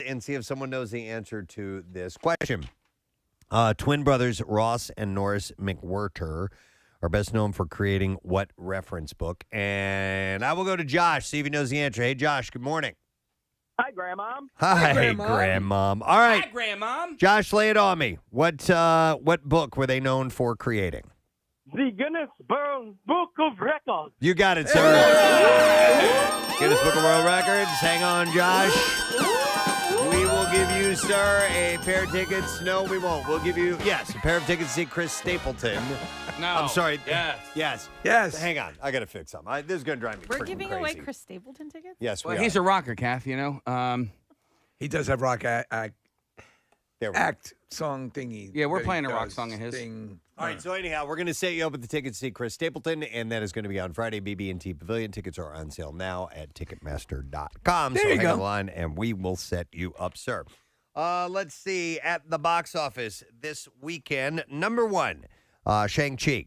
and see if someone knows the answer to this question. Twin brothers Ross and Norris McWhirter are best known for creating what reference book? And I will go to Josh, see if he knows the answer. Hey, Josh, good morning. Hi, Grandmom. Hi, Grandmom. All right. Hi, Grandmom. Josh, lay it on me. What book were they known for creating? The Guinness Book of Records. You got it, sir. Guinness Book of World Records. Hang on, Josh. We will give you, sir, a pair of tickets. No, we won't. We'll give you, yes, a pair of tickets to see Chris Stapleton. No. I'm sorry. Yes. Yes. Hang on. I got to fix something. This is going to drive me We're freaking giving crazy. away Chris Stapleton tickets? Yes, Well, we he's are. a rocker, Kath, you know. He does have rock There we go. act song thingy. Yeah, we're that he playing a rock does song of his. thing. All right, so anyhow, we're going to set you up with the tickets to see Chris Stapleton, and that is going to be on Friday, BB&T Pavilion. Tickets are on sale now at Ticketmaster.com. There so you hang go. on the line, and we will set you up, sir. Let's see, at the box office this weekend, number one, Shang-Chi.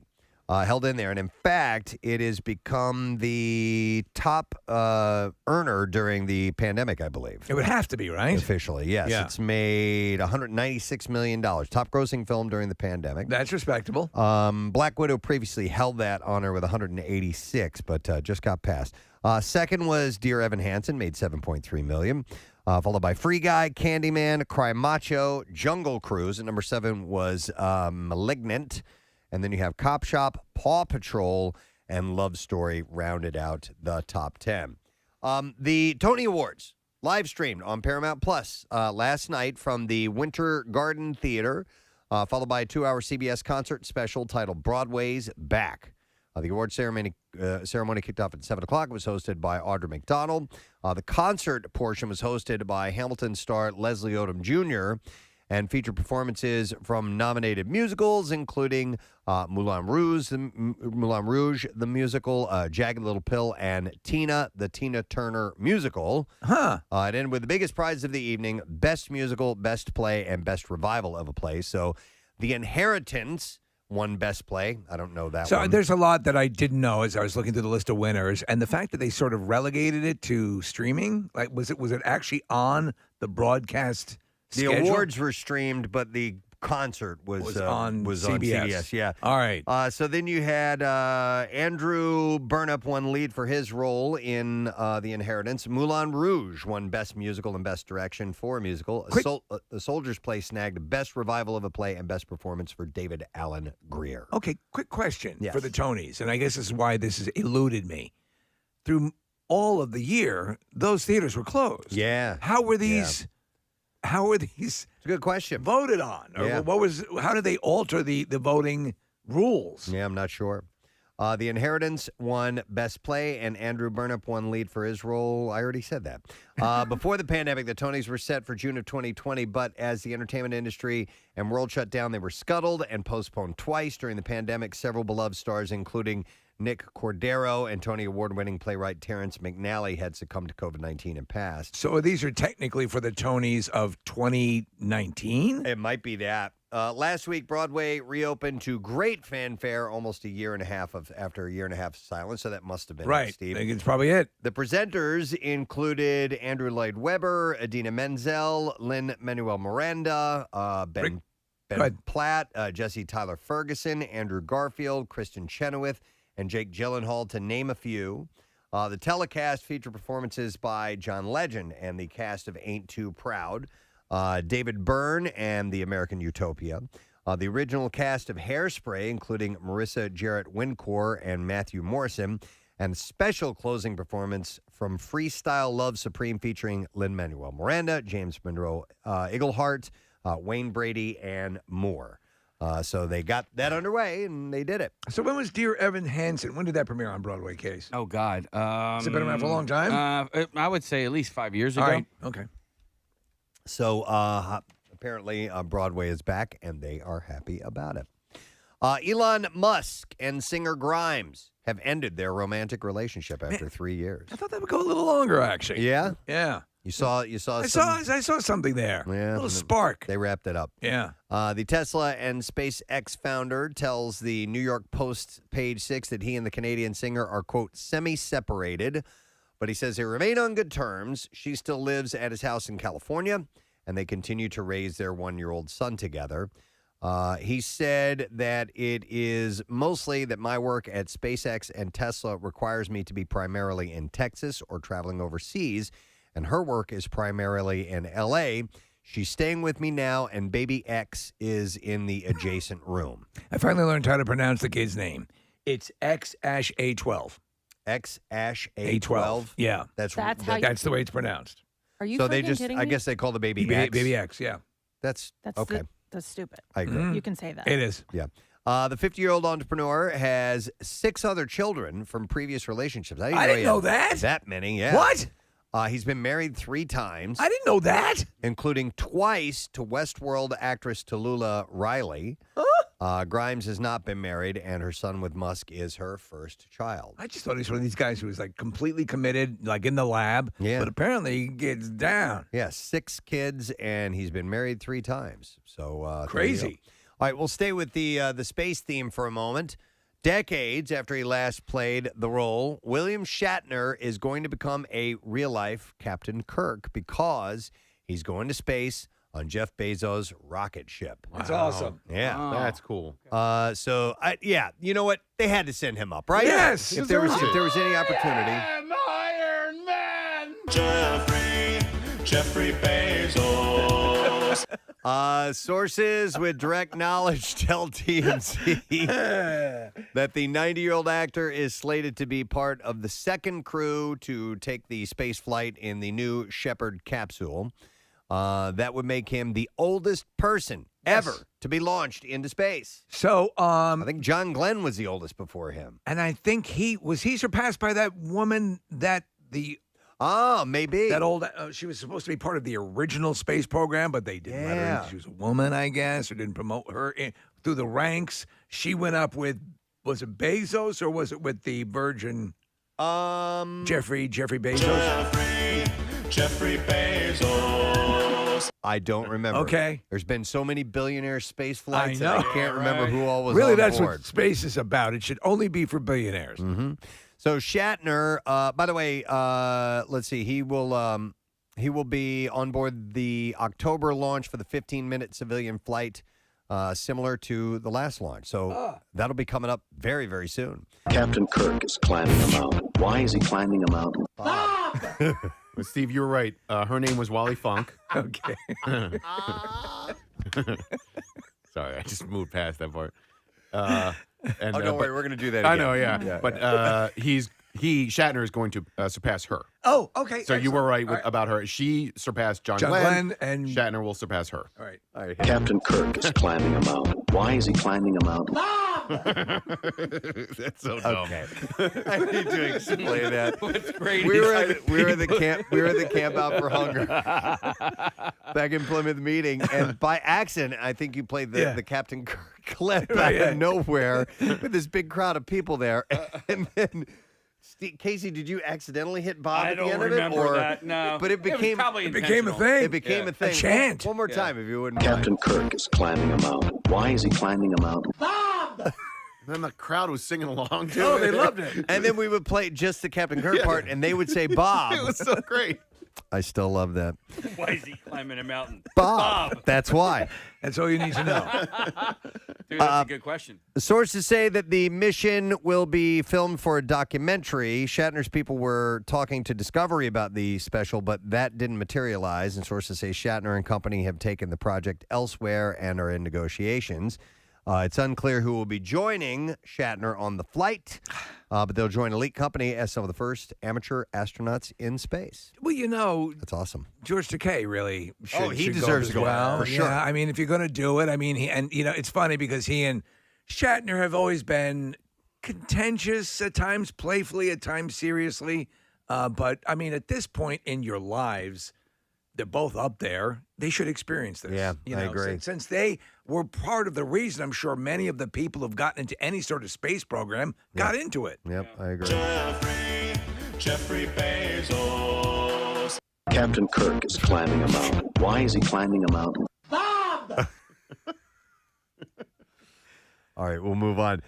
Held in there. And in fact, it has become the top earner during the pandemic, I believe. It would have to be, right? Officially, yes. Yeah. It's made $196 million. Top grossing film during the pandemic. That's respectable. Black Widow previously held that honor with 186, but just got passed. Second was Dear Evan Hansen, made $7.3 million. Followed by Free Guy, Candyman, Cry Macho, Jungle Cruise. And number 7 was Malignant. And then you have Cop Shop, Paw Patrol, and Love Story rounded out the top 10. The Tony Awards live streamed on Paramount Plus last night from the Winter Garden Theater, followed by a 2-hour CBS concert special titled Broadway's Back. The award ceremony kicked off at 7 o'clock. It was hosted by Audra McDonald. The concert portion was hosted by Hamilton star Leslie Odom Jr., and featured performances from nominated musicals, including Moulin Rouge, the musical, Jagged Little Pill, and Tina, the Tina Turner musical. Huh. It ended with the biggest prize of the evening, Best Musical, Best Play, and Best Revival of a Play. So The Inheritance won Best Play. I don't know that So one. there's a lot that I didn't know as I was looking through the list of winners, and the fact that they sort of relegated it to streaming, like was it actually on the broadcast The schedule? awards were streamed, but the concert was on CBS. Yeah. All right. So then you had Andrew Burnap won lead for his role in The Inheritance. Moulin Rouge won Best Musical and Best Direction for a musical. A Soldier's Play snagged Best Revival of a Play and Best Performance for David Allen Greer. Okay, quick question Yes. for the Tonys, and I guess this is why this has eluded me. Through all of the year, those theaters were closed. Yeah. How were these? How were these It's a good question. voted on? Or Yeah. how did they alter the voting rules? Yeah, I'm not sure. The Inheritance won Best Play, and Andrew Burnap won lead for his role. I already said that. Before the pandemic, the Tonys were set for June of 2020, but as the entertainment industry and world shut down, they were scuttled and postponed twice. During the pandemic, several beloved stars, including Nick Cordero and Tony Award-winning playwright Terrence McNally, had succumbed to COVID-19 and passed. So these are technically for the Tonys of 2019? It might be that. Last week, Broadway reopened to great fanfare almost after a year and a half of silence, so that must have been Right. it, Steve. I think it's probably it. The presenters included Andrew Lloyd Webber, Idina Menzel, Lin-Manuel Miranda, Ben Platt, Jesse Tyler Ferguson, Andrew Garfield, Kristen Chenoweth, and Jake Gyllenhaal, to name a few. The telecast featured performances by John Legend and the cast of Ain't Too Proud, David Byrne and The American Utopia, the original cast of Hairspray, including Marissa Jarrett Wincour and Matthew Morrison, and special closing performance from Freestyle Love Supreme featuring Lin-Manuel Miranda, James Monroe Iglehart, Wayne Brady, and more. So they got that underway, and they did it. So when was Dear Evan Hansen? When did that premiere on Broadway, Case? Oh, God. Has it been around for a long time? I would say at least 5 years ago. All right. Okay. So apparently Broadway is back, and they are happy about it. Elon Musk and singer Grimes have ended their romantic relationship after 3 years. I thought that would go a little longer, actually. Yeah? Yeah. You saw I some... saw something there. Yeah, A little spark. They wrapped it up. Yeah. The Tesla and SpaceX founder tells the New York Post, page 6, that he and the Canadian singer are, quote, semi-separated But he says they remain on good terms. She still lives at his house in California, and they continue to raise their 1-year-old son together. He said that it is mostly that my work at SpaceX and Tesla requires me to be primarily in Texas or traveling overseas, and her work is primarily in L.A. She's staying with me now, and baby X is in the adjacent room. I finally learned how to pronounce the kid's name. It's X-A12. X-A12. Yeah. That's how you- That's the way it's pronounced. Are you So freaking they just, kidding I me? guess they call the baby X. Baby X, yeah. That's That's okay. that's stupid. I agree. You can say that. It is. Yeah. The 50-year-old entrepreneur has 6 other children from previous relationships. I didn't he know had that. That many, yeah. What? He's been married 3 times, I didn't know that. including twice to Westworld actress Tallulah Riley. Grimes has not been married, and her son with Musk is her first child. I just thought he's one of these guys who was like completely committed, like in the lab. Yeah. But apparently he gets down. Yeah, 6 kids, and he's been married 3 times. So there you go. Crazy. All right, we'll stay with the space theme for a moment. Decades after he last played the role, William Shatner is going to become a real-life Captain Kirk because he's going to space on Jeff Bezos' rocket ship. That's awesome. Yeah. That's cool. Yeah, you know what? They had to send him up, right? Yes. If there was any opportunity. I'm Iron Man. Jeffrey Bezos. Sources with direct knowledge tell TMZ that the 90-year-old actor is slated to be part of the second crew to take the space flight in the new Shepard capsule. That would make him the oldest person ever to be launched into space. So, I think John Glenn was the oldest before him. and I think he surpassed by that woman Maybe. that old, she was supposed to be part of the original space program, but they didn't let her Yeah. in. She was a woman, I guess, or didn't promote her through the ranks. She went up with, was it Bezos or was it with the Virgin Jeffrey Bezos? Jeffrey Bezos. I don't remember. Okay. There's been so many billionaire space flights that know. I can't remember who all was Really, on that's board. what space is about. It should only be for billionaires. Mm-hmm. So Shatner, by the way, let's see, he will be on board the October launch for the 15-minute civilian flight, similar to the last launch. So that'll be coming up very, very soon. Captain Kirk is climbing a mountain. Why is he climbing a mountain? But Steve, you were right. Her name was Wally Funk. Okay. Sorry, I just moved past that part. And, Oh, don't worry, but- we're going to do that I again. know, yeah. But Shatner is going to surpass her. Oh, okay. So you were right All right. about her. She surpassed John John Glenn, Glenn and Shatner will surpass her. All right. All right. Captain Kirk is climbing a mountain. Why is he climbing a mountain? That's so dumb. Okay. I need to explain that. What's great We were is at the camp out for hunger back in Plymouth meeting, and by accident, I think you played the Captain Kirk clip out of nowhere with this big crowd of people there, and then. Casey, did you accidentally hit Bob I at the don't end of it? remember Or, that, no. But it became probably It became a intentional. thing. It became a thing. A chant. One more time, if you wouldn't Captain mind. Kirk is climbing a mountain. Why is he climbing a mountain? And then the crowd was singing along too. Oh, they loved it. And then we would play just the Captain Kirk part, and they would say Bob. It was so great. I still love that. Why is he climbing a mountain? Bob. That's why. That's all you need to know. Dude, that's a good question. Sources say that the mission will be filmed for a documentary. Shatner's people were talking to Discovery about the special, but that didn't materialize. And sources say Shatner and company have taken the project elsewhere and are in negotiations. It's unclear who will be joining Shatner on the flight, but they'll join Elite Company as some of the first amateur astronauts in space. Well, you know, That's awesome. George Takei really should, he should deserves go to as go, well. for sure. Yeah, I mean, if you're going to do it, I mean, it's funny because he and Shatner have always been contentious at times, playfully, at times seriously. But I mean, at this point in your lives, they're both up there. They should experience this. Yeah, you I know, agree. Since they were part of the reason, I'm sure many of the people who've gotten into any sort of space program got into it. Yep, I agree. Jeffrey Bezos. Captain Kirk is climbing a mountain. Why is he climbing a mountain? All right, we'll move on.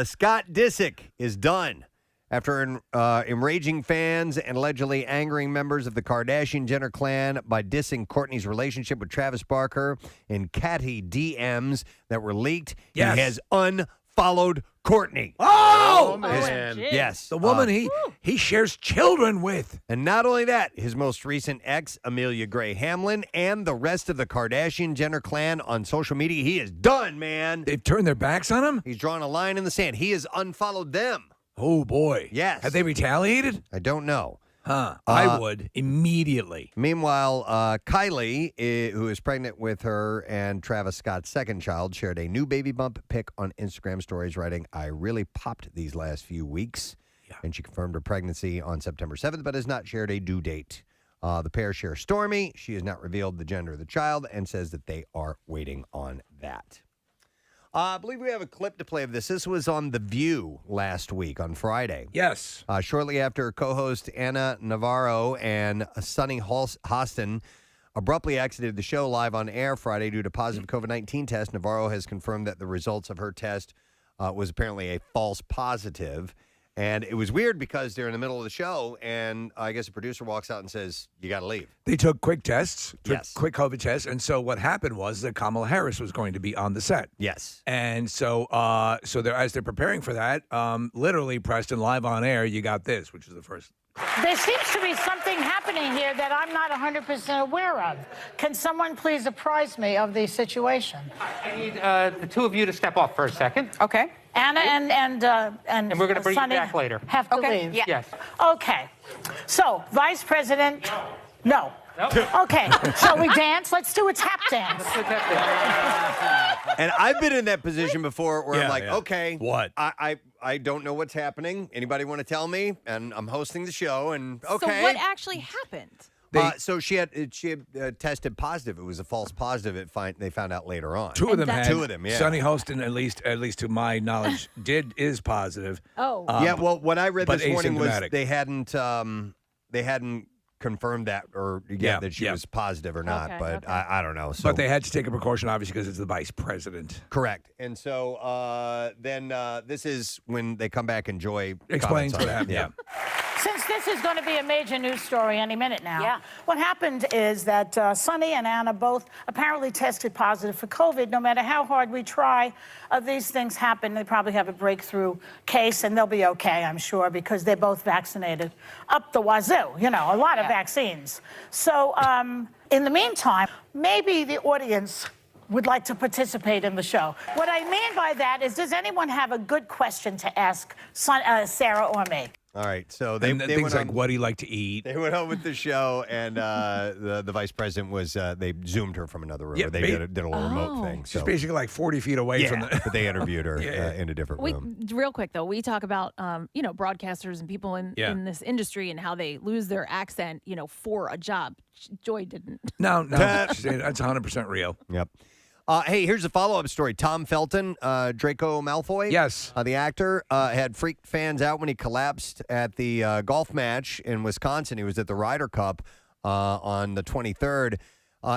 Scott Disick is done After enraging fans and allegedly angering members of the Kardashian-Jenner clan by dissing Kourtney's relationship with Travis Barker in catty DMs that were leaked, Yes. he has unfollowed Kourtney. Oh, man. Yes. the woman he shares children with. And not only that, his most recent ex, Amelia Gray Hamlin, and the rest of the Kardashian-Jenner clan on social media, he is done, man. They've turned their backs on him? He's drawn a line in the sand. He has unfollowed them. Oh, boy. Yes. Have they retaliated? I don't know. Huh. I would immediately. Meanwhile, Kylie, who is pregnant with her and Travis Scott's second child, shared a new baby bump pic on Instagram stories, writing, "I really popped these last few weeks." Yeah. And she confirmed her pregnancy on September 7th, but has not shared a due date. The pair share Stormy. She has not revealed the gender of the child and says that they are waiting on that. I believe we have a clip to play of this. This was on The View last week on Friday. Yes. Shortly after co-host Anna Navarro and Sonny Hostin abruptly exited the show live on air Friday due to positive COVID-19 test, Navarro has confirmed that the results of her test was apparently a false positive. And it was weird because they're in the middle of the show, and I guess the producer walks out and says, "You got to leave." They took quick tests, Yes. quick COVID tests. And so what happened was that Kamala Harris was going to be on the set. Yes. And so as they're preparing for that, literally, Preston, live on air, you got this, which is the first. There seems to be something happening here that I'm not 100% aware of. Can someone please apprise me of the situation? I need the two of you to step off for a second. Okay. Anna and we're gonna bring you Sonny back later. have to Okay, leave. yeah. Yes. Okay. So, Vice President. No. Okay. Shall we dance? Let's do a tap dance. And I've been in that position before where I'm like, okay, What? I don't know what's happening. Anybody want to tell me? And I'm hosting the show, and okay. So what actually happened? So she had tested positive. It was a false positive. They found out later on. Two of them had. Two of them, yeah. Sonny Hostin, at least to my knowledge, is positive. Oh. Yeah. Well, what I read but this morning was asymptomatic. they hadn't confirmed that that she was positive or not. Okay, but okay. I don't know. So But they had to take a precaution, obviously, because it's the vice president. correct. And so then this is when they come back and Joy Explains comments on what it. happened. Yeah. Since this is going to be a major news story any minute now, what happened is that Sonny and Anna both apparently tested positive for COVID. No matter how hard we try, these things happen. They probably have a breakthrough case, and they'll be okay, I'm sure, because they're both vaccinated up the wazoo, a lot of vaccines. So in the meantime, maybe the audience would like to participate in the show. What I mean by that is, does anyone have a good question to ask Sarah or me? All right. So they Things went like on, what do you like to eat? They went on with the show, and the vice president was they zoomed her from another room. Yeah, Or they did a little remote thing. She's So basically like 40 feet away from the. but they interviewed her in a different room. Real quick though, we talk about broadcasters and people in this industry and how they lose their accent, for a job. Joy didn't. No, that's 100% real. Yep. Hey, here's a follow-up story. Tom Felton, Draco Malfoy. Yes. The actor had freaked fans out when he collapsed at the golf match in Wisconsin. He was at the Ryder Cup on the 23rd.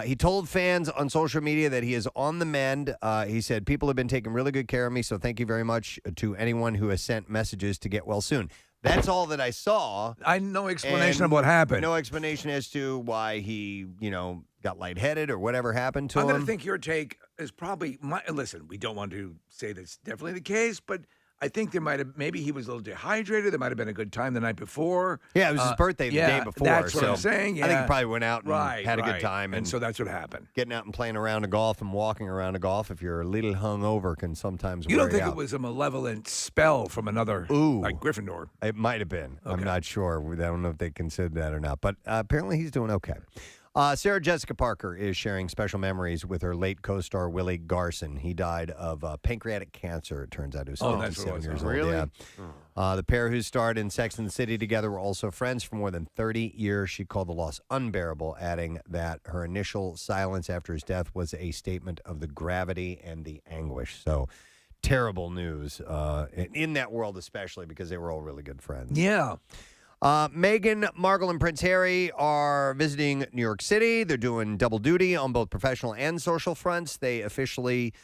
He told fans on social media that he is on the mend. He said, "People have been taking really good care of me, so thank you very much to anyone who has sent messages to get well soon." That's all that I saw. No explanation And of what happened. No explanation as to why he, got lightheaded or whatever happened to I'm him. going to think your take is probably listen, we don't want to say that's definitely the case, but I think maybe he was a little dehydrated. There might have been a good time the night before. Yeah, it was his birthday the day before. That's what so I'm saying. I think yeah. he probably went out and had a good time. And so that's what happened. Getting out and playing around a golf and walking around a golf, if you're a little hungover, can sometimes You wear don't think out. it was a malevolent spell from another, like Gryffindor? It might have been. Okay. I'm not sure. I don't know if they considered that or not. But apparently he's doing okay. Sarah Jessica Parker is sharing special memories with her late co-star Willie Garson. He died of pancreatic cancer, it turns out. He was 57 years old. Really? Yeah. The pair who starred in Sex and the City together were also friends for more than 30 years. She called the loss unbearable, adding that her initial silence after his death was a statement of the gravity and the anguish. So terrible news in that world, especially because they were all really good friends. Yeah. Meghan Markle and Prince Harry are visiting New York City. They're doing double duty on both professional and social fronts. They officially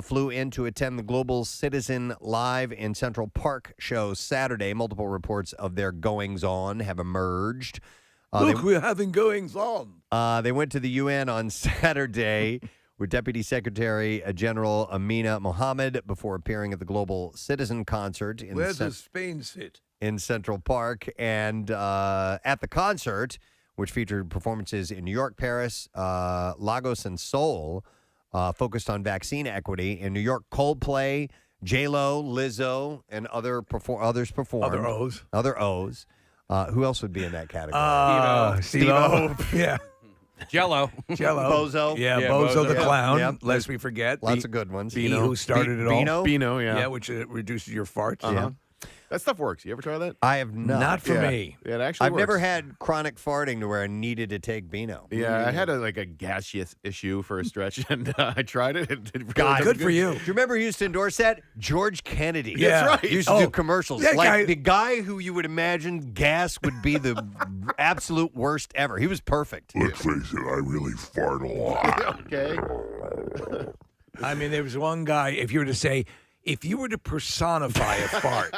flew in to attend the Global Citizen Live in Central Park show Saturday. Multiple reports of their goings-on have emerged. Look, we're having goings-on. They went to the UN on Saturday with Deputy Secretary General Amina Mohammed before appearing at the Global Citizen Concert in Where does Spain sit? In Central Park. And at the concert, which featured performances in New York, Paris, Lagos, and Seoul, focused on vaccine equity. In New York, Coldplay, J-Lo, Lizzo, and others performed. Other O's. Who else would be in that category? Steve-O. Yeah. Jello. Bozo. Yeah, Bozo the Clown. Yeah. Lest we forget. Lots of good ones. Bino, who started it all. Beano, yeah. Yeah, which reduces your farts. Uh-huh. That stuff works. You ever try that? I have not. Not for me. Yeah, it actually I've works. never had chronic farting to where I needed to take Beano. Yeah, I had a gaseous issue for a stretch, and I tried it. It really God, doesn't good for you. Do you remember who used to endorse that? George Kennedy. Yeah. That's right. He used to do commercials. that Like guy- the guy who you would imagine gas would be the absolute worst ever. He was perfect. Let's face it, I really fart a lot. Okay. I mean, there was one guy, if you were to personify a fart,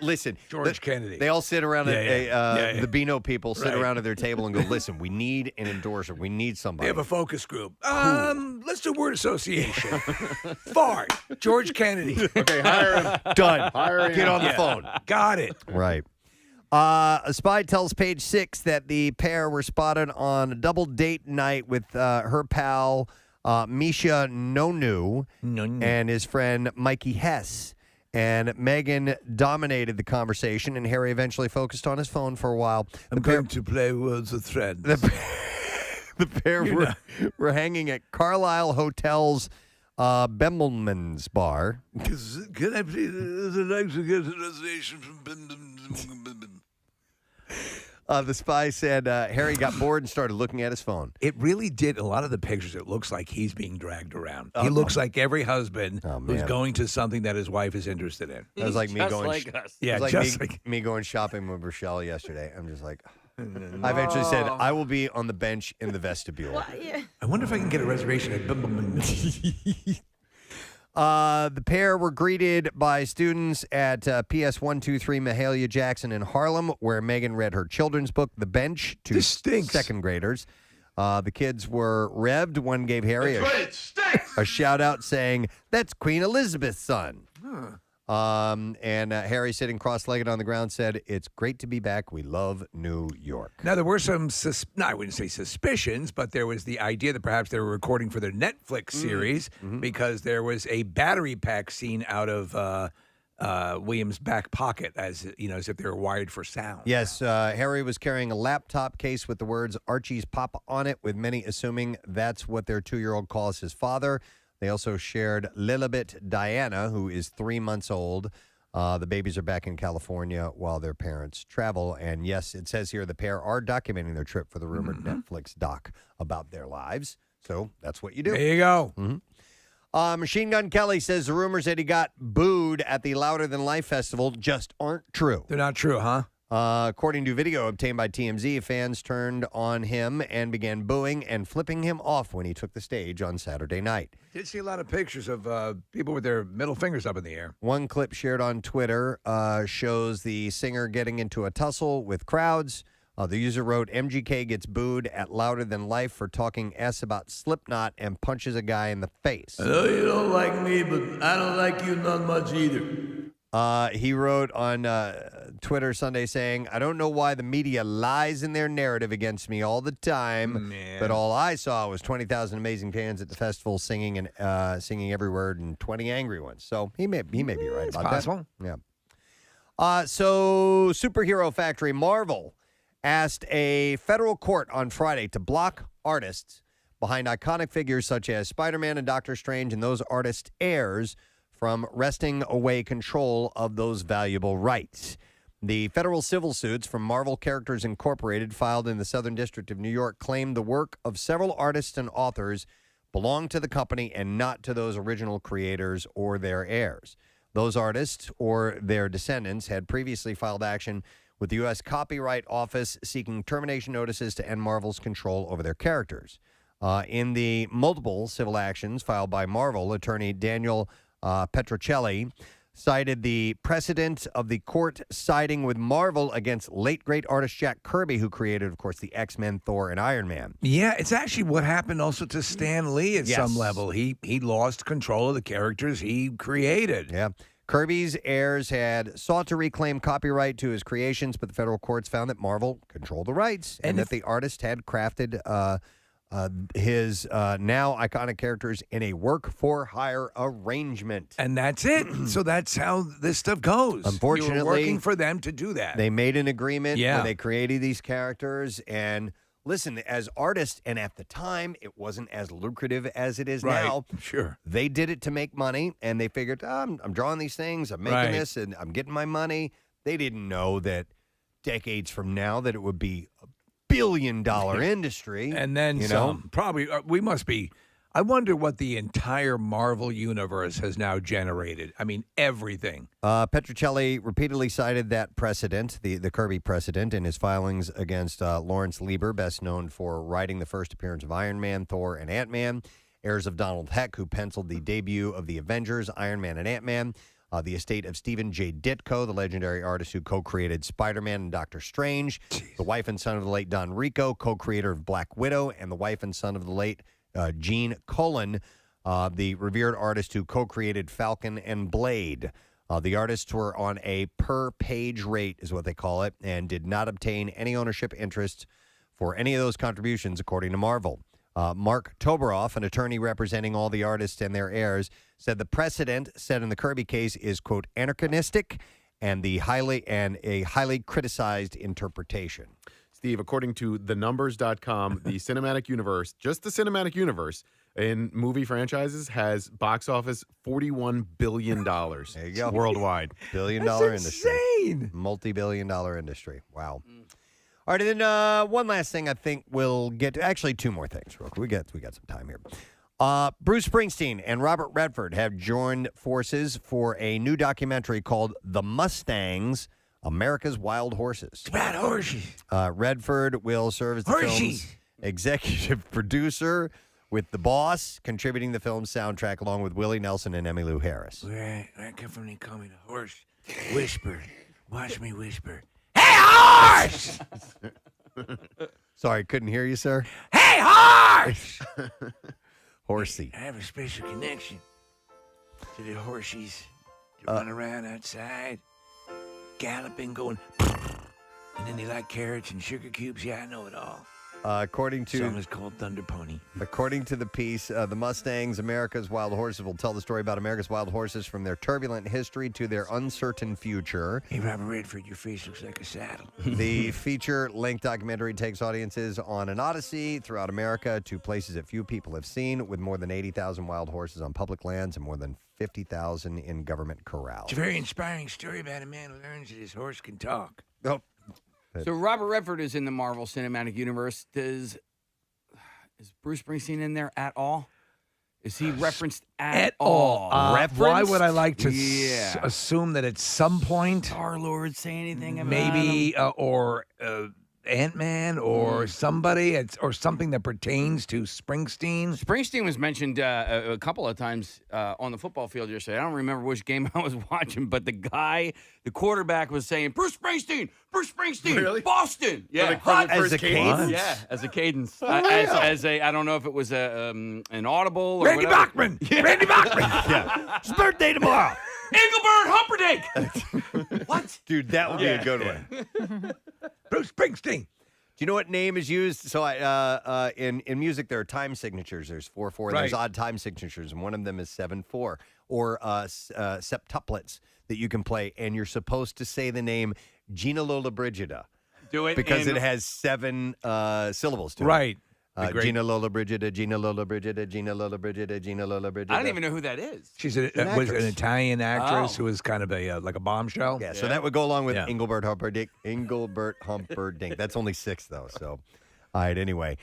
Listen, George Kennedy. They all sit around Yeah. the Beano people sit Right. around at their table and go, listen, we need an endorser. We need They somebody. have a focus group. Let's do word association. Fart. George Kennedy. Okay, hire him. Done. Hire him. Get on the Yeah. phone. Got it. Right. A spy tells Page Six that the pair were spotted on a double date night with her pal Misha Nonu and his friend Mikey Hess. And Megan dominated the conversation, and Harry eventually focused on his phone for a while. I'm going to play Words of Thread. The pair were hanging at Carlisle Hotel's Bembleman's Bar. Can I please like to get a reservation from Bembleman's? The spy said Harry got bored and started looking at his phone. It really did. A lot of the pictures, it looks like he's being dragged around. He looks like every husband who's man. going to something that his wife is interested in. That was like me Just going. like us. Yeah, it was just like like me going shopping with Rochelle yesterday. I'm just like, I eventually said I will be on the bench in the vestibule. I wonder if I can get a reservation at Bembleman's. The pair were greeted by students at PS 123 Mahalia Jackson in Harlem, where Megan read her children's book, The Bench, to This stinks. second graders. The kids were revved. One gave Harry a shout out saying, "That's Queen Elizabeth's son." And Harry, sitting cross-legged on the ground, said, "It's great to be back. We love New York." Now, there were some, I wouldn't say suspicions, but there was the idea that perhaps they were recording for their Netflix series because there was a battery pack seen out of William's back pocket as if they were wired for sound. Yes, Harry was carrying a laptop case with the words Archie's Papa on it, with many assuming that's what their 2-year-old calls his father. They also shared Lilibet Diana, who is 3 months old. The babies are back in California while their parents travel. And yes, it says here the pair are documenting their trip for the rumored Netflix doc about their lives. So that's what you do. There you go. Machine Gun Kelly says the rumors that he got booed at the Louder Than Life festival just aren't true. They're not true, huh? According to video obtained by TMZ, fans turned on him and began booing and flipping him off when he took the stage on Saturday night. Did see a lot of pictures of people with their middle fingers up in the air. One clip shared on Twitter shows the singer getting into a tussle with crowds. The user wrote, MGK gets booed at Louder Than Life for talking S about Slipknot and punches a guy in the face. I know you don't like me, but I don't like you not much either. He wrote on Twitter Sunday saying, I don't know why the media lies in their narrative against me all the time, but all I saw was 20,000 amazing fans at the festival singing and singing every word and 20 angry ones. So he may be right about possible. that. Yeah. So Superhero Factory Marvel asked a federal court on Friday to block artists behind iconic figures such as Spider-Man and Doctor Strange and those artists' heirs from wresting away control of those valuable rights. The federal civil suits from Marvel Characters Incorporated, filed in the Southern District of New York, claimed the work of several artists and authors belonged to the company and not to those original creators or their heirs. Those artists or their descendants had previously filed action with the U.S. Copyright Office seeking termination notices to end Marvel's control over their characters. In the multiple civil actions filed by Marvel, attorney Daniel Petrocelli cited the precedent of the court siding with Marvel against late great artist Jack Kirby, who created, of course, the X-Men, Thor, and Iron Man. Yeah, it's actually what happened also to Stan Lee at Yes. some level. He lost control of the characters he created. Yeah. Kirby's heirs had sought to reclaim copyright to his creations, but the federal courts found that Marvel controlled the rights and that the artist had crafted his now iconic characters in a work-for-hire arrangement. And that's it. So that's how this stuff goes. Unfortunately, you were working for them to do that. They made an agreement Yeah. where they created these characters. And listen, as artists, and at the time, it wasn't as lucrative as it is now. Sure. They did it to make money, and they figured, I'm drawing these things, I'm making this, and I'm getting my money. They didn't know that decades from now that it would be a billion-dollar industry. And then some. Probably, we must be. I wonder what the entire Marvel universe has now generated. I mean, everything. Petrocelli repeatedly cited that precedent, the Kirby precedent, in his filings against Lawrence Lieber, best known for writing the first appearance of Iron Man, Thor, and Ant-Man, heirs of Donald Heck, who penciled the debut of the Avengers, Iron Man, and Ant-Man, the estate of Stephen J. Ditko, the legendary artist who co-created Spider-Man and Doctor Strange, the wife and son of the late Don Rico, co-creator of Black Widow, and the wife and son of the late Gene Colan, the revered artist who co-created Falcon and Blade. The artists were on a per-page rate, is what they call it, and did not obtain any ownership interest for any of those contributions, according to Marvel. Mark Toberoff, an attorney representing all the artists and their heirs, said the precedent set in the Kirby case is, quote, anachronistic and a highly criticized interpretation. Steve, according to thenumbers.com, the cinematic universe, just the cinematic universe in movie franchises has box office $41 billion There you go. worldwide. Billion-dollar industry. Insane. Multi-billion-dollar industry. Wow. All right, and then one last thing I think we'll get to. Actually, two more things. Real quick. We got some time here. Bruce Springsteen and Robert Redford have joined forces for a new documentary called The Mustangs, America's Wild Horses. Bad horses. Redford will serve as the film's executive producer, with the boss contributing the film's soundtrack along with Willie Nelson and Emmylou Harris. Where I come from, they call me the horse whisper. Watch me whisper. Hey, horse! Sorry, couldn't hear you, sir. Hey, horse! Horsey. I have a special connection to the horses that run around outside, galloping, going, and then they like carrots and sugar cubes. Yeah, I know it all. According The song to is called Thunder Pony. the piece, the Mustangs, America's Wild Horses, will tell the story about America's wild horses from their turbulent history to their uncertain future. Hey, Robert Redford, your face looks like a saddle. The feature-length documentary takes audiences on an odyssey throughout America to places that few people have seen, with more than 80,000 wild horses on public lands and more than 50,000 in government corrals. It's a very inspiring story about a man who learns that his horse can talk. Oh. So Robert Redford is in the Marvel Cinematic Universe. Is Bruce Springsteen in there at all? Is he referenced at all? Why would I like to Yeah. assume that at some point, Star-Lord say anything about maybe him? or Ant-Man or somebody or something that pertains to Springsteen? Springsteen was mentioned a couple of times on the football field yesterday. I don't remember which game I was watching, but the quarterback was saying, Bruce Springsteen, Really? Boston. Yeah. As a cadence? Yeah, as a cadence. As a, I don't know if it was an audible or Randy whatever. Bachman! Randy Bachman! Yeah. It's birthday tomorrow. Engelbert Humperdinck. What? Dude, that would be a good one. Bruce Springsteen! Do you know what name is used? So in music, there are time signatures. There's 4/4. Right. There's odd time signatures, and one of them is 7/4, or septuplets that you can play, and you're supposed to say the name Gina Lollobrigida Do it. because it has 7 syllables to it. Right. Gina Lollobrigida, Gina Lollobrigida, Gina Lollobrigida, Gina Lollobrigida. I don't even know who that is. She's was an Italian actress Oh. who was kind of like a bombshell. Yeah, so that would go along with Yeah. Engelbert Humperdinck. That's only 6, though. So, all right, anyway.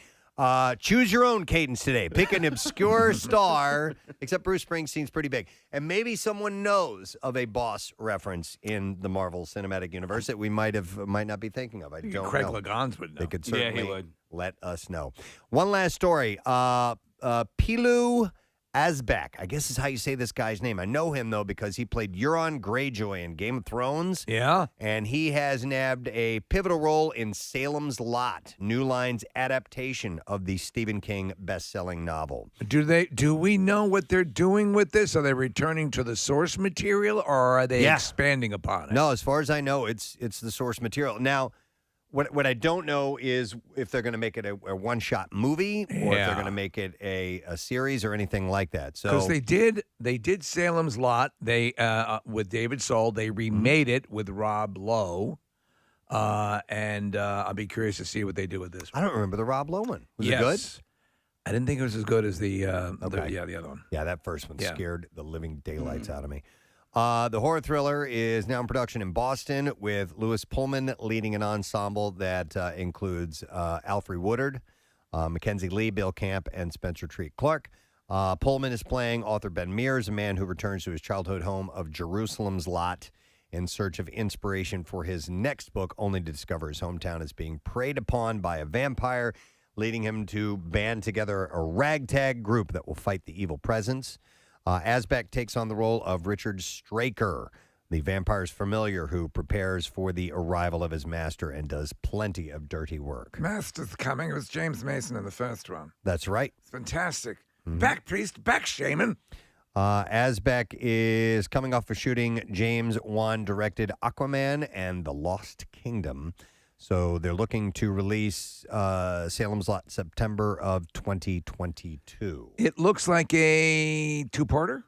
Choose your own cadence today. Pick an obscure star, except Bruce Springsteen's pretty big. And maybe someone knows of a boss reference in the Marvel Cinematic Universe that we might not be thinking of. I don't Craig know. Lagans would know. They could certainly he would. let us know. One last story. Pilu Asbak, I guess is how you say this guy's name. I know him, though, because he played Euron Greyjoy in Game of Thrones. Yeah. And he has nabbed a pivotal role in Salem's Lot, New Line's adaptation of the Stephen King best-selling novel. Do we know what they're doing with this? Are they returning to the source material, or are they expanding upon it? No, as far as I know, it's the source material. Now, what I don't know is if they're going to make it a one-shot movie or if they're going to make it a series or anything like that. So because they did Salem's Lot, they with David Soul, they remade it with Rob Lowe, and I'll be curious to see what they do with this. I don't remember the Rob Lowe one. Was it good? I didn't think it was as good as the other one. Yeah, that first one scared the living daylights out of me. The horror thriller is now in production in Boston with Lewis Pullman leading an ensemble that includes Alfre Woodard, Mackenzie Lee, Bill Camp, and Spencer Treat Clark. Pullman is playing author Ben Mears, a man who returns to his childhood home of Jerusalem's Lot in search of inspiration for his next book, only to discover his hometown is being preyed upon by a vampire, leading him to band together a ragtag group that will fight the evil presence. Asbak takes on the role of Richard Straker, the vampire's familiar who prepares for the arrival of his master and does plenty of dirty work. Master's coming. It was James Mason in the first one. That's right. It's fantastic. Back priest, back shaman. Asbak is coming off of shooting James Wan directed Aquaman and The Lost Kingdom. So they're looking to release Salem's Lot September of 2022. It looks like a two-parter.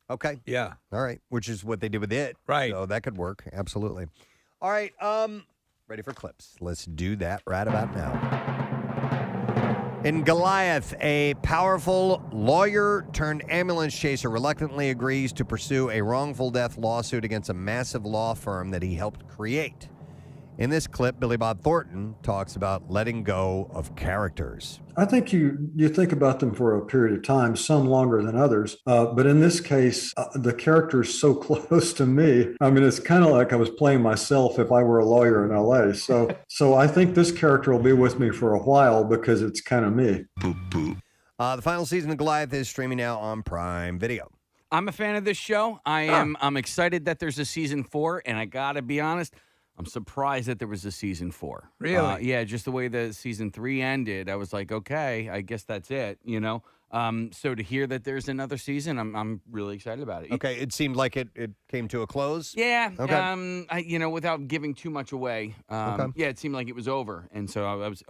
Okay. Yeah. All right. Which is what they did with it. Right. So that could work. Absolutely. All right. Ready for clips. Let's do that right about now. In Goliath, a powerful lawyer-turned-ambulance chaser reluctantly agrees to pursue a wrongful death lawsuit against a massive law firm that he helped create. In this clip, Billy Bob Thornton talks about letting go of characters. I think you think about them for a period of time, some longer than others. But in this case, the character is so close to me. I mean, it's kind of like I was playing myself if I were a lawyer in LA. So I think this character will be with me for a while because it's kind of me. The final season of Goliath is streaming now on Prime Video. I'm a fan of this show. I'm excited that there's a season 4, and I gotta be honest, I'm surprised that there was a season 4. Really? Yeah, just the way the season 3 ended, I was like, okay, I guess that's it, you know? So to hear that there's another season, I'm really excited about it. Okay, it seemed like it came to a close? Yeah. Okay. Without giving too much away, yeah, it seemed like it was over. And so I was,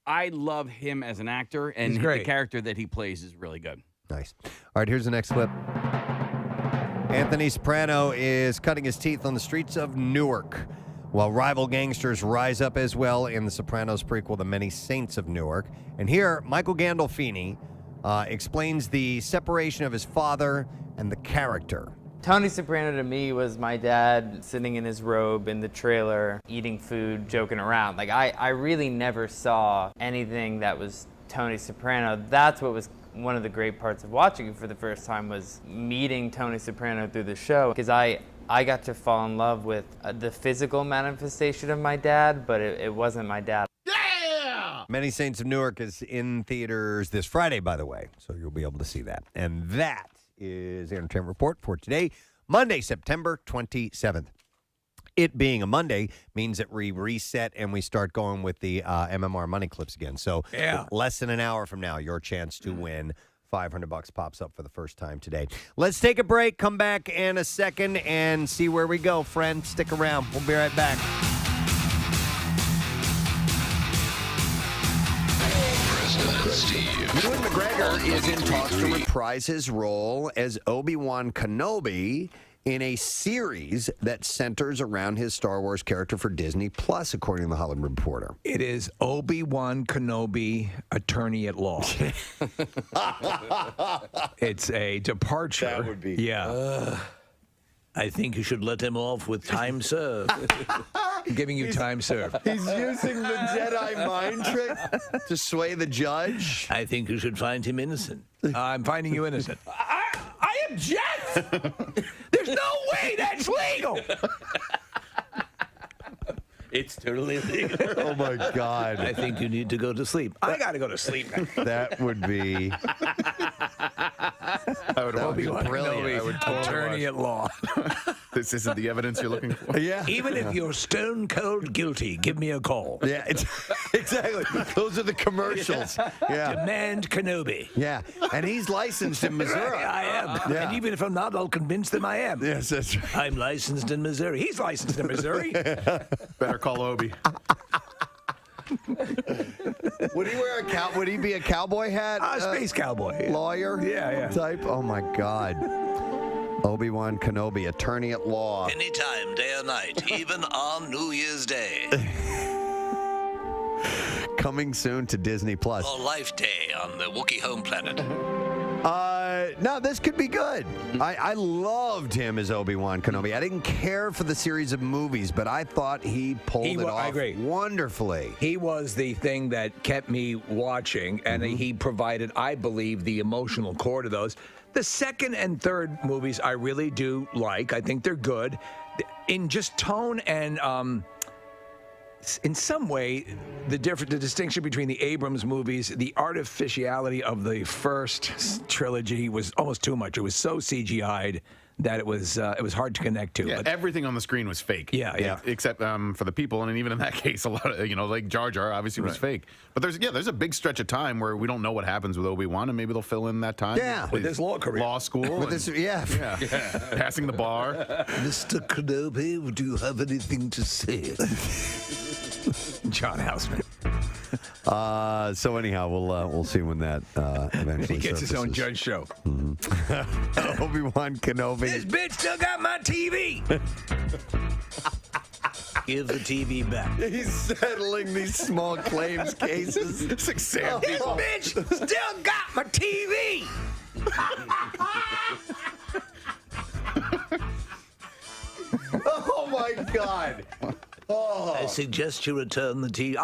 I love him as an actor, and the character that he plays is really good. Nice. All right, here's the next clip. Anthony Soprano is cutting his teeth on the streets of Newark, while rival gangsters rise up as well in the Sopranos prequel, The Many Saints of Newark. And here, Michael Gandolfini explains the separation of his father and the character. Tony Soprano to me was my dad sitting in his robe in the trailer, eating food, joking around. Like, I really never saw anything that was Tony Soprano. That's what was one of the great parts of watching it for the first time, was meeting Tony Soprano through the show, because I got to fall in love with the physical manifestation of my dad, but it wasn't my dad. Yeah! Many Saints of Newark is in theaters this Friday, by the way, so you'll be able to see that. And that is the Entertainment Report for today, Monday, September 27th. It being a Monday means that we reset and we start going with the MMR money clips again. So less than an hour from now, your chance to win $500 pops up for the first time today. Let's take a break, come back in a second, and see where we go, friend. Stick around. We'll be right back. Ewan McGregor is in talks to reprise his role as Obi-Wan Kenobi in a series that centers around his Star Wars character for Disney Plus, according to the Hollywood Reporter. It is Obi-Wan Kenobi, attorney at law. It's a departure. That would be. Yeah. I think you should let him off with time served. I'm giving you time served. He's using the Jedi mind trick to sway the judge. I think you should find him innocent. I'm finding you innocent. I object! There's no way that's legal! It's totally illegal. Oh, my God. I think you need to go to sleep. I got to go to sleep now. That would be... That would be brilliant. I would totally Attorney at law. This isn't the evidence you're looking for. Yeah. Even if you're stone cold guilty, give me a call. Yeah, exactly. Those are the commercials. Yeah. Demand Kenobi. Yeah. And he's licensed in Missouri. I am. Yeah. And even if I'm not, I'll convince them I am. Yes, that's right. I'm licensed in Missouri. He's licensed in Missouri. Better call Obi. Would he wear Would he be a cowboy hat? Space cowboy. Lawyer? Yeah. Type? Oh, my God. Obi-Wan Kenobi, attorney at law. Anytime, day or night, even on New Year's Day. Coming soon to Disney Plus. Or Life Day on the Wookiee home planet. No, this could be good. I loved him as Obi-Wan Kenobi. I didn't care for the series of movies, but I thought he pulled it off I agree. wonderfully. He was the thing that kept me watching, and he provided, I believe, the emotional core to those. The second and third movies I really do like. I think they're good. In just tone and in some way, the distinction between the Abrams movies, the artificiality of the first trilogy was almost too much. It was so CGI'd that it was hard to connect to. Yeah, But everything on the screen was fake. Yeah. Except for the people, and even in that case, a lot of like Jar Jar obviously was fake. But there's a big stretch of time where we don't know what happens with Obi-Wan, and maybe they'll fill in that time. Yeah. with his law career. Law school. With this, yeah. Passing the bar. Mr. Kenobi, do you have anything to say? John Houseman. So anyhow, we'll see when that eventually He gets his own surfaces. judge show. Obi-Wan Kenobi. This bitch still got my TV. Give the TV back. He's settling these small claims cases. This bitch still got my TV. Oh my God. Oh. I suggest you return the TV.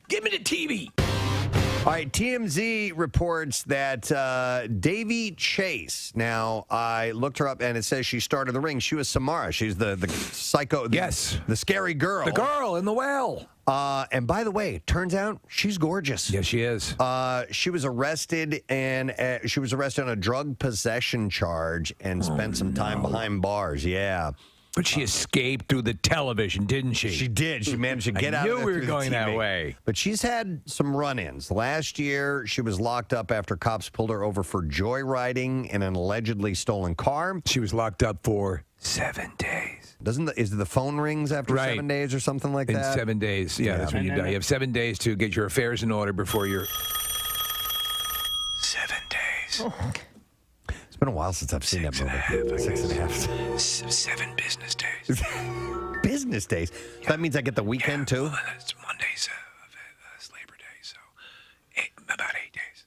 Give me the TV. All right, TMZ reports that Davy Chase. Now, I looked her up, and it says she started the ring. She was Samara. She's the psycho. Yes. The scary girl. The girl in the well. And by the way, turns out she's gorgeous. Yes, she is. She was arrested, and she was arrested on a drug possession charge and spent some time behind bars. Yeah. But she escaped through the television, didn't she? She did. She managed to get I out knew of there we were through the going that TV. way. But she's had some run-ins. Last year, she was locked up after cops pulled her over for joyriding in an allegedly stolen car. She was locked up for 7 days. Is the phone rings after Right. 7 days or something like In that? 7 days. Yeah, that's when you die. You have 7 days to get your affairs in order before you're... 7 days. It's been a while since I've seen that movie. 6.5. 7 business days. Business days? So that means I get the weekend, too? Well, it's Monday's Labor Day, so about 8 days.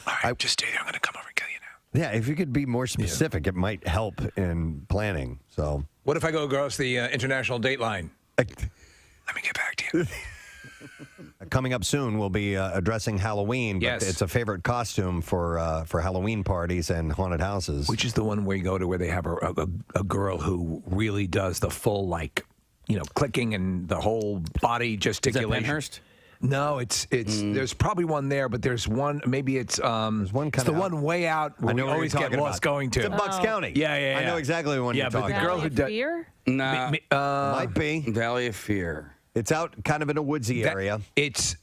All right, just stay there. I'm going to come over and kill you now. Yeah, if you could be more specific, it might help in planning. So, What if I go across the international date line? Let me get back to you. coming up soon, we'll be addressing Halloween. But Yes. it's a favorite costume for Halloween parties and haunted houses. Which is the one where you go to where they have a girl who really does the full, clicking and the whole body gesticulation. Penhurst? No, it's there's probably one there, but there's one, maybe it's There's one it's the one way out where I know we what always you're get talking lost about. going to. It's in Bucks County. Yeah. I know exactly the one you're but talking the girl Valley who of Fear? Nah. Might be. Valley of Fear. It's out kind of in a woodsy area. It's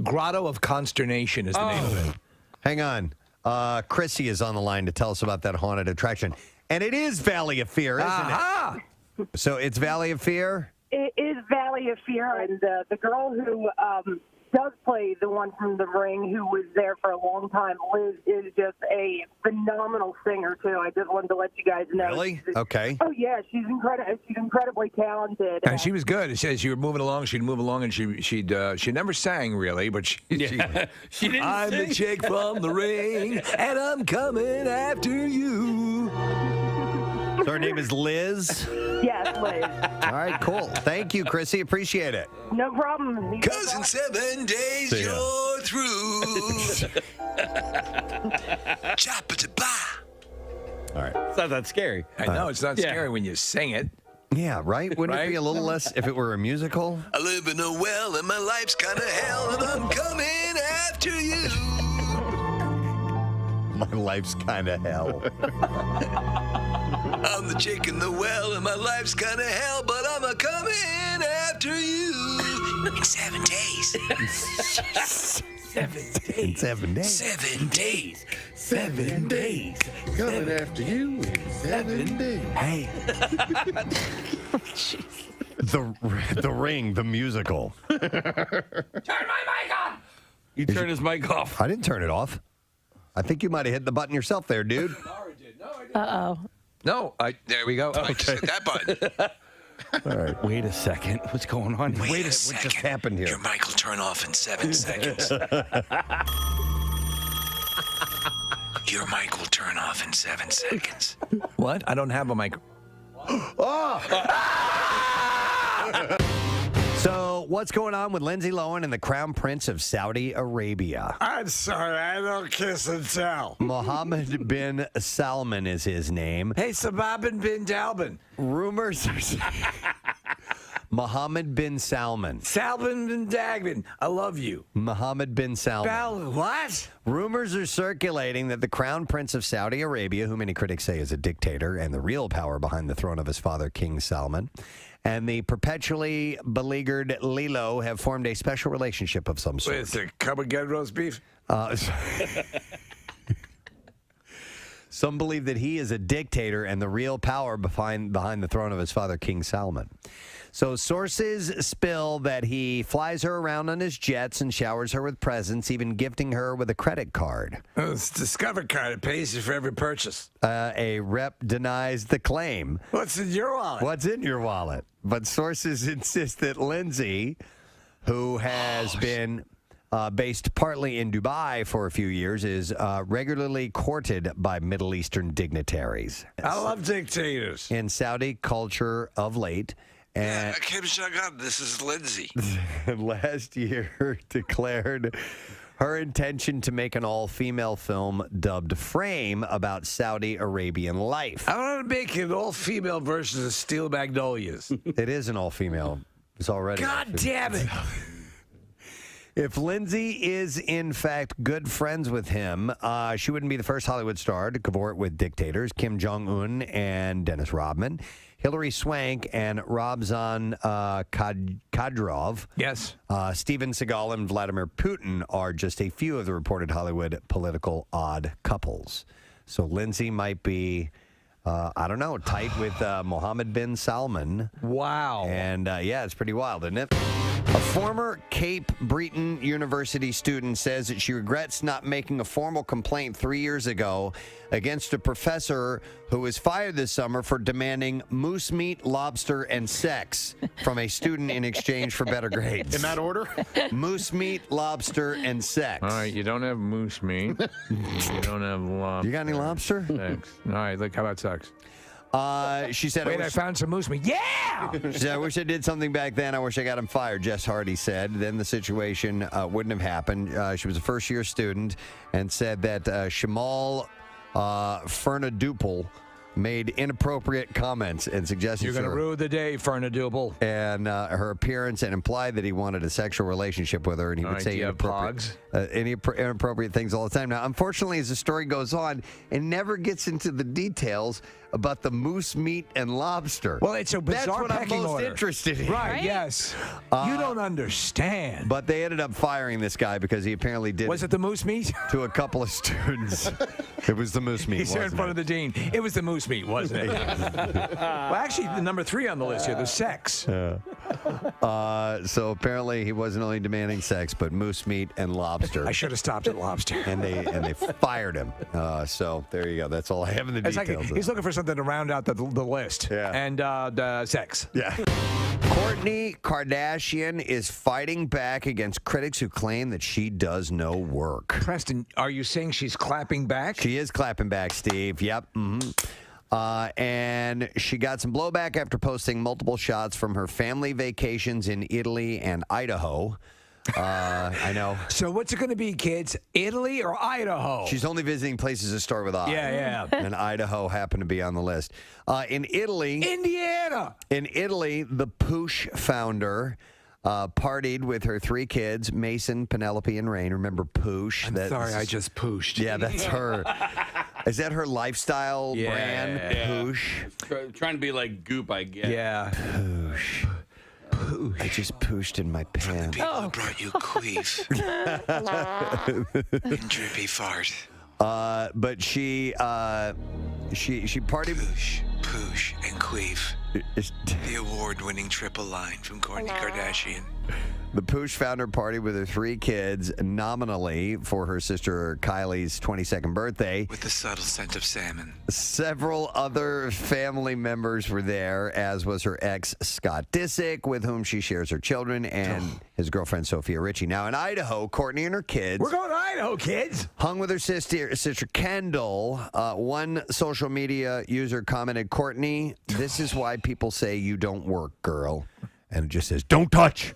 Grotto of Consternation is the name of it. Hang on. Chrissy is on the line to tell us about that haunted attraction. And it is Valley of Fear, isn't it? So it's Valley of Fear? It is Valley of Fear, and the girl who does play the one from The Ring, who was there for a long time, Liz, is just a phenomenal singer, too. I just wanted to let you guys know. Really? Okay. Oh, yeah, she's incredibly talented. And she was good. As you were moving along, she'd move along, and she never sang really, but she didn't I'm sing. the chick from The Ring, and I'm coming after you. So her name is Liz? Yes, Liz. All right, cool. Thank you, Chrissy. Appreciate it. No problem. Cause in 7 days See ya. you're through. Choppa-da-ba. All right. It's not that scary. I know it's not scary when you sing it. Yeah, right? Wouldn't it be a little less if it were a musical? I live in a well and my life's kind of hell and I'm coming after you. My life's kind of hell. I'm the chick in the well and my life's kind of hell, but I'm a coming after you in 7 days. 7 days. In 7 days. 7 days. 7 days. Coming after you in 7 days. Hey. The Ring, the musical. Turn my mic on. You turn his mic off. I didn't turn it off. I think you might have hit the button yourself there, dude. Uh-oh. No, there we go. I just hit that button. All right. Wait a second. What's going on? Wait a What second. just happened here? Your mic will turn off in 7 seconds. Your mic will turn off in 7 seconds. What? I don't have a mic. So, what's going on with Lindsay Lohan and the Crown Prince of Saudi Arabia? I'm sorry, I don't kiss and tell. Mohammed bin Salman is his name. Hey, Sababin bin Dalbin. Rumors are... Mohammed bin Salman. Salbin bin Dagbin. I love you. Mohammed bin Salman. What? Rumors are circulating that the Crown Prince of Saudi Arabia, who many critics say is a dictator and the real power behind the throne of his father, King Salman, and the perpetually beleaguered Lilo have formed a special relationship of some sort. Wait, it's a cup of good roast beef? Some believe that he is a dictator and the real power behind the throne of his father, King Salman. So sources spill that he flies her around on his jets and showers her with presents, even gifting her with a credit card. Oh, it's a Discover card. It pays you for every purchase. A rep denies the claim. What's in your wallet? What's in your wallet? But sources insist that Lindsay, who has been based partly in Dubai for a few years, is regularly courted by Middle Eastern dignitaries. I love dictators. In Saudi culture of late. And This is Lindsay. last year declared her intention to make an all-female film dubbed Frame about Saudi Arabian life. I want to make an all-female version of Steel Magnolias. It is an all-female. It's already. God damn it. If Lindsay is, in fact, good friends with him, she wouldn't be the first Hollywood star to cavort with dictators. Kim Jong-un and Dennis Rodman, Hilary Swank and Ramzan Kadyrov. Yes. Steven Seagal and Vladimir Putin are just a few of the reported Hollywood political odd couples. So Lindsay might be... I don't know, tight with Mohammed bin Salman. Wow. And yeah, it's pretty wild, isn't it? A former Cape Breton University student says that she regrets not making a formal complaint 3 years ago against a professor who was fired this summer for demanding moose meat, lobster, and sex from a student in exchange for better grades. In that order? Moose meat, lobster, and sex. All right, you don't have moose meat. You don't have lobster. You got any lobster? Thanks. All right, look, how about sex? She said, Wait, I found some moose meat. Yeah! She said, I wish I did something back then. I wish I got him fired, Jess Hardy said. Then the situation wouldn't have happened. She was a first-year student and said that Shamal Fernadupal made inappropriate comments and suggestions. You're going to ruin the day, Fernadupal. And her appearance, and implied that he wanted a sexual relationship with her, and he would say inappropriate things all the time. Now, unfortunately, as the story goes on, it never gets into the details about the moose meat and lobster. Well, it's a bizarre That's what I'm pecking most order. interested in. Right, yes. You don't understand. But they ended up firing this guy because he apparently did. Was it the moose meat? To a couple of students. It was the moose meat. He's there in front of the dean. It was the moose meat, wasn't it? Well, actually, the number 3 on the list here, the sex. So apparently he wasn't only demanding sex, but moose meat and lobster. I should have stopped at lobster. And they fired him. So there you go. That's all I have in the It's details. like he's looking for something to round out the list. Yeah. And the sex. Yeah. Kourtney Kardashian is fighting back against critics who claim that she does no work. Preston, are you saying she's clapping back? She is clapping back, Steve. Yep. And she got some blowback after posting multiple shots from her family vacations in Italy and Idaho. I know. So what's it going to be, kids? Italy or Idaho? She's only visiting places that start with I. Yeah. And Idaho happened to be on the list. In Italy, Indiana. In Italy, the Poosh founder partied with her 3 kids, Mason, Penelope, and Rain. Remember Poosh? I'm sorry, I just pooshed. Yeah, that's her. Is that her lifestyle brand? Poosh? Trying to be like Goop, I guess. Yeah. Poosh. I just pooshed in my pants. People who brought you queef and drippy fart. But she partied. Poosh, and queef. The award-winning triple line from Kourtney Kardashian. The Poosh founder partied with her 3 kids nominally for her sister Kylie's 22nd birthday. With the subtle scent of salmon. Several other family members were there, as was her ex, Scott Disick, with whom she shares her children, and his girlfriend, Sophia Richie. Now, in Idaho, Courtney and her kids... We're going to Idaho, kids! ...hung with her sister Kendall. One social media user commented, "Courtney, this is why people say you don't work, girl." And it just says, "Don't touch."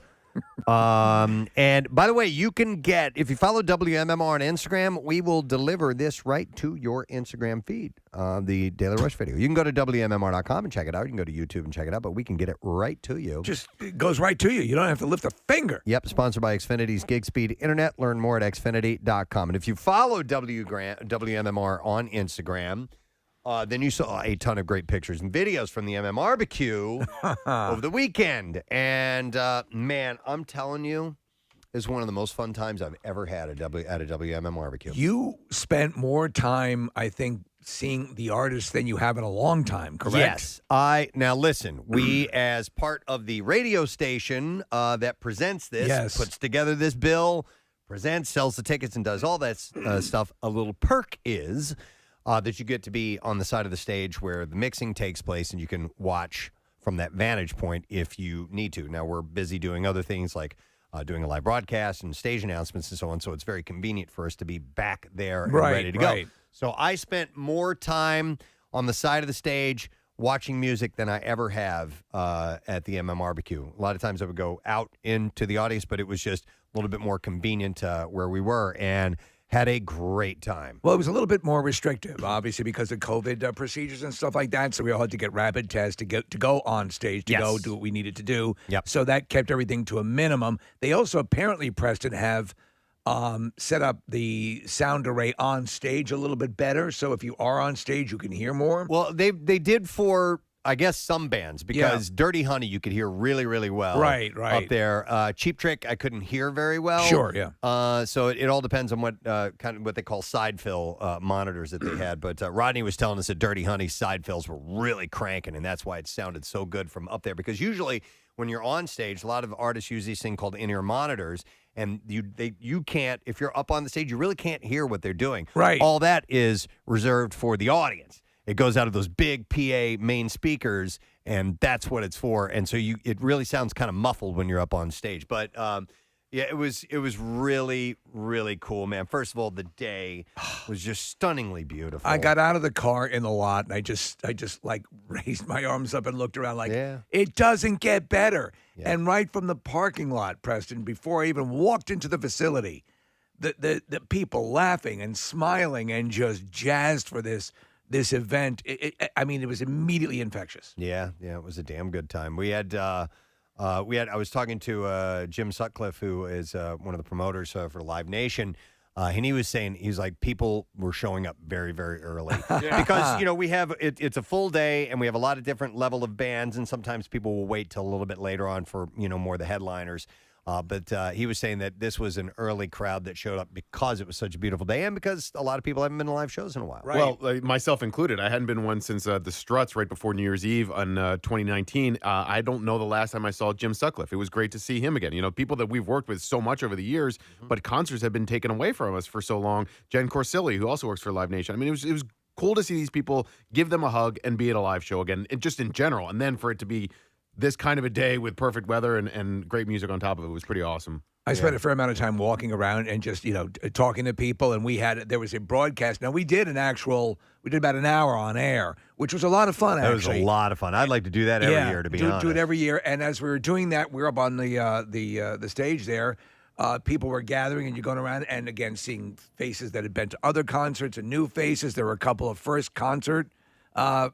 And by the way, you can get, if you follow WMMR on Instagram, we will deliver this right to your Instagram feed, the Daily Rush video. You can go to WMMR.com and check it out. You can go to YouTube and check it out, but we can get it right to you. Just it goes right to you. You don't have to lift a finger. Yep, sponsored by Xfinity's Gig Speed Internet. Learn more at Xfinity.com. And if you follow WMMR on Instagram, then you saw a ton of great pictures and videos from the MMRBQ over the weekend. And, man, I'm telling you, it's one of the most fun times I've ever had at a WMMRBQ. You spent more time, I think, seeing the artists than you have in a long time, correct? Yes. Now, listen, we, as part of the radio station that presents this, puts together this bill, presents, sells the tickets, and does all that stuff, a little perk is... that you get to be on the side of the stage where the mixing takes place, and you can watch from that vantage point if you need to. Now, we're busy doing other things like doing a live broadcast and stage announcements and so on, so it's very convenient for us to be back there and ready to go. So I spent more time on the side of the stage watching music than I ever have at the MMRBQ. A lot of times I would go out into the audience, but it was just a little bit more convenient where we were, and had a great time. Well, it was a little bit more restrictive, obviously, because of COVID procedures and stuff like that. So we all had to get rapid tests to go on stage, to go do what we needed to do. Yep. So that kept everything to a minimum. They also apparently, Preston, have set up the sound array on stage a little bit better. So if you are on stage, you can hear more. Well, they did for, I guess, some bands, because Dirty Honey you could hear really, really well. Right. Up there. Cheap Trick I couldn't hear very well. Sure, yeah. So it all depends on what kind of what they call side fill monitors that they had. But Rodney was telling us that Dirty Honey's side fills were really cranking, and that's why it sounded so good from up there. Because usually when you're on stage, a lot of artists use these things called in-ear monitors, and you can't, if you're up on the stage, you really can't hear what they're doing. Right. All that is reserved for the audience. It goes out of those big PA main speakers, and that's what it's for. And so it really sounds kind of muffled when you're up on stage. But yeah, it was really, really cool, man. First of all, the day was just stunningly beautiful. I got out of the car in the lot, and I just like raised my arms up and looked around like, it doesn't get better. Yeah. And right from the parking lot, Preston, before I even walked into the facility, the people laughing and smiling and just jazzed for this event. I mean, it was immediately infectious. Yeah, it was a damn good time. We had I was talking to Jim Sutcliffe, who is one of the promoters for Live Nation, and he was saying, he's like, people were showing up very, very early because we have it's a full day, and we have a lot of different level of bands, and sometimes people will wait till a little bit later on for more of the headliners. But he was saying that this was an early crowd that showed up because it was such a beautiful day, and because a lot of people haven't been to live shows in a while. Right. Well, myself included. I hadn't been one since the Struts right before New Year's Eve on 2019. I don't know the last time I saw Jim Sutcliffe. It was great to see him again. People that we've worked with so much over the years, but concerts have been taken away from us for so long. Jen Corsilli, who also works for Live Nation. I mean, it was cool to see these people, give them a hug, and be at a live show again, and just in general. And then for it to be this kind of a day with perfect weather and great music on top of it was pretty awesome. I spent a fair amount of time walking around and just, talking to people, and there was a broadcast. Now, we did about an hour on air, which was a lot of fun, actually. It was a lot of fun. I'd like to do that every year, to be honest. Do it every year, and as we were doing that, we were up on the stage there. people were gathering, and you're going around, and again, seeing faces that had been to other concerts and new faces. There were a couple of first concert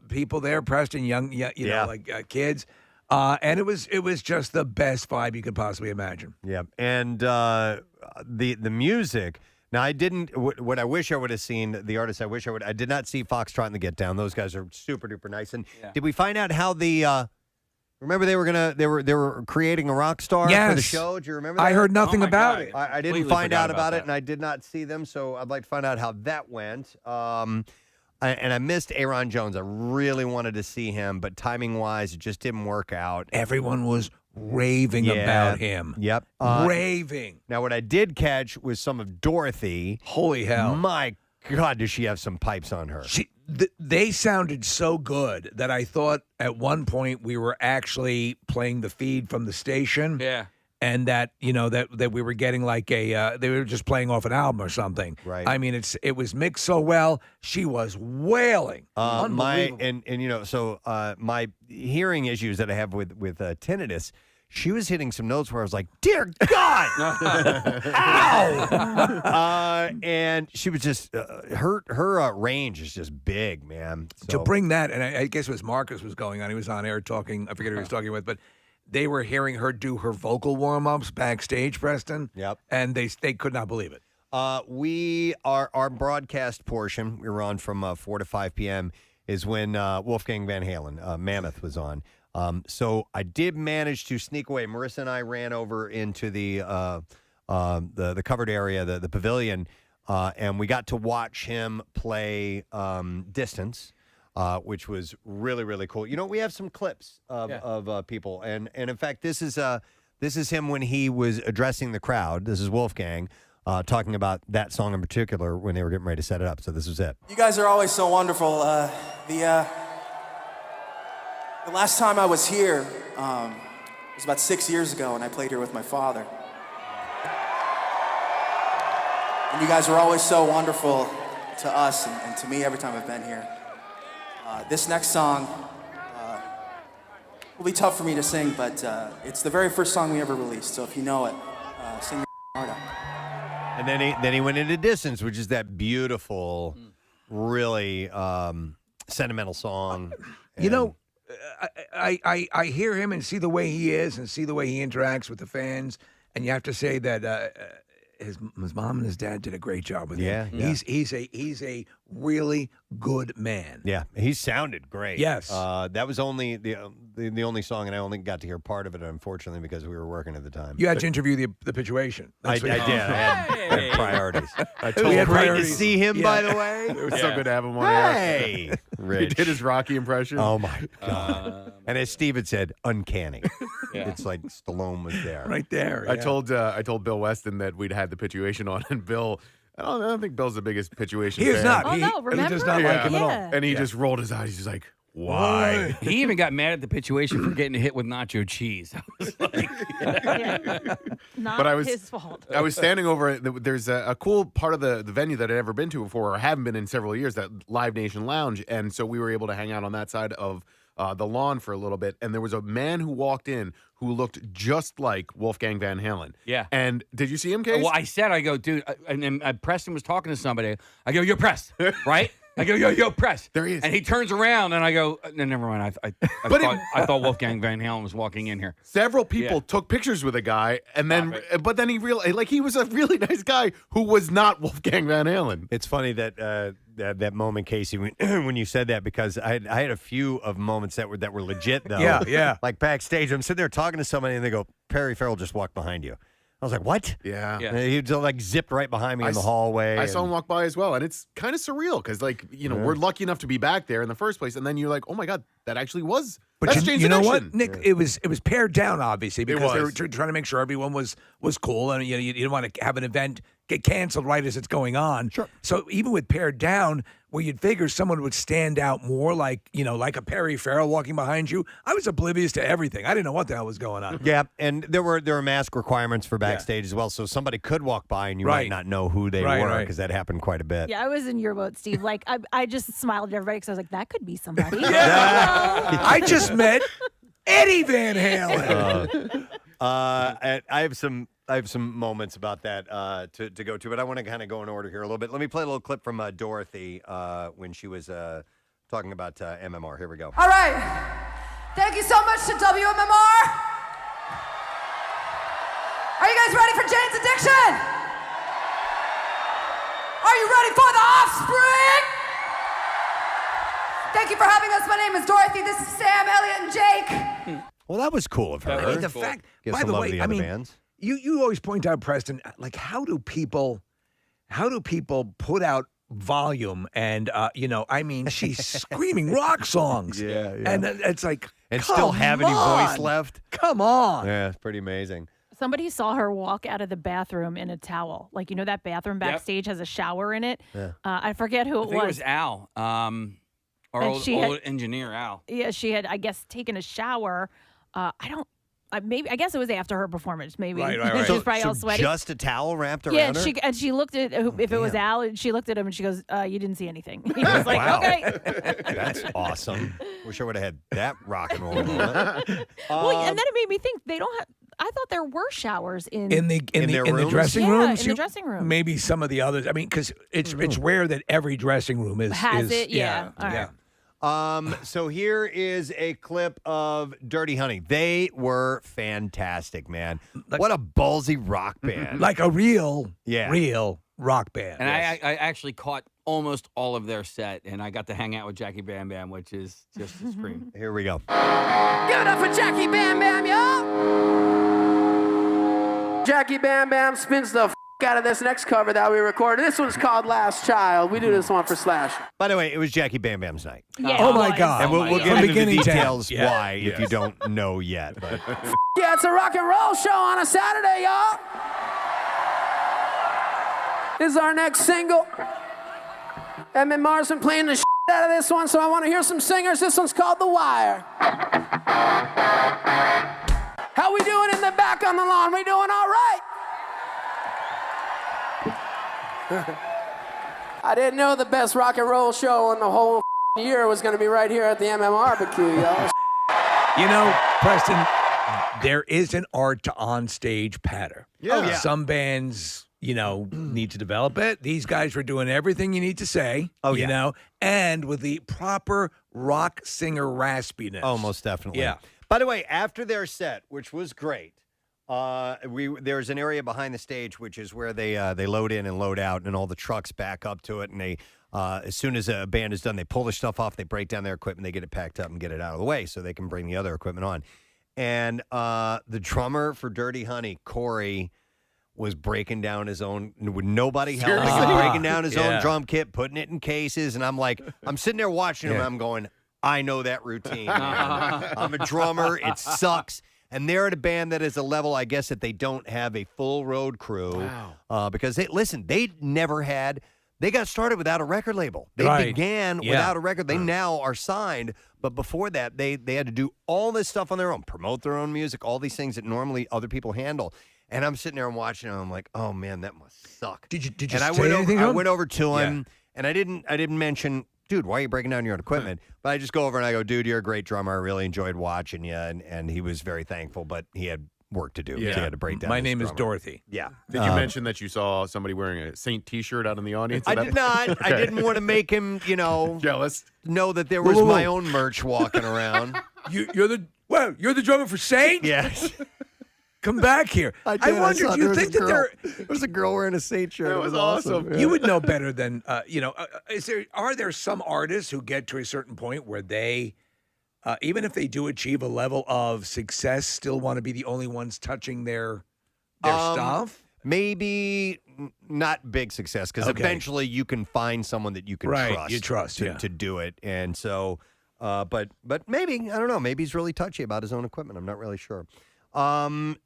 people there, Preston, young, you know, like kids. And it was just the best vibe you could possibly imagine. Yeah, and the music. Now, I didn't. What I wish I would have seen, the artists I wish I would. I did not see Foxtrot and the Get Down. Those guys are super duper nice. And did we find out how the? Remember they were creating a rock star for the show. Do you remember that? I heard nothing about it. I didn't find out about it, and I did not see them. So I'd like to find out how that went. And I missed Aaron Jones. I really wanted to see him, but timing-wise, it just didn't work out. Everyone was raving about him. Yep. Raving. Now, what I did catch was some of Dorothy. Holy hell. My God, does she have some pipes on her? They sounded so good that I thought at one point we were actually playing the feed from the station. Yeah. And that, you know, that we were getting like they were just playing off an album or something. Right. I mean, it was mixed so well. She was wailing. And you know, so my hearing issues that I have with tinnitus, she was hitting some notes where I was like, "Dear God, ow!" And she was just her range is just big, man. So. To bring that, and I guess it was Marcus was going on. He was on air talking. I forget who he was talking with, but. They were hearing her do her vocal warm-ups backstage, Preston. Yep. And they could not believe it. Our broadcast portion, we were on from 4 to 5 p.m., is when Wolfgang Van Halen, Mammoth, was on. So I did manage to sneak away. Marissa and I ran over into the covered area, the pavilion, and we got to watch him play Distance. Which was really, really cool. You know, we have some clips of people, and in fact, this is him when he was addressing the crowd. This is Wolfgang talking about that song in particular when they were getting ready to set it up. So this was it. You guys are always so wonderful. The last time I was here was about 6 years ago, and I played here with my father. And you guys are always so wonderful to us and to me every time I've been here. This next song will be tough for me to sing, but it's the very first song we ever released. So if you know it, sing your heart out. And then he went into Distance, which is that beautiful, really sentimental song. You know, I hear him and see the way he is and see the way he interacts with the fans, and you have to say that his mom and his dad did a great job with him. Yeah. He's a really good man. Yeah, he sounded great. Yes. That was only the only song, and I only got to hear part of it, unfortunately, because we were working at the time. You had to interview the Pituation. I did. I had priorities. I told great priorities. to see him, by the way. It was so good to have him on air. Hey, Rich. He did his Rocky impression. Oh, my God. And as Steve had said, uncanny. It's like Stallone was there. Right there. I told Bill Weston that we'd had the Pituation on, and Bill... I don't think Bill's the biggest Pituation fan. He is not. Oh, no, remember? He does not like him at all. And he just rolled his eyes. He's just like, why? He even got mad at the Pituation for getting hit with nacho cheese. I was like, Not But I was- his fault. I was standing over. There's a cool part of the venue that I'd never been to before, or haven't been in several years, that Live Nation Lounge. And so we were able to hang out on that side of the lawn for a little bit. And there was a man who walked in who looked just like Wolfgang Van Halen. Yeah. And did you see him, Case? well, I go, dude, and Preston was talking to somebody. I go, you're Press, right? I go, yo, Press. There he is. And he turns around, and I go, no, never mind. I thought Wolfgang Van Halen was walking in here. Several people took pictures with a guy, and then, but then he realized, like, he was a really nice guy who was not Wolfgang Van Halen. It's funny that that moment, Casey, when you said that, because I had a few of moments that were legit though. Yeah. Like backstage, I'm sitting there talking to somebody, and they go, "Perry Farrell just walked behind you." I was like, "What?" Yeah. And he just like zipped right behind me in the hallway. I saw him walk by as well, and it's kind of surreal because, like, we're lucky enough to be back there in the first place, and then you're like, "Oh my God, that actually was." But that's you know what, Nick? It was pared down, obviously, because they were was. trying to make sure everyone was cool, and you didn't want to have an event get canceled right as it's going on. Sure. So even with pared down, where you'd figure someone would stand out more, like like a Perry Farrell walking behind you, I was oblivious to everything. I didn't know what the hell was going on. Yeah, and there were mask requirements for backstage as well, so somebody could walk by and you might not know who they were, because that happened quite a bit. Yeah, I was in your boat, Steve. Like, I just smiled at everybody because I was like, that could be somebody. I just met Eddie Van Halen. And I have some I have some moments about that to go to, but I want to kind of go in order here a little bit. Let me play a little clip from Dorothy when she was talking about MMR. Here we go. All right. Thank you so much to WMMR. Are you guys ready for Jane's Addiction? Are you ready for the Offspring? Thank you for having us. My name is Dorothy. This is Sam, Elliot, and Jake. Well, that was cool of her. I mean, the fact, Give by some the love way, to the I other mean, bands. you always point out, Preston, like how do people put out volume and I mean, she's screaming rock songs. Yeah. And it's like, And still have any voice on. left. Come on. Yeah, it's pretty amazing. Somebody saw her walk out of the bathroom in a towel. Like, that bathroom backstage has a shower in it. Yeah. I forget who I think it was Al, our And old she had- engineer, Al. Yeah, she had, I guess, taken a shower. I guess it was after her performance. Maybe Right. she was probably all sweaty. Just a towel wrapped around Yeah, her? she looked at if it was Al, and she looked at him and she goes, "You didn't see anything." He was like, Wow. "Okay." That's awesome. Wish I would have had that rock and roll moment. Well, and then it made me think they don't have. I thought there were showers in the rooms? dressing Yeah, rooms. in the dressing room. Maybe some of the others. I mean, because it's rare that every dressing room Has is it? Yeah. All right. So here is a clip of Dirty Honey. They were fantastic, man. What a ballsy rock band. like a real rock band. And I actually caught almost all of their set, and I got to hang out with Jackie Bam Bam, which is just a scream. Here we go. Give it up for Jackie Bam Bam, y'all. Jackie Bam Bam spins the out of this next cover that we recorded. This one's called Last Child. We do this one for Slash. By the way, it was Jackie Bam Bam's night. Yeah, Oh my God. And we'll From get into the beginning to end. details Yeah. why if you don't know yet. But Yeah, it's a rock and roll show on a Saturday, y'all. This is our next single. MMR's been playing the out of this one, so I want to hear some singers. This one's called The Wire. How we doing in the back on the lawn? We doing all right? I didn't know the best rock and roll show in the whole year was going to be right here at the MMR barbecue, y'all. Preston, there is an art to on-stage patter. Yeah. Oh, yeah. Some bands, need to develop it. These guys were doing everything you need to say. And with the proper rock singer raspiness. oh, most definitely. Yeah. By the way, after their set, which was great, there's an area behind the stage which is where they load in and load out, and all the trucks back up to it. And they, as soon as a band is done, they pull their stuff off, they break down their equipment, they get it packed up and get it out of the way so they can bring the other equipment on. And the drummer for Dirty Honey, Corey, was breaking down his own with nobody helping him, breaking down his own drum kit, putting it in cases, and I'm sitting there watching him, and I'm going, I know that routine. Man. I'm a drummer. It sucks. And they're at a band that is a level, I guess, that they don't have a full road crew. Wow. Because, they got started without a record label. They began without a record. They now are signed. But before that, they had to do all this stuff on their own, promote their own music, all these things that normally other people handle. And I'm sitting there and watching, and I'm like, oh, man, that must suck. Did you and I say went anything over, to I him? went over to him, and I didn't mention, dude, why are you breaking down your own equipment? But I just go over and I go, dude, you're a great drummer. I really enjoyed watching you. And he was very thankful, but he had work to do. Yeah. He had to break down. My his name is drummer. Dorothy. Yeah. Did you mention that you saw somebody wearing a Saint T-shirt out in the audience? I did not. I didn't want to make him, jealous. Know that there was Whoa. my own merch walking around. You're the drummer for Saint? Yes. Come back here. I wondered, do you think that there was a girl wearing a Saint shirt? That was awesome. You would know better than are there some artists who get to a certain point where they even if they do achieve a level of success, still want to be the only ones touching their stuff? Maybe not big success, because eventually you can find someone that you can trust. You trust to do it, and so, but maybe, I don't know. Maybe he's really touchy about his own equipment. I'm not really sure.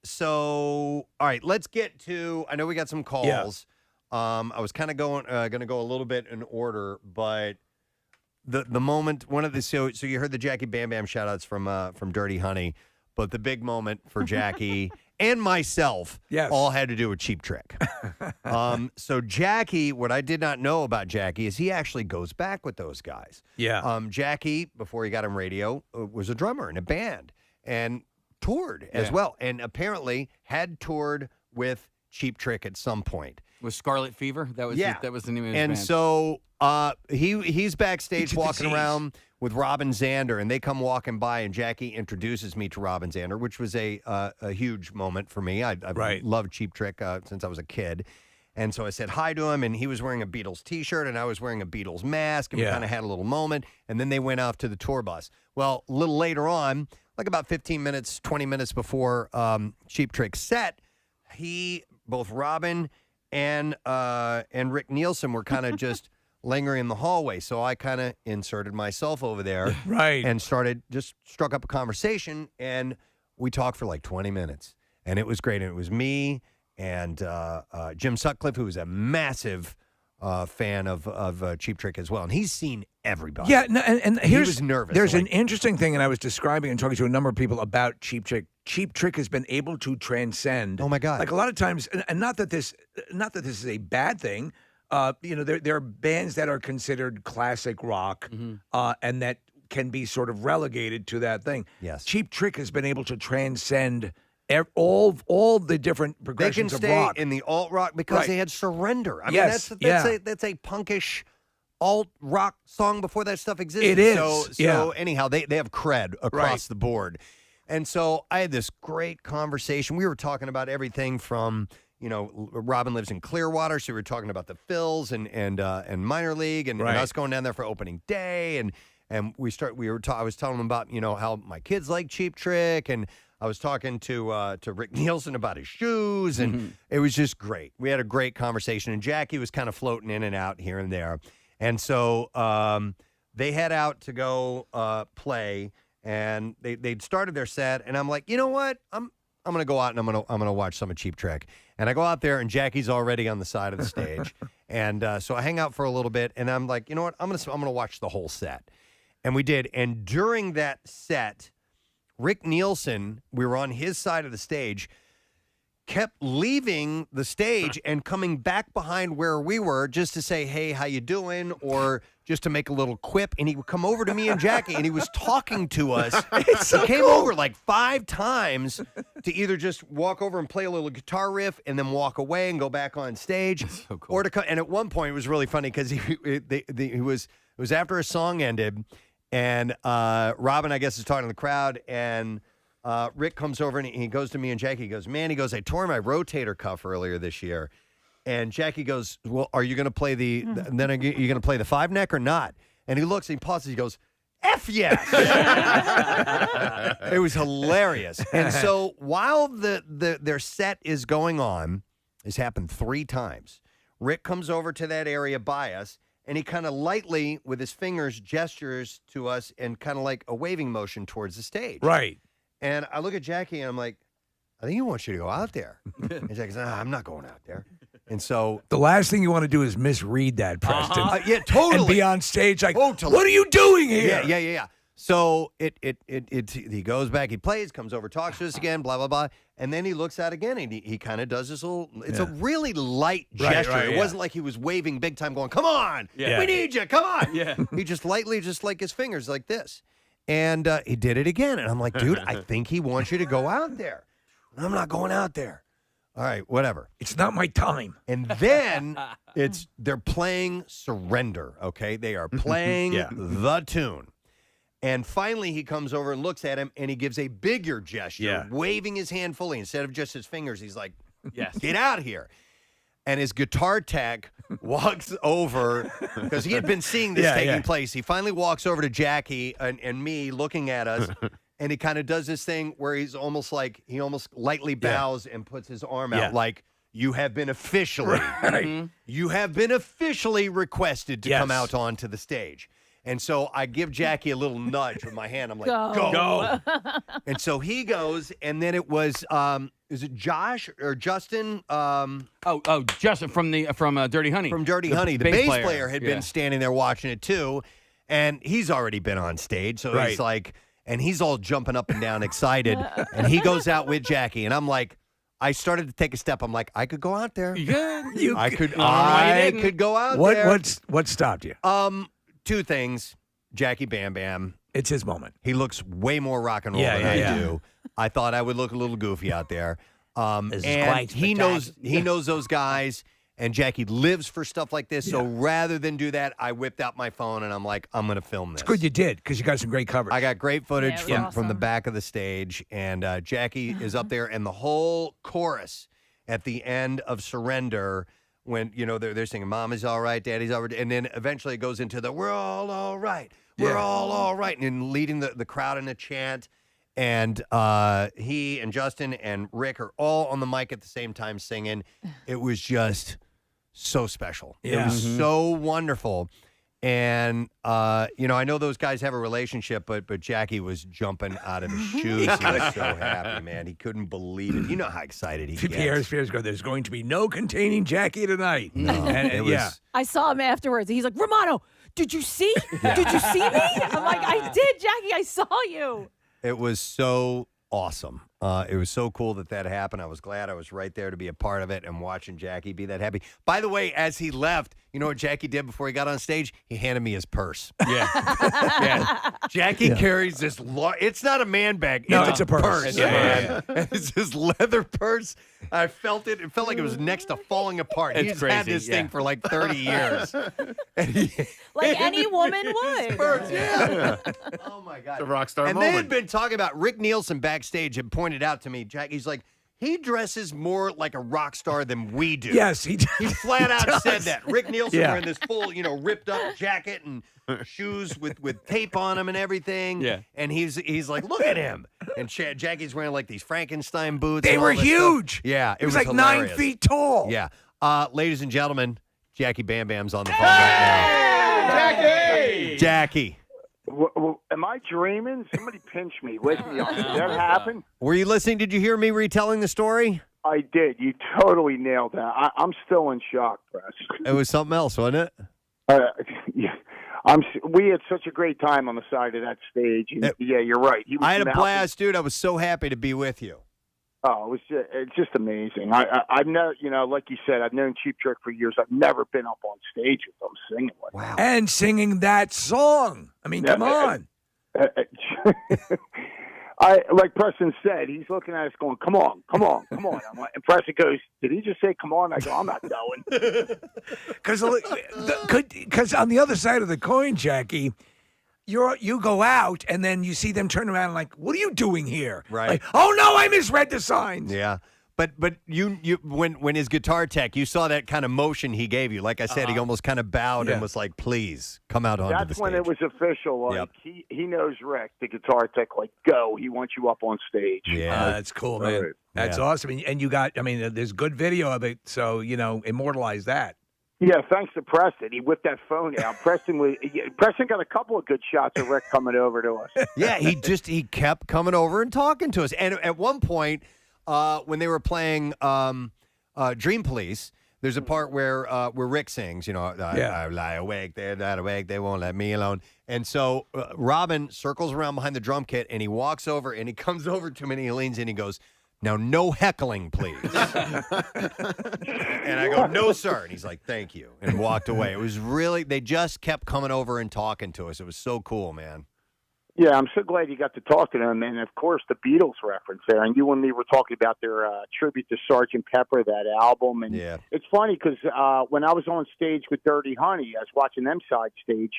So all right, let's get to. I know we got some calls. I was kind of going to go a little bit in order, but the moment one of the so you heard the Jackie Bam Bam shout outs from Dirty Honey, but the big moment for Jackie and myself all had to do with Cheap Trick. So Jackie, what I did not know about Jackie is he actually goes back with those guys. Yeah. Jackie, before he got on radio, was a drummer in a band and toured as well, and apparently had toured with Cheap Trick at some point. Was Scarlet Fever? That was Yeah. that was the name of his And band. so he's backstage walking around with Robin Zander, and they come walking by, and Jackie introduces me to Robin Zander, which was a huge moment for me. I've loved Cheap Trick since I was a kid. And so I said hi to him, and he was wearing a Beatles T-shirt, and I was wearing a Beatles mask, and we kind of had a little moment, and then they went off to the tour bus. Well, a little later on, like about 15 minutes, 20 minutes before Cheap Trick's set, both Robin and Rick Nielsen were kind of just lingering in the hallway. So I kind of inserted myself over there and struck up a conversation, and we talked for like 20 minutes. And it was great. And it was me and Jim Sutcliffe, who was a massive fan of Cheap Trick as well. And he's seen everybody. Yeah, no, and he was nervous. There's an interesting thing, and I was describing and talking to a number of people about Cheap Trick. Cheap Trick has been able to transcend. Oh my God! Like a lot of times, and not that this is a bad thing. There are bands that are considered classic rock, and that can be sort of relegated to that thing. Yes, Cheap Trick has been able to transcend all the different progressions they can of stay rock in the alt rock because they had Surrender. I mean, Yes, that's a punkish alt rock song before that stuff existed. It is. So anyhow, they have cred across the board. And so I had this great conversation. We were talking about everything from, Robin lives in Clearwater, so we were talking about the Phils and minor league and us going down there for opening day, and I was telling them about how my kids like Cheap Trick, and I was talking to Rick Nielsen about his shoes, and it was just great. We had a great conversation, and Jackie was kind of floating in and out here and there, and so they head out to go play. And they'd started their set, and I'm like, you know what? I'm gonna go out and I'm gonna watch some of Cheap Trick. And I go out there, and Jackie's already on the side of the stage, and so I hang out for a little bit, and I'm like, you know what? I'm gonna watch the whole set, and we did. And during that set, Rick Nielsen, we were on his side of the stage, kept leaving the stage and coming back behind where we were just to say, hey, how you doing? Or just to make a little quip. And he would come over to me and Jackie, and he was talking to us. He came over like 5 times to either just walk over and play a little guitar riff and then walk away and go back on stage. So cool. Or to come. And at one point, it was really funny because it was after a song ended, and Robin, I guess, is talking to the crowd, and Rick comes over and he goes to me and Jackie. He goes, man, I tore my rotator cuff earlier this year. And Jackie goes, well, are you going to play then are you going to play the 5-neck or not? And he looks and he pauses. He goes, F yes. It was hilarious. And so while their set is going on, this happened 3 times. Rick comes over to that area by us, and he kind of lightly, with his fingers, gestures to us and kind of like a waving motion towards the stage. Right. And I look at Jackie, and I'm like, I think he wants you to go out there. And Jackie's like, I'm not going out there. And so the last thing you want to do is misread that, Preston. Yeah, totally. And be on stage like, what are you doing here? Yeah. So he goes back, he plays, comes over, talks to us again, blah, blah, blah. And then he looks out again, and he kind of does this little, it's a really light gesture. It wasn't like he was waving big time going, come on, we need you, come on. Yeah. He just lightly, just like his fingers like this. And he did it again. And I'm like, dude, I think he wants you to go out there. And I'm not going out there. All right, whatever. It's not my time. And then they're playing Surrender, okay? They are playing the tune. And finally he comes over and looks at him, and he gives a bigger gesture, waving his hand fully. Instead of just his fingers, he's like, yes, get out of here. And his guitar tech walks over, because he had been seeing this taking place. He finally walks over to Jackie and me looking at us. And he kind of does this thing where he almost lightly bows and puts his arm out like, you have been officially, you have been officially requested to come out onto the stage. And so I give Jackie a little nudge with my hand. I'm like, go. And so he goes, and then it was, is it Josh or Justin? Justin from Dirty Honey. From Dirty Honey. The bass player had been standing there watching it too. And he's already been on stage. So he's like, and he's all jumping up and down excited. And he goes out with Jackie. And I'm like, I started to take a step. I'm like, I could go out there. Yeah. I could go out there. What stopped you? 2 things. Jackie Bam Bam. It's his moment. He looks way more rock and roll than I do. I thought I would look a little goofy out there. This is And quite he knows those guys. And Jackie lives for stuff like this. So rather than do that, I whipped out my phone and I'm like, I'm going to film this. It's good you did because you got some great coverage. I got great footage Yeah, from the back of the stage. And Jackie is up there. And the whole chorus at the end of Surrender, when, they're singing, Mom is all right, Daddy's all right. And then eventually it goes into the, we're all right. We're all right. And then leading the crowd in a chant. And he and Justin and Rick are all on the mic at the same time singing. It was just so special. It was so wonderful. And, I know those guys have a relationship, but Jackie was jumping out of his shoes. He was so happy, man. He couldn't believe it. You know how excited he gets. Pierre's go, there's going to be no containing Jackie tonight. No, and, I saw him afterwards. He's like, Romano, did you see? Did you see me? I'm like, I did, Jackie. I saw you. It was so awesome. It was so cool that happened. I was glad I was right there to be a part of it and watching Jackie be that happy. By the way, as he left, you know what Jackie did before he got on stage? He handed me his purse. Yeah. Jackie carries this it's not a man bag. It's a purse. It's his leather purse. I felt it. It felt like it was next to falling apart. He's had this thing for like 30 years. Like any woman would. Oh, my God. It's a rock star and moment. they had been talking about Rick Nielsen backstage and pointed out to me, Jackie's like, he dresses more like a rock star than we do. Yes, he does. He flat out does. said that. Rick Nielsen wearing this full, ripped up jacket and shoes with tape on them and everything. Yeah. And he's like, look at him. And Jackie's wearing like these Frankenstein boots. They and were all this huge. Stuff. Yeah. It was like hilarious. 9 feet tall. Yeah. Ladies and gentlemen, Jackie Bam Bam's on the phone right now. Jackie. Am I dreaming? Somebody pinch me. Wake me up. Did that happen? Were you listening? Did you hear me retelling the story? I did. You totally nailed that. I'm still in shock, Press. It was something else, wasn't it? Yeah. We had such a great time on the side of that stage. And, yeah, you're right. I had a blast, dude. I was so happy to be with you. Oh, it's just amazing. I've never, like you said, I've known Cheap Trick for years. I've never been up on stage with them singing with them. Wow. And singing that song. I mean, come on. Like Preston said, he's looking at us going, come on. I'm like, and Preston goes, did he just say, come on? I go, I'm not going. Because on the other side of the coin, Jackie, you go out and then you see them turn around and like, what are you doing here? Right. Like, oh no, I misread the signs. Yeah. But you when his guitar tech, you saw that kind of motion he gave you. Like I said, he almost kind of bowed and was like, please come out onto the stage. That's when it was official. Like he knows Rick, the guitar tech, like, go. He wants you up on stage. Yeah. That's cool, man. Right. That's awesome. And you got, there's good video of it. So, immortalize that. Yeah, thanks to Preston. He whipped that phone out. Preston got a couple of good shots of Rick coming over to us. Yeah, he kept coming over and talking to us. And at one point, when they were playing Dream Police, there's a part where Rick sings, I lie awake, they're not awake, they won't let me alone. And so Robin circles around behind the drum kit, and he walks over, and he comes over to me, and he leans in, and he goes, now, no heckling, please. And I go, no, sir. And he's like, thank you, and walked away. It was really, they just kept coming over and talking to us. It was so cool, man. Yeah, I'm so glad you got to talk to them. And, of course, the Beatles reference there. And you and me were talking about their tribute to Sgt. Pepper, that album. And it's funny because when I was on stage with Dirty Honey, I was watching them side stage.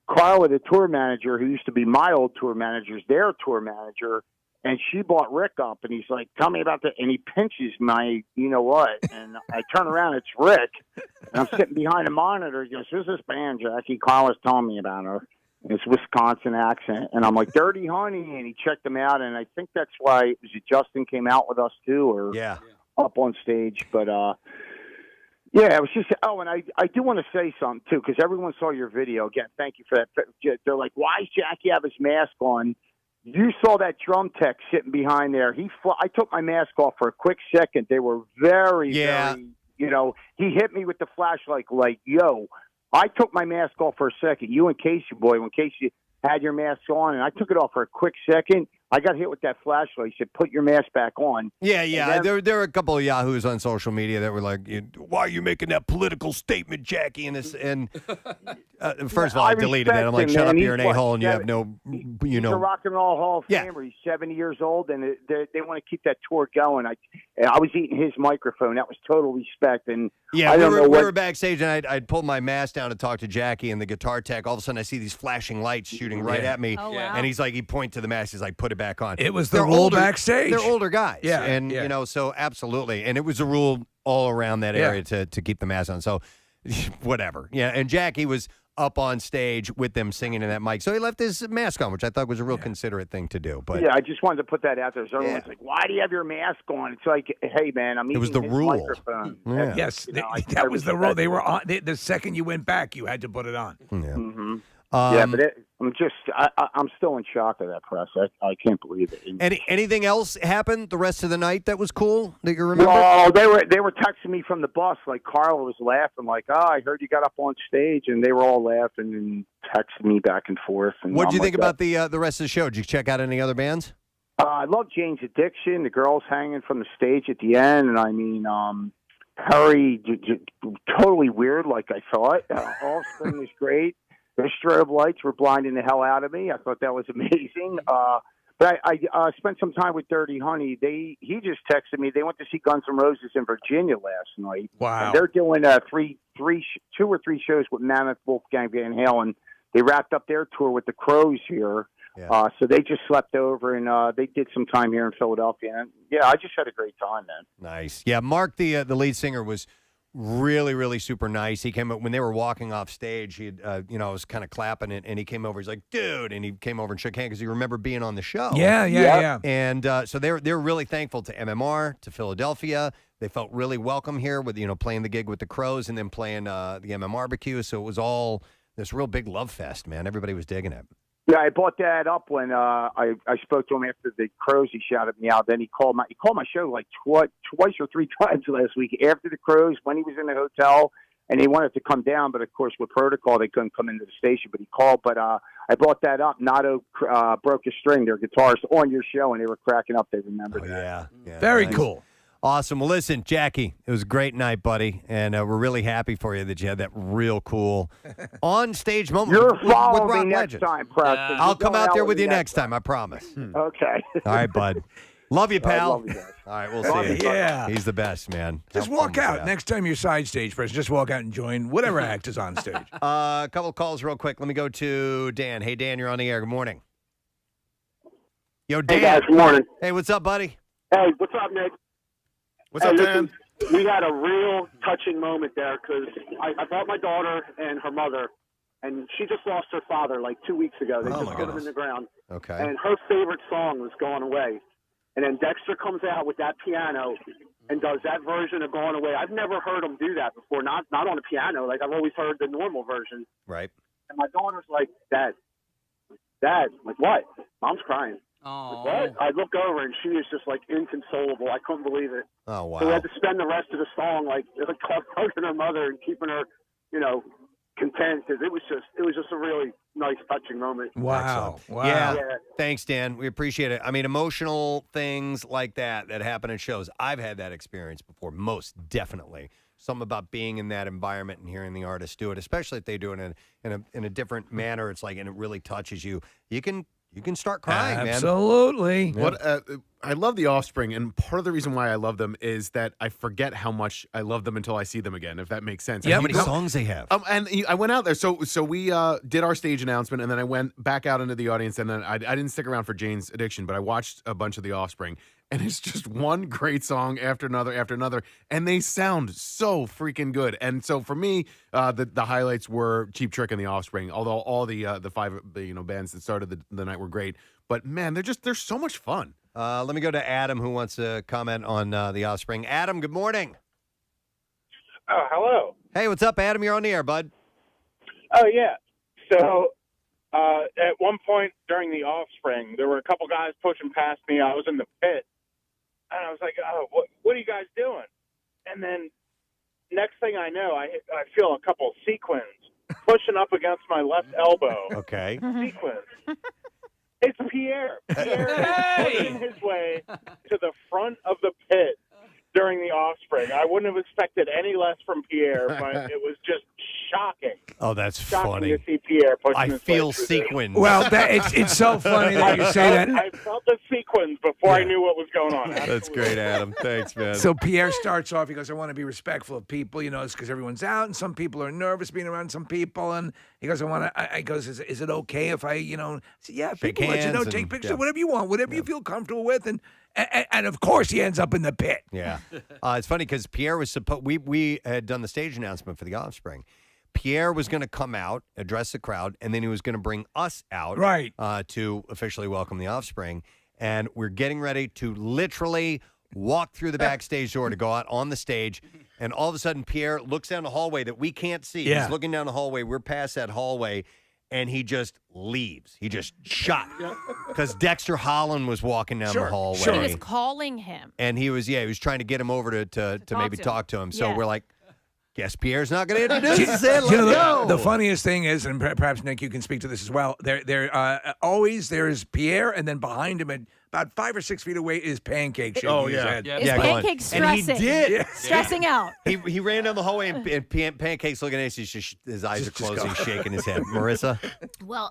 Carla, the tour manager, who used to be my old tour manager, is their tour manager. And she brought Rick up, and he's like, tell me about that. And he pinches my, you-know-what. And I turn around, it's Rick. And I'm sitting behind a monitor. He goes, who's this band, Jackie? Carla's telling me about her. And it's Wisconsin accent. And I'm like, Dirty Honey. And he checked them out. And I think that's why Justin came out with us, too, or up on stage. But, yeah, it was just – oh, and I do want to say something, too, because everyone saw your video. Again, thank you for that. They're like, why does Jackie have his mask on? You saw that drum tech sitting behind there. I took my mask off for a quick second. They were very, very, he hit me with the flashlight like, yo, I took my mask off for a second. You and Casey, boy, when Casey had your mask on, and I took it off for a quick second, I got hit with that flashlight. He said, "Put your mask back on." Yeah. There were a couple of yahoos on social media that were like, "Why are you making that political statement, Jackie?" And first of all, I deleted that. I'm like, "Shut up, you're an a-hole, and you have no, He's a Rock and Roll Hall of Famer. He's 70 years old, and they want to keep that tour going. I was eating his microphone. That was total respect. And yeah, I don't know we what, were backstage, and I'd pulled my mask down to talk to Jackie and the guitar tech. All of a sudden, I see these flashing lights shooting right at me, and he's like, he pointed to the mask. He's like, "Put it back on." It was the rule backstage. They're older guys, Yeah, and yeah. you know, so absolutely, and it was a rule all around that area to keep the mask on. So whatever, yeah. And Jackie was up on stage with them singing in that mic, so he left his mask on, which I thought was a real considerate thing to do. But yeah, I just wanted to put that out there. So everyone's like, "Why do you have your mask on?" It's like, hey, man, I'm eating was the his rule. microphone. Yeah. Yes, You know, that was the rule. They were on. The second you went back, you had to put it on. Mm-hmm. Yeah, but I'm still in shock of that press. I can't believe it. Anything else happened the rest of the night that was cool that you remember? Well, they were texting me from the bus. Like Carla was laughing, like, "Oh, I heard you got up on stage," and they were all laughing and texting me back and forth. And What did you think about the rest of the show? Did you check out any other bands? I love Jane's Addiction. The girls hanging from the stage at the end, and I mean, Perry, totally weird, like I thought. Offspring was great. Their strobe lights were blinding the hell out of me. I thought that was amazing. But I spent some time with Dirty Honey. He just texted me. They went to see Guns N' Roses in Virginia last night. Wow. And they're doing 2 or 3 shows with Mammoth, Wolfgang Van Halen. They wrapped up their tour with the Crows here. Yeah. So they just slept over, and they did some time here in Philadelphia. And, yeah, I just had a great time, man. Nice. Yeah, Mark, the lead singer, was really, really super nice. He came up when they were walking off stage. He had, I was kind of clapping it, and he came over. He's like, "Dude," and he came over and shook hands because he remembered being on the show. Yeah. And so they're really thankful to MMR, to Philadelphia. They felt really welcome here with playing the gig with the Crows and then playing the MM barbecue. So it was all this real big love fest, man. Everybody was digging it. Yeah, I brought that up when I spoke to him after the Crows. He shouted me out. Then he called my show like twice or 3 times last week after the Crows when he was in the hotel, and he wanted to come down, but of course with protocol they couldn't come into the station. But he called. But I brought that up. Nato broke a string, their guitarist, on your show, and they were cracking up. They remembered that. Yeah, Very nice. cool. Awesome. Well, listen, Jackie, it was a great night, buddy, and we're really happy for you that you had that real cool on-stage moment You're with following rock me next legends. time, Preston. I'll You're come going out there with with me you next next time, I promise. Okay. All right, bud. Love you, pal. love you guys. All right, we'll Love see you. Yeah. He's the best, man. Just How walk fun was out that? next time you're side stage person. Just walk out and join whatever act is on stage. A couple of calls real quick. Let me go to Dan. Hey, Dan, you're on the air. Good morning. Yo, Dan. Hey, guys. Good morning. Hey, what's up, buddy? Hey, what's up, Nick? What's up, listen, Dan? We had a real touching moment there because I brought my daughter and her mother, and she just lost her father like 2 weeks ago. They Oh, just my put him goodness. in the ground. Okay. And her favorite song was Gone Away. And then Dexter comes out with that piano and does that version of Gone Away. I've never heard him do that before, not on a piano. Like, I've always heard the normal version. Right. And my daughter's like, Dad, I'm like, what? Mom's crying. Oh. What? I look over and she is just like inconsolable. I couldn't believe it. Oh, wow. So we had to spend the rest of the song like hugging her mother and keeping her, content because it was just a really nice, touching moment. Wow. Yeah. Thanks, Dan. We appreciate it. I mean, emotional things like that happen at shows. I've had that experience before, most definitely. Something about being in that environment and hearing the artist do it, especially if they do it in a different manner. It's like, and it really touches you. You can start crying, man. Absolutely. What I love the Offspring, and part of the reason why I love them is that I forget how much I love them until I see them again. If that makes sense. Yeah, how many songs they have? And I went out there, so we did our stage announcement, and then I went back out into the audience, and then I didn't stick around for Jane's Addiction, but I watched a bunch of the Offspring, and it's just one great song after another, and they sound so freaking good. And so for me, the highlights were Cheap Trick and the Offspring. Although all the 5 bands that started the night were great, but man, they're so much fun. Let me go to Adam, who wants to comment on the Offspring. Adam, good morning. Oh, hello. Hey, what's up, Adam? You're on the air, bud. Oh, yeah. So at one point during the Offspring, there were a couple guys pushing past me. I was in the pit, and I was like, oh, what are you guys doing? And then next thing I know, I feel a couple sequins pushing up against my left elbow. Okay. Sequins. It's Pierre. Pierre is pushing his way to the front of the pit during the Offspring. I wouldn't have expected any less from Pierre, but it was just shocking. Oh, that's Shocking funny. to see Pierre pushing I his feel way through sequins. Well, it's so funny that you say that. I felt the sequins before I knew what was going on. That's great, Adam. Thanks, man. So Pierre starts off, he goes, I want to be respectful of people, it's because everyone's out and some people are nervous being around some people. And he goes, I goes, is it okay if I, I said, yeah, Shake people let you know, hands take and- pictures, yeah. whatever you want, whatever you feel comfortable with. And of course he ends up in the pit. Yeah. It's funny because Pierre was supposed, we had done the stage announcement for the Offspring. Pierre was going to come out, address the crowd, and then he was going to bring us out Right. To officially welcome the Offspring. And we're getting ready to literally walk through the backstage door to go out on the stage. And all of a sudden, Pierre looks down the hallway that we can't see. Yeah. He's looking down the hallway. We're past that hallway. And he just leaves. He just shot. Because Dexter Holland was walking down the hallway. He was calling him. And he was trying to get him over to maybe to him. talk to him. So Yeah. we're like, guess Pierre's not going to introduce us. Let's go. The funniest thing is, and perhaps Nick, you can speak to this as well. There's Pierre, and then behind him, about 5 or 6 feet away, is Pancake shaking his head. Is Pancake stressing? And he did. Yeah. Stressing out. He ran down the hallway, and Pancake's looking at us. His eyes are closed. He's shaking his head. Marissa? Well,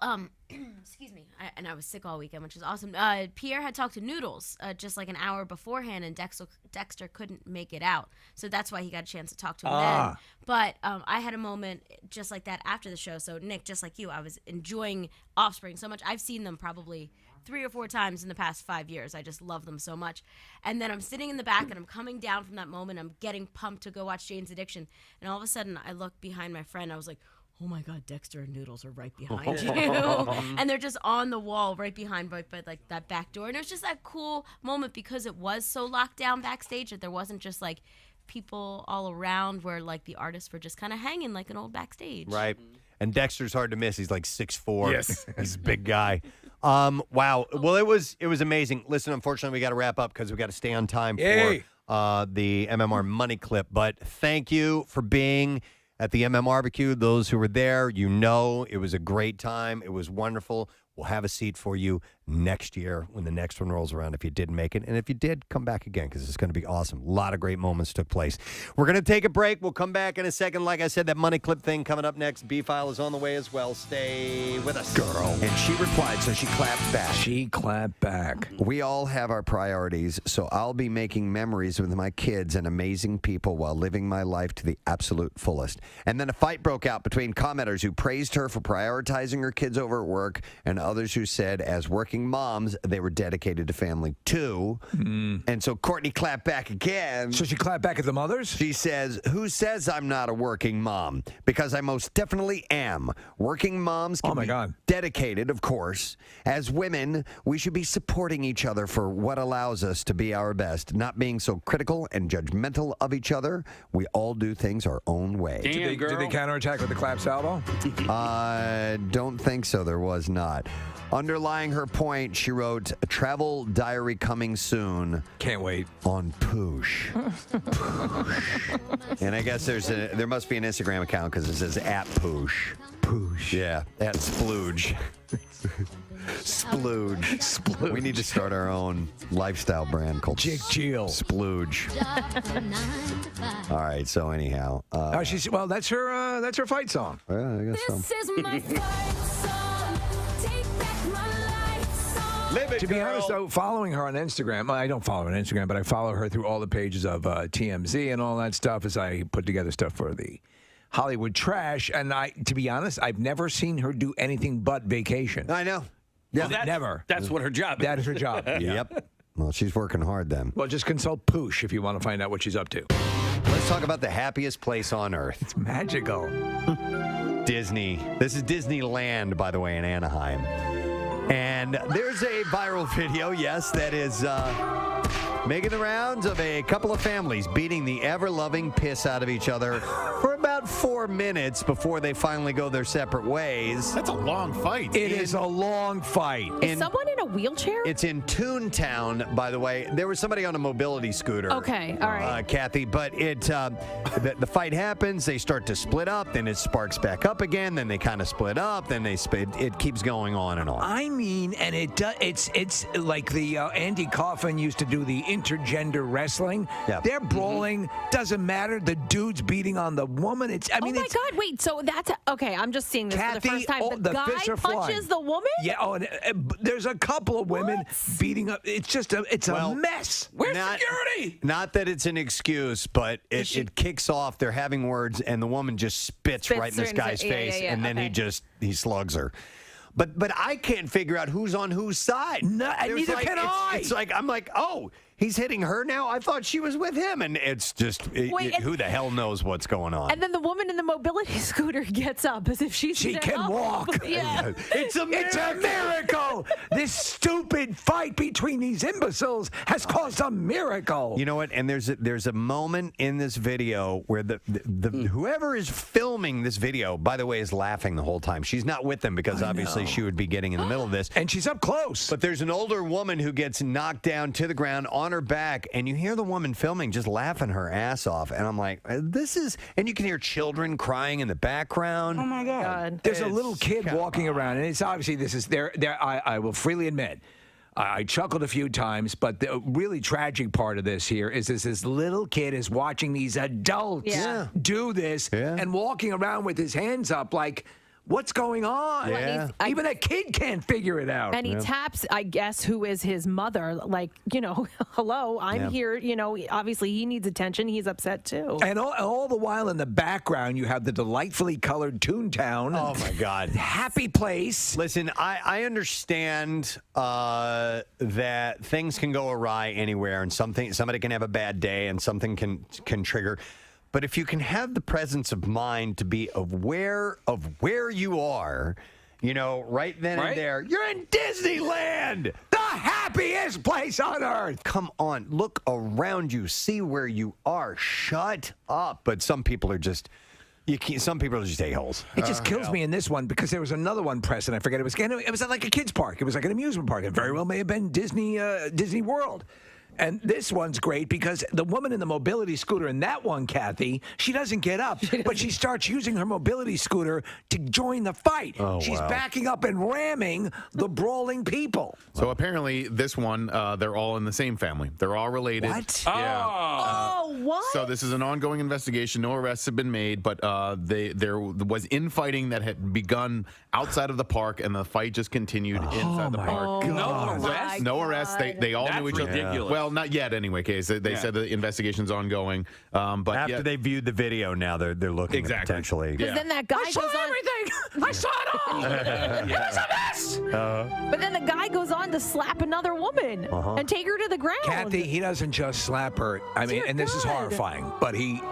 excuse me. I was sick all weekend, which is awesome. Pierre had talked to Noodles just like an hour beforehand, and Dexter couldn't make it out. So that's why he got a chance to talk to him then. But I had a moment just like that after the show. So, Nick, just like you, I was enjoying Offspring so much. I've seen them probably 3 or 4 times in the past 5 years. I just love them so much. And then I'm sitting in the back, and I'm coming down from that moment. I'm getting pumped to go watch Jane's Addiction. And all of a sudden, I look behind my friend. I was like, oh my God, Dexter and Noodles are right behind you. And they're just on the wall right behind by like that back door. And it was just that cool moment because it was so locked down backstage that there wasn't just like people all around where like the artists were just kind of hanging like an old backstage. Right. And Dexter's hard to miss. He's like 6'4". Yes. He's a big guy. Wow. Well, it was amazing. Listen, unfortunately, we got to wrap up because we got to stay on time Yay. for the MMR Money Clip. But thank you for being at the Barbecue. Those who were there, it was a great time. It was wonderful. We'll have a seat for you next year when the next one rolls around if you didn't make it. And if you did, come back again because it's going to be awesome. A lot of great moments took place. We're going to take a break. We'll come back in a second. Like I said, that money clip thing coming up next. B-File is on the way as well. Stay with us. Girl. And she replied, so she clapped back. She clapped back. We all have our priorities, so I'll be making memories with my kids and amazing people while living my life to the absolute fullest. And then a fight broke out between commenters who praised her for prioritizing her kids over at work and others who said as working moms, they were dedicated to family too. And so Courtney clapped back again. So she clapped back at the mothers? She says, who says I'm not a working mom? Because I most definitely am. Working moms can be dedicated, of course. As women, we should be supporting each other for what allows us to be our best, not being so critical and judgmental of each other. We all do things our own way. Did they counterattack with the clap salvo? I don't think so. There was not. Underlying her point, she wrote, a travel diary coming soon. Can't wait. On Poosh. And I guess there must be an Instagram account because it says @Poosh. Poosh. Yeah, @Splooge. Splooge. We need to start our own lifestyle brand called Jake Jill. Splooge. All right, so anyhow. Well, that's her fight song. Yeah, I guess so. This is my fight song. Take back my life song. Live it, To be girl. honest, though, following her on Instagram, I don't follow her on Instagram, but I follow her through all the pages of TMZ and all that stuff as I put together stuff for the Hollywood Trash. And to be honest, I've never seen her do anything but vacation. I know. Well, Never. That's what her job is. That is her job. Yep. Well, she's working hard then. Well, just consult Poosh if you want to find out what she's up to. Let's talk about the happiest place on earth. It's magical. Disney. This is Disneyland, by the way, in Anaheim. And there's a viral video, yes, that is Making the rounds of a couple of families beating the ever-loving piss out of each other for about 4 minutes before they finally go their separate ways. That's a long fight. It is a long fight. Is someone in a wheelchair? It's in Toontown, by the way. There was somebody on a mobility scooter. Okay, all right. Kathy, but the fight happens. They start to split up. Then it sparks back up again. Then they kind of split up. Then it keeps going on and on. I mean, and it's like the Andy Kaufman used to do the intergender wrestling. Yeah. They're brawling. Doesn't matter. The dude's beating on the woman. Oh my God! Wait, so that's okay. I'm just seeing this for the first time. The guy fists are punches flying. the woman. Yeah. Oh, and there's a couple of women beating up. It's just a mess. Where's security? Not that it's an excuse, but it kicks off. They're having words, and the woman just spits right in this guy's face, and then he slugs her. But I can't figure out who's on whose side. No, and neither can I. It's like I'm like, oh, he's hitting her now. I thought she was with him, and it's just who the hell knows what's going on. And then the woman in the mobility scooter gets up as if she can walk. Yeah. It's a miracle. This stupid fight between these imbeciles has caused a miracle. You know what? And there's a moment in this video where the whoever is filming this video, by the way, is laughing the whole time. She's not with them because obviously she would be getting in the middle of this. And she's up close. But there's an older woman who gets knocked down to the ground on her back, and you hear the woman filming just laughing her ass off. And I'm like, this is, and you can hear children crying in the background. Oh my God. There's a little kid walking around, and it's obviously this is there. I will freely admit, I chuckled a few times, but the really tragic part of this here is this little kid is watching these adults do this and walking around with his hands up like, what's going on? Yeah. Even a kid can't figure it out. And he taps, I guess, who is his mother, like, hello, I'm here. Obviously he needs attention. He's upset too. And all the while in the background, you have the delightfully colored Toontown. Oh, my God. Happy place. Listen, I understand that things can go awry anywhere, and somebody can have a bad day, and something can trigger. But if you can have the presence of mind to be aware of where you are, right then and there, you're in Disneyland, the happiest place on earth. Come on, look around you, see where you are. Shut up. But some people are just... some people are just a-holes. It just kills me in this one because there was another one, Preston. I forget. It was at like a kid's park. It was like an amusement park. It very well may have been Disney World. And this one's great because the woman in the mobility scooter in that one, Kathy, she doesn't get up, but she starts using her mobility scooter to join the fight. Oh, She's wow. backing up and ramming the brawling people. So apparently this one, they're all in the same family. They're all related. What? Yeah. What? So this is an ongoing investigation. No arrests have been made, but there was infighting that had begun outside of the park, and the fight just continued inside the park. No arrests? No arrests. They all knew each other. ridiculous. Well, not yet anyway, Case. They said the investigation's ongoing. But After they viewed the video, now they're looking at potentially. Because then that guy I saw goes on. everything. I saw it all. It was a mess. But then the guy goes on to slap another woman and take her to the ground. Kathy, he doesn't just slap her. I mean, and this is horrifying, but he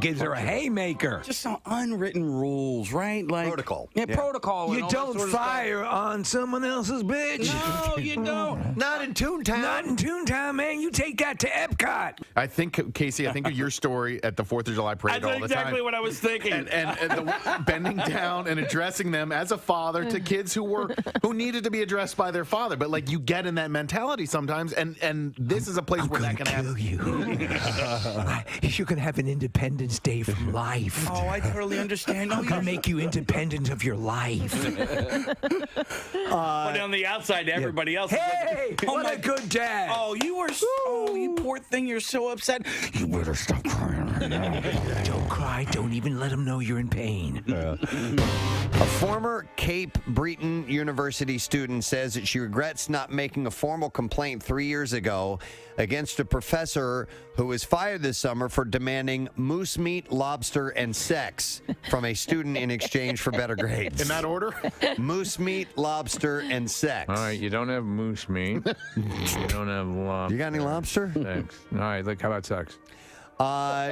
gives her a haymaker. Just some unwritten rules, right? Like Protocol. Yeah, protocol. and You all that don't sort of stuff. fire on someone else's bitch. No, you don't. Not in Toontown. Not in Toontown, man. You take that to Epcot. I think, Casey, of your story at the 4th of July parade That's all the time. exactly what I was thinking. And the bending down and addressing them as a father to kids who needed to be addressed by their father. But like you get in that mentality sometimes, and this is a place where that can happen. You can have an Independence Day from life. Oh, I totally understand. I'm going to make you independent of your life. But on the outside, everybody else. Hey, is like, what a good dad. Oh, you were. Oh, you poor thing. You're so upset. You better stop crying. Don't cry. Don't even let them know you're in pain. A former Cape Breton University student says that she regrets not making a formal complaint 3 years ago against a professor who was fired this summer for demanding moose meat, lobster, and sex from a student in exchange for better grades. In that order? Moose meat, lobster, and sex. All right, you don't have moose meat. You don't have lobster. You got any lobster? Sex. All right, look, how about sex?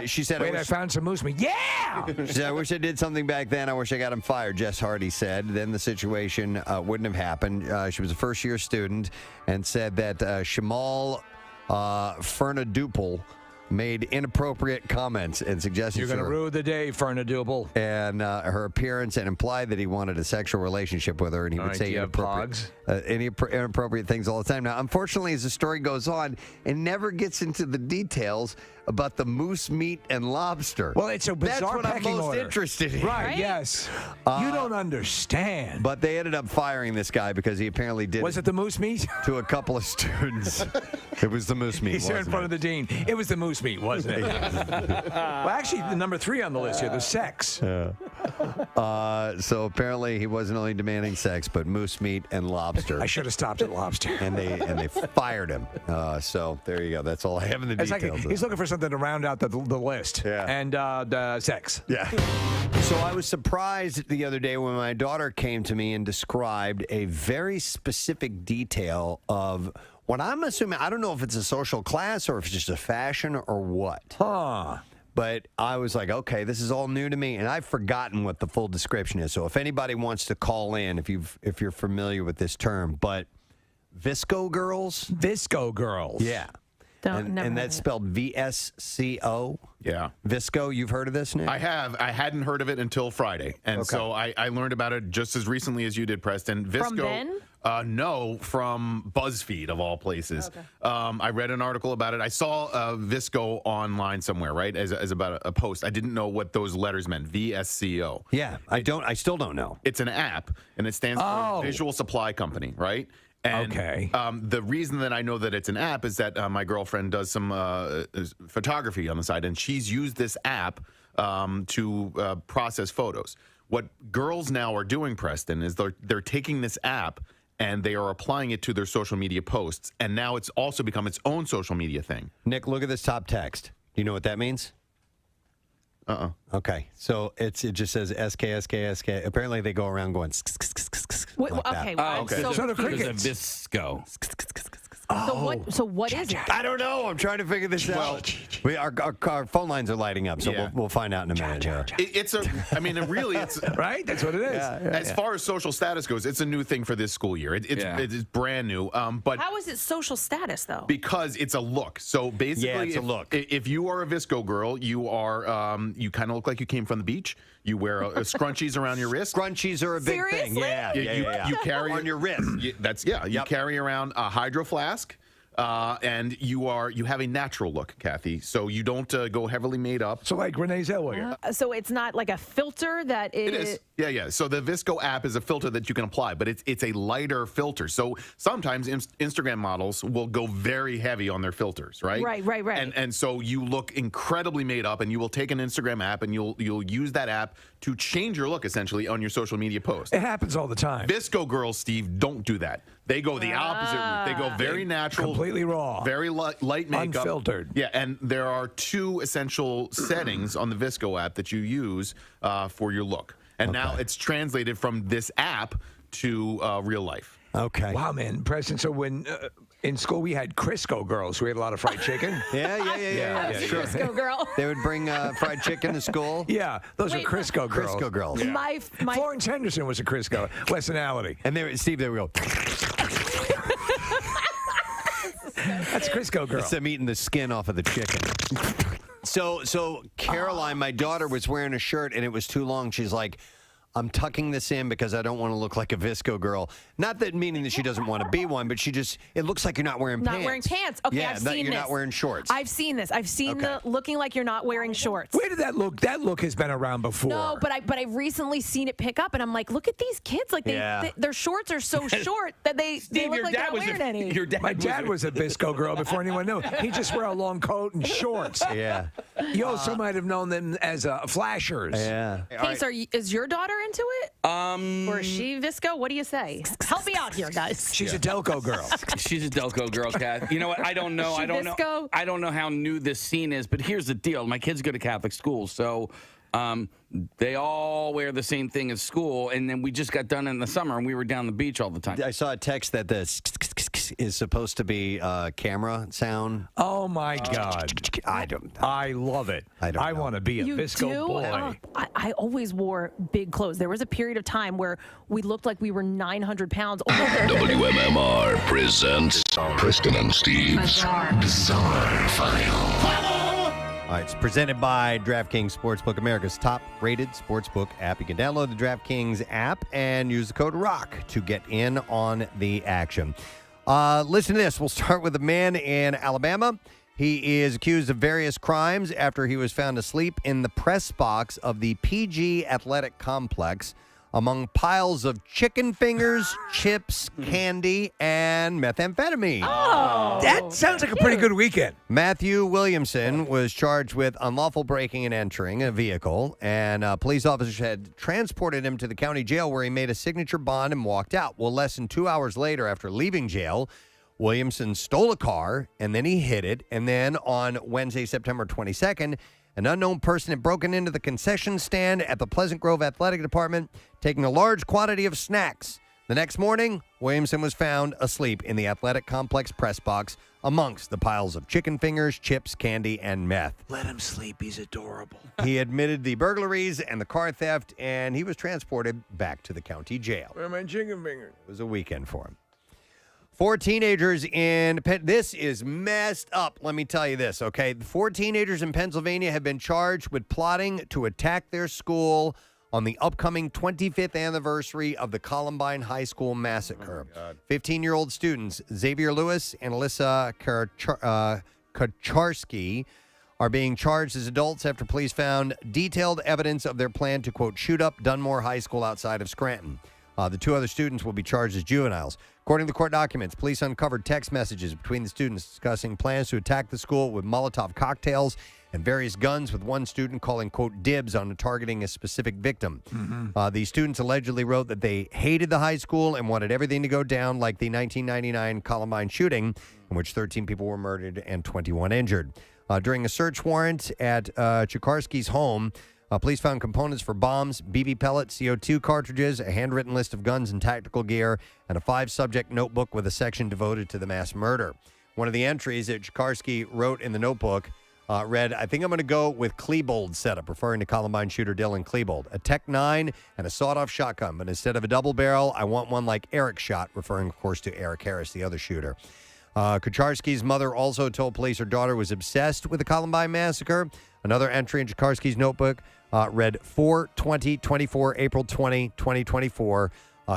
She said, Wait, I found some moose meat. Yeah! She said, I wish I did something back then. I wish I got him fired, Jess Hardy said. Then the situation wouldn't have happened. She was a first-year student and said that Shamal Ferna Duple made inappropriate comments and suggestions. You're going to ruin the day, Ferna Duple. And her appearance, and implied that he wanted a sexual relationship with her, and he would say inappropriate things all the time. Now, unfortunately, as the story goes on, it never gets into the details about the moose meat and lobster. Well, it's a bizarre That's what I'm pecking most order. interested in. Right, yes. You don't understand. But they ended up firing this guy because he apparently did. Was it the moose meat? To a couple of students. It was the moose meat. He's there in wasn't front it? of the dean. It was the moose meat, wasn't it? Well, actually, the number 3 on the list here, the sex. So apparently he wasn't only demanding sex, but moose meat and lobster. I should have stopped at lobster. And they fired him. So there you go. That's all I have in the It's details. like he's looking for something to round out the list. Yeah. And the sex. Yeah. So I was surprised the other day when my daughter came to me and described a very specific detail of what I'm assuming. I don't know if it's a social class or if it's just a fashion or what. Huh. But I was like, okay, this is all new to me, and I've forgotten what the full description is. So if anybody wants to call in, if you're familiar with this term, but Visco girls. Visco girls. Yeah. Never And that's spelled VSCO. Yeah. Visco, you've heard of this, Nick? I have. I hadn't heard of it until Friday. And Okay. so I learned about it just as recently as you did, Preston. Visco. From Ben? No, from BuzzFeed, of all places. Okay. I read an article about it. I saw Visco online somewhere, right, as about a post. I didn't know what those letters meant, VSCO. Yeah, I still don't know. It's an app, and it stands for Visual Supply Company, right? And, the reason that I know that it's an app is that my girlfriend does some photography on the side, and she's used this app to process photos. What girls now are doing, Preston, is they're taking this app and they are applying it to their social media posts, and now it's also become its own social media thing. Nick, look at this top text. Do you know what that means? Okay, so it just says SK. Apparently, they go around going. Wait, like that. okay, I'm Okay. so So the confused. Visco. So what is it? I don't know. I'm trying to figure this out. Our phone lines are lighting up, so Yeah. we'll find out in a minute. Here. It's right. That's what it is. As far as social status goes, it's a new thing for this school year. It's brand new. But How is it social status though? because it's a look. So basically, it's a look. If you are a Visco girl, you are you kind of look like you came from the beach. You wear scrunchies around your wrist. Scrunchies are a big thing. Yeah, You carry on your wrist. You carry around a hydro flask. And you have a natural look, Kathy. So you don't go heavily made up. So like Renee Zellweger. So it's not like a filter that It is. Yeah. So the Visco app is a filter that you can apply, but it's a lighter filter. So sometimes Instagram models will go very heavy on their filters, right? Right. And so you look incredibly made up, and you will take an Instagram app and you'll use that app to change your look essentially on your social media post. It happens all the time. Visco girls, Steve, don't do that. They go the opposite route. They go very natural, completely raw, very light makeup, unfiltered. Yeah, and there are 2 essential settings on the Visco app that you use for your look. And now it's translated from this app to real life. Okay. Wow, man, Preston. So when in school we had Crisco girls, we had a lot of fried chicken. Yeah. Sure. Crisco girl. They would bring fried chicken to school. Yeah, those are Crisco girls. Crisco girls. Yeah. My Florence Henderson was a Crisco. Westonality. And Steve, they would go. That's Crisco girl. It's them eating the skin off of the chicken. So Caroline, my daughter, was wearing a shirt and it was too long. She's like, I'm tucking this in because I don't want to look like a Visco girl. Not that meaning that she doesn't want to be one, but it looks like you're not wearing pants. Not wearing pants. Okay, yeah, I've seen you're this. not wearing shorts. I've seen this. I've seen the looking like you're not wearing shorts. Where did that look? That look has been around before. No, but I've recently seen it pick up, and I'm like, look at these kids. Like their shorts are so short that they look like they're not wearing any. My dad was a Visco girl before anyone knew. He just wore a long coat and shorts. Yeah. You also might have known them as flashers. Yeah. Hey, so is your daughter into it? Or is she Visco? What do you say? Help me out here, guys. She's a Delco girl. She's a Delco girl, Kath. You know what? I don't know. She I don't Visco? know. I don't know how new this scene is, but here's the deal. My kids go to Catholic school, so they all wear the same thing at school. And then we just got done in the summer, and we were down the beach all the time. I saw a text that the is supposed to be camera sound. Oh my God! I love it. I want to be a You Visco do? boy. I always wore big clothes. There was a period of time where we looked like we were 900 pounds. WMMR presents Preston and Steve's Bizarre File. All right, it's presented by DraftKings Sportsbook, America's top-rated sportsbook app. You can download the DraftKings app and use the code ROCK to get in on the action. Listen to this. We'll start with a man in Alabama. He is accused of various crimes after he was found asleep in the press box of the PG Athletic Complex among piles of chicken fingers, chips, candy, and methamphetamine. Oh, that sounds like a pretty good weekend. Matthew Williamson was charged with unlawful breaking and entering a vehicle, and police officers had transported him to the county jail where he made a signature bond and walked out. Well, less than 2 hours later, after leaving jail, Williamson stole a car, and then he hid it. And then on Wednesday, September 22nd, an unknown person had broken into the concession stand at the Pleasant Grove Athletic Department, taking a large quantity of snacks. The next morning, Williamson was found asleep in the athletic complex press box amongst the piles of chicken fingers, chips, candy, and meth. Let him sleep. He's adorable. He admitted the burglaries and the car theft, and he was transported back to the county jail. Where are my chicken fingers? It was a weekend for him. 4 teenagers in this is messed up. Let me tell you this, okay? 4 teenagers in Pennsylvania have been charged with plotting to attack their school on the upcoming 25th anniversary of the Columbine High School massacre. 15-year-old students Xavier Lewis and Alyssa Kaczarski are being charged as adults after police found detailed evidence of their plan to, quote, shoot up Dunmore High School outside of Scranton. The 2 other students will be charged as juveniles. According to court documents, police uncovered text messages between the students discussing plans to attack the school with Molotov cocktails and various guns, with one student calling, quote, dibs on targeting a specific victim. The students allegedly wrote that they hated the high school and wanted everything to go down like the 1999 Columbine shooting, in which 13 people were murdered and 21 injured. During a search warrant at Chikarsky's home, police found components for bombs, BB pellets, CO2 cartridges, a handwritten list of guns and tactical gear, and a 5-subject notebook with a section devoted to the mass murder. One of the entries that Chikarsky wrote in the notebook read, I think I'm going to go with Klebold setup, referring to Columbine shooter Dylan Klebold. A Tech 9 and a sawed-off shotgun, but instead of a double barrel, I want one like Eric shot, referring, of course, to Eric Harris, the other shooter. Kaczarski's mother also told police her daughter was obsessed with the Columbine massacre. Another entry in Chikarsky's notebook read 4/20/24, April 20, 2024.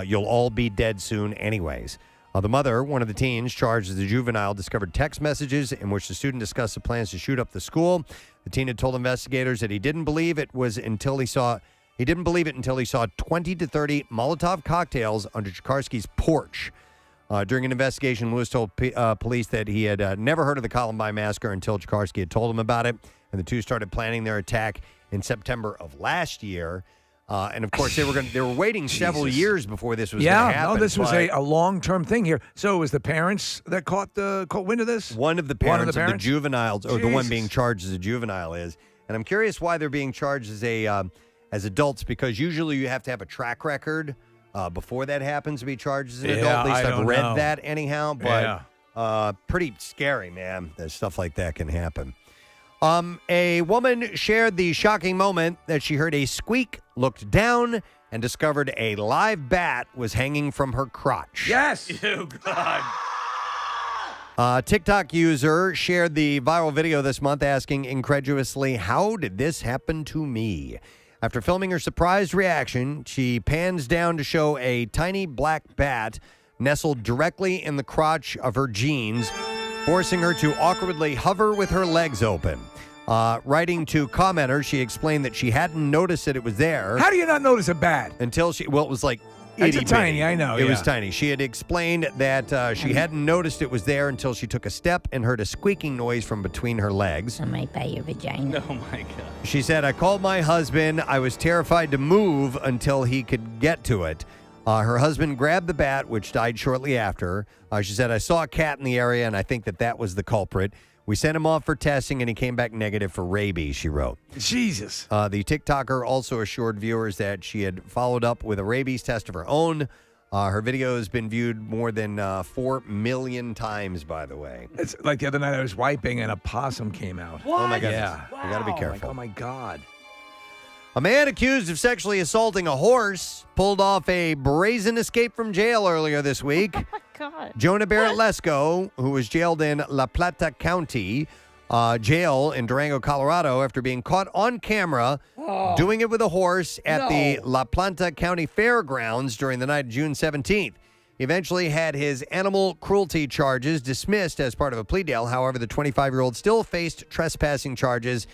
You'll all be dead soon anyways. The mother, one of the teens charged as a juvenile, discovered text messages in which the student discussed the plans to shoot up the school. The teen had told investigators that he didn't believe it until he saw 20 to 30 Molotov cocktails under Chikarsky's porch. During an investigation, Lewis told police that he had never heard of the Columbine massacre until Chikarsky had told him about it, and the two started planning their attack in September of last year. And of course, they were waiting several years before this was going to happen. No, this was a long-term thing here. So it was the parents that caught wind of this? One of the parents of the juveniles, or the one being charged as a juvenile is. And I'm curious why they're being charged as adults, because usually you have to have a track record before that happens to be charged as an adult. At least I've read that anyhow. But pretty scary, man, that stuff like that can happen. A woman shared the shocking moment that she heard a squeak, looked down, and discovered a live bat was hanging from her crotch. Yes! Oh, God. TikTok user shared the viral video this month asking incredulously, how did this happen to me? After filming her surprised reaction, she pans down to show a tiny black bat nestled directly in the crotch of her jeans, forcing her to awkwardly hover with her legs open. Writing to commenters, she explained that she hadn't noticed that it was there. How do you not notice a bat? Until it was like It's itty-bitty. tiny, I know. It was tiny. She had explained that she hadn't noticed it was there until she took a step and heard a squeaking noise from between her legs. I might buy your vagina. Oh, my God. She said, I called my husband. I was terrified to move until he could get to it. Her husband grabbed the bat, which died shortly after. She said, I saw a cat in the area, and I think that was the culprit. We sent him off for testing, and he came back negative for rabies, she wrote. Jesus. The TikToker also assured viewers that she had followed up with a rabies test of her own. Her video has been viewed more than 4 million times, by the way. It's like the other night I was wiping and a possum came out. Oh, my goodness. Yeah. You got to be careful. Oh, my God. A man accused of sexually assaulting a horse pulled off a brazen escape from jail earlier this week. Oh, my God. Jonah Barrett Lesko, who was jailed in La Plata County jail in Durango, Colorado, after being caught on camera doing it with a horse at the La Plata County Fairgrounds during the night of June 17th. He eventually had his animal cruelty charges dismissed as part of a plea deal. However, the 25-year-old still faced trespassing charges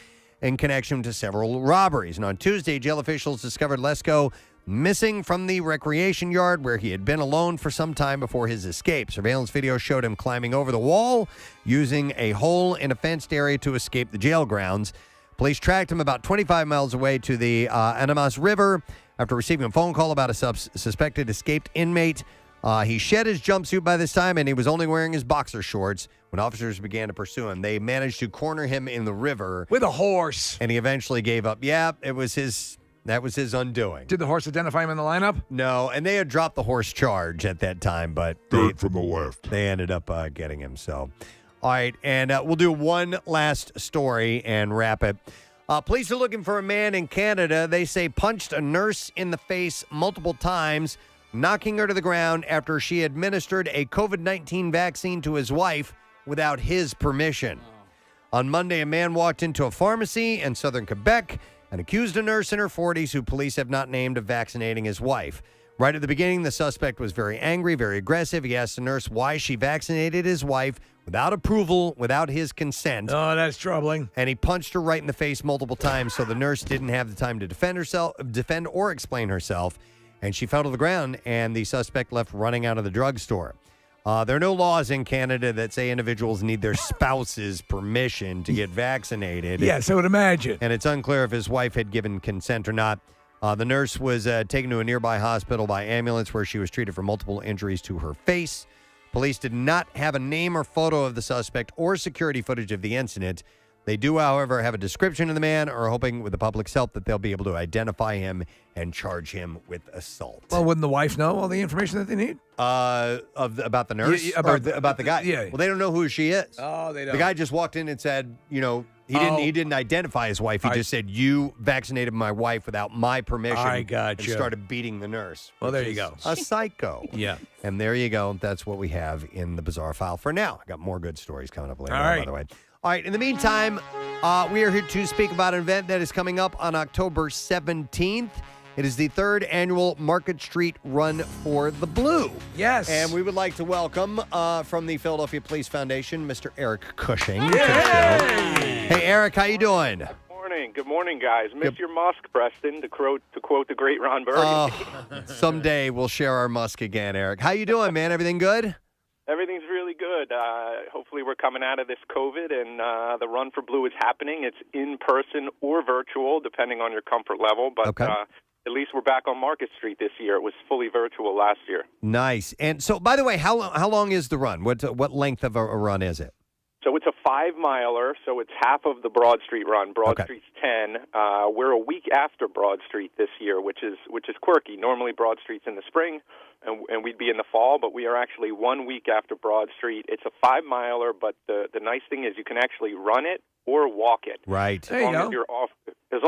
in connection to several robberies. And on Tuesday, jail officials discovered Lesko missing from the recreation yard where he had been alone for some time before his escape. Surveillance video showed him climbing over the wall, using a hole in a fenced area to escape the jail grounds. Police tracked him about 25 miles away to the Animas River after receiving a phone call about a suspected escaped inmate. He shed his jumpsuit by this time, and he was only wearing his boxer shorts when officers began to pursue him. They managed to corner him in the river. With a horse. And he eventually gave up. Yeah, it was his... That was his undoing. Did the horse identify him in the lineup? No, and they had dropped the horse charge at that time, but Third from the left. They ended up getting him. So, all right, and we'll do one last story and wrap it. Police are looking for a man in Canada. They say punched a nurse in the face multiple times, knocking her to the ground after she administered a COVID-19 vaccine to his wife without his permission. On Monday, a man walked into a pharmacy in southern Quebec and accused a nurse in her 40s who police have not named of vaccinating his wife. Right at the beginning, the suspect was very angry, very aggressive. He asked the nurse why she vaccinated his wife without approval, without his consent. Oh, that's troubling. And he punched her right in the face multiple times, so the nurse didn't have the time to defend or explain herself. And she fell to the ground, and the suspect left running out of the drugstore. There are no laws in Canada that say individuals need their spouse's permission to get vaccinated. Yes, I would imagine. And it's unclear if his wife had given consent or not. The nurse was taken to a nearby hospital by ambulance where she was treated for multiple injuries to her face. Police did not have a name or photo of the suspect or security footage of the incident. They do, however, have a description of the man, or are hoping with the public's help that they'll be able to identify him and charge him with assault. Well, wouldn't the wife know all the information that they need? About the nurse? Yeah, about the guy? Yeah. Well, they don't know who she is. Oh, they don't. The guy just walked in and said, he didn't identify his wife. He just said, you vaccinated my wife without my permission. I gotcha. And started beating the nurse. Well, which there you is go. A psycho. Yeah. And there you go. That's what we have in the Bizarre File for now. I got more good stories coming up later, All on, right. by the way. All right. In the meantime, we are here to speak about an event that is coming up on October 17th. It is the third annual Market Street Run for the Blue. Yes. And we would like to welcome from the Philadelphia Police Foundation, Mr. Eric Cushing. To the show. Hey, Eric, how you doing? Good morning, guys. Miss your musk, Preston, to quote the great Ron Burgundy. Someday we'll share our musk again, Eric. How you doing, man? Everything good? Everything's really good. Hopefully we're coming out of this COVID, and the Run for Blue is happening. It's in person or virtual, depending on your comfort level. But at least we're back on Market Street this year. It was fully virtual last year. Nice. And so, by the way, how long is the run? What length of a run is it? So it's a 5-miler, so it's half of the Broad Street Run. Broad Street's 10. We're a week after Broad Street this year, which is quirky. Normally Broad Street's in the spring, and we'd be in the fall, but we are actually 1 week after Broad Street. It's a 5-miler, but the nice thing is you can actually run it or walk it. Right. As long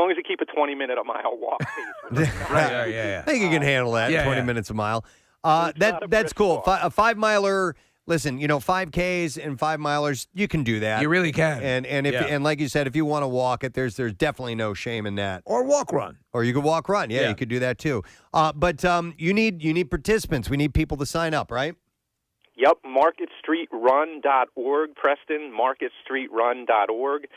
as you keep a 20-minute a mile walk pace. I think you can handle that. 20 minutes a mile. That's cool. A 5-miler. Listen, 5Ks and 5-milers, you can do that. You really can. And like you said, if you want to walk it, there's definitely no shame in that. Or walk run. Or you could walk run. Yeah, you could do that too. But you need participants. We need people to sign up, right? Yep, marketstreetrun.org, Preston, marketstreetrun.org.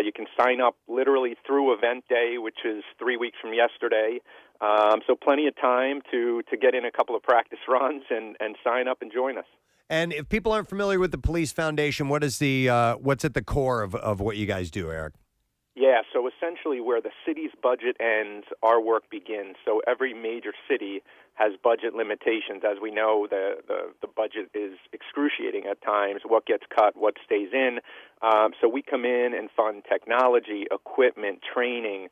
You can sign up literally through event day, which is 3 weeks from yesterday. So plenty of time to get in a couple of practice runs and sign up and join us. And if people aren't familiar with the Police Foundation, what's at the core of what you guys do, Eric? Yeah, so essentially where the city's budget ends, our work begins. So every major city has budget limitations. As we know, the budget is excruciating at times. What gets cut, what stays in. So we come in and fund technology, equipment, training,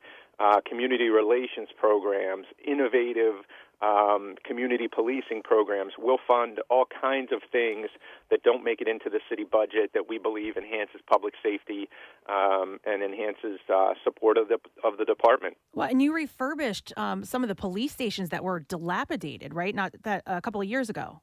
community relations programs, innovative community policing programs. We'll fund all kinds of things that don't make it into the city budget that we believe enhances public safety and enhances support of the department. Well, and you refurbished some of the police stations that were dilapidated, right? Not that a couple of years ago.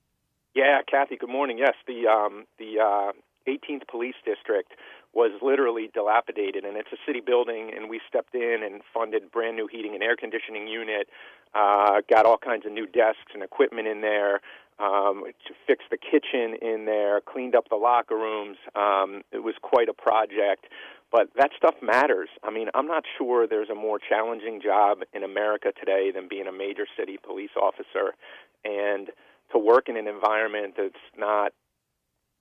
Yeah, Kathy, good morning. Yes, the 18th Police District was literally dilapidated, and it's a city building, and we stepped in and funded brand new heating and air conditioning unit, got all kinds of new desks and equipment in there, fixed the kitchen in there, cleaned up the locker rooms. It was quite a project, but that stuff matters. I mean, I'm not sure there's a more challenging job in America today than being a major city police officer, and to work in an environment that's not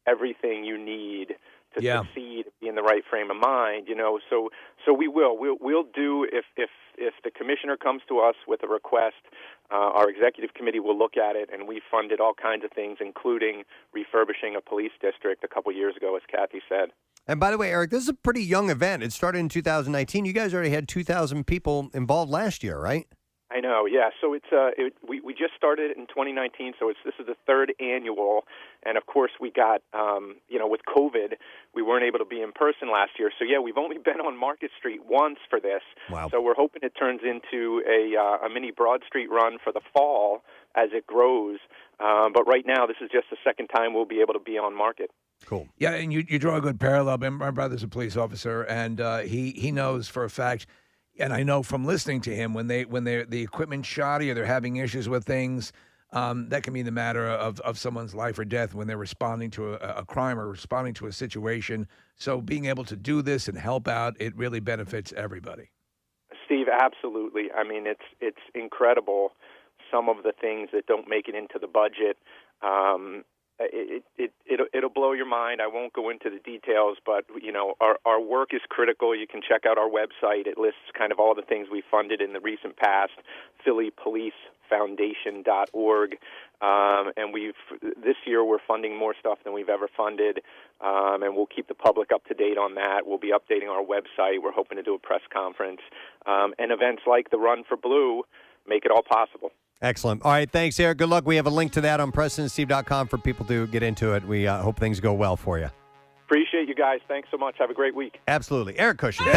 everything you need to succeed, be in the right frame of mind, So we'll do if the commissioner comes to us with a request, our executive committee will look at it, and we funded all kinds of things, including refurbishing a police district a couple years ago, as Kathy said. And by the way, Eric, this is a pretty young event. It started in 2019. You guys already had 2,000 people involved last year, right? I know, yeah. So we just started in 2019, so this is the third annual, and of course we got with COVID, we weren't able to be in person last year. So yeah, we've only been on Market Street once for this. Wow. So we're hoping it turns into a mini Broad Street run for the fall as it grows. But right now, this is just the second time we'll be able to be on Market. Cool. Yeah, and you draw a good parallel. My brother's a police officer, and he knows for a fact. And I know from listening to him, when the equipment's shoddy or they're having issues with things, that can be the matter of someone's life or death when they're responding to a crime or responding to a situation. So being able to do this and help out, it really benefits everybody. Steve, absolutely. I mean, it's incredible, some of the things that don't make it into the budget. It'll blow your mind. I won't go into the details, but our work is critical. You can check out our website. It lists kind of all the things we funded in the recent past, PhillyPoliceFoundation.org. And this year we're funding more stuff than we've ever funded, and we'll keep the public up to date on that. We'll be updating our website. We're hoping to do a press conference, and events like the Run for Blue make it all possible. Excellent. All right, thanks, Eric. Good luck. We have a link to that on PrestonandSteve.com for people to get into it. We hope things go well for you. Appreciate you guys. Thanks so much. Have a great week. Absolutely. Eric Cushing.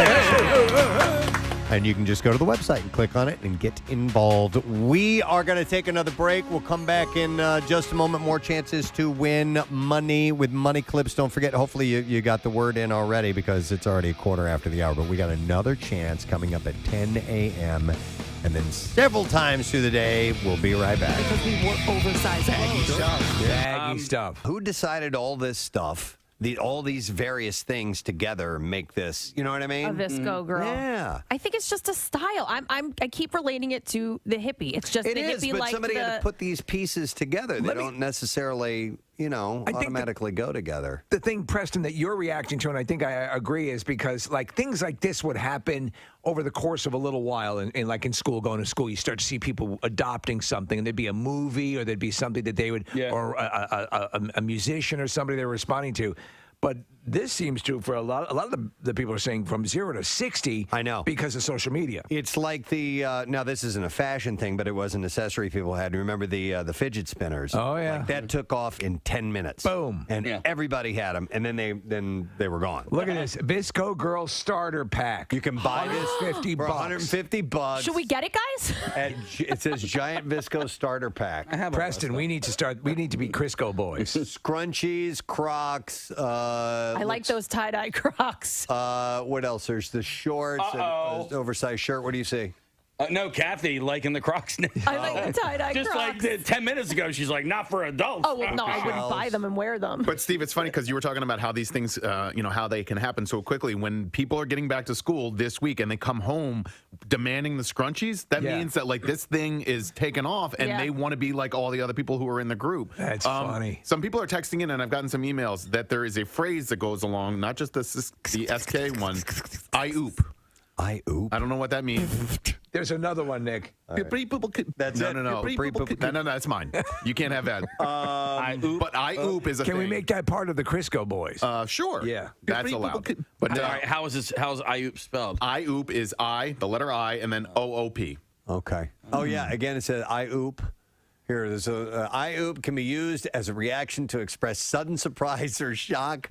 And you can just go to the website and click on it and get involved. We are going to take another break. We'll come back in just a moment. More chances to win money with Money Clips. Don't forget, hopefully you got the word in already because it's already a quarter after the hour. But we got another chance coming up at 10 a.m., and then several times through the day. We'll be right back. Because we wore oversized clothes. Baggy stuff. Who decided all this stuff? All these various things together make this, you know what I mean? A Visco girl. Yeah. I think it's just a style. I keep relating it to the hippie. It's just It the is, hippie but like somebody the... had to put these pieces together. They don't necessarily, automatically go together. The thing, Preston, that you're reacting to, and I think I agree, is because things like this would happen over the course of a little while. And like in school, going to school, you start to see people adopting something, and there'd be a movie or there'd be something that they would, or a musician or somebody they're responding to. But this seems to, for a lot of the people are saying from 0 to 60. I know. Because of social media. It's like now this isn't a fashion thing, but it was an accessory people had. Remember the fidget spinners? Oh, yeah. Like that took off in 10 minutes. Boom. And everybody had them, and then they were gone. Look at this. Visco Girl Starter Pack. You can buy this $150 for $150. Should we get it, guys? It says Giant Visco Starter Pack. Preston, we need to be Crisco boys. Scrunchies, Crocs. I like those tie-dye Crocs. What else? There's the shorts, and oversized shirt. What do you see? No, Kathy liking the Crocs now. I like the tie-dye Just Crocs. like 10 minutes ago, she's like, not for adults. Oh, well, no, I wouldn't buy them and wear them. But, Steve, it's funny because you were talking about how these things, how they can happen so quickly. When people are getting back to school this week and they come home demanding the scrunchies, that means that, this thing is taken off and they want to be like all the other people who are in the group. That's funny. Some people are texting in, and I've gotten some emails, that there is a phrase that goes along, not just the SK one, I oop. I oop. I don't know what that means. There's another one, Nick. That's it. No, that's mine. You can't have that. I oop. But I oop is a thing. Can we make that part of the Crisco boys? Sure. Yeah. That's allowed. But All right, how's I oop spelled? I oop is I, the letter I, and then OOP. Okay. Oh, yeah. Again, it says I oop. Here, there's I oop can be used as a reaction to express sudden surprise or shock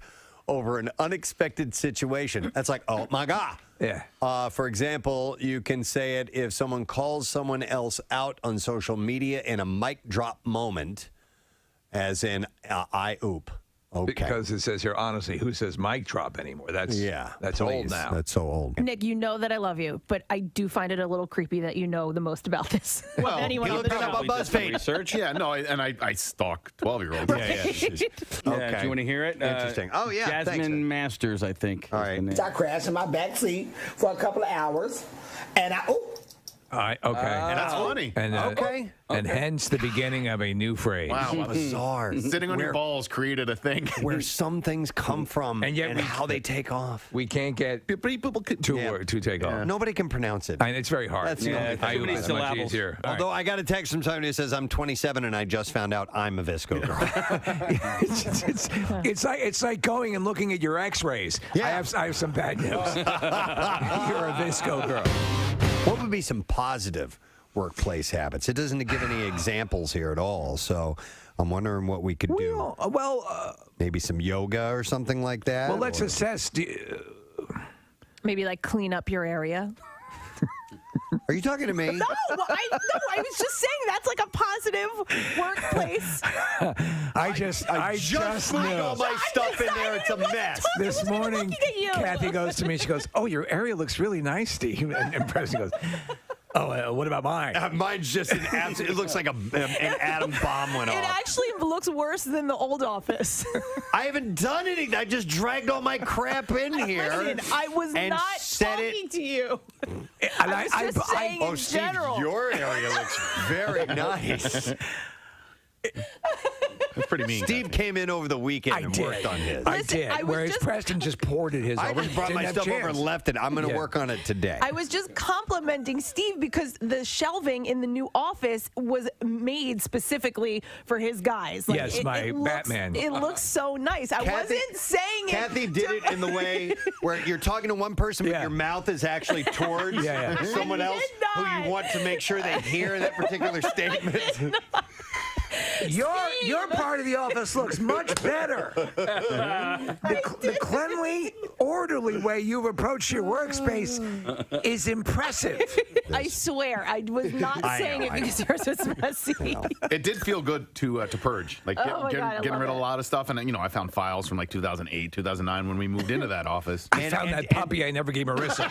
over an unexpected situation. That's like, oh, my God. Yeah. For example, you can say it if someone calls someone else out on social media in a mic drop moment, as in I oop. Okay. Because it says here, honestly, who says mic drop anymore? That's old please. now. That's so old. Nick, you know that I love you, but I do find it a little creepy that you know the most about this. Well, anyone he on looked the it up show. on BuzzFeed. Research. Yeah, no, I stalk 12-year-olds. Yeah, do you want to hear it? Interesting. Oh, yeah, Jasmine thanks. Masters, I think. All right. I crashed in my back seat for a couple of hours, and All right, okay. And that's funny. And, Okay. And hence the beginning of a new phrase. Wow, Bizarre. Sitting on your balls created a thing. Where some things come from And yet how they take off. We can't get to take off. Nobody can pronounce it. And it's very hard. That's the only thing. I oop is much easier. All Although I got a text from somebody who says I'm 27 and I just found out I'm a Visco girl. it's like going and looking at your X-rays. Yeah. I have some bad news. You're a Visco girl. What would be some positive workplace habits? It doesn't give any examples here at all, so I'm wondering what we could do. Maybe some yoga or something like that. Well, let's assess. Maybe like clean up your area. Are you talking to me? No, I was just saying that's like a positive workplace. I just moved knew. all my stuff in there. It's a mess. This morning, Kathy goes to me. She goes, "Oh, your area looks really nice, Steve." And Preston goes, "Oh, what about mine?" Mine's just an absolute. It looks like an atom bomb went off. It actually looks worse than the old office. I haven't done anything. I just dragged all my crap in here. Listen, I was and not set talking to you. And I was just saying in Steve, general. your area looks very nice. That's pretty mean. Steve came in over the weekend and worked on his. I did. Whereas Preston just poured at his I over. just brought my Didn't have stuff over chance. and left it. I'm going to work on it today. I was just complimenting Steve because the shelving in the new office was made specifically for his guys. Like, Yes, my Batman. It looks so nice. I wasn't saying it. Kathy did it in the way where you're talking to one person, but your mouth is actually towards someone else who you want to make sure they hear that particular statement. Your part of the office looks much better. The cleanly, orderly way you've approached your workspace is impressive. I swear, I was not saying it because yours was messy. It did feel good to purge, like Oh my God, I getting love rid of it. a lot of stuff. And I found files from like 2008, 2009 when we moved into that office. I found that puppy I never gave Marissa.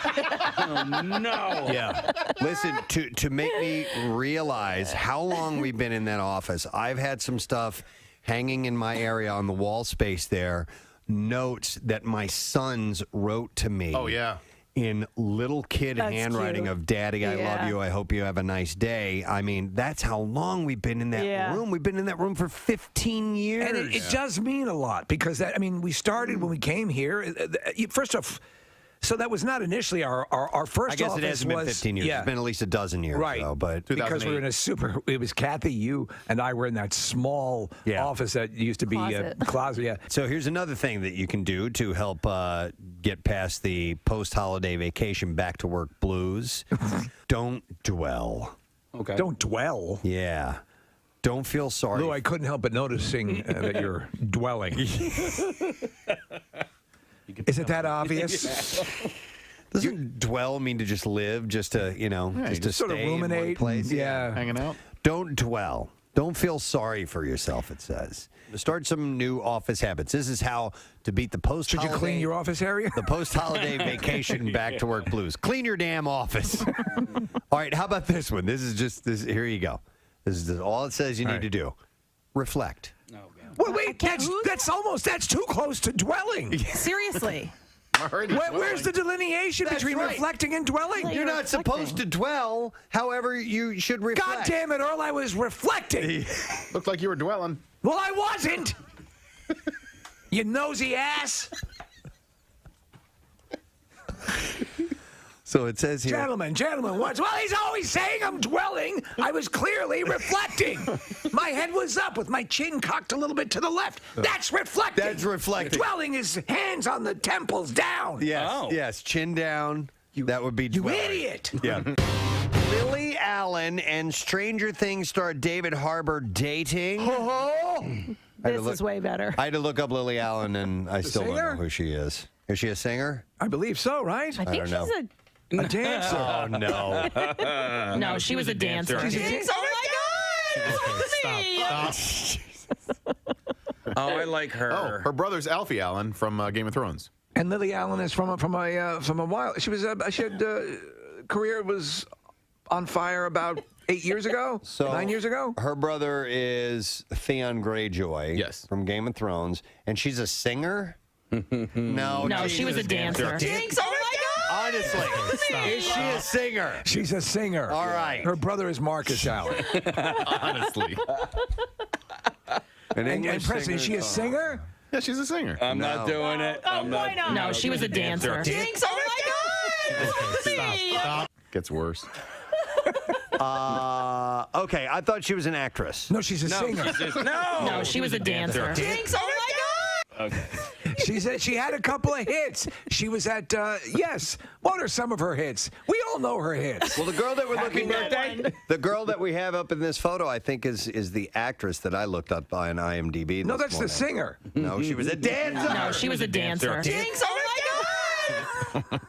Oh, no. Yeah. Listen, to make me realize how long we've been in that office, I've had some stuff hanging in my area on the wall space there, notes that my sons wrote to me. Oh, yeah. In little kid That's handwriting cute. of Daddy, I love Yeah. you. I hope you have a nice day. I mean, that's how long we've been in that room. We've been in that room for 15 years. And it does mean a lot because we started when we came here. First off, so that was not initially our first. I guess office it hasn't been 15 years. Yeah. It's been at least a dozen years, Right. though, but because we were in it was Kathy, you, and I were in that small office that used to be a closet. Yeah. So here's another thing that you can do to help get past the post-holiday vacation back-to-work blues. Don't dwell. Okay. Don't dwell. Yeah. Don't feel sorry. Lou, I couldn't help but noticing that you're dwelling. Is it that obvious? Doesn't dwell mean to just live, just to, just to sort of stay in one ruminate, place? yeah. Hanging out. Don't dwell. Don't feel sorry for yourself, it says. Start some new office habits. This is how to beat the post-holiday. Should you clean your office area? The post-holiday vacation back-to-work blues. Clean your damn office. All right, how about this one? This is just this. Here you go. This is all it says you need to do. Reflect. Well, wait, that's too close to dwelling. Seriously. Where's the delineation That's between right. reflecting and dwelling? You're not supposed to dwell. However, you should reflect. God damn it, Earl, I was reflecting. Looked like you were dwelling. Well, I wasn't. You nosy ass. So it says here. Gentlemen, what? Well, he's always saying I'm dwelling. I was clearly reflecting. My head was up with my chin cocked a little bit to the left. That's reflecting. That's reflecting. Dwelling is hands on the temples down. Yes, yes, chin down. That would be You dwelling. idiot. Yeah. Lily Allen and Stranger Things star David Harbour dating. This is way better. I had to look up Lily Allen, and I still don't know who she is. Is she a singer? I believe so, right? I think don't know. she's a dancer. Oh, no. No, she was a dancer. She's a dancer. Oh, I like her. Oh, her brother's Alfie Allen from Game of Thrones. And Lily Allen is from a while. She had career was on fire about 8 years ago, 9 years ago. Her brother is Theon Greyjoy. Yes. From Game of Thrones, and she's a singer. No, she was a dancer. Jinx, oh my God! Honestly, is she a singer? She's a singer. All right. Her brother is Marcus Allen. Honestly. And Preston, is she a singer? Yeah, she's a singer. I'm not doing it. Why not? No, she was a dancer. Jinx, oh my God! Stop. Gets worse. Okay, I thought she was an actress. No, she's a singer. No, she was a dancer. Jinx, oh my God! Okay. She had a couple of hits. She was at yes. What are some of her hits? We all know her hits. Well, the girl that we're looking at, the girl that we have up in this photo, I think is the actress that I looked up on IMDb. No, this that's morning. the singer. No, she was a dancer. No, she was a dancer. Jinx, oh my God!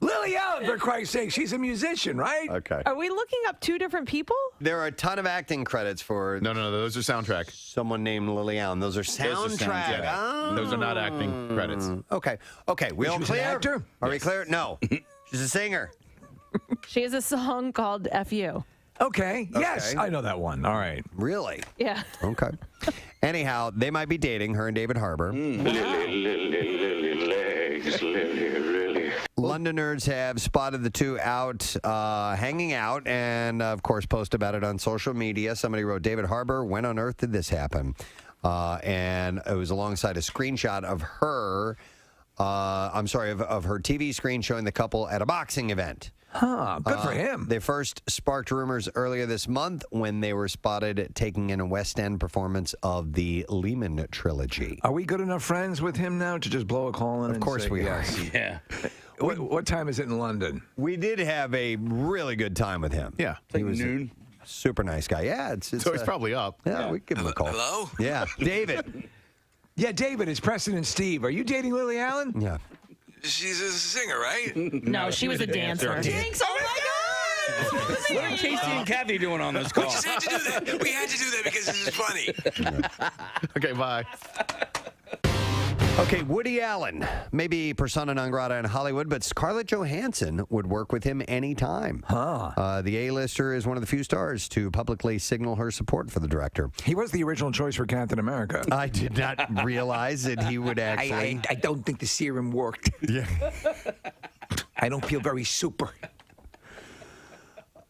Lily Allen, for Christ's sake, she's a musician, right? Okay. Are we looking up two different people? There are a ton of acting credits for No, those are soundtrack. someone named Lily Allen. Those are soundtrack. Yeah. Those are not acting credits. Okay. We all She was an clear? actor? Are we clear? No. She's a singer. She has a song called "F.U." Okay. Yes, I know that one. All right. Really? Yeah. Okay. Anyhow, they might be dating, her and David Harbour. Lily legs, Lily, really. Londoners have spotted the two out hanging out and, of course, post about it on social media. Somebody wrote, David Harbour, when on earth did this happen? And it was alongside a screenshot of her, of her TV screen showing the couple at a boxing event. Huh, good for him. They first sparked rumors earlier this month when they were spotted taking in a West End performance of the Lehman trilogy. Are we good enough friends with him now to just blow a call in? Of course we are. Yeah. What time is it in London? We did have a really good time with him. Yeah. He was noon. Super nice guy. Yeah. So he's probably up. Yeah, we give him a call. Hello? Yeah. David. Yeah, David, it's Preston and Steve. Are you dating Lily Allen? Yeah. She's a singer, right? No, she was a dancer. Jinx, oh my God! What are Casey and Kathy doing on this call? We just had to do that. We had to do that because this is funny. Okay, bye. Okay, Woody Allen, maybe persona non grata in Hollywood, but Scarlett Johansson would work with him anytime. The A-lister is one of the few stars to publicly signal her support for the director. He was the original choice for Captain America. I did not realize that he would actually... I don't think the serum worked. Yeah. I don't feel very super.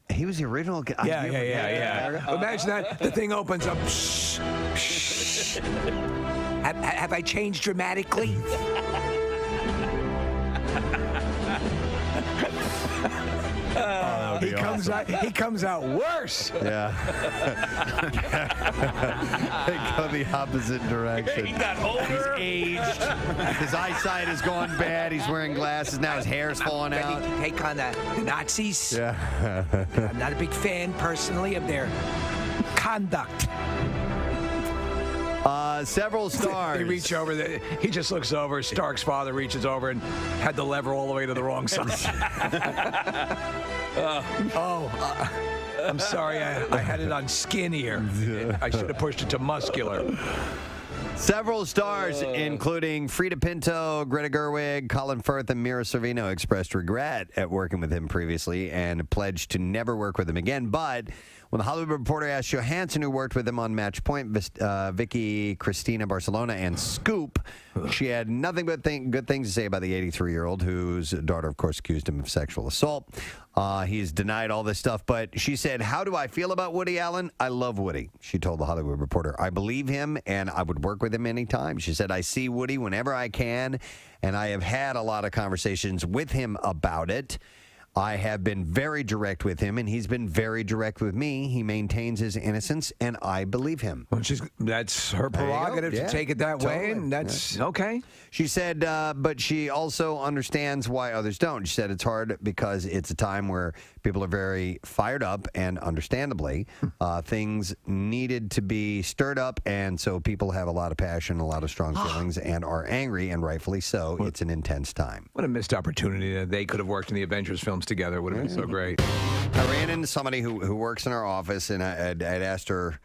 He was the original guy. Yeah. Imagine that. The thing opens up. Have I changed dramatically? He comes out worse. Yeah. They go the opposite direction. He got older. He's aged. His eyesight has gone bad. He's wearing glasses. Now his hair's falling out. Ready to take on the Nazis. Yeah. I'm not a big fan, personally, of their conduct. Several stars. They reach over. He just looks over. Stark's father reaches over and had the lever all the way to the wrong side. I'm sorry. I had it on skinnier. I should have pushed it to muscular. Several stars, including Frida Pinto, Greta Gerwig, Colin Firth, and Mira Sorvino, expressed regret at working with him previously and pledged to never work with him again. But when the Hollywood Reporter asked Johansson, who worked with him on Match Point, Vicky Cristina Barcelona, and Scoop, she had nothing but good things to say about the 83-year-old, whose daughter, of course, accused him of sexual assault. He's denied all this stuff, but she said, how do I feel about Woody Allen? I love Woody, she told the Hollywood Reporter. I believe him, and I would work with him anytime. She said, I see Woody whenever I can, and I have had a lot of conversations with him about it. I have been very direct with him, and he's been very direct with me. He maintains his innocence, and I believe him. Well, that's her prerogative to take it that way, and that's okay. She said, but she also understands why others don't. She said it's hard because it's a time where people are very fired up, and understandably, things needed to be stirred up, and so people have a lot of passion, a lot of strong feelings, and are angry, and rightfully so. It's an intense time. What a missed opportunity that they could have worked in the Avengers films together. It would have been so great. I ran into somebody who works in our office, and I'd asked her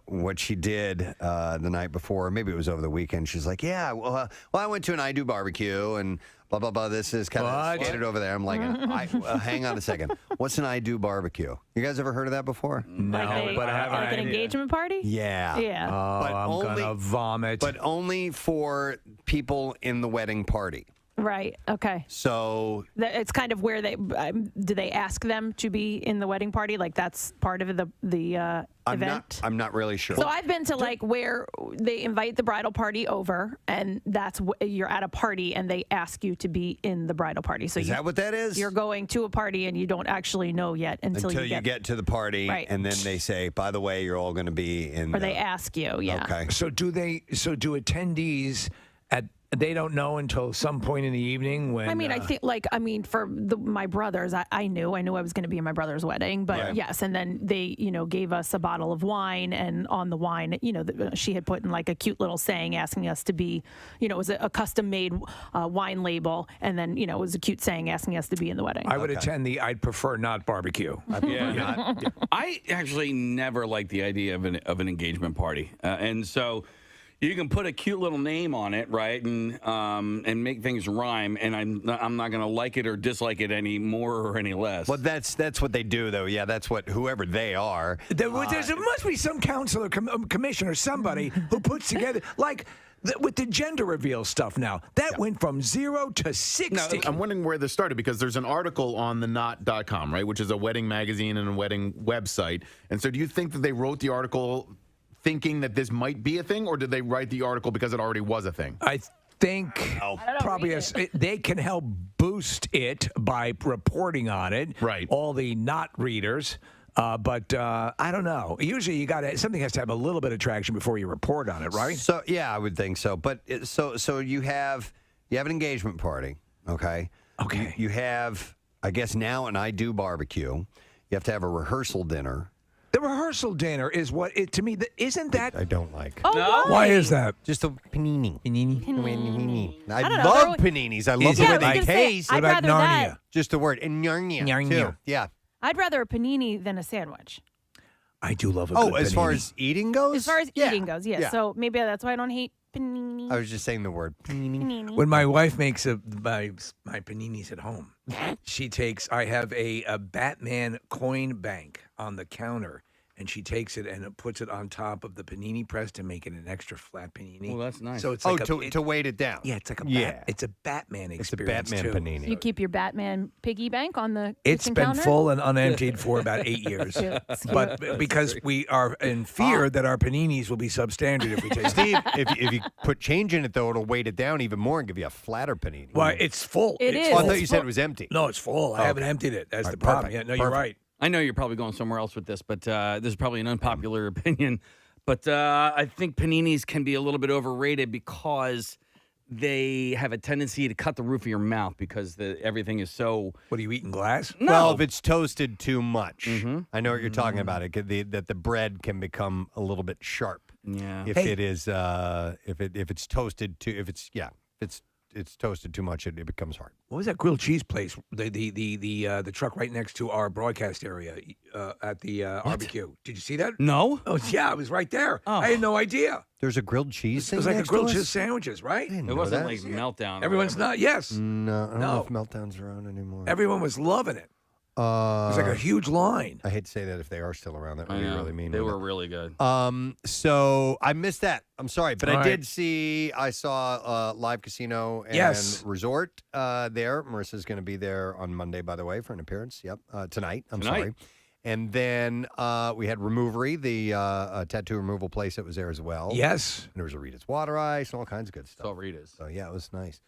what she did the night before. Maybe it was over the weekend. She's like, yeah, well, I went to an I Do barbecue, and blah, blah, blah. This is kind of skated over there. I'm like, hang on a second. What's an I Do barbecue? You guys ever heard of that before? No, but I have like an engagement party? Yeah. Yeah. Oh, But I'm going to vomit. But only for people in the wedding party. Right. Okay. So It's kind of where they do they ask them to be in the wedding party? Like that's part of the event. I'm not really sure. So I've been to like where they invite the bridal party over, and that's you're at a party, and they ask you to be in the bridal party. So is that what that is? You're going to a party, and you don't actually know yet until you get to the party, Right. and then they say, by the way, you're all going to be in. Or they ask you. Yeah. Okay. So do attendees they don't know until some point in the evening when. I mean, I think for my brothers, I knew I was going to be in my brother's wedding, but Yeah. yes, and then they gave us a bottle of wine, and on the wine, she had put in like a cute little saying asking us to be, it was a custom made wine label, and then it was a cute saying asking us to be in the wedding. I would attend I'd prefer not barbecue. I actually never liked the idea of an engagement party, and so. You can put a cute little name on it, right, and make things rhyme, and I'm not going to like it or dislike it any more or any less. Well, that's what they do, though. Yeah, that's what whoever they are. There must be some counselor, commissioner, somebody who puts together like. With the gender reveal stuff now, that went from 0 to 60. Now, I'm wondering where this started because there's an article on the knot.com, right, which is a wedding magazine and a wedding website. And so do you think that they wrote the article thinking that this might be a thing, or did they write the article because it already was a thing? I think probably they can help boost it by reporting on it. Right. All the not readers. But I don't know. Usually, something has to have a little bit of traction before you report on it, right? So yeah, I would think so. But so you have an engagement party, okay? Okay. You have, I guess now, an I Do barbecue. You have to have a rehearsal dinner. The rehearsal dinner is what to me. Isn't that? I don't like. Oh, no? Why is that? Just a panini. Panini. I don't know, love paninis. I love the way they taste. I'd rather that. Just the word. And Narnia, too. Yeah. I'd rather a panini than a sandwich. I do love a good panini. As far as eating goes? As far as eating goes, yes. Yeah. So maybe that's why I don't hate panini. I was just saying the word panini. When my wife makes my paninis at home, I have a Batman coin bank on the counter, and she takes it and puts it on top of the panini press to make it an extra flat panini. Well, that's nice. So it's to weight it down. Yeah, it's like it's a Batman experience. It's a Batman panini. You keep your Batman piggy bank on the It's kitchen been counter? full and unemptied for about 8 years. But because we are in fear that our paninis will be substandard if we take Steve, if you put change in it, though, it'll weight it down even more and give you a flatter panini. Well, it's full. It It's is. Oh, I full. thought you said it was empty. No, it's full. I haven't emptied it. That's the problem. perfect. Yeah, no, you're right. I know you're probably going somewhere else with this, but this is probably an unpopular opinion. But I think paninis can be a little bit overrated because they have a tendency to cut the roof of your mouth because everything is so. What are you eating? Glass? No. Well, if it's toasted too much, I know what you're talking about. That the bread can become a little bit sharp. Yeah. If it is, if it's toasted too, if it's toasted too much, it becomes hard. What was that grilled cheese place? The truck right next to our broadcast area at the barbecue. Did you see that? No. Oh yeah, it was right there. I had no idea. There's a grilled cheese thing. It was like a next grilled to us? cheese sandwiches, right? It wasn't like Meltdown. Everyone's not. Yes. No, I don't know if Meltdown's around anymore. Everyone was loving it. It was like a huge line. I hate to say that if they are still around, that would be really mean. They were really good. So I missed that. I'm sorry, but All I right. I saw Live Casino and Resort there. Marissa's going to be there on Monday, by the way, for an appearance. Yep, tonight. I'm sorry. And then we had Removery, the tattoo removal place that was there as well. Yes. And there was a Rita's Water Ice and all kinds of good stuff. It's all Rita's. So yeah, it was nice.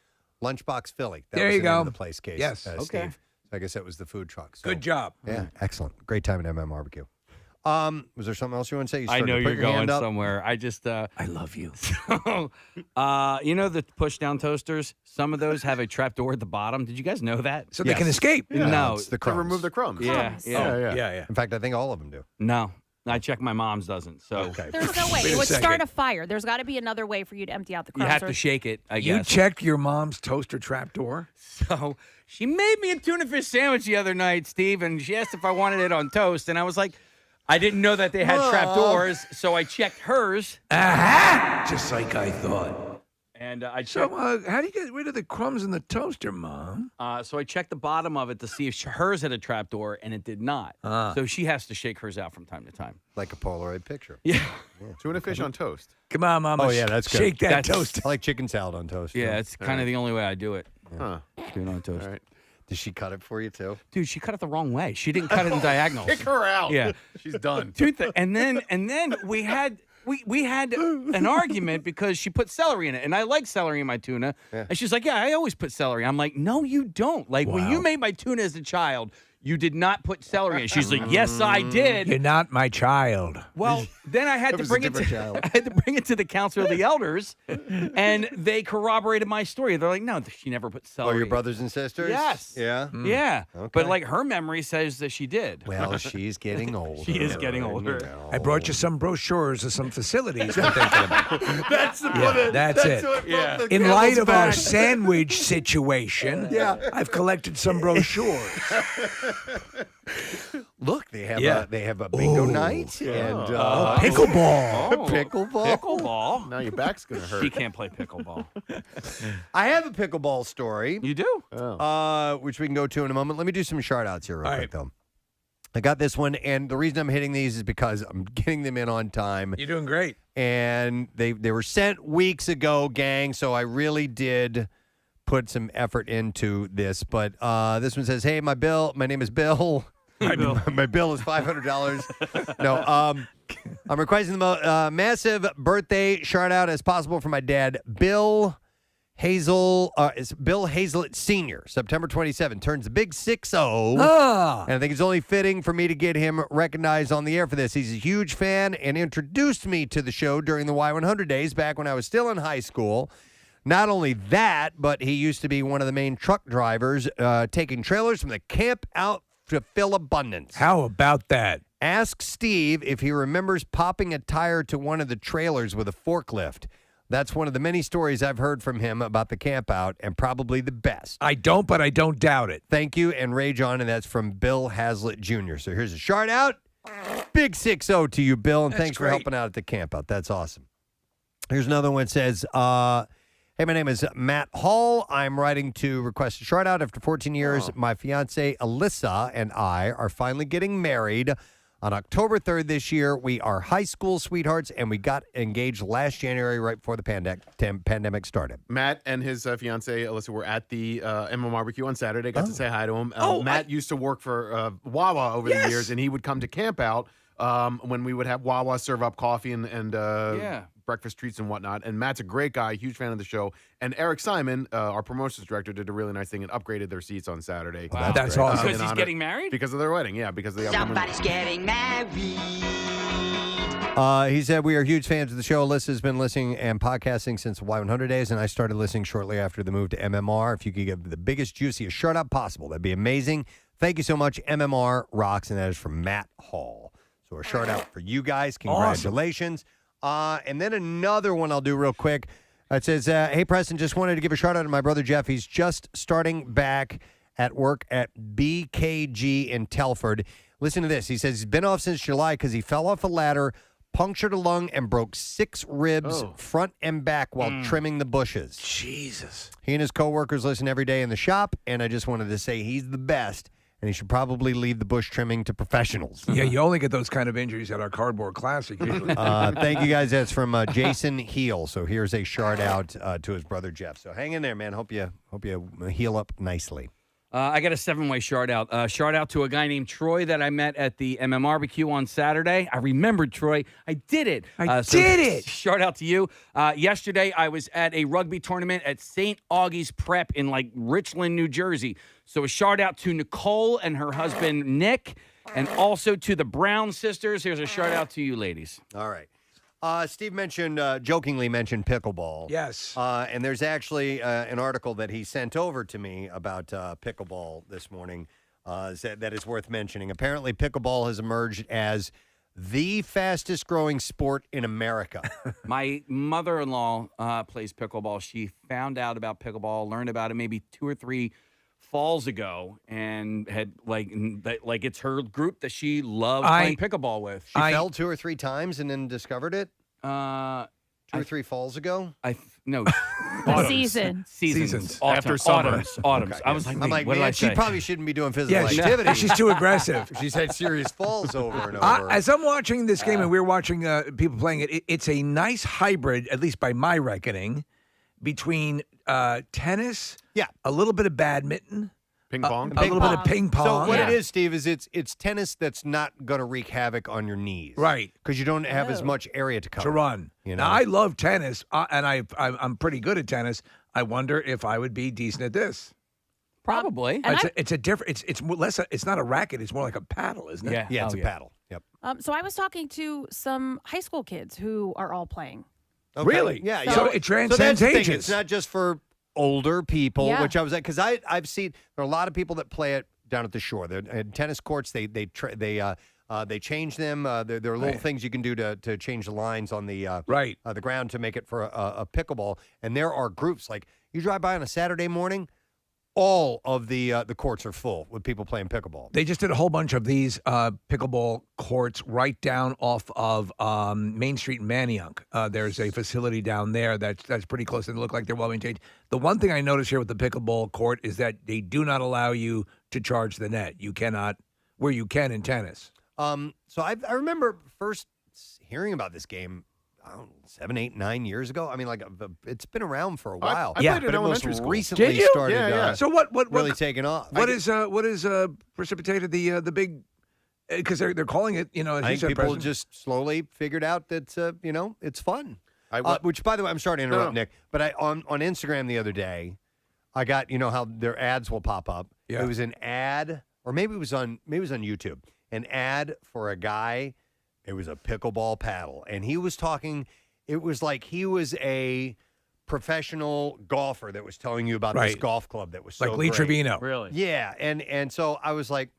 Lunchbox Philly. That There was you the name go. of the place, Case. Yes. Steve. I guess that was the food truck. So, Good job. Yeah, excellent. Great time at MM Barbecue. Was there something else you want to say? You I started know to put you're your hand going up. somewhere. I just I love you. So, you know the push down toasters? Some of those have a trap door at the bottom. Did you guys know that? So they can escape. Yeah, No, it's the To crumbs. remove the crumbs. Yeah, yeah. Yeah. In fact, I think all of them do. No, I checked. My mom's doesn't. So Okay. There's no way. Wait It a would start second. a fire. There's got to be another way for you to empty out the you crumbs. have to shake it. I You guess. checked your mom's toaster trapdoor? So she made me a tuna fish sandwich the other night, Steve, and she asked if I wanted it on toast, and I was like, I didn't know that they had trap doors, so I checked hers. Aha! Just like I thought. And I So, checked. how do you get rid of the crumbs in the toaster, Mom? So I checked the bottom of it to see if hers had a trap door, and it did not. So she has to shake hers out from time to time. Like a Polaroid picture. Yeah. Tuna fish on toast. Come on, Mama. Oh, yeah, that's good. Shake that That's- toast. I like chicken salad on toast. Yeah, too. it's kind of the only way I do it. Huh. Do it on toast. All right. Did she cut it for you, too? Dude, she cut it the wrong way. She didn't cut it in diagonals. Kick her out. Yeah. She's done. Dude, and then we had an argument because she put celery in it, and I like celery in my tuna. Yeah. And she's like, "Yeah, I always put celery." I'm like, "No, you don't. Like when you made my tuna as a child, you did not put celery in it." She's like, "Yes, I did." You're not my child. Well, then I had That to was a bring it different to child. I had to bring it to the council of the elders, and they corroborated my story. They're like, "No, she never put Oh, celery." your brothers and sisters? Yes. Yeah? Yeah, Okay. but like her memory says that she did. Well, she's getting older. She is getting older. You know. I brought you some brochures of some facilities we're thinking about. That's the Yeah, that's it. what Yeah. brought the In camel's light of our back. sandwich situation, I've collected some brochures. Look, they have Yeah. a bingo night and Pickleball. pickleball. Pickleball. Now your back's gonna hurt. She can't play pickleball. I have a pickleball story, You do? which we can go to in a moment. Let me do some shout outs here real All quick, right. though. I got this one, and the reason I'm hitting these is because I'm getting them in on time. You're doing great. And they were sent weeks ago, gang, so I really did put some effort into this. But this one says, "Hey, my name is Bill. My bill is $500. No, I'm requesting the massive birthday shout out as possible for my dad, Bill it's Bill Hazlett Sr., September 27, turns the big 6-0. Ah. And I think it's only fitting for me to get him recognized on the air for this. He's a huge fan and introduced me to the show during the Y100 days back when I was still in high school. Not only that, but he used to be one of the main truck drivers taking trailers from the camp out to fill abundance. How about that? Ask Steve if he remembers popping a tire to one of the trailers with a forklift. That's one of the many stories I've heard from him about the camp out, and probably the best. I don't, but I don't doubt it. Thank you, and rage on, and that's from Bill Hazlett Jr. So here's a shout out. Big 6-0 to you, Bill, and That's thanks for great. helping out at the camp out. That's awesome. Here's another one that says, hey, my name is Matt Hall. I'm writing to request a shout out. After 14 years, my fiance Alyssa and I are finally getting married. On October 3rd this year, we are high school sweethearts, and we got engaged last January right before the pandemic started. Matt and his fiance Alyssa were at the MMR barbecue on Saturday. Got to say hi to him. Matt used to work for Wawa over the years, and he would come to camp out when we would have Wawa serve up coffee and breakfast treats and whatnot. And Matt's a great guy, huge fan of the show. And Eric Simon, our promotions director, did a really nice thing and upgraded their seats on Saturday. Wow. That's great. awesome. Because he's getting married? Because of their wedding, yeah. Because they Somebody's getting married. He said, we are huge fans of the show. Alyssa's been listening and podcasting since Y100 days, and I started listening shortly after the move to MMR. If you could give the biggest, juiciest shout out possible, that'd be amazing. Thank you so much. MMR rocks, and that is from Matt Hall. So a shout out for you guys. Congratulations. And then another one I'll do real quick. It says, hey, Preston, just wanted to give a shout out to my brother Jeff. He's just starting back at work at BKG in Telford. Listen to this. He says he's been off since July because he fell off a ladder, punctured a lung, and broke 6 ribs front and back while trimming the bushes. Jesus. He and his coworkers listen every day in the shop, and I just wanted to say he's the best, and he should probably leave the bush trimming to professionals. Yeah, you only get those kind of injuries at our Cardboard Classic usually. Thank you, guys. That's from Jason Heel. So here's a shout out to his brother Jeff. So hang in there, man. Hope you heal up nicely. I got a 7-way shout out. Shout out to a guy named Troy that I met at the MMRBQ on Saturday. I remembered Troy. I did it. I did it. Shout out to you. Yesterday, I was at a rugby tournament at St. Augie's Prep in like Richland, New Jersey. So a shout out to Nicole and her husband, Nick, and also to the Brown sisters. Here's a shout out to you, ladies. All right. Steve jokingly mentioned pickleball. Yes. And there's actually an article that he sent over to me about pickleball this morning that is worth mentioning. Apparently, pickleball has emerged as the fastest growing sport in America. My mother-in-law plays pickleball. She found out about pickleball, learned about it maybe 2 or 3 falls ago, and had like it's her group that she loves playing pickleball with. She fell 2 or 3 times and then discovered it. 2 or 3 falls ago. No. Seasons. After summer. Autumns. Okay, I was like, I'm like, what did I man, she say? probably shouldn't be doing physical Yeah, activity. she's too aggressive. She's had serious falls over and over. As I'm watching this game and we're watching people playing it, it's a nice hybrid, at least by my reckoning, between tennis, a little bit of badminton, ping pong, a little bit of ping pong. So what it is, Steve, is it's tennis that's not going to wreak havoc on your knees, right? Because you don't have as much area to cover to run. You know, now, I love tennis, and I'm pretty good at tennis. I wonder if I would be decent at this. Probably. It's a different. It's more less. It's not a racket. It's more like a paddle, isn't it? Yeah, it's a paddle. Yep. So I was talking to some high school kids who are all playing. Okay. Really? Yeah. So it transcends that's the thing. ages. It's not just for older people, Yeah. which I was at because I've seen there are a lot of people that play it down at the shore. They're at tennis courts. They change them. There are little things you can do to change the lines on the the ground to make it for a pickleball. And there are groups like you drive by on a Saturday morning. All of the courts are full with people playing pickleball. They just did a whole bunch of these pickleball courts right down off of Main Street in Manayunk. There's a facility down there that's pretty close and look like they're well maintained. The one thing I noticed here with the pickleball court is that they do not allow you to charge the net. You cannot, where you can in tennis. So I remember first hearing about this game 7, 8, 9 years ago. I mean, like it's been around for a while. I played it but in it most elementary school. recently Did you? started. Yeah. So what really taking off? What is precipitated the big? Because they're calling it. You know, as I you think said, people Preston. just slowly figured out that it's fun. I- Which, by the way, I'm sorry to interrupt, No. Nick, but on Instagram the other day, I got how their ads will pop up. Yeah. It was an ad, or maybe it was on YouTube, an ad for a guy. It was a pickleball paddle, and he was talking. It was like he was a professional golfer that was telling you about this golf club that was so like Lee great. Trevino. Really? Yeah, and so I was like,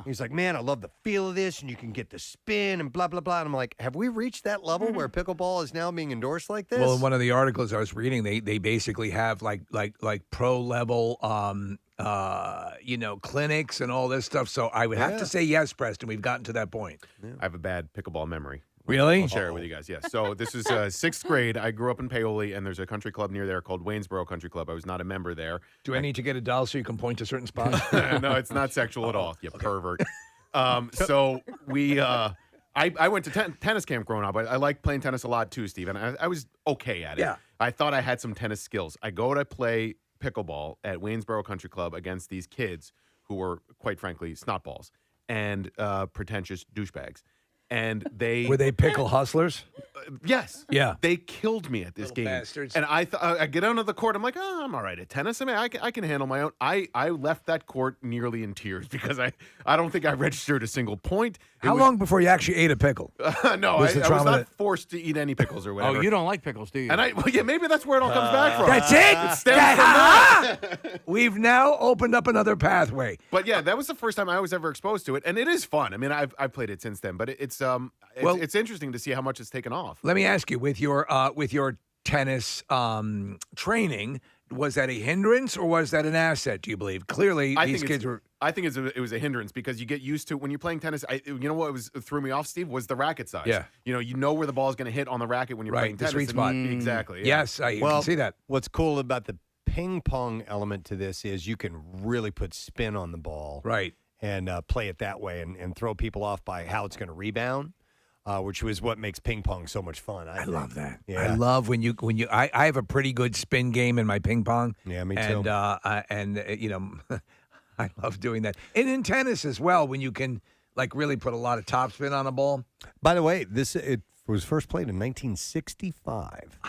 he's like, man, I love the feel of this, and you can get the spin and blah blah blah. And I'm like, have we reached that level where pickleball is now being endorsed like this? Well, in one of the articles I was reading, they basically have like pro level clinics and all this stuff. So I would have to say yes, Preston. We've gotten to that point. I have a bad pickleball memory. Really? I'll share it with you guys. Yes. So this is 6th grade. I grew up in Paoli, and there's a country club near there called Waynesboro Country Club. I was not a member there. Do I need to get a doll so you can point to certain spots? No, it's not sexual at all. You pervert. So we, I went to tennis camp growing up. I liked playing tennis a lot too, Steve, and I was okay at it. Yeah. I thought I had some tennis skills. I go to play pickleball at Waynesboro Country Club against these kids who were, quite frankly, snotballs and pretentious douchebags. And Were they pickle hustlers? Yes. Yeah. They killed me at this Little game. bastards. And I get onto the court. I'm like, I'm all right at tennis. I mean, I can handle my own. I left that court nearly in tears because I don't think I registered a single point. How long before you actually ate a pickle? No, I was not forced to eat any pickles or whatever. Oh, you don't like pickles, do you? And maybe that's where it all comes back from. That's it? It stems from that. We've now opened up another pathway. But yeah, that was the first time I was ever exposed to it, and it is fun. I mean, I've played it since then, but it's interesting to see how much it's taken off. Let me ask you, with your tennis training, was that a hindrance or was that an asset? Do you believe? Clearly, these kids were. I think it was a hindrance because you get used to when you're playing tennis. You know what threw me off, Steve, was the racket size. Yeah. You know where the ball is going to hit on the racket when you're playing the tennis. sweet spot. Exactly. Yeah. Yes, I can see that. What's cool about the ping pong element to this is you can really put spin on the ball, right, and play it that way and throw people off by how it's going to rebound. Which was what makes ping pong so much fun. I love that. Yeah. I love when you. I have a pretty good spin game in my ping pong. Yeah, me too. And I love doing that. And in tennis as well, when you can like really put a lot of topspin on a ball. By the way, it was first played in 1965.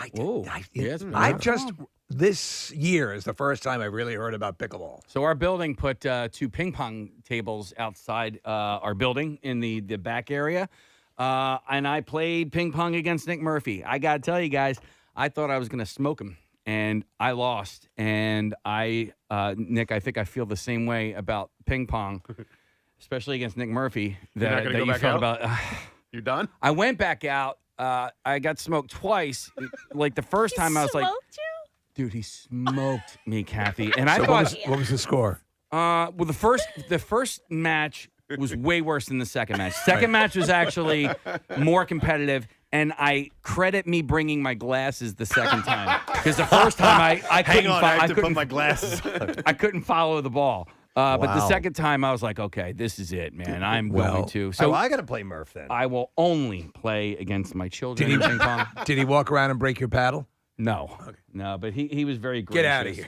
This year is the first time I really heard about pickleball. So our building put 2 ping pong tables outside our building in the back area, and I played ping pong against Nick Murphy. I got to tell you guys, I thought I was going to smoke him, and I lost. And Nick, I think I feel the same way about ping pong, especially against Nick Murphy. You're not gonna go you back felt out? about. You done? I went back out. I got smoked twice. Like the first time, I was like, "Dude, he smoked me, Kathy." And I So thought, what was the score? well, the first match was way worse than the second match. Second match was actually more competitive, and I credit me bringing my glasses the second time because the first time I couldn't. I have to put my glasses on. I couldn't follow the ball. But the Wow. second time, I was like, okay, this is it, man. I'm going to. So I got to play Murph then. I will only play against my children in ping pong. Did he walk around and break your paddle? No, no, but he was very gracious. Get out of here.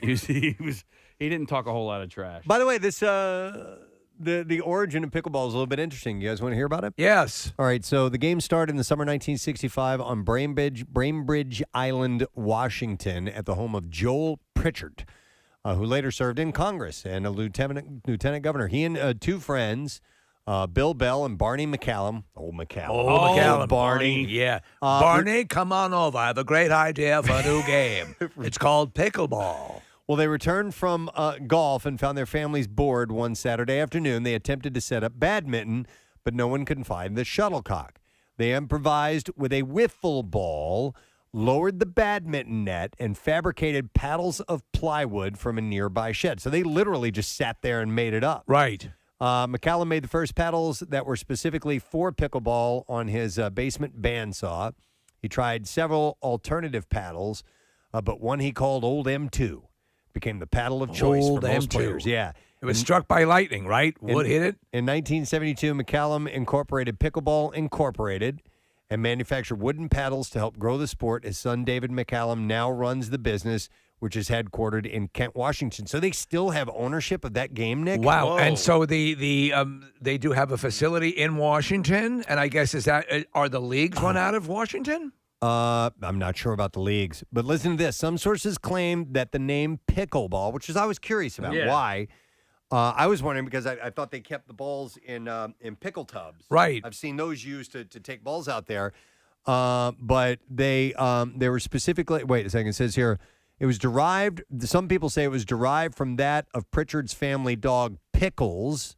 He didn't talk a whole lot of trash. By the way, this the origin of pickleball is a little bit interesting. You guys want to hear about it? Yes. All right. So the game started in the summer 1965 on Bainbridge Island, Washington, at the home of Joel Pritchard, who later served in Congress and a lieutenant governor. He and 2 friends, Bill Bell and Barney McCallum. Oh, McCallum. Oh, McCallum. Barney. Yeah. Barney, come on over. I have a great idea for a new game. It's called pickleball. Well, they returned from golf and found their families bored one Saturday afternoon. They attempted to set up badminton, but no one could find the shuttlecock. They improvised with a wiffle ball, lowered the badminton net, and fabricated paddles of plywood from a nearby shed. So they literally just sat there and made it up. Right. McCallum made the first paddles that were specifically for pickleball on his basement bandsaw. He tried several alternative paddles, but one he called Old M2 became the paddle of choice Old for most M2. players. Yeah. It was struck by lightning, right? Wood hit it? In 1972, McCallum incorporated Pickleball Incorporated and manufactured wooden paddles to help grow the sport. His son, David McCallum, now runs the business, which is headquartered in Kent, Washington. So they still have ownership of that game, Nick? Wow. Whoa. And so they do have a facility in Washington, and I guess are the leagues run out of Washington? I'm not sure about the leagues, but listen to this. Some sources claim that the name pickleball, which is I was curious about why. I was wondering because I thought they kept the balls in pickle tubs. Right. I've seen those used to take balls out there. But they were specifically, wait a second, it says here, it was derived, some people say it was derived from that of Pritchard's family dog Pickles,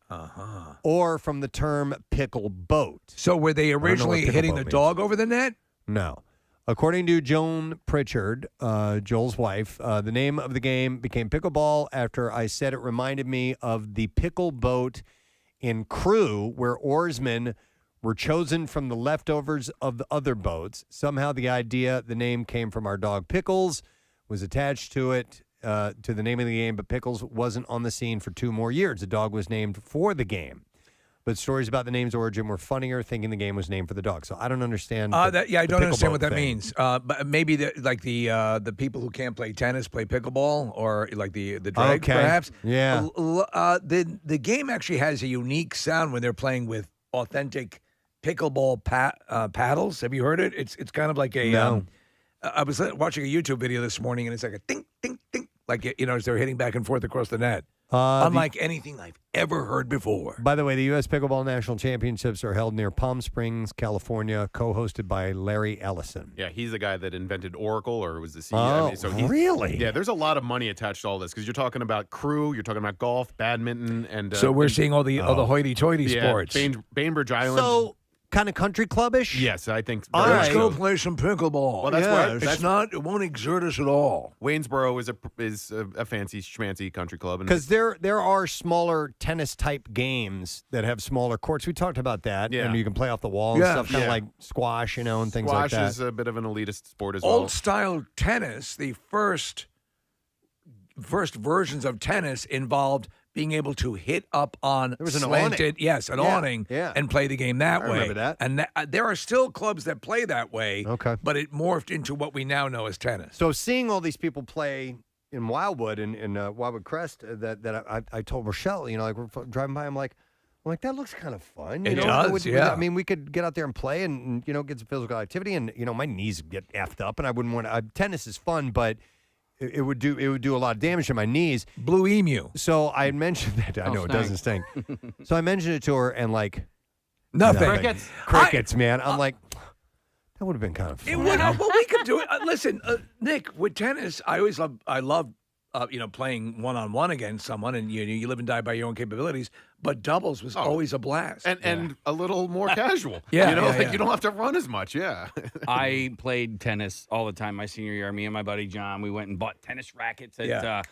or from the term pickle boat. So were they I don't know what originally pickle hitting boat the means. dog over the net? No. According to Joan Pritchard, Joel's wife, the name of the game became pickleball after I said it reminded me of the pickle boat in Crew, where oarsmen were chosen from the leftovers of the other boats. Somehow the name came from our dog Pickles, was attached to it, to the name of the game, but Pickles wasn't on the scene for 2 more years. The dog was named for the game. But stories about the name's origin were funnier, thinking the game was named for the dog. So I don't understand. I don't understand what that thing. means. But maybe the people who can't play tennis play pickleball, or like the dregs, Okay. perhaps. Yeah. The game actually has a unique sound when they're playing with authentic pickleball paddles. Have you heard it? It's kind of like a. No. I was watching a YouTube video this morning, and it's like a ding, ding, ding, like as they're hitting back and forth across the net. Unlike anything I've ever heard before. By the way, the U.S. Pickleball National Championships are held near Palm Springs, California, co-hosted by Larry Ellison. Yeah, he's the guy that invented Oracle, or was the CEO. Oh, really? Yeah, there's a lot of money attached to all this because you're talking about crew, you're talking about golf, badminton, and So we're seeing all the hoity-toity sports. Bainbridge Island. So kind of country clubbish? Yes, I think. Let's go play some pickleball. Well, that's what it won't exert us at all. Waynesboro is a fancy schmancy country club. Because there are smaller tennis-type games that have smaller courts. We talked about that. Yeah. And you can play off the wall and stuff, kind of like squash, and things like that. Squash is a bit of an elitist sport as well. Old-style tennis, the first versions of tennis involved being able to hit up on There was an slanted, awning. awning, Yeah. and play the game that I way. remember that. And there are still clubs that play that way. Okay. But it morphed into what we now know as tennis. So seeing all these people play in Wildwood in Wildwood Crest that I told Rochelle, like we're driving by, I'm like, that looks kind of fun. It does, yeah. I mean, we could get out there and play and get some physical activity, and my knees get effed up, and I wouldn't want to. Tennis is fun, but it would do a lot of damage to my knees. Blue Emu. So I mentioned that. I know it doesn't stink. So I mentioned it to her, and nothing. Crickets, man. I'm like, that would have been kind of fun. It would, well, we could do it. Listen, Nick, with tennis, I love playing one-on-one against someone, and you live and die by your own capabilities. But doubles was always a blast, and a little more casual. Yeah, you don't have to run as much. Yeah, I played tennis all the time my senior year. Me and my buddy John, we went and bought tennis rackets at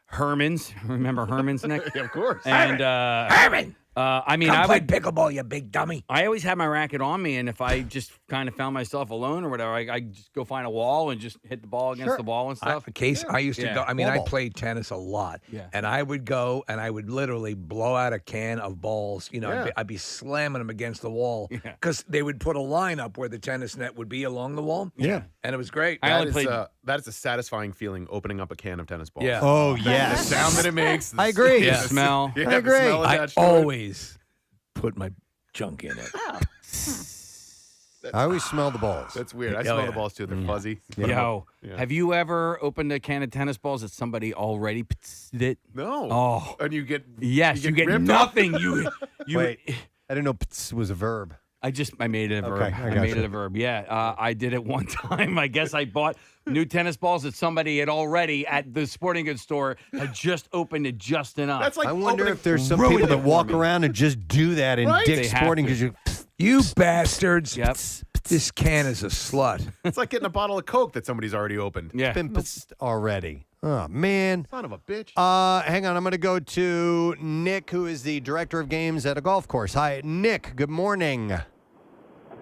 Herman's. Remember Herman's, Nick? Of course. And Herman. I mean, Come play pickleball, you big dummy. I always had my racket on me, and if I just kind of found myself alone or whatever, I just go find a wall and just hit the ball against the wall and stuff. I used to go. I mean, I played tennis a lot, and I would go and I would literally blow out a can of balls. I'd be slamming them against the wall because they would put a line up where the tennis net would be along the wall. Yeah, and it was great. That is a satisfying feeling, opening up a can of tennis balls. Yeah. Oh yes, the sound that it makes. I agree. The smell. I agree. The smell I attached to it. always put my junk in it. I always smell the balls. That's weird. I smell the balls too. They're fuzzy. Yo, have you ever opened a can of tennis balls that somebody already pissed it? No. Oh. And you get you get ripped nothing. off? You Wait, I didn't know was a verb. I made it a verb. Okay, I made it a verb. Yeah, I did it one time. I guess I bought new tennis balls that somebody had already at the sporting goods store had just opened it just enough. That's like I wonder if there's some ruined people that it for walk me. around and just do that in Right? Dick's They have Sporting to. because You bastards. Yep. This can is a slut. It's like getting a bottle of Coke that somebody's already opened. Yeah. been pissed already. Oh man. Son of a bitch. Hang on. I'm going to go to Nick, who is the director of games at a golf course. Hi, Nick. Good morning.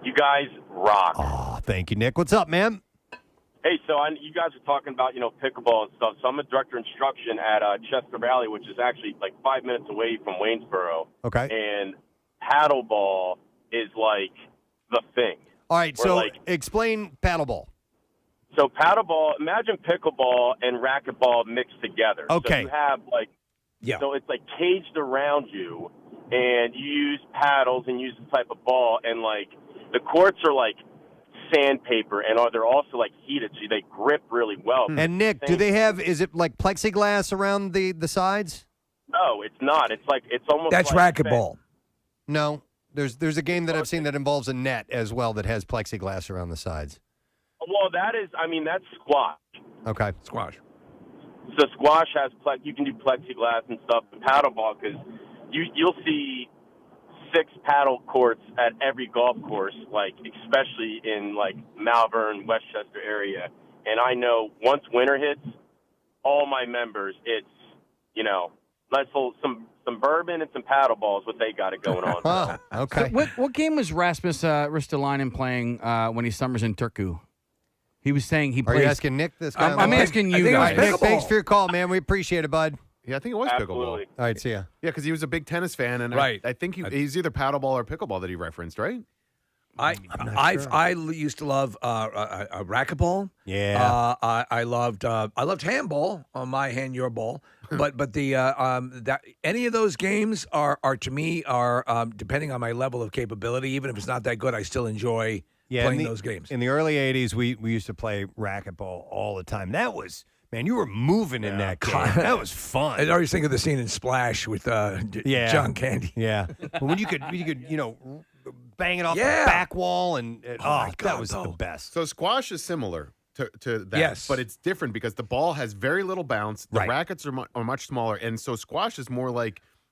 You guys rock. Oh, thank you, Nick. What's up, man? Hey, so you guys are talking about, pickleball and stuff. So I'm a director of instruction at Chester Valley, which is actually like 5 minutes away from Waynesboro. Okay. And paddleball is like the thing. All right. We're So like- explain paddleball. So paddleball, imagine pickleball and racquetball mixed together. Okay. So you have so it's like caged around you, and you use paddles and use the type of ball, and the courts are like sandpaper, and they're also like heated, so they grip really well. And Nick, is it like plexiglass around the sides? No, it's not. It's almost That's like racquetball. No. There's a game that I've seen that involves a net as well that has plexiglass around the sides. Well, that's squash. Okay. Squash. So squash has you can do plexiglass and stuff. And paddleball, because you'll see 6 paddle courts at every golf course, especially in Malvern, Westchester area. And I know once winter hits, all my members, it's let's hold some bourbon and some paddle balls. What they got it going on. Oh, okay. So what game was Rasmus Ristolainen playing when he summers in Turku? He was saying he Are plays. you asking Nick this guy? I'm asking you guys. Nick, thanks for your call, man. We appreciate it, bud. Yeah, I think it was pickleball. All right, see ya. Yeah, because he was a big tennis fan, and Right. I think he's either paddleball or pickleball that he referenced, right? I used to love racquetball. Yeah. I loved handball on my hand, your ball. But any of those games are to me depending on my level of capability. Even if it's not that good, I still enjoy playing those games. In the early 80s, we used to play racquetball all the time. That was, man, you were moving in that game. That was fun. I always think of the scene in Splash with John Candy. Yeah. But when you could bang it off the back wall and that was the best. So squash is similar to that. Yes. But it's different because the ball has very little bounce. The rackets are much smaller. And so squash is more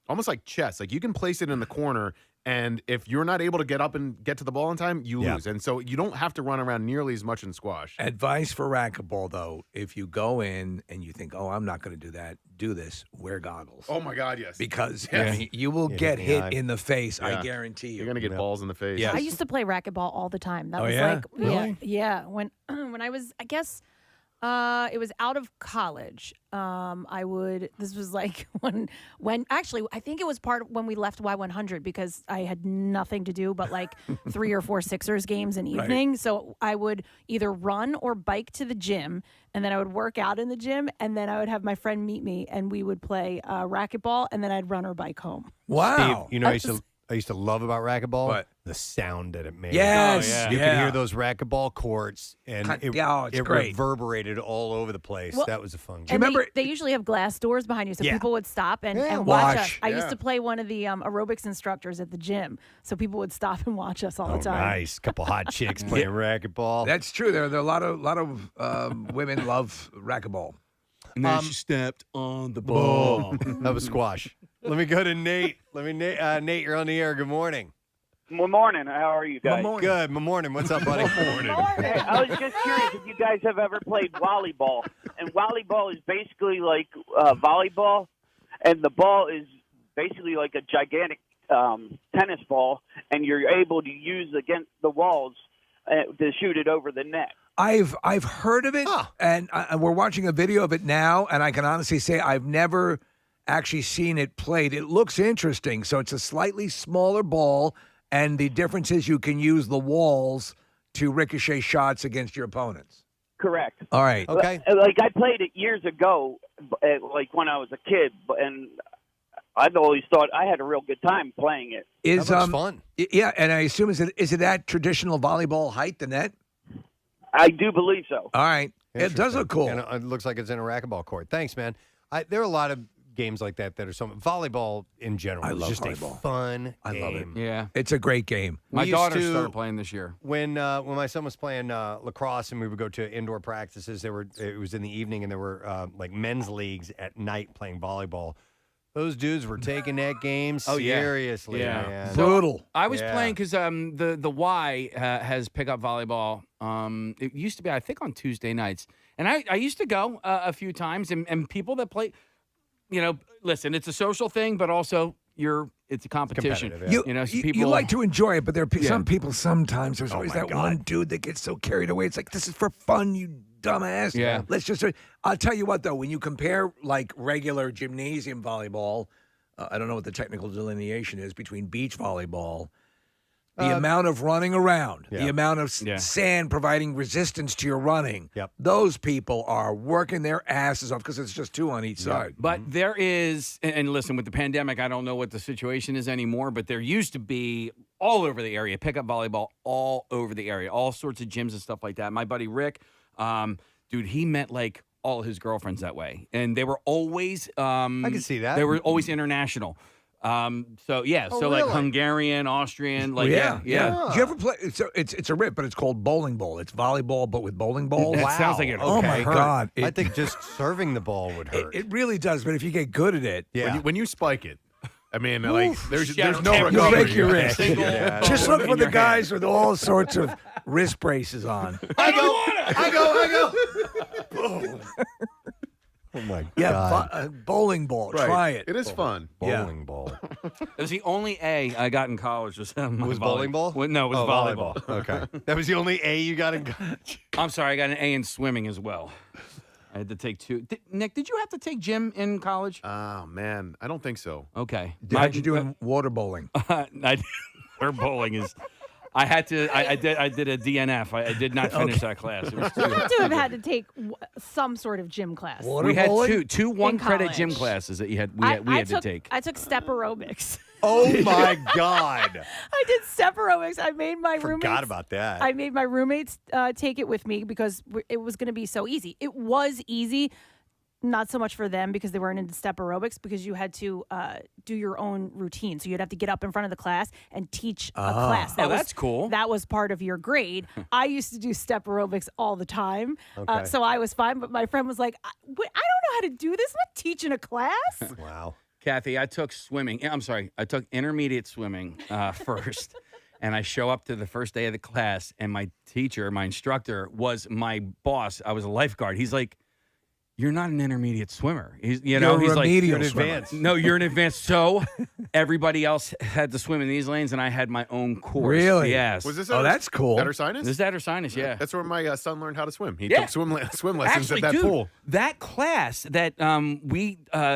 almost like chess. Like you can place it in the corner, and if you're not able to get up and get to the ball in time, you lose. And so you don't have to run around nearly as much in squash. Advice for racquetball, though, if you go in and you think, I'm not going to do that, do this. Wear goggles. Oh, my God, yes. Because you will get hit in the face, Yeah. I guarantee you. You're going to get balls in the face. I used to play racquetball all the time. That was yeah? like, Really? yeah. When I was, I guess, It was out of college. This was like when actually, I think it was part of when we left Y100 because I had nothing to do but like 3 or 4 Sixers games an evening. So I would either run or bike to the gym, and then I would work out in the gym, and then I would have my friend meet me, and we would play racquetball, and then I'd run or bike home. Wow. Steve, I used to love about racquetball? What? The sound that it made. Yes. You could hear those racquetball courts, and it's it great. reverberated all over the place. Well, that was a fun game. And they usually have glass doors behind you, so people would stop and watch Watch. us. I used to play one of the aerobics instructors at the gym, so people would stop and watch us all the time. Nice. Couple hot chicks playing racquetball. That's true. There are a lot of women love racquetball. And then she stepped on the ball. That was squash. Let me go to Nate. Nate, you're on the air. Good morning. Good morning. How are you guys? Good. Good morning. What's up, buddy? Hey, I was just curious if you guys have ever played volleyball. And volleyball is basically like volleyball, and the ball is basically like a gigantic tennis ball, and you're able to use against the walls to shoot it over the net. I've heard of it, and we're watching a video of it now, and I can honestly say I've never actually seen it played. It looks interesting. So it's a slightly smaller ball, and the difference is you can use the walls to ricochet shots against your opponents. Correct. All right. Okay. Like I played it years ago, like when I was a kid, and I've always thought I had a real good time playing it. Is fun. Yeah, and I assume is it at traditional volleyball height, the net? I do believe so. All right. It does look cool. And it looks like it's in a racquetball court. Thanks, man. There are a lot of games like that are so volleyball in general. I is love just volleyball. a fun I love it. game. Yeah. It's a great game. My We daughter used to- started playing this year. When my son was playing lacrosse and we would go to indoor practices, it was in the evening, and there were like men's leagues at night playing volleyball. Those dudes were taking that game seriously, man. Brutal. I was playing because the Y has pickup volleyball. It used to be, I think, on Tuesday nights. And I used to go a few times, and people that play, listen, it's a social thing, but also it's a competition. Competitive, You, you like to enjoy it, but there are some people sometimes, there's always that one dude that gets so carried away. It's like, this is for fun, you dumbass. Yeah. Let's just, I'll tell you what, though, when you compare like regular gymnasium volleyball, I don't know what the technical delineation is between beach volleyball, the amount of running around, the amount of sand providing resistance to your running, those people are working their asses off because it's just two on each side. But there is, and listen, with the pandemic, I don't know what the situation is anymore, but there used to be all over the area, pickup volleyball all over the area, all sorts of gyms and stuff like that. My buddy Rick, dude, he met like all his girlfriends that way. And they were always, I can see that. They were always international. So really? like Hungarian, Austrian, like yeah. yeah. Did you ever play? It's a rip, but it's called bowling ball. It's volleyball, but with bowling balls. That sounds like it. Oh my God! I think just serving the ball would hurt. It really does, but if you get good at it, When you spike it, I mean, like there's no you recovery. break your wrist. Yeah. Just look for the guys with all sorts of wrist braces on. I go. Boom. Oh my God. Bowling ball. Right. Try it. It is fun. Bowling ball. It was the only A I got in college. Was bowling ball? No, it was volleyball. Okay. That was the only A you got in college. I'm sorry, I got an A in swimming as well. I had to take 2. Nick, did you have to take gym in college? Oh man, I don't think so. Okay. How'd you do in water bowling? Water bowling is. I had to. I did a DNF. I did not finish that class. It was You had to have had to take some sort of gym class. we had two In 1-credit gym college. classes that we had to take. I took step aerobics. Oh my God. I did step aerobics. I made my roommates. Forgot about that. I made my roommates take it with me because it was going to be so easy. It was easy. Not so much for them because they weren't into step aerobics because you had to do your own routine. So you'd have to get up in front of the class and teach a class. That's cool. That was part of your grade. I used to do step aerobics all the time. Okay. So I was fine. But my friend was like, I don't know how to do this. I'm not teaching a class. Wow. Kathy, I took swimming. I'm sorry. I took intermediate swimming first. And I show up to the first day of the class, and my teacher, my instructor, was my boss. I was a lifeguard. He's like, you're not an intermediate swimmer. He's You're he's a like, remedial you're an swimmer. advanced. No, you're an advanced. So everybody else had to swim in these lanes, and I had my own course. Really? Yes. Was this Oh, that's cool. At Ursinus? This is at Ursinus, yeah. That's where my son learned how to swim. He Yeah. took swim lessons Actually, at that dude, pool. that class that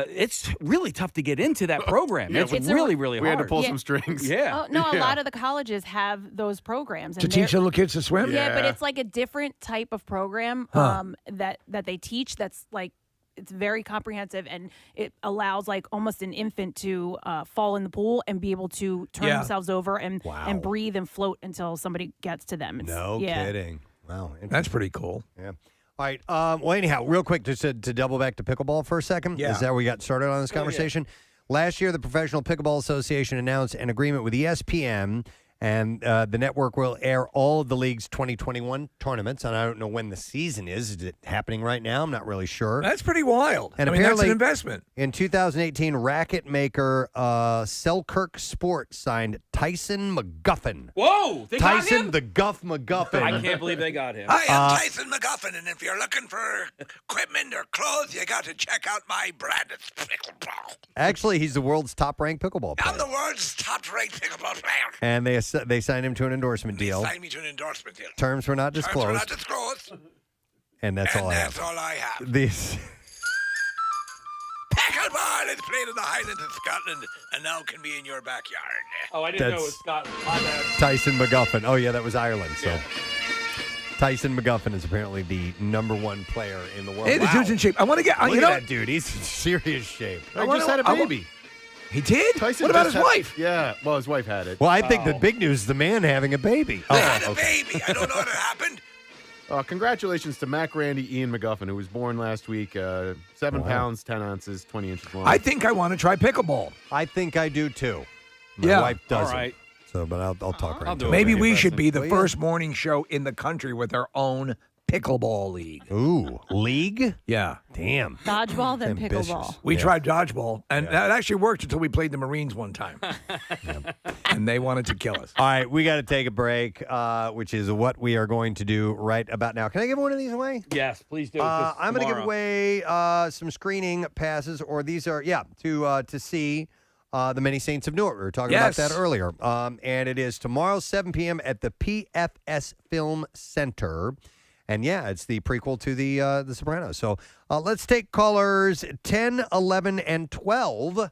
it's really tough to get into that program. Yeah, it's it's really, really we hard. had to pull some strings. Yeah. Oh, no, a Yeah. lot of the colleges have those programs. To and teach they're- little kids to swim? Yeah, but Yeah. it's like a different type of program Huh. that they teach. That's like it's very comprehensive, and it allows like almost an infant to fall in the pool and be able to turn Yeah. themselves over and Wow. and breathe and float until somebody gets to them. It's, No yeah. kidding. Wow. That's pretty cool. Yeah. All right. Well, anyhow, real quick, just to double back to pickleball for a second. Yeah. Is that where we got started on this conversation? Last year, the Professional Pickleball Association announced an agreement with ESPN, and the network will air all of the league's 2021 tournaments. And I don't know when the season is. Is it happening right now? I'm not really sure. That's pretty wild. And I mean, that's apparently- an investment. In 2018, racket maker Selkirk Sports signed Tyson McGuffin. Whoa! They got Tyson him? the Guff McGuffin. I can't believe they got him. I am Tyson McGuffin, and if you're looking for equipment or clothes, you got to check out my brand. It's pickleball. Actually, he's the world's top-ranked pickleball player. I'm the world's top-ranked pickleball player. And they signed him to an endorsement deal. Sign me to an endorsement deal. Terms were not Terms disclosed. were not disclosed. And that's all I That's have. all I have. These. Pickleball is played in the Highlands of Scotland and now can be in your backyard. Oh, I didn't know it That's- was Scotland. My bad. Tyson McGuffin. Oh, yeah, that was Ireland. So Tyson McGuffin is apparently the #1 player in the world. Hey, the dude's in shape. I want to get. Look you at know, that dude. He's in serious shape. I just had a baby. He did? Tyson What about just his had- wife? Yeah, well, his wife had it. Well, I think the big news is the man having a baby. I had a baby. I don't know what happened. Congratulations to Mac Randy Ian McGuffin, who was born last week. 7 pounds, 10 ounces, 20 inches long. I think I want to try pickleball. I think I do too. My Yeah. wife doesn't. All right. So, but I'll talk right I'll to do it. it. Maybe Okay, we Preston. should be the Well, yeah. first morning show in the country with our own pickleball league. Ooh, league? Yeah. Damn. Dodgeball, then Ambitious. pickleball. We Yeah. tried dodgeball, and that actually worked until we played the Marines one time. And they wanted to kill us. All right, we got to take a break, which is what we are going to do right about now. Can I give one of these away? Yes, please do. 'cause I'm going to give tomorrow- away some screening passes, or these are to see the Many Saints of Newark. We were talking about Yes. that earlier, and it is tomorrow 7 p.m. at the PFS Film Center. And yeah, it's the prequel to the Sopranos. So let's take callers 10, 11, and 12.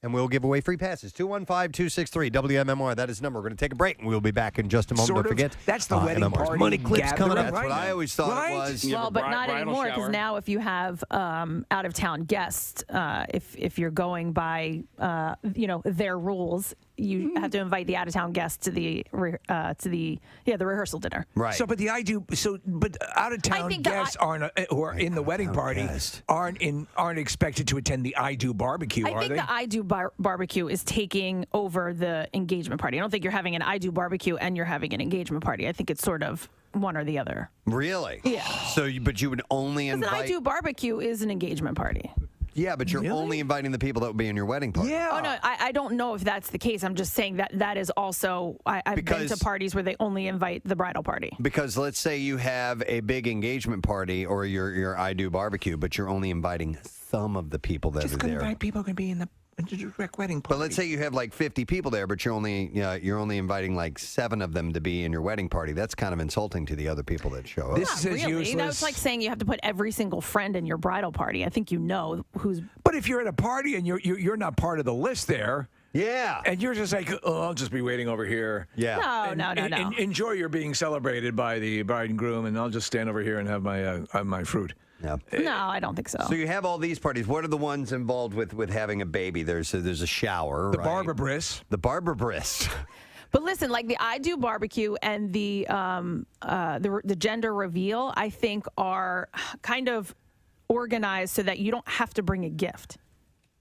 And we'll give away free passes. 215-263 WMMR. That is the number. We're going to take a break, and we'll be back in just a moment. Sort Don't of. forget. That's the wedding MMR's party Money clips coming gathering, up. That's what right? I always thought Right? it was. Yeah, Well, but but not bridal anymore because shower. now if you have out of town guests, if you're going by their rules, you have to invite the out of town guests to the rehearsal dinner. Right. So, but out of town think guests aren't who are in the wedding party guest. aren't expected to attend the I Do barbecue, I are think they? the I Do barbecue is taking over the engagement party. I don't think you're having an I Do barbecue and you're having an engagement party. I think it's sort of one or the other. Really? Yeah. So, but you would only Because an invite. I Do barbecue is an engagement party. Yeah, but you're Really? only inviting the people that will be in your wedding party. Yeah. Oh no, I don't know if that's the case. I'm just saying that is also I've been Because- to parties where they only invite the bridal party. Because let's say you have a big engagement party or your I Do barbecue, but you're only inviting some of the people that Just are couldn't there. invite people can be in the direct wedding party. But let's say you have like 50 people there, but you're only inviting like 7 of them to be in your wedding party. That's kind of insulting to the other people that show up. This Not is really. useless. That's like saying you have to put every single friend in your bridal party. I think you know who's. But if you're at a party and you're not part of the list there, yeah, and you're just like, oh, I'll just be waiting over here. yeah. No. Enjoy your being celebrated by the bride and groom, and I'll just stand over here and have my fruit. No. No, I don't think so. So you have all these parties. What are the ones involved with having a baby? There's a shower. The right? Barbara Briss. The Barbara Briss. But listen, like the I Do barbecue and the gender reveal, I think are kind of organized so that you don't have to bring a gift.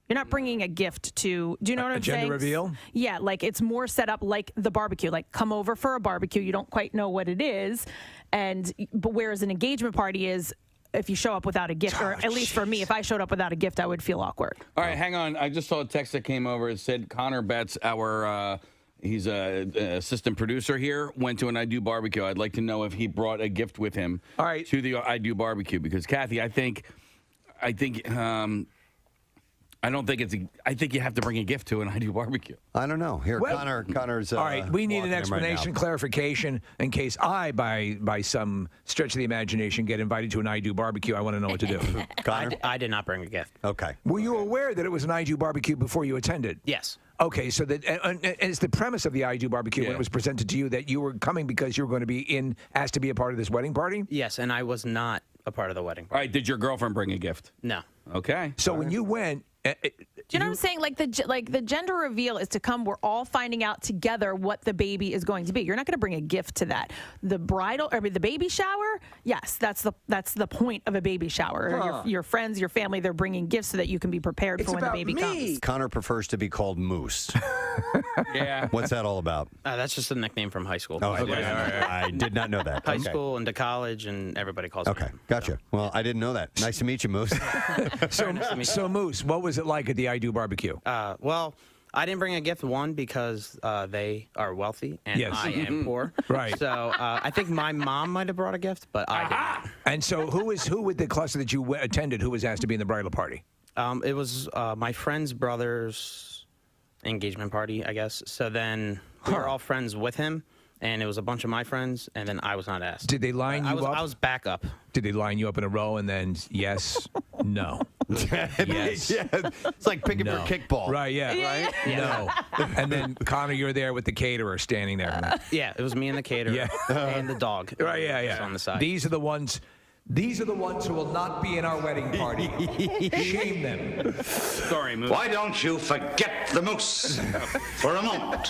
You're not bringing a gift to. Do you know what I'm saying? gender reveal? Yeah, like it's more set up like the barbecue. Like come over for a barbecue. You don't quite know what it is, but whereas an engagement party is. If you show up without a gift, or at least for me, if I showed up without a gift, I would feel awkward. All right, hang on. I just saw a text that came over. It said Connor Betts, he's a assistant producer here, went to an I Do barbecue. I'd like to know if he brought a gift with him to the I Do barbecue. Because, Kathy, I think I think I don't think it's. I think you have to bring a gift to an I Do barbecue. I don't know. Here, Connor's. All right, we need an walking him right explanation, now. clarification, in case I, by some stretch of the imagination, get invited to an I Do barbecue. I want to know what to do. Connor? I did not bring a gift. Okay. Were you aware that it was an I Do barbecue before you attended? Yes. Okay, so that and it's the premise of the I Do barbecue when it was presented to you that you were coming because you were going to be asked to be a part of this wedding party? Yes, and I was not a part of the wedding. All right. Did your girlfriend bring a gift? No. Okay. So when you went, Do you know what I'm saying? Like the gender reveal is to come. We're all finding out together what the baby is going to be. You're not going to bring a gift to that. The the baby shower. Yes, that's the point of a baby shower. Your friends, your family, they're bringing gifts so that you can be prepared for when the baby comes. Connor prefers to be called Moose. Yeah. What's that all about? That's just a nickname from high school. Oh, I did not know that. High Okay. school into college, and everybody calls me. Okay, gotcha. Well, I didn't know that. Nice to meet you, Moose. So Moose, what was it like at the I Do barbecue? Well, I didn't bring a gift, one, because they are wealthy and Yes. I am poor. Right. So I think my mom might have brought a gift, but I didn't. And so who with the cluster that you attended, who was asked to be in the bridal party? It was my friend's brother's engagement party, I guess. So then we were all friends with him, and it was a bunch of my friends, and then I was not asked. Did they line you up? I was back up. Did they line you up in a row and then yes, no? Yes. Yeah, it's like picking for kickball. Right, right? No. And then, Connor, you're there with the caterer standing there. Yeah, it was me and the caterer and the dog. Right, was on the side. These are the ones who will not be in our wedding party. Shame them. Sorry, Moose. Why don't you forget the moose for a moment?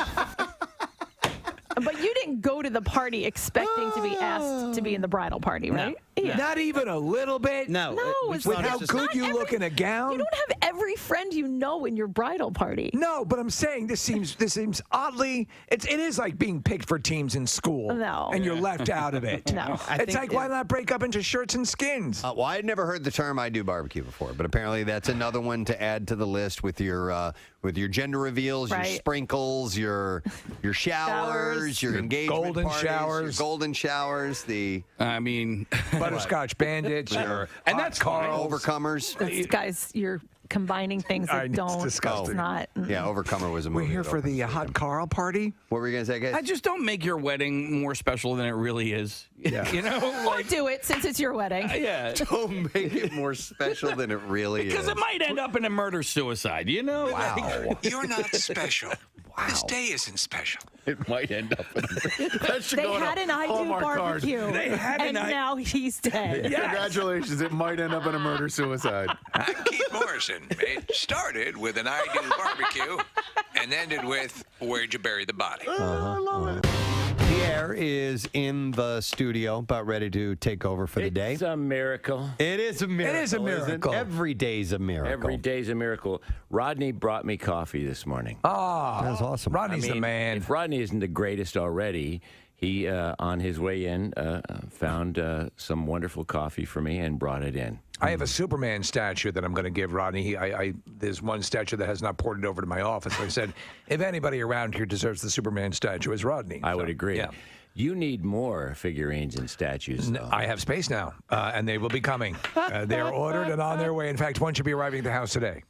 But you didn't go to the party expecting to be asked to be in the bridal party, right? No. Not even a little bit? No. It's With not how just- good not you every- look in a gown? You don't have every friend you know in your bridal party. No, but I'm saying this seems oddly. It is like being picked for teams in school. No. And you're left out of it. No. It's like, why not break up into shirts and skins? Well, I had never heard the term "I Do barbecue" before, but apparently that's another one to add to the list with your gender reveals, your Right. sprinkles, your showers, your engagement golden parties, showers. your golden showers. I mean, Butterscotch bandits, and that's Carl's. Overcomers. Guys, you're combining things that It's don't. disgusting. It's not. Yeah, Overcomer was a movie. We're here for the hot Carl party. What were you gonna say, guys? I just don't make your wedding more special than it really is. Yeah. You know, Or do it since it's your wedding. yeah. Don't make it more special than it really is. Because it might end up in a murder-suicide, you know? Wow. You're not special. This day isn't special. It might end up in They had an I Do barbecue. They had and now he's dead. Congratulations. It might end up in a murder-suicide. I'm Keith Morrison. It started with an I Do barbecue and ended with where'd you bury the body? Pierre is in the studio, about ready to take over for the day. It's a miracle. It is a miracle. It is a isn't it? miracle. Every day's a miracle. Every day's a miracle. Rodney brought me coffee this morning. Ah, That's awesome. Rodney's the man. If Rodney isn't the greatest already, he, on his way in, found some wonderful coffee for me and brought it in. I have a Superman statue that I'm going to give Rodney. There's one statue that has not ported over to my office. I said, if anybody around here deserves the Superman statue, it's Rodney. I would agree. Yeah. You need more figures and statues, though. I have space now, and they will be coming. They are ordered and on their way. In fact, one should be arriving at the house today.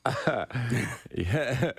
Yeah.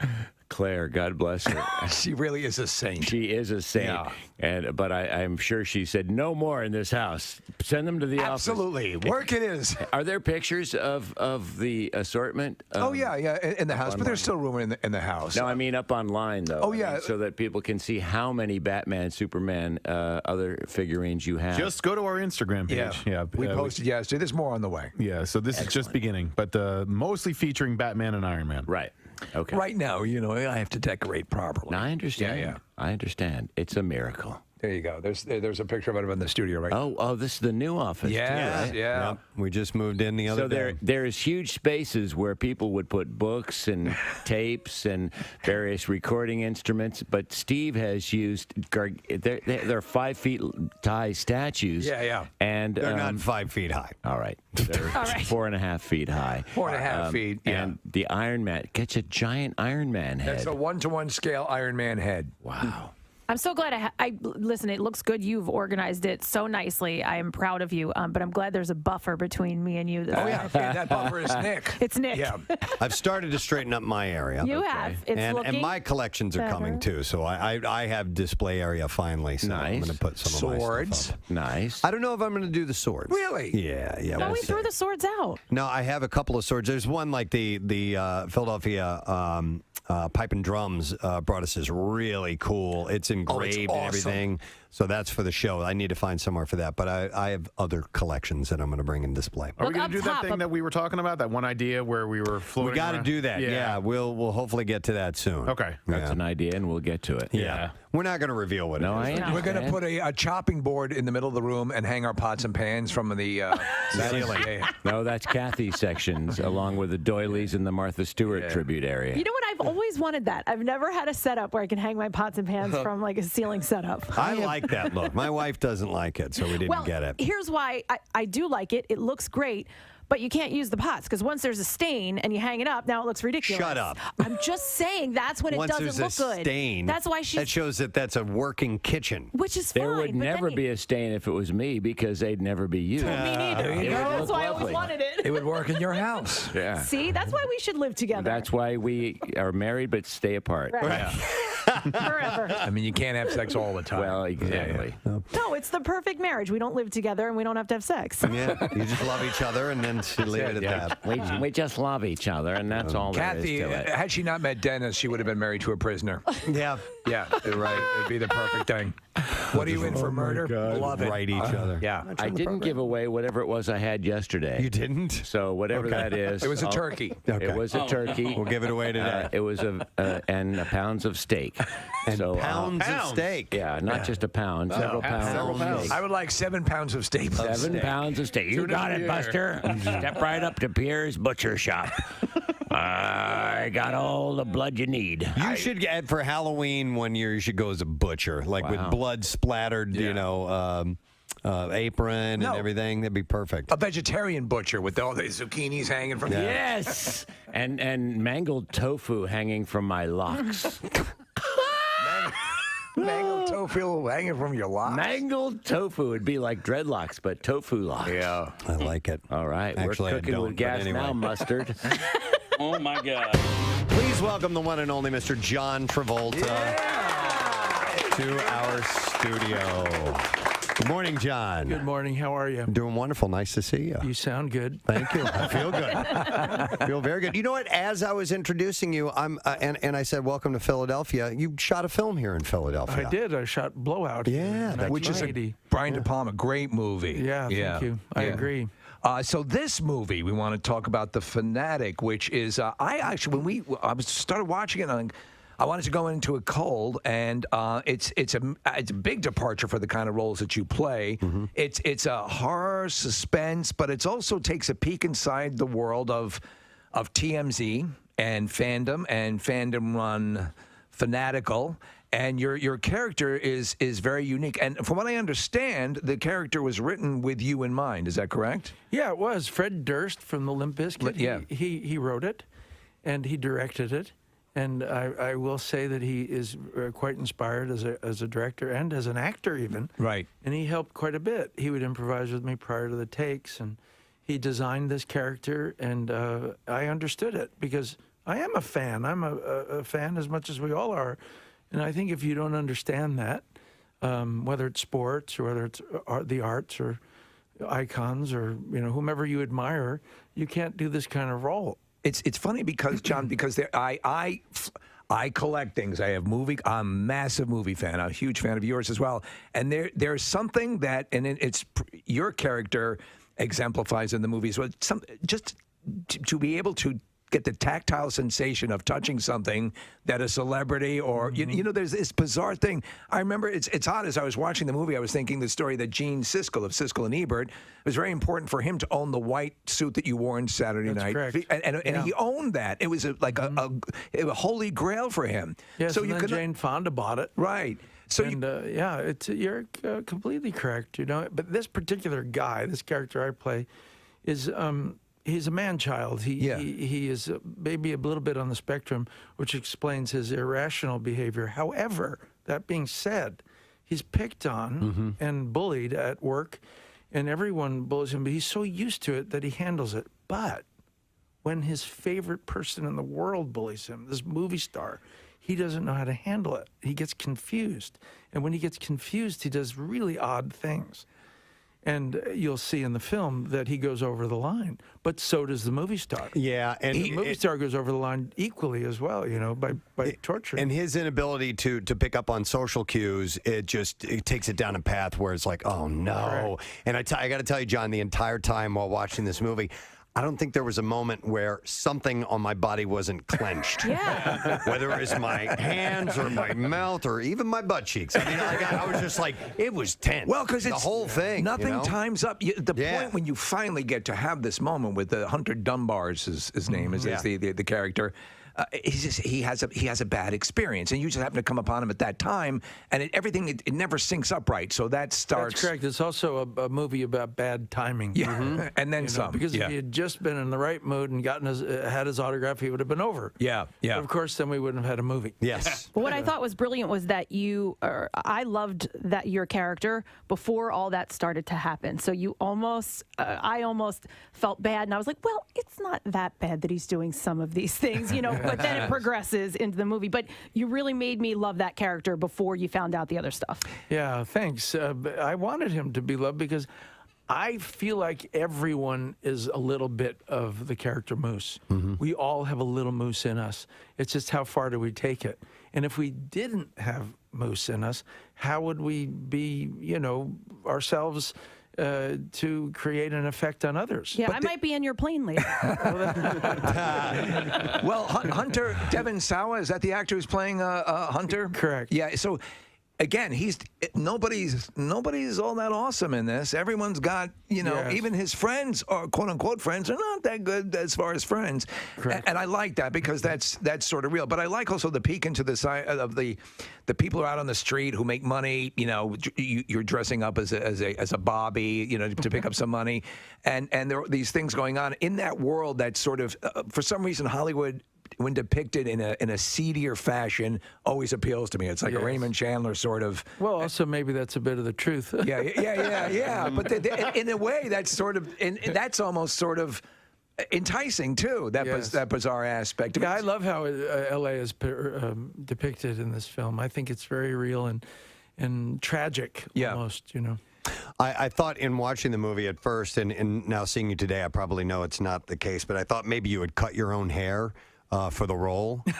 Claire, God bless her. She really is a saint. She is a saint. Yeah. But I'm sure she said, no more in this house. Send them to the office. Absolutely. Work it is. Are there pictures of the assortment? Oh, yeah, in the house. But there's still room in the house. No, I mean up online, though. Oh, yeah. So that people can see how many Batman, Superman, other figurines you have. Just go to our Instagram page. Yeah. We posted yesterday. There's more on the way. Yeah, so this is just beginning, but mostly featuring Batman and Iron Man. Right. Okay. Right now, I have to decorate properly. Now, I understand. Yeah. I understand. It's a miracle. There you go. There's a picture of it in the studio right now. Oh, this is the new office. Yeah, too, right? yeah. Yep. We just moved in the other day. There's huge spaces where people would put books and tapes and various recording instruments, but Steve has used they're 5 feet high statues. Yeah. And They're not 5 feet high. All right. They're 4.5 feet high. 4.5 feet. Yeah. And the Iron Man gets a giant Iron Man head. That's a 1-to-1 scale Iron Man head. Wow. I'm so glad listen, it looks good. You've organized it so nicely. I am proud of you. But I'm glad there's a buffer between me and you. That buffer is Nick. It's Nick. Yeah. I've started to straighten up my area. You have. It's and looking my collections are coming better. too. So I have display area finally. So I'm Nice. going to put some of my Swords. stuff up. Nice. I don't know if I'm going to do the swords. Really? Yeah. No, we'll we see. threw the swords out. No, I have a couple of swords. There's one like the Philadelphia Pipe and Drums brought us this really cool. It's engraved and everything. So that's for the show. I need to find somewhere for that. But I have other collections that I'm going to bring and display. Are we going to do that thing that we were talking about? That one idea where we were floating We got to around? do that. Yeah. We'll hopefully get to that soon. Okay. That's an idea, and we'll get to it. Yeah. We're not going to reveal what it is. We're going to put a chopping board in the middle of the room and hang our pots and pans from the ceiling. No, that's Kathy's sections, along with the doilies and the Martha Stewart tribute area. You know what? I've always wanted that. I've never had a setup where I can hang my pots and pans from like a ceiling setup. I like that look. My wife doesn't like it, so we didn't get it. Here's why I do like it. It looks great. But you can't use the pots because once there's a stain and you hang it up, now it looks ridiculous. Shut up. I'm just saying that's when Once it doesn't look there's a good. stain, That's why that shows that that's a working kitchen. Which is There fine. would but never then be a stain if it was me because they'd never be used. Me neither. It would That's look why I always lovely. wanted it. It would work in your house. Yeah. See, that's why we should live together. That's why we are married but stay apart. Right. Forever. I mean, you can't have sex all the time. Well, exactly. No, it's the perfect marriage. We don't live together and we don't have to have sex. Yeah, you just love each other and then leave it at that. We just love each other, and that's all Kathy, there is to it. had she not met Dennis, she would have been married to a prisoner. Yeah. Yeah, you're right. It'd be the perfect thing. What are you in for murder? Love it. Right each other. Yeah. I didn't give away whatever it was I had yesterday. You didn't? So whatever that is. It was a turkey. It was a turkey. We'll give it away today. It was and pounds of steak. And so, pounds of steak. Yeah, not just a pound, several pounds. of steak. I would like 7 pounds of steak. 7 pounds of steak. You got it, Buster. Step right up to Pierre's Butcher Shop. I got all the blood you need. You should get for Halloween one year. You should go as a butcher, like with blood splattered, apron and everything. That'd be perfect. A vegetarian butcher with all the zucchinis hanging from the Yes, and mangled tofu hanging from my locks. mangled tofu hanging from your locks. Mangled tofu would be like dreadlocks, but tofu locks. Yeah, I like it. All right, Actually, I we're cooking don't, with gas but anyway. now, mustard. Oh my God! Please welcome the one and only Mr. John Travolta to our studio. Good morning, John. Good morning. How are you? Doing wonderful. Nice to see you. You sound good. Thank you. I feel good. I feel very good. You know what? As I was introducing you, and I said, "Welcome to Philadelphia." You shot a film here in Philadelphia. I did. I shot Blowout. Yeah, which is a Brian De Palma great movie. Yeah, thank you. I agree. So this movie, we want to talk about The Fanatic, which is I started watching it. I wanted to go into it cold, and it's a big departure for the kind of roles that you play. Mm-hmm. It's a horror suspense, but it also takes a peek inside the world of TMZ and fandom run Fanatical. And your character is very unique. And from what I understand, the character was written with you in mind. Is that correct? Yeah, it was. Fred Durst from the Limp Bizkit. Yeah. He wrote it, and he directed it. And I will say that he is quite inspired as a director and as an actor even. Right. And he helped quite a bit. He would improvise with me prior to the takes, and he designed this character, and I understood it because I am a fan. I'm a fan as much as we all are. And I think if you don't understand that, whether it's sports or whether it's the arts or icons or whomever you admire, you can't do this kind of role. It's funny because John, because I collect things. I have I'm a massive movie fan. I'm a huge fan of yours as well. And there's something that, and it's your character exemplifies in the movies. So just to be able to get the tactile sensation of touching something that a celebrity or there's this bizarre thing. I remember it's odd, as I was watching the movie, I was thinking the story that Gene Siskel of Siskel and Ebert, it was very important for him to own the white suit that you wore on Saturday night. Correct. And he owned that. It was a holy grail for him. Yes, so and then Jane Fonda bought it. Right. So you're completely correct. But this particular guy, this character I play, is he's a man-child. He is maybe a little bit on the spectrum, which explains his irrational behavior. However, That being said, he's picked on and bullied at work, and everyone bullies him, but he's so used to it that he handles it. But when his favorite person in the world bullies him, this movie star, he doesn't know how to handle it. He gets confused. And when he gets confused, he does really odd things. And you'll see in the film that he goes over the line, but so does the movie star. Yeah, and the movie star goes over the line equally as well, by torturing. And his inability to pick up on social cues, it takes it down a path where it's like, oh no. Right. And I got to tell you, John, the entire time while watching this movie, I don't think there was a moment where something on my body wasn't clenched. Yeah. Whether it was my hands or my mouth or even my butt cheeks. I mean, I was just like, it was tense. Well, because the it's whole thing. Nothing times up. The point when you finally get to have this moment with Hunter Dunbar's his name is the character. He has a bad experience, and you just happen to come upon him at that time, and it never syncs up right. So that starts. That's correct. It's also a movie about bad timing. Yeah, and then some. Because if he had just been in the right mood and had his autograph, he would have been over. Yeah. But of course, then we wouldn't have had a movie. Yes. But what I thought was brilliant was that I loved that your character before all that started to happen. So I almost felt bad, and I was like, well, it's not that bad that he's doing some of these things, But then it progresses into the movie. But you really made me love that character before you found out the other stuff. Yeah, thanks. I wanted him to be loved because I feel like everyone is a little bit of the character Moose. We all have a little Moose in us. It's just how far do we take it? And if we didn't have Moose in us, how would we be, ourselves to create an effect on others? Yeah, I might be in your plane later. Well, Hunter Devin Sawa, is that the actor who's playing Hunter? Correct. Yeah. So again, nobody's all that awesome in this. Everyone's got, even his friends, or quote unquote friends, are not that good as far as friends. And I like that because that's sort of real. But I like also the peek into the side of the people who are out on the street who make money. You're dressing up as a Bobby, to pick up some money, and there are these things going on in that world that sort of, for some reason, Hollywood, when depicted in a seedier fashion, always appeals to me. It's like a Raymond Chandler sort of. Well, also maybe that's a bit of the truth. Yeah. But in a way, that's sort of, and that's almost sort of enticing too. That bizarre aspect. Yeah, I love how L.A. is depicted in this film. I think it's very real and tragic almost. I thought in watching the movie at first, and now seeing you today, I probably know it's not the case, but I thought maybe you would cut your own hair. For the role? No,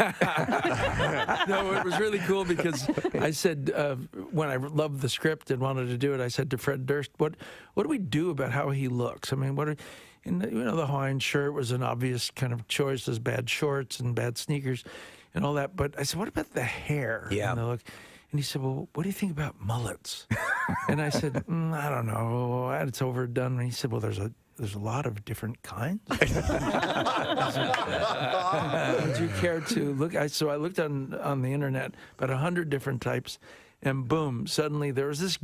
it was really cool because I said, when I loved the script and wanted to do it, I said to Fred Durst, what do we do about how he looks? I mean, the Hawaiian shirt was an obvious kind of choice. There's bad shorts and bad sneakers and all that. But I said, what about the hair and the look? And he said, well, what do you think about mullets? And I said, I don't know. It's overdone. And he said, well, there's a lot of different kinds. Would you care to look? So I looked on the internet, about 100 different types, and boom, suddenly there was this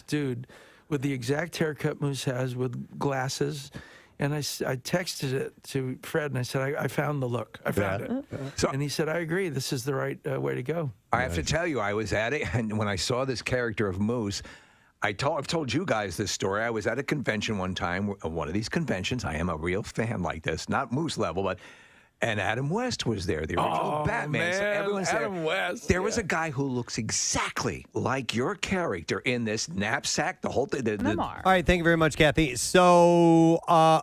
dude, with the exact haircut Moose has, with glasses. And I texted it to Fred, and I said, I found the look. I found it. And he said, I agree. This is the right way to go. I have to tell you, I was at it, and when I saw this character of Moose, I've told you guys this story. I was at a convention one time, one of these conventions. I am a real fan like this, not Moose level, and Adam West was there, the original Batman. Man, so everyone's Adam there. West. There was a guy who looks exactly like your character in this knapsack, the whole thing. All right, thank you very much, Kathy. So I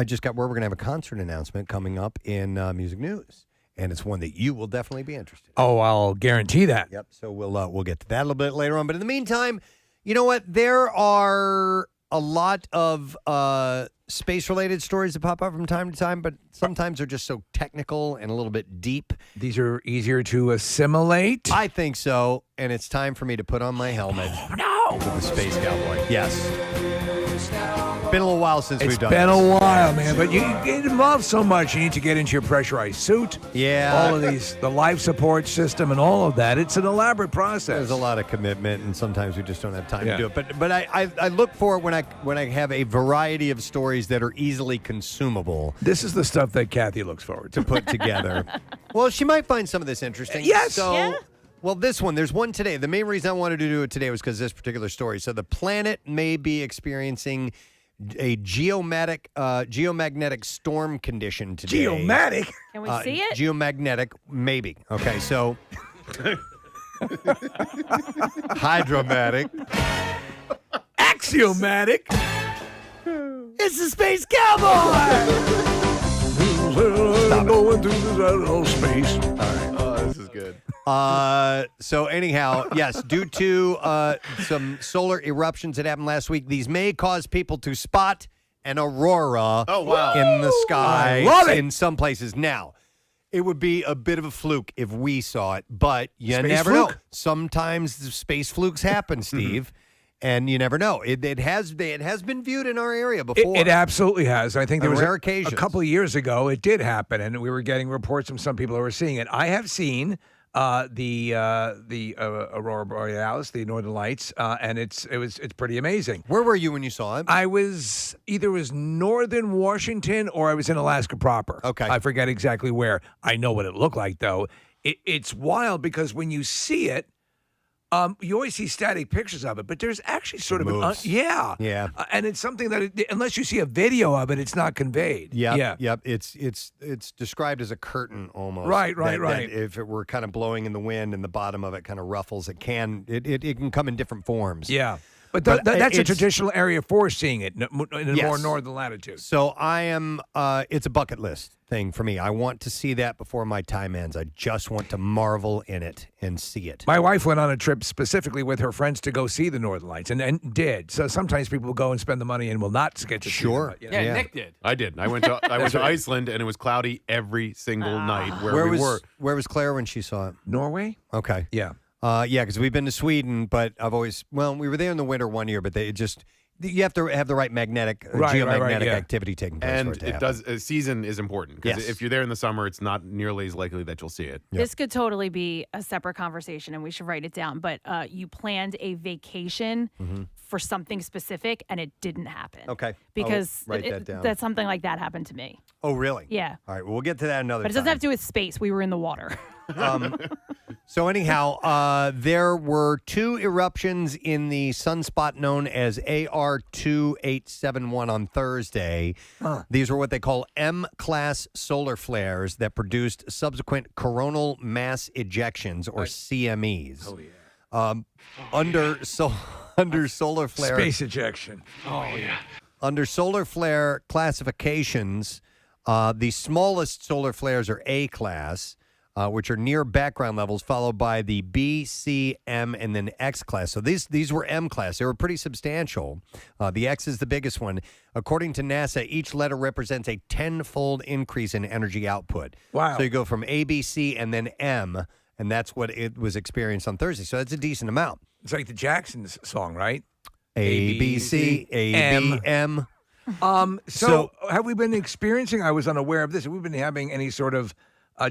just got word we're going to have a concert announcement coming up in Music News. And it's one that you will definitely be interested in. Oh, I'll guarantee that. Yep, so we'll get to that a little bit later on. But in the meantime, you know what? There are a lot of space-related stories that pop up from time to time, but sometimes they're just so technical and a little bit deep. These are easier to assimilate? I think so, and it's time for me to put on my helmet. Oh, no! With the Space Cowboy. Yes. Been a little while since we've done this. It's been a while, man, So, but you get involved so much. You need to get into your pressurized suit. Yeah. All of these, the life support system and all of that. It's an elaborate process. There's a lot of commitment, and sometimes we just don't have time to do it. But I look for it when I have a variety of stories that are easily consumable. This is the stuff that Kathy looks forward to put together. Well, she might find some of this interesting. Yes. So Well, this one, there's one today. The main reason I wanted to do it today was because this particular story. So the planet may be experiencing a geomagnetic storm condition today. Geomatic? Can we see it? Geomagnetic, maybe. Okay, so hydromatic. Axiomatic. It's the Space Cowboy! Going through space. All right. Oh, this is good. So anyhow, yes, due to some solar eruptions that happened last week, these may cause people to spot an aurora in the sky I love it. in some places. Now, it would be a bit of a fluke if we saw it, but you Space never fluke? know. Sometimes the space flukes happen, Steve. And you never know. It has been viewed in our area before. It absolutely has. I think there On was rare a occasions. couple of years ago it did happen, and we were getting reports from some people who were seeing it. I have seen the aurora borealis, the northern lights, and it's pretty amazing. Where were you when you saw it? I was northern Washington or I was in Alaska proper. Okay. I forget exactly where. I know what it looked like though. It's wild because when you see it. You always see static pictures of it, but there's actually sort of Yeah. and it's something that unless you see a video of it, it's not conveyed. Yep. It's described as a curtain almost. Right. That if it were kind of blowing in the wind and the bottom of it kind of ruffles, it can come in different forms. Yeah. But that's a it's- traditional area for seeing it in a more Yes. northern latitude. So I am. It's a bucket list thing for me. I want to see that before my time ends. I just want to marvel in it and see it. My wife went on a trip specifically with her friends to go see the northern lights, and did. So sometimes people will go and spend the money and will not get to see them. But, you know. Yeah, Nick did. I did. I went to Iceland, and it was cloudy every single night where we were. Where was Claire when she saw it? Norway? Okay. Yeah. Yeah, because we've been to Sweden, but we were there in the winter one year, but you have to have the right geomagnetic yeah. activity taking place. And for it to it happen. does. Season is important because Yes. if you're there in the summer, it's not nearly as likely that you'll see it. This could totally be a separate conversation, and we should write it down. But you planned a vacation for something specific, and it didn't happen. Okay. Because I'll write that down. that something like that happened to me. Oh, really? Yeah. All right. Well, we'll get to that another But it time. doesn't have to do with space. We were in the water. So anyhow, there were two eruptions in the sunspot known as AR2871 on Thursday. These were what they call M-class solar flares that produced subsequent coronal mass ejections, or CMEs. Oh, yeah. Under solar flare Space ejection. Oh, yeah. Under solar flare classifications, the smallest solar flares are A class, which are near background levels, followed by the B, C, M, and then X class. So these were M class. They were pretty substantial. The X is the biggest one. According to NASA, each letter represents a 10-fold increase in energy output. Wow. So you go from A, B, C, and then M, and that's what it was experienced on Thursday. So that's a decent amount. It's like the Jacksons song, right? A, B, C, A, B, M. So have we been experiencing, I was unaware of this, have we been having any sort of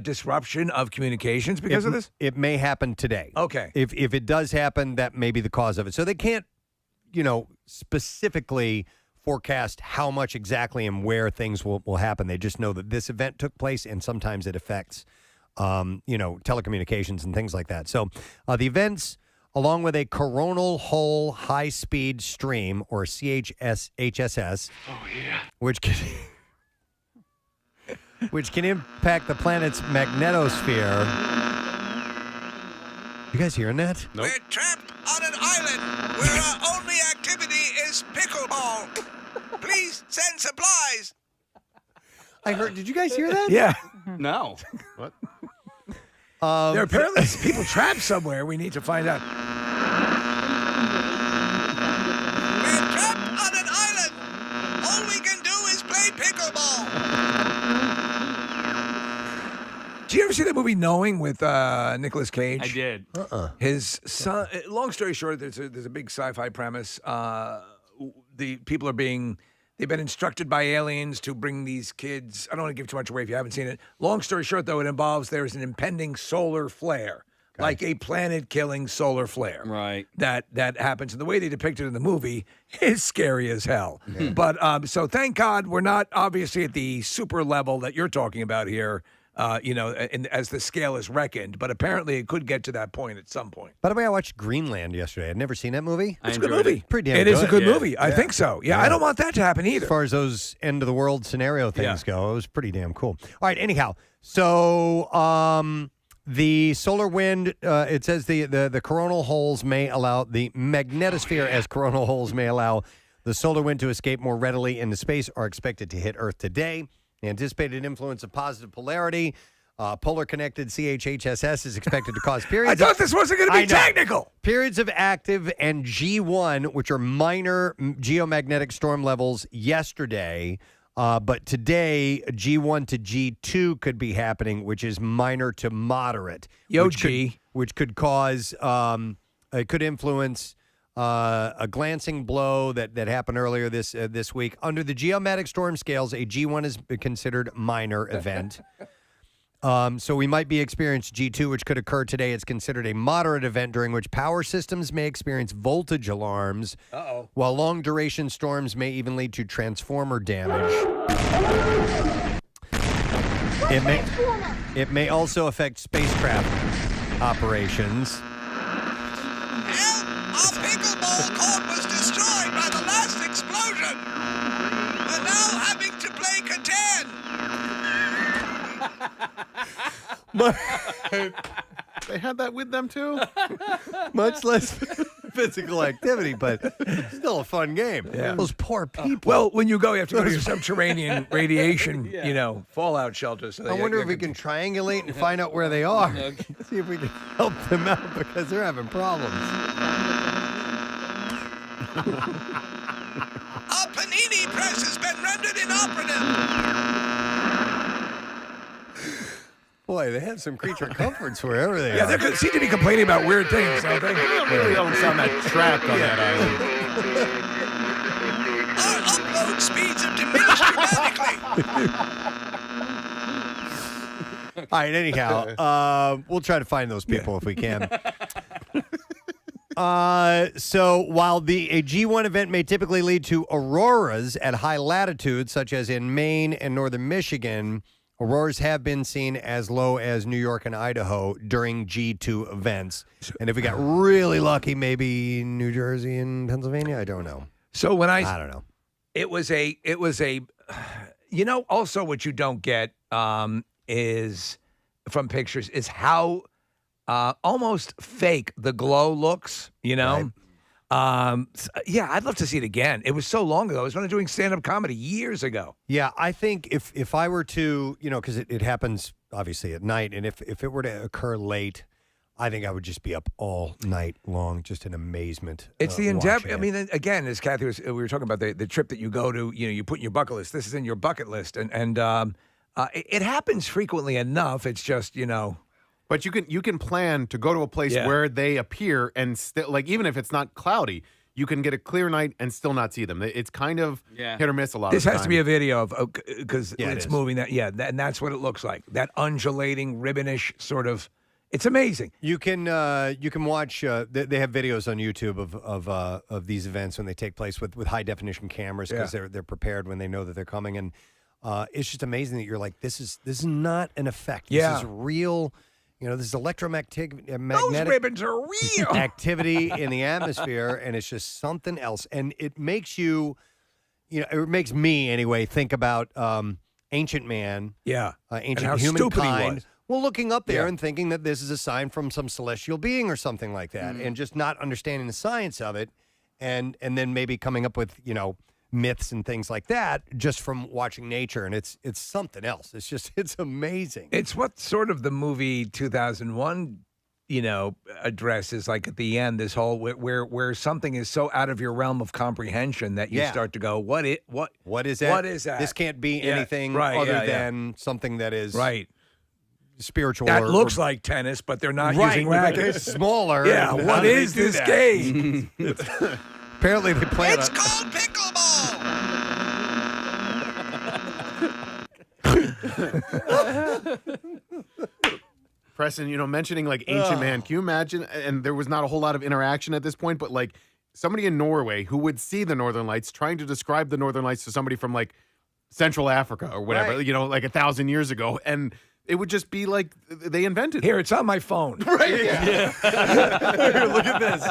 disruption of communications because of this? It may happen today. Okay. If it does happen, that may be the cause of it. So they can't, specifically forecast how much exactly and where things will happen. They just know that this event took place, and sometimes it affects, telecommunications and things like that. So the events, along with a coronal hole high-speed stream, or HSS, which can impact the planet's magnetosphere. You guys hearing that? We're trapped on an island where our only activity is pickleball. Please send supplies. I heard. Did you guys hear that? Yeah. No. What? There are apparently people trapped somewhere. We need to find out. We're trapped on an island. All we can do is play pickleball. Did you ever see that movie Knowing with Nicolas Cage? I did. His son. Long story short, there's a big sci-fi premise. The people they've been instructed by aliens to bring these kids. I don't want to give too much away if you haven't seen it. Long story short, though, it involves there's an impending solar flare, like a planet-killing solar flare. Right. That happens, and the way they depict it in the movie is scary as hell. But so thank God we're not obviously at the super level that you're talking about here. and as the scale is reckoned. But apparently, it could get to that point at some point. By the way, I watched Greenland yesterday. I'd never seen that movie. It's a good movie. Pretty damn It good. is a good movie. I think so. Yeah, I don't want that to happen either. As far as those end of the world scenario things go, it was pretty damn cool. All right. Anyhow, so the solar wind. It says the coronal holes may allow the magnetosphere as coronal holes may allow the solar wind to escape more readily into space. Are expected to hit Earth today. The anticipated influence of positive polarity. Polar connected CHHSS is expected to cause periods. I thought this wasn't going to be technical. Periods of active and G1, which are minor geomagnetic storm levels yesterday. But today, G1 to G2 could be happening, which is minor to moderate. Which could cause, it could influence a glancing blow that happened earlier this week. Under the geomagnetic storm scales, a G1 is considered minor event. So we might be experiencing G2, which could occur today. It's considered a moderate event during which power systems may experience voltage alarms, while long-duration storms may even lead to transformer damage. It may also affect spacecraft operations. Our pickleball court was destroyed by the last explosion. We're now having to play Catan. They had that with them too. Much less physical activity, but still a fun game. Yeah. Those poor people. Well, when you go, you have to go to your subterranean radiation, fallout shelter. So I wonder if we can triangulate and find out where they are. See if we can help them out because they're having problems. Our panini press has been rendered inoperative. Boy, they have some creature comforts wherever they are. Yeah, they seem to be complaining about weird things, don't they? Really don't sound that trapped on that island. Our upload speeds have diminished dramatically. All right, anyhow, we'll try to find those people if we can. So while a G1 event may typically lead to auroras at high latitudes, such as in Maine and northern Michigan, auroras have been seen as low as New York and Idaho during G2 events. And if we got really lucky, maybe New Jersey and Pennsylvania. I don't know. So when I don't know. It was a, also what you don't get is from pictures is how almost fake the glow looks, Right. I'd love to see it again. It was so long ago. I was when I was doing stand-up comedy years ago. Yeah, I think if I were to, because it happens obviously at night, and if it were to occur late, I think I would just be up all night long, just in amazement. It's the endeavor. watching I mean, again, as Kathy we were talking about the trip that you go to, you put in your bucket list. This is in your bucket list, and it happens frequently enough. It's just, But you can plan to go to a place where they appear and still, like, even if it's not cloudy, you can get a clear night and still not see them. It's kind of hit or miss a lot This of has time. to be a video of because it's is. moving. And that's what it looks like. That undulating, ribbonish sort of. It's amazing. You can watch. They have videos on YouTube of these events when they take place with high definition cameras because they're prepared when they know that they're coming, and it's just amazing that you're like, this is not an effect. This is real. This is magnetic Those ribbons are real. activity in the atmosphere, and it's just something else. And it makes you, it makes me anyway think about ancient man, and ancient how stupid he humankind. was. Well, looking up there and thinking that this is a sign from some celestial being or something like that, and just not understanding the science of it, and then maybe coming up with myths and things like that just from watching nature, and it's something else. It's amazing. It's what sort of the movie 2001, addresses, like at the end, this whole where something is so out of your realm of comprehension that you start to go, what is that? What is that? This can't be anything other than something that is spiritual. That or looks like tennis, but they're not right, using rackets. It's smaller. Yeah, And what how do they is do this that? game? Apparently they play It's it. called pickleball. Preston, mentioning like ancient man, can you imagine? And there was not a whole lot of interaction at this point, but like somebody in Norway who would see the Northern Lights trying to describe the Northern Lights to somebody from like Central Africa or whatever, Right. like 1,000 years ago. And it would just be like they invented. Here, it's on my phone. Right? Yeah. Look at this.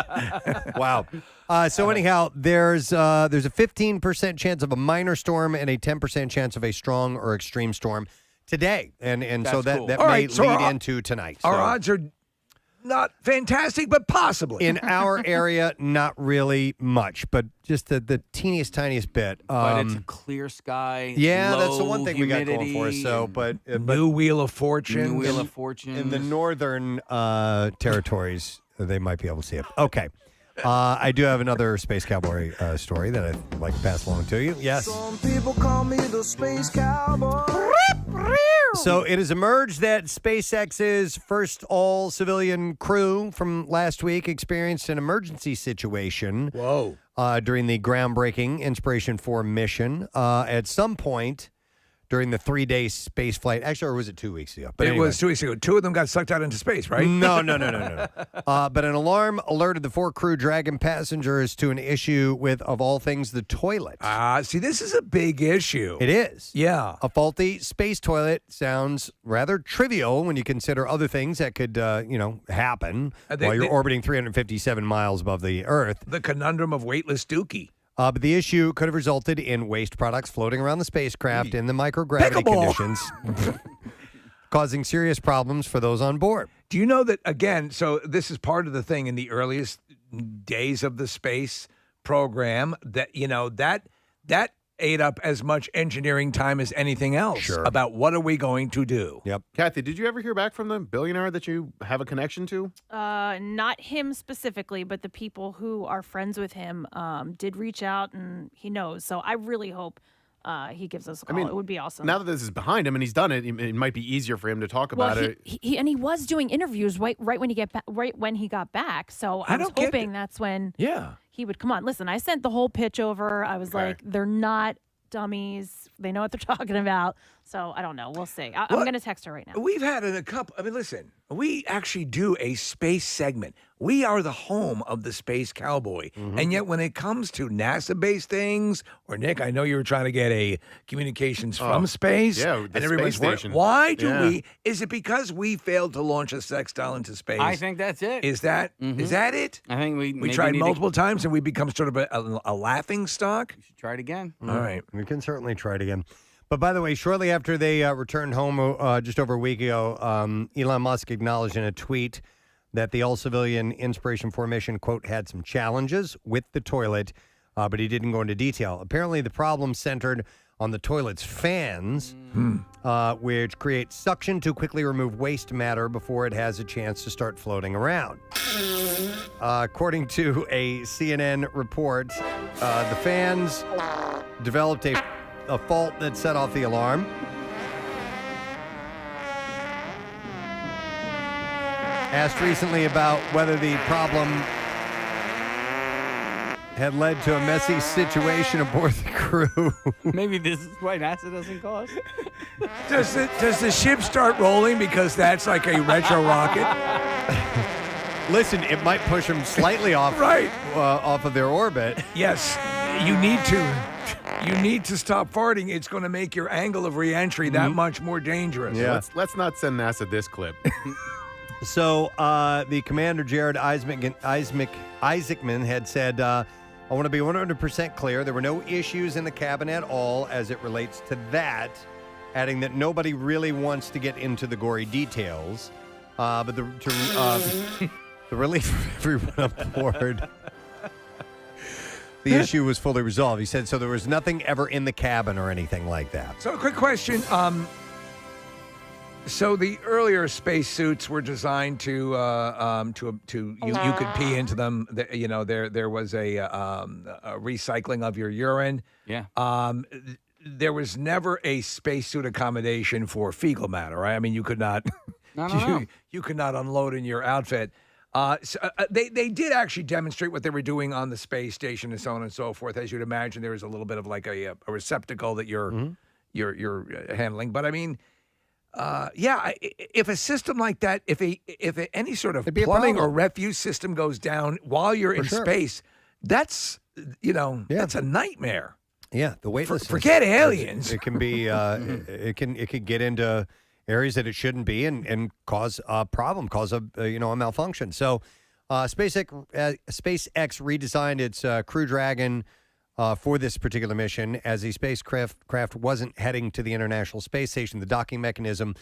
Wow. So anyhow, there's a 15% chance of a minor storm and a 10% chance of a strong or extreme storm today, and so That's cool. that All may right, so lead our- into tonight. Our So odds are not fantastic, but possibly. in our area, not really much, but just the teeniest, tiniest bit. But it's a clear sky. Yeah, that's the low one thing we got going for us. humidity, So, and but New Wheel of Fortune. New Wheel of Fortune. in the northern territories, they might be able to see it. Okay. I do have another Space Cowboy story that I'd like to pass along to you. Yes. Some people call me the Space Cowboy. So it has emerged that SpaceX's first all-civilian crew from last week experienced an emergency situation. Whoa. During the groundbreaking Inspiration 4 mission. At some point during the 3-day space flight, actually, or was it 2 weeks ago? It anyway. was 2 weeks ago. 2 of them got sucked out into space, right? No. But an alarm alerted the 4 Crew Dragon passengers to an issue with, of all things, the toilet. See, this is a big issue. It is. Yeah. A faulty space toilet sounds rather trivial when you consider other things that could, happen while you're orbiting 357 miles above the Earth. The conundrum of weightless dookie. But the issue could have resulted in waste products floating around the spacecraft in the microgravity conditions, causing serious problems for those on board. Do you know that, again, so this is part of the thing in the earliest days of the space program, that, that ate up as much engineering time as anything else about what are we going to do. Yep. Kathy, did you ever hear back from the billionaire that you have a connection to? Not him specifically, but the people who are friends with him did reach out, and he knows. So I really hope he gives us a call. It would be awesome. Now that this is behind him and he's done it, it might be easier for him to talk about it. He was doing interviews right when he got back. So I was hoping that's when he would come on. Listen, I sent the whole pitch over. I was like, they're not dummies. They know what they're talking about. So I don't know. We'll see. I'm going to text her right now. We've had a couple. Listen, we actually do a space segment. We are the home of the Space Cowboy. And yet when it comes to NASA-based things, or Nick, I know you were trying to get a communications from space. Yeah, the and everyone's space station. why do we? Is it because we failed to launch a sextile into space? I think that's it. Is that it? I think we maybe tried need to- multiple times and we become sort of a laughing stock. We should try it again. All right. We can certainly try it again. But by the way, shortly after they returned home just over a week ago, Elon Musk acknowledged in a tweet that the all-civilian Inspiration 4 mission, quote, had some challenges with the toilet, but he didn't go into detail. Apparently, the problem centered on the toilet's fans, which create suction to quickly remove waste matter before it has a chance to start floating around. According to a CNN report, the fans developed a fault that set off the alarm. Asked recently about whether the problem had led to a messy situation aboard the crew. Maybe this is why NASA doesn't call us. Does the ship start rolling because that's like a retro rocket? Listen, it might push them slightly off, off of their orbit. Yes, you need to. You need to stop farting. It's going to make your angle of reentry that much more dangerous. Yeah. Let's not send NASA this clip. So the commander, Jared Isaacman, had said, I want to be 100% clear. There were no issues in the cabin at all as it relates to that, adding that nobody really wants to get into the gory details. But the relief of everyone on board, the issue was fully resolved. He said, so there was nothing ever in the cabin or anything like that. So a quick question. So the earlier spacesuits were designed to you could pee into them. There was a recycling of your urine. Yeah. There was never a spacesuit accommodation for fecal matter, right? I mean, you could not. No. You could not unload in your outfit. They did actually demonstrate what they were doing on the space station and so on and so forth. As you'd imagine, there was a little bit of like a receptacle that you're handling. But I mean, if a system like that, if any sort of plumbing or refuse system goes down while you're in space, that's that's a nightmare. Yeah, the weightlessness. Forget aliens. It can be. It could get into areas that it shouldn't be, and cause a problem, cause a malfunction. So, SpaceX redesigned its Crew Dragon for this particular mission. As the spacecraft wasn't heading to the International Space Station, the docking mechanism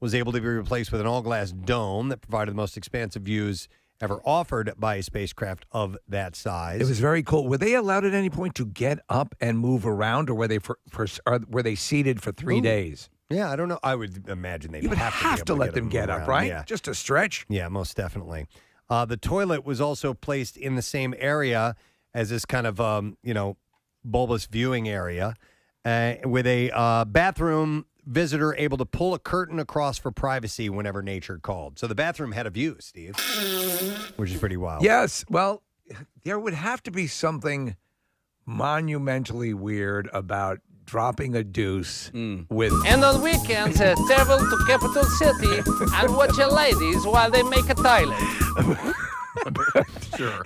was able to be replaced with an all-glass dome that provided the most expansive views ever offered by a spacecraft of that size. It was very cool. Were they allowed at any point to get up and move around, or were they were they seated for 3 days? Yeah, I don't know. I would imagine they'd You would have to let them get move up, around. right? Yeah. Just to stretch. Yeah, most definitely. The toilet was also placed in the same area as this kind of, bulbous viewing area with a bathroom visitor able to pull a curtain across for privacy whenever nature called. So the bathroom had a view, Steve, which is pretty wild. Yes. Well, there would have to be something monumentally weird about dropping a deuce with... And on weekends, travel to capital city and watch ladies while they make a toilet. Sure.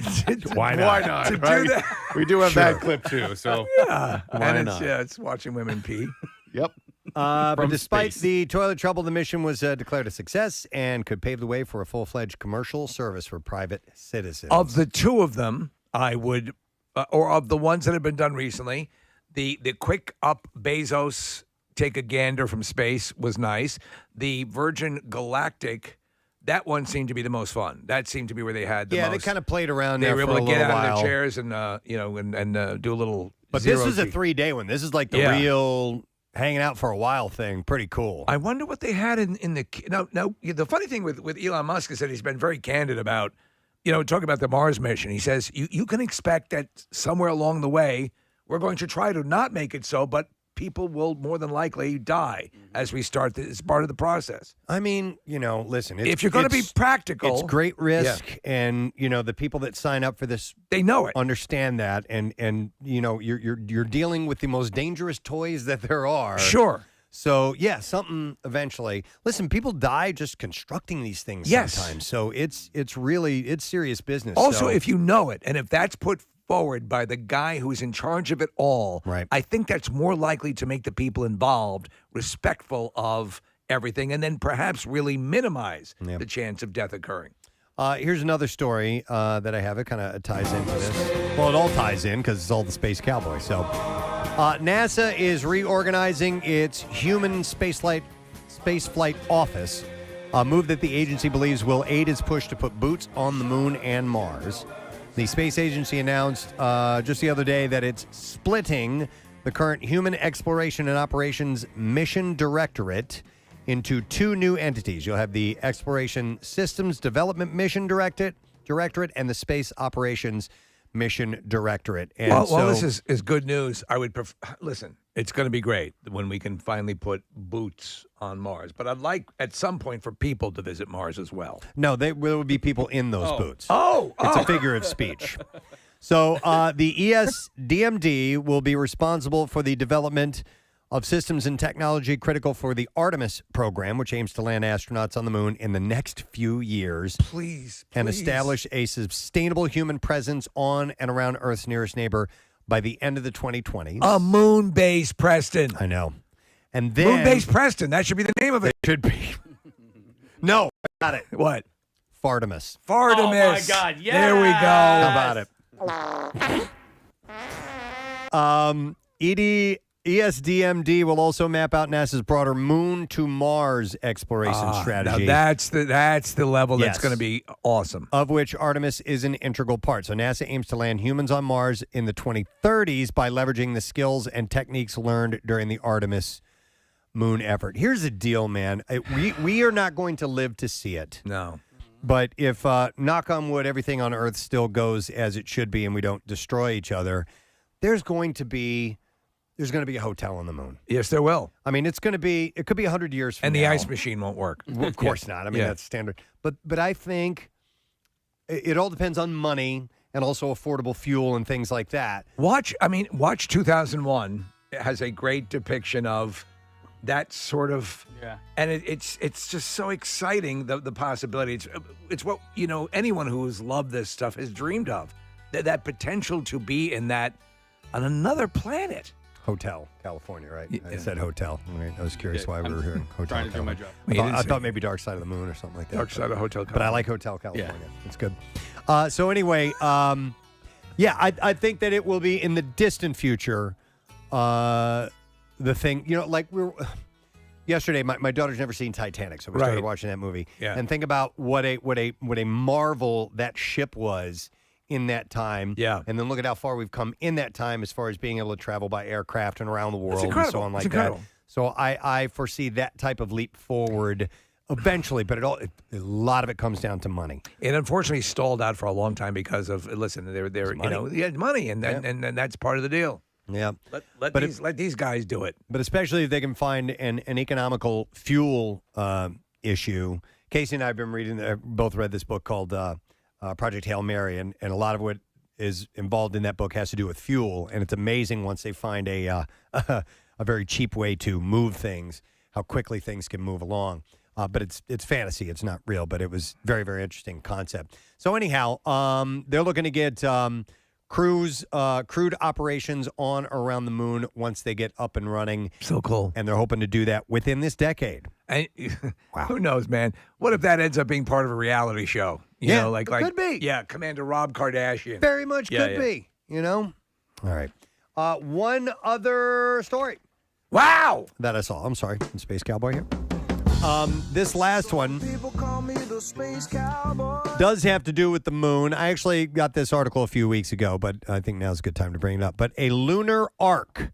Why not? Why not? To right? do that. We do have that clip too. So Yeah. why and not? it's watching women pee. Yep. But From despite space. the toilet trouble, the mission was declared a success and could pave the way for a full-fledged commercial service for private citizens. Of the two of them, I would, or of the ones that have been done recently, the quick up Bezos take a gander from space was nice. The Virgin Galactic, that one seemed to be the most fun. That seemed to be where they had the most. they kind of played around They there were for able a to get little out while. of their chairs and do a little. But this zero was a G. 3-day one. This is like the Yeah. real hanging out for a while thing. Pretty cool. I wonder what they had in the no. The funny thing with Elon Musk is that he's been very candid about, talking about the Mars mission. He says you can expect that somewhere along the way we're going to try to not make it so, but people will more than likely die as we start this. It's part of the process. I mean, listen. If you're going to be practical, it's great risk, and the people that sign up for this, they know it, understand that, and you're dealing with the most dangerous toys that there are. Sure. So yeah, something eventually. Listen, people die just constructing these things Yes. sometimes. So it's serious business. Also, So- if you know it, and if that's put forward by the guy who's in charge of it all, right. I think that's more likely to make the people involved respectful of everything, and then perhaps really minimize the chance of death occurring. Here's another story that I have. It kind of ties into this. Well, it all ties in because it's all the Space Cowboy. So NASA is reorganizing its human spaceflight office, a move that the agency believes will aid its push to put boots on the moon and Mars. The space agency announced just the other day that it's splitting the current Human Exploration and Operations Mission Directorate into two new entities. You'll have the Exploration Systems Development Mission Directorate and the Space Operations Mission Directorate. And Well, this is good news. I would listen. It's going to be great when we can finally put boots on Mars. But I'd like at some point for people to visit Mars as well. No, there will be people in those boots. Oh, it's a figure of speech. So the ESDMD will be responsible for the development of systems and technology critical for the Artemis program, which aims to land astronauts on the moon in the next few years. Please. And establish a sustainable human presence on and around Earth's nearest neighbor by the end of the 2020s. A moon base, Preston. I know. And then Moon base Preston. That should be the name of it. Should be. No, got it. What? Fartimus. Fartimus. Oh, my God, yes! There we go. How about it? ESDMD will also map out NASA's broader Moon to Mars exploration strategy. Now that's the level that's Yes. going to be awesome. Of which Artemis is an integral part. So NASA aims to land humans on Mars in the 2030s by leveraging the skills and techniques learned during the Artemis moon effort. Here's the deal, man. We are not going to live to see it. No. But if, knock on wood, everything on Earth still goes as it should be and we don't destroy each other, there's going to be a hotel on the moon. Yes, there will. I mean, it could be 100 years from And now. the ice machine won't work. Well, of course not. I mean, that's standard. But I think it all depends on money and also affordable fuel and things like that. Watch 2001. It has a great depiction of that sort of, and it's just so exciting, the possibility. It's what anyone who has loved this stuff has dreamed of, that potential to be in that on another planet. Hotel California, right? I Yeah. said hotel. Right? I was curious why we were here. Hotel trying to do my California. job. I thought maybe Dark Side of the Moon or something like that. Dark Side of Hotel But I California. like Hotel California. It's good. So anyway, I think that it will be in the distant future. The thing, like yesterday, my daughter's never seen Titanic, so we started Right. watching that movie. Yeah. And think about what a marvel that ship was in that time. Yeah. And then look at how far we've come in that time as far as being able to travel by aircraft and around the world and so incredible. on It's like that. incredible. So I foresee that type of leap forward eventually, but a lot of it comes down to money. It unfortunately stalled out for a long time because of they're money and that's part of the deal. Yeah. Let these guys do it. But especially if they can find an economical fuel issue. Casey and I have been both read this book called Project Hail Mary, and a lot of what is involved in that book has to do with fuel. And it's amazing once they find a very cheap way to move things, how quickly things can move along. But it's fantasy. It's not real, but it was very, very interesting concept. So anyhow, they're looking to get crewed operations on around the moon once they get up and running. So cool. And they're hoping to do that within this decade. And who knows, man? What if that ends up being part of a reality show? You know, like could be. Yeah, Commander Rob Kardashian. Very much could be. All right. One other story. Wow. That I saw. I'm sorry. Space Cowboy here. This last one does have to do with the moon. I actually got this article a few weeks ago, but I think now's a good time to bring it up. But a lunar ark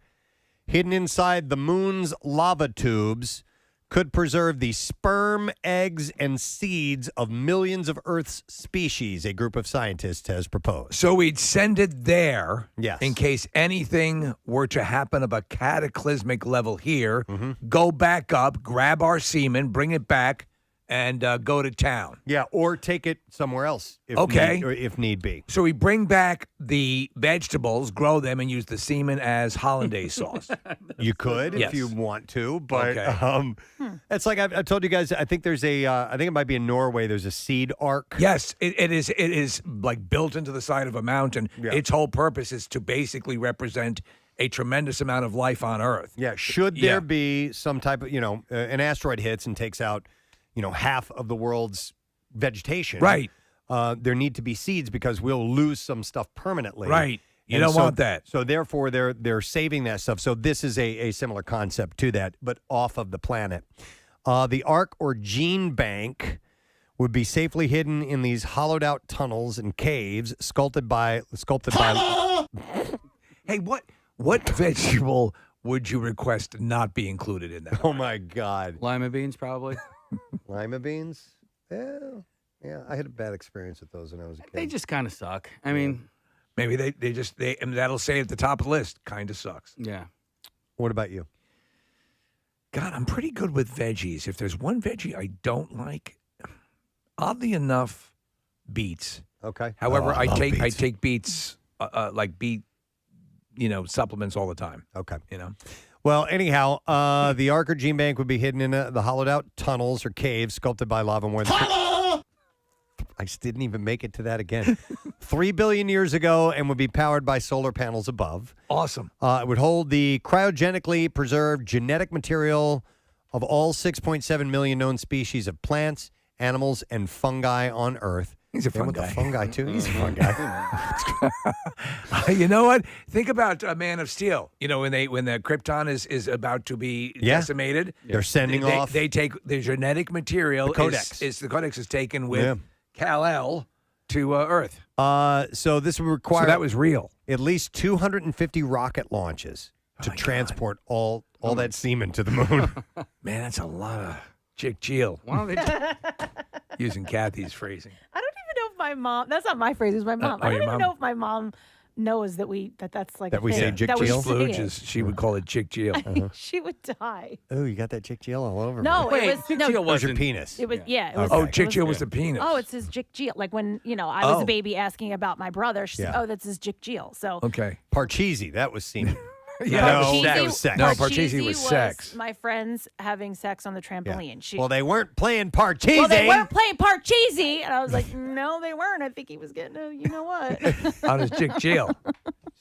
hidden inside the moon's lava tubes could preserve the sperm, eggs, and seeds of millions of Earth's species, a group of scientists has proposed. So we'd send it there Yes. in case anything were to happen of a cataclysmic level here, Mm-hmm. go back up, grab our semen, bring it back, and go to town. Yeah, or take it somewhere else if if need be. So we bring back the vegetables, grow them, and use the semen as hollandaise sauce. You could Yes. if you want to, but Okay. it's like I've told you guys. I think there's I think it might be in Norway. There's a seed ark. Yes, it is. It is like built into the side of a mountain. Yeah. Its whole purpose is to basically represent a tremendous amount of life on Earth. Yeah. Should there be some type of an asteroid hits and takes out half of the world's vegetation, Right. There need to be seeds because we'll lose some stuff permanently. Right. You And don't so- want that. So therefore, they're saving that stuff. So this is a similar concept to that, but off of the planet. The ark or gene bank would be safely hidden in these hollowed out tunnels and caves sculpted by. Hey, what vegetable would you request not be included in that? Oh my God, Lima beans, probably. lima beans. Yeah. I had a bad experience with those when I was a kid. They just kind of suck. I mean, Maybe they and that'll say at the top of the list, kind of sucks. yeah. What about you? God, I'm pretty good with veggies. If there's one veggie I don't like, oddly enough, beets. Okay. However, Oh, I love I beets. take beets like beet, supplements all the time. Okay. You know. Well, anyhow, the Ark or Gene Bank would be hidden in the hollowed-out tunnels or caves sculpted by lava more than... I just didn't even make it to that again. 3 billion years ago and would be powered by solar panels above. Awesome. It would hold the cryogenically preserved genetic material of all 6.7 million known species of plants, animals, and fungi on Earth. He's a fun with guy. the fungi, too. He's a fun guy. You know what? Think about Man of Steel. When the Krypton is about to be Yeah. decimated, They're sending off... They take the genetic material. The Codex. The Codex is taken with Yeah. Kal-El to Earth. So this would require... So that was real. At least 250 rocket launches to transport all that semen to the moon. Man, that's a lot of chick Jill. Why don't they just, Using Kathy's phrasing. I don't even know if my mom. That's not my phrase. It was my mom. I don't your even mom? know if my mom knows that's like That a we thing, say Jick that we Jill? say Splooge it. is, she would call it chick Jill. She would die. Oh, you got that chick Jill all over No, me. it was no. Jill It was your wasn't- penis. It was yeah. It was, Oh, it chick was- Jill was the penis. Oh, it's his Jick Jill. Like when I was Oh. a baby asking about my brother, she said, Yeah. "Oh, that's his Jick Jill." So Okay. Parcheesi, that was semen. Yeah, No, that was sex. No, Parcheesi was sex. My friends having sex on the trampoline. She, Well, they weren't playing Parcheesi. well, they weren't playing Parcheesi, and I was like, "No, they weren't." I think he was getting, you know what? On his chick Jill.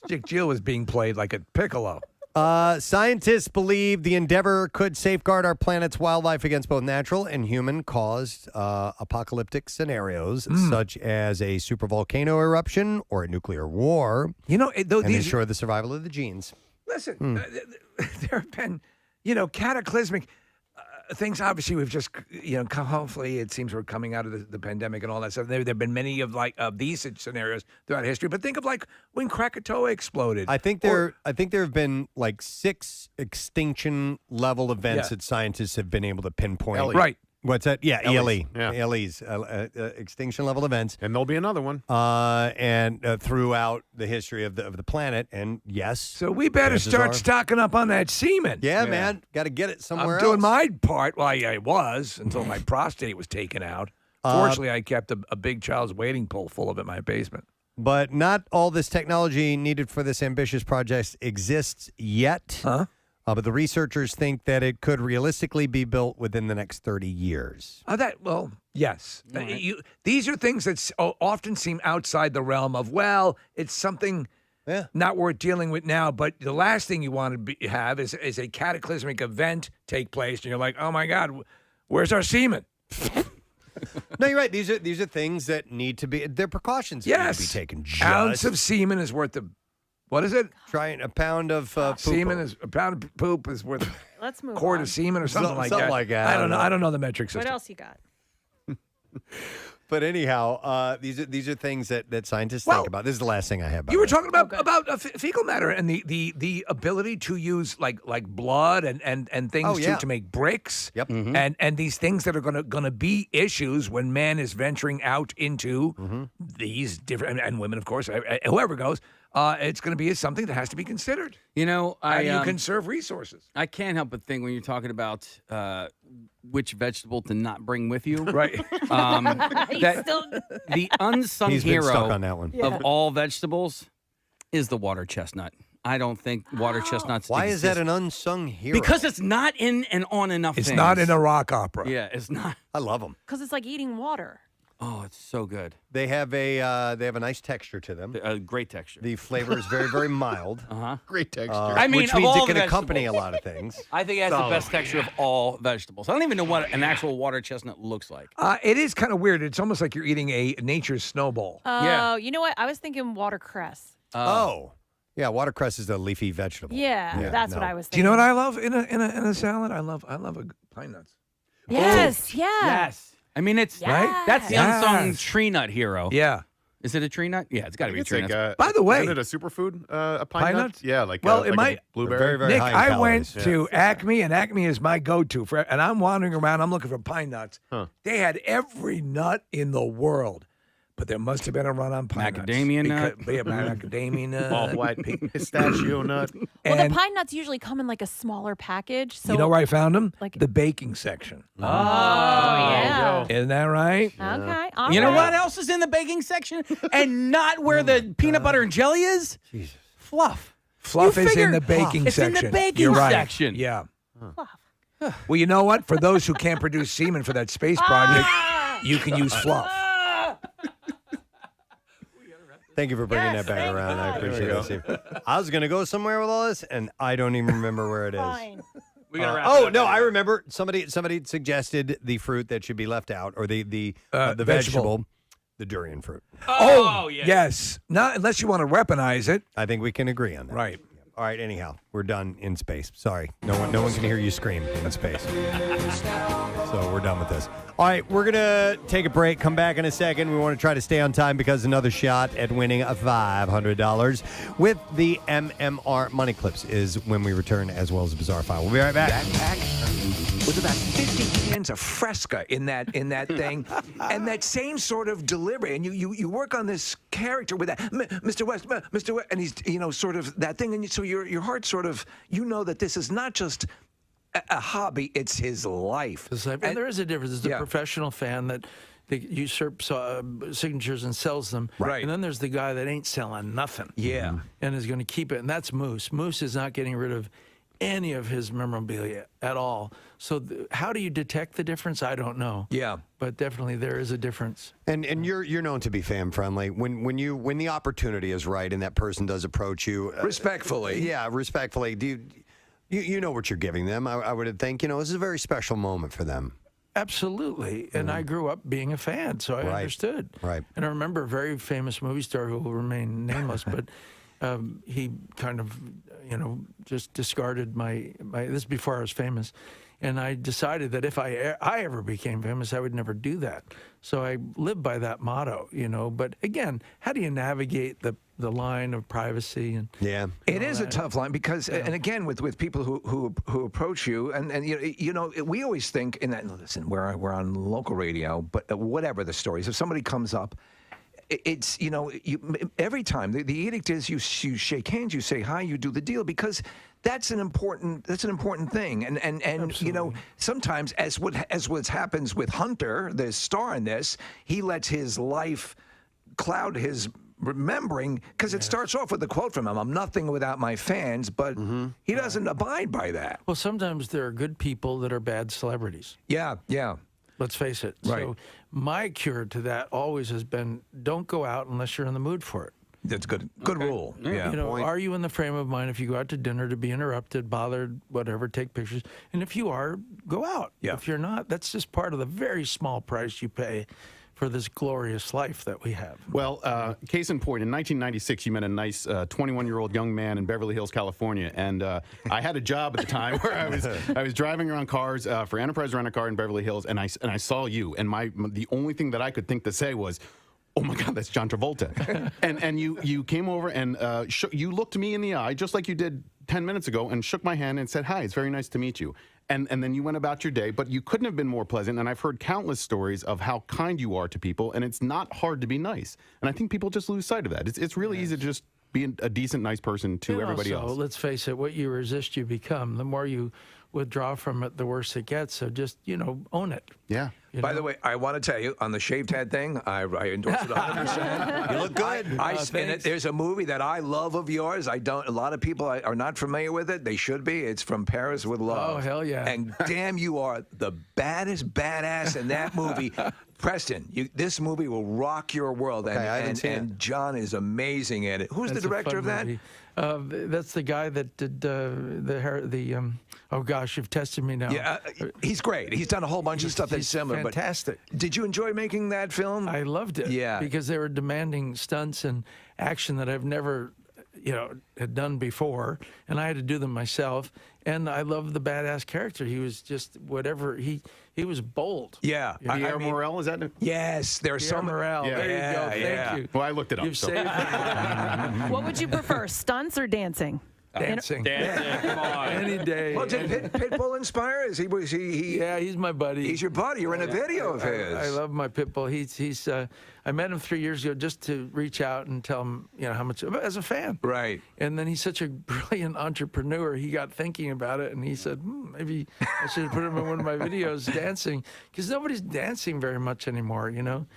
Chick Jill was being played like a piccolo. Scientists believe the endeavor could safeguard our planet's wildlife against both natural and human-caused apocalyptic scenarios, such as a supervolcano eruption or a nuclear war, You know, and ensure the survival of the genes. Listen, there have been, cataclysmic things. Obviously, we've just, hopefully it seems we're coming out of the pandemic and all that stuff. There have been many of these scenarios throughout history. But think of when Krakatoa exploded. I think there have been 6 extinction level events that scientists have been able to pinpoint. ELE. Right. What's that? Yeah, ELE. Yeah. ELE's extinction level events. And there'll be another one. And throughout the history of the planet. And yes. So we better chances start are- stocking up on that semen. Yeah, man. Got to get it somewhere I'm doing else. my part. Well, I was until my prostate was taken out. Fortunately, I kept a big child's wading pool full of it in my basement. But not all this technology needed for this ambitious project exists yet. Huh? But the researchers think that it could realistically be built within the next 30 years. Yes. These are things that often seem outside the realm of, it's something not worth dealing with now. But the last thing you want to have is a cataclysmic event take place, and you're like, oh my God, where's our semen? No, you're right. These are things that need to be. They're precautions that need to be taken. Ounce of semen is worth what is it? Trying a pound of poop. Semen is a pound of poop is worth Let's move quart on. of semen or something like that. Something like that. I don't know. I don't know the metric system. What else you got? But anyhow, these are things that scientists think about. This is the last thing I have. You were talking about fecal matter and the ability to use like blood and things to make bricks. Yep. And these things that are gonna be issues when man is venturing out into these different and women, of course, whoever goes. It's going to be something that has to be considered. How you conserve resources. I can't help but think when you're talking about which vegetable to not bring with you, right? The unsung He's been hero stuck on that one. of all vegetables is the water chestnut. I don't think water chestnuts. Why is that exist. an unsung hero? Because it's not in and on enough. It's things. not in a rock opera. Yeah, it's not. I love them. Because it's like eating water. Oh, it's so good. They have a nice texture to them. A great texture. The flavor is very, very mild. Great texture. I mean, which of means all it can the accompany a vegetables. lot of things. I think it has the best texture of all vegetables. I don't even know what an actual water chestnut looks like. It is kind of weird. It's almost like you're eating a nature's snowball. Oh, you know what? I was thinking watercress. Yeah, watercress is a leafy vegetable. Yeah, that's what I was Do you thinking. know what I love in a salad? I love pine nuts. Yes, yeah. Yes. I mean, it's Right? That's the unsung tree nut hero. Yeah. Is it a tree nut? Yeah, it's got to be a It's tree like, nut. By the way- isn't it a superfood? A pine, Pine nut? nuts? Yeah, like Well, like it might- a blueberry. Very, very Nick, high in I went calories. to Acme, and Acme is my go-to and I'm wandering around. I'm looking for pine nuts. They had every nut in the world, but there must have been a run on pine Macadamia nuts. nut. Yeah, macadamia nut. All white pistachio nut. Well, And the pine nuts usually come in like a smaller package. So you know where I found them? Like- The baking section. Oh, yeah. Isn't that right? Okay. You know all what right. else is in the baking section and not where the peanut butter and jelly is? Jesus. Fluff. Fluff You is figure- in the baking It's in section. the baking You're right. section. Yeah. Well, you know what? For those who can't produce semen for that space project, you can use fluff. Thank you for bringing that back around. I appreciate it, Steve. I was going to go somewhere with all this, and I don't even remember where it is. Fine. We gotta wrap it Oh up no, anyway. I remember somebody suggested the fruit that should be left out, or the vegetable. vegetable, the durian fruit. Oh, yeah. Yes. Not unless you want to weaponize it. I think we can agree on that. Right. All right. Anyhow, we're done in space. Sorry, no one can hear you scream in space. So we're done with this. All right, we're gonna take a break. Come back in a second. We want to try to stay on time because another shot at winning $500 with the MMR Money Clips is when we return, as well as a bizarre file. We'll be right back. Backpack with about 50 cans of Fresca in that thing, and that same sort of delivery. And you work on this character with that, Mr. West, Mr. West, and he's sort of that thing, and so your heart sort of that this is not just a hobby; it's his life. And there is a difference. There's the professional fan that usurps signatures and sells them. Right. And then there's the guy that ain't selling nothing. Yeah. And is going to keep it. And that's Moose. Moose is not getting rid of any of his memorabilia at all. So how do you detect the difference? I don't know. Yeah. But definitely there is a difference. And you're known to be fan friendly. When the opportunity is right and that person does approach you respectfully. Yeah, respectfully. Do you know what you're giving them? I would think, this is a very special moment for them. Absolutely. And I grew up being a fan, so I understood. Right. And I remember a very famous movie star who will remain nameless, but he kind of, just discarded my this is before I was famous. And I decided that if I ever became famous, I would never do that. So I lived by that motto, But again, how do you navigate the line of privacy? And It is a tough line because, and again, with people who approach you, and we always think, listen, we're on local radio, but whatever the stories, if somebody comes up, it's every time the edict is you shake hands, you say hi, you do the deal, because that's an important thing, and sometimes as what happens with Hunter, the star in this, he lets his life cloud his remembering, because it starts off with a quote from him, "I'm nothing without my fans," but he doesn't abide by that. Well, sometimes there are good people that are bad celebrities. Yeah. Let's face it. Right. So my cure to that always has been, don't go out unless you're in the mood for it. That's good rule. Yeah. Are you in the frame of mind if you go out to dinner to be interrupted, bothered, whatever, take pictures? And if you are, go out. Yeah. If you're not, that's just part of the very small price you pay for this glorious life that we have. Well, case in point, in 1996, you met a nice 21-year-old young man in Beverly Hills, California, and I had a job at the time where I was driving around cars for Enterprise Rent-A-Car in Beverly Hills, and I saw you, and the only thing that I could think to say was, "Oh my God, that's John Travolta," and you came over and you looked me in the eye just like you did 10 minutes ago and shook my hand and said, "Hi, it's very nice to meet you." And then you went about your day, but you couldn't have been more pleasant. And I've heard countless stories of how kind you are to people, and it's not hard to be nice. And I think people just lose sight of that. It's really easy to just be a decent, nice person to everybody else. Let's face it, what you resist, you become. The more you withdraw from it, the worse it gets. So just, own it. Yeah. By the way, I want to tell you, on the shaved head thing, I endorse it 100%. You look good. There's a movie that I love of yours. A lot of people are not familiar with it. They should be. It's From Paris with Love. Oh, hell yeah. And damn, you are the baddest badass in that movie. Preston, this movie will rock your world. And John is amazing at it. Who's the director of that? That's the guy that did oh gosh, you've tested me now. Yeah, he's great. He's done a whole bunch of stuff that's similar. Fantastic. But did you enjoy making that film? I loved it. Yeah. Because they were demanding stunts and action that I've never, had done before, and I had to do them myself. And I loved the badass character. He was just whatever. He was bold. Yeah. Pierre Morel, is that it? Yes, there's Pierre some. Morel. Yeah. There you go. Thank you. Well, I looked it up. You've so. saved me. What would you prefer, stunts or dancing? Dancing. Come on. Any day. Well, did Pitbull inspire? Yeah, he's my buddy. He's your buddy. You're in a video of his. I love my Pitbull. He's. I met him 3 years ago just to reach out and tell him, how much as a fan. Right. And then he's such a brilliant entrepreneur. He got thinking about it, and he said, maybe I should put him in one of my videos dancing, because nobody's dancing very much anymore.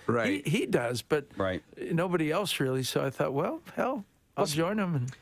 Right. He does, but Right. nobody else really. So I thought, well, hell, I'll join him. And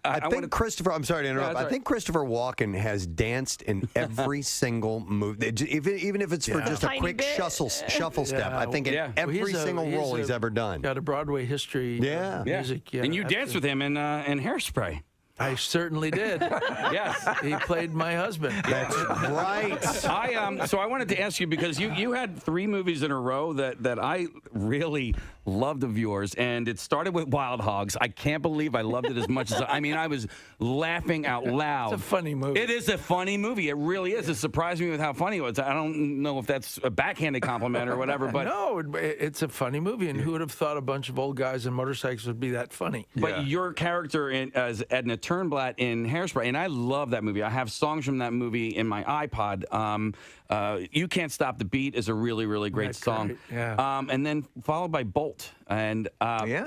I think Christopher. I'm sorry to interrupt. that's I think Christopher Walken has danced in every single movie, even if it's for just a Tiny quick bit. shuffle step. I think in every single role he's ever done. Got a Broadway history. Yeah. Music. Yeah, And you danced with him in Hairspray. I certainly did. Yes. He played my husband. That's right. So I wanted to ask you, because you had 3 movies in a row that I really loved of yours, and it started with Wild Hogs. I can't believe I loved it as much as I was laughing out loud. It's a funny movie. It is a funny movie. It really is. It surprised me with how funny it was. I don't know if that's a backhanded compliment or whatever, but no, it's a funny movie, and who would have thought a bunch of old guys in motorcycles would be that funny? But your character as Edna Turnblatt in Hairspray, and I love that movie. I have songs from that movie in my iPod. You Can't Stop the Beat is a really, really great song. Great. Yeah. And then followed by Bolt. And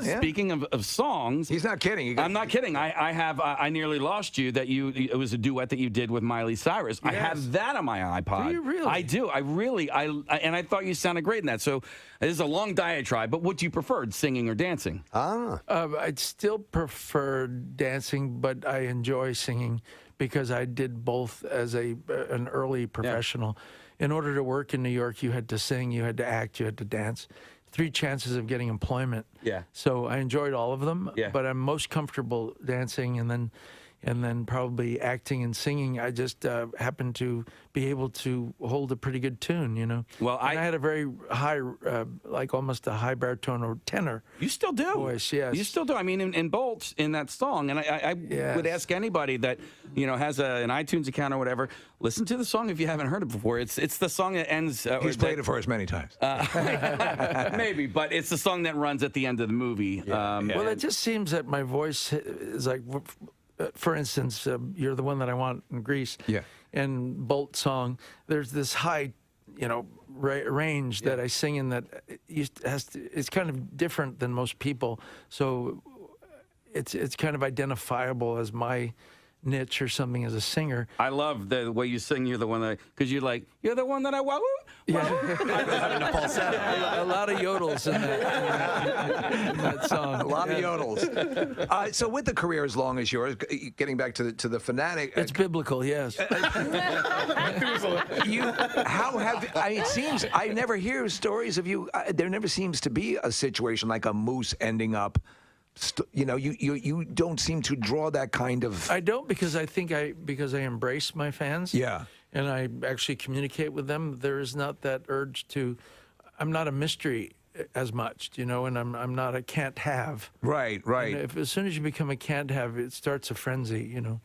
speaking of songs, he's not kidding. I'm not kidding. I have I Nearly Lost You. It was a duet that you did with Miley Cyrus. Yes. I have that on my iPod. Do you really? I do. And I thought you sounded great in that. So this is a long diatribe. But what do you prefer, singing or dancing? I'd still prefer dancing, but I enjoy singing because I did both as an early professional. In order to work in New York, you had to sing, you had to act, you had to dance. 3 chances of getting employment. Yeah. So I enjoyed all of them, Yeah. but I'm most comfortable dancing and then probably acting and singing. I just happened to be able to hold a pretty good tune, you know. Well, and I had a very high, like almost a high baritone or tenor. You still do. Voice, yes. You still do. I mean, in Bolt, in that song, and I would ask anybody that, you know, has an iTunes account or whatever, listen to the song if you haven't heard it before. It's the song that ends. He's played it for us many times. Maybe, but it's the song that runs at the end of the movie. Well, it just seems that my voice is like, for instance, You're the One That I Want in Greece. Yeah. And Bolt song, there's this high, you know, range that I sing in that it's kind of different than most people. So it's kind of identifiable as my niche or something as a singer. I love the way you sing. You're the one that, because you're like, you're the one that I want. Yeah. A lot of yodels in that song. A lot of yodels. So with the career as long as yours, getting back to the Fanatic. It's biblical, yes. It seems, I never hear stories of you. There never seems to be a situation like a moose ending up. You know, you don't seem to draw that kind of. I don't, because I think because I embrace my fans. Yeah. And I actually communicate with them. There is not that urge to. I'm not a mystery as much, you know, and I'm not a can't have. Right. And as soon as you become a can't have, it starts a frenzy, you know.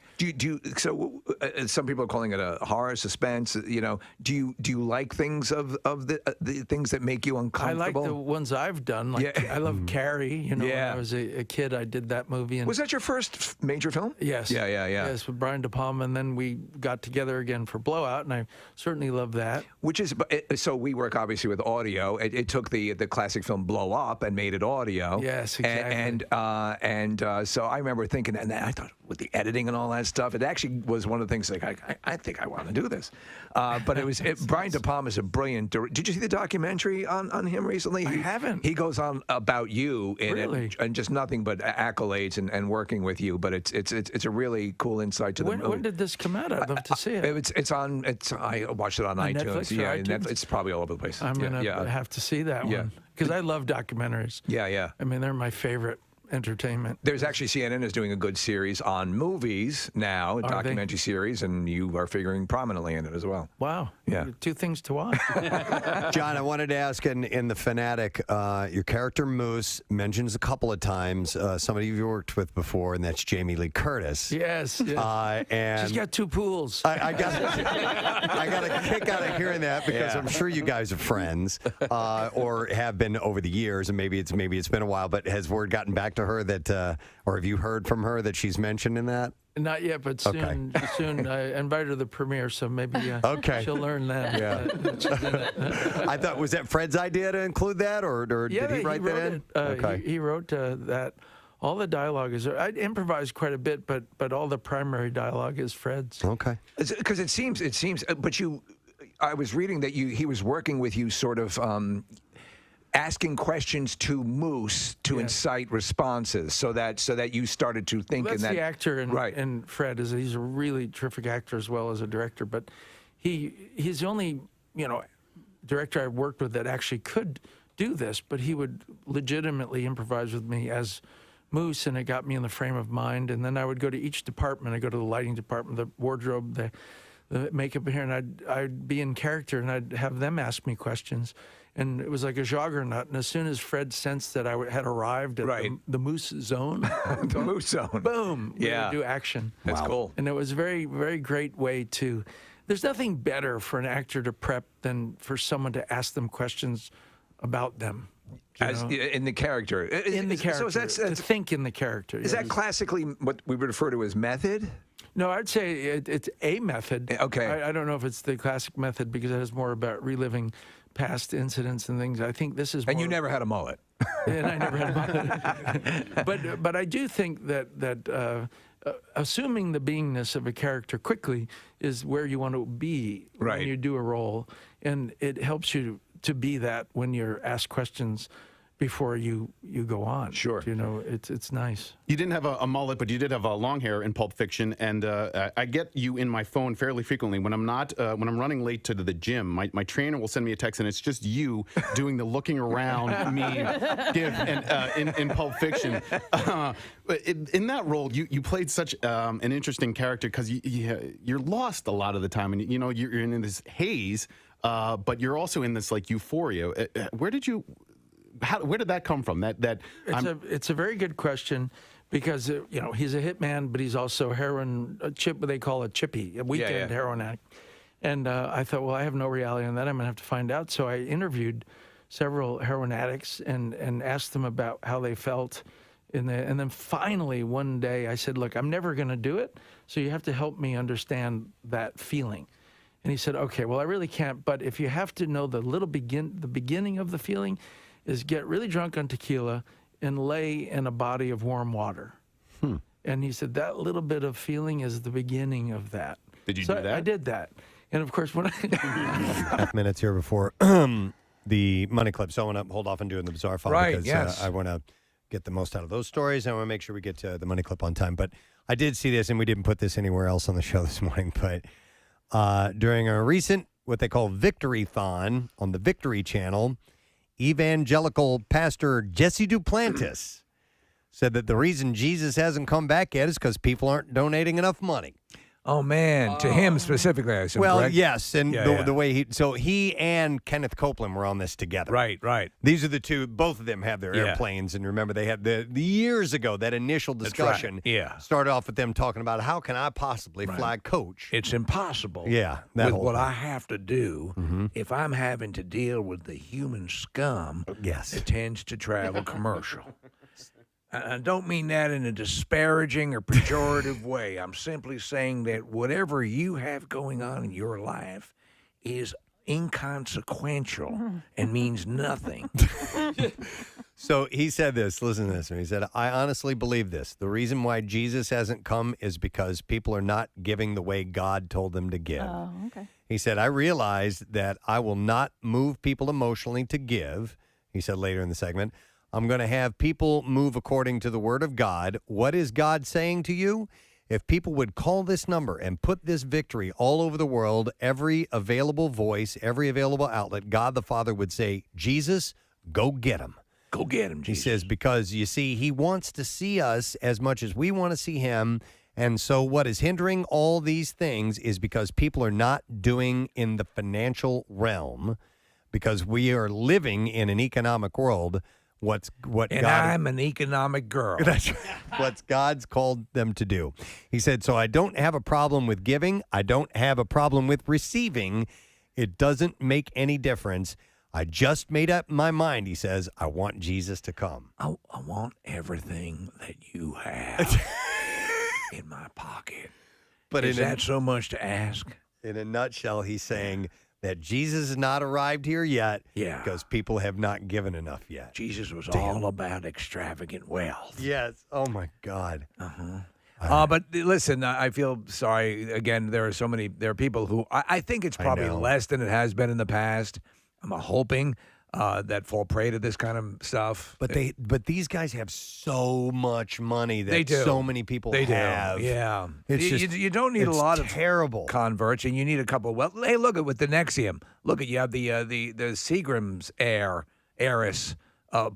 So some people are calling it a horror suspense. You know, do you like things of the things that make you uncomfortable? I like the ones I've done. Like I love Carrie. You know, when I was a kid, I did that movie. And was that your first major film? Yes. Yeah. Yes, with Brian De Palma, and then we got together again for Blowout, and I certainly love that. Which is so we work obviously with audio. It took the classic film Blow Up and made it audio. Yes, exactly. And so I remember thinking, and I thought with the editing and all that stuff, it actually was one of the things like I think I want to do this. But it was Brian De Palma is a brilliant director. Did you see the documentary on him recently? I haven't. He goes on about you in it, and just nothing but accolades and working with you. But it's a really cool insight to the movie. When did this come out? I'd love to see it. I watched it on iTunes. Netflix? It's probably all over the place. I'm gonna have to see that one. Because I love documentaries. Yeah. I mean, they're my favorite entertainment. There's actually CNN is doing a good series on movies now, a documentary series, and you are figuring prominently in it as well. Wow. Yeah. 2 things to watch. John, I wanted to ask in The Fanatic, your character Moose mentions a couple of times somebody you've worked with before, and that's Jamie Lee Curtis. Yes. And she's got 2 pools. I got a kick out of hearing that because I'm sure you guys are friends or have been over the years, and maybe it's been a while. But has word gotten back to her that, or have you heard from her that she's mentioned in that? Not yet, but soon. Okay. Soon. I invited her to the premiere, so maybe she'll learn that. Yeah. I thought, was that Fred's idea to include that, or did he write that in? Okay. He wrote that. All the dialogue is. I improvised quite a bit, but all the primary dialogue is Fred's. Okay. Because it seems. But I was reading that he was working with you, sort of. Asking questions to Moose to incite responses, so that you started to think. Well, that's in that the actor, and Fred he's a really terrific actor as well as a director. But he's the only director I've worked with that actually could do this. But he would legitimately improvise with me as Moose, and it got me in the frame of mind. And then I would go to each department. I go to the lighting department, the wardrobe, the makeup here, and I'd be in character, and I'd have them ask me questions. And it was like a juggernaut. And as soon as Fred sensed that I had arrived at the Moose Zone, the Moose Zone, boom, we would do action. That's cool. And it was a very, very great way to. There's nothing better for an actor to prep than for someone to ask them questions about them. In the character. In the character. So to think in the character. Is that classically what we would refer to as method? No, I'd say it's a method. Okay. I don't know if it's the classic method because it is more about reliving past incidents and things. I think this is. And you never had a mullet. And I never had a mullet. But I do think that assuming the beingness of a character quickly is where you want to be when you do a role, and it helps you to be that when you're asked questions before you go on. Sure. You know, it's nice. You didn't have a mullet, but you did have long hair in Pulp Fiction, and I get you in my phone fairly frequently when I'm not when I'm running late to the gym. My trainer will send me a text, and it's just you doing the looking around me gif and in Pulp Fiction. In that role, you played such an interesting character because you're lost a lot of the time, and you know you're in this haze, but you're also in this like euphoria. Where did that come from? It's a very good question because you know he's a hitman, but he's also they call it chippy, a weekend heroin addict. And I thought, well, I have no reality on that. I'm gonna have to find out. So I interviewed several heroin addicts and asked them about how they felt. And then finally one day I said, look, I'm never gonna do it, so you have to help me understand that feeling. And he said, okay, well, I really can't, but if you have to know the beginning of the feeling, is get really drunk on tequila and lay in a body of warm water. And he said that little bit of feeling is the beginning of that. Did you do that? I did that. And of course, when I... minutes here before the money clip, so I want to hold off on doing the bizarre file because I want to get the most out of those stories. I want to make sure we get to the money clip on time. But I did see this, and we didn't put this anywhere else on the show this morning, but during a recent, what they call Victory-thon on the Victory Channel, evangelical pastor Jesse Duplantis said that the reason Jesus hasn't come back yet is because people aren't donating enough money. Oh, man. To him specifically, I assume, well, correct? yes. And the way he and Kenneth Copeland were on this together. Right. These are the two, both of them have their airplanes. And remember, they had the years ago, that initial discussion started off with them talking about how can I possibly fly coach? It's impossible. Yeah. With what I have to do if I'm having to deal with the human scum that tends to travel commercial. I don't mean that in a disparaging or pejorative way. I'm simply saying that whatever you have going on in your life is inconsequential and means nothing. So he said this. Listen to this. He said, I honestly believe this. The reason why Jesus hasn't come is because people are not giving the way God told them to give. Oh, okay. He said, I realize that I will not move people emotionally to give. He said later in the segment, I'm going to have people move according to the word of God. What is God saying to you? If people would call this number and put this victory all over the world, every available voice, every available outlet, God the Father would say, Jesus, go get him. Go get him, Jesus. He says, because you see, he wants to see us as much as we want to see him. And so what is hindering all these things is because people are not doing in the financial realm, because we are living in an economic world. I'm an economic girl. That's what God's called them to do. He said, so I don't have a problem with giving. I don't have a problem with receiving. It doesn't make any difference. I just made up my mind, he says, I want Jesus to come. I want everything that you have in my pocket. But is that so much to ask? In a nutshell, he's saying that Jesus has not arrived here yet because people have not given enough yet. Jesus was all about extravagant wealth. Yes. Oh, my God. But listen, I feel sorry. Again, there are people who I think it's probably less than it has been in the past. I'm hoping that fall prey to this kind of stuff. But these guys have so much money that they do. So many people have. Yeah. It's you don't need a lot of terrible converts, and you need a couple. Well, hey, look at with the Nexium. Look at you have the Seagram's heiress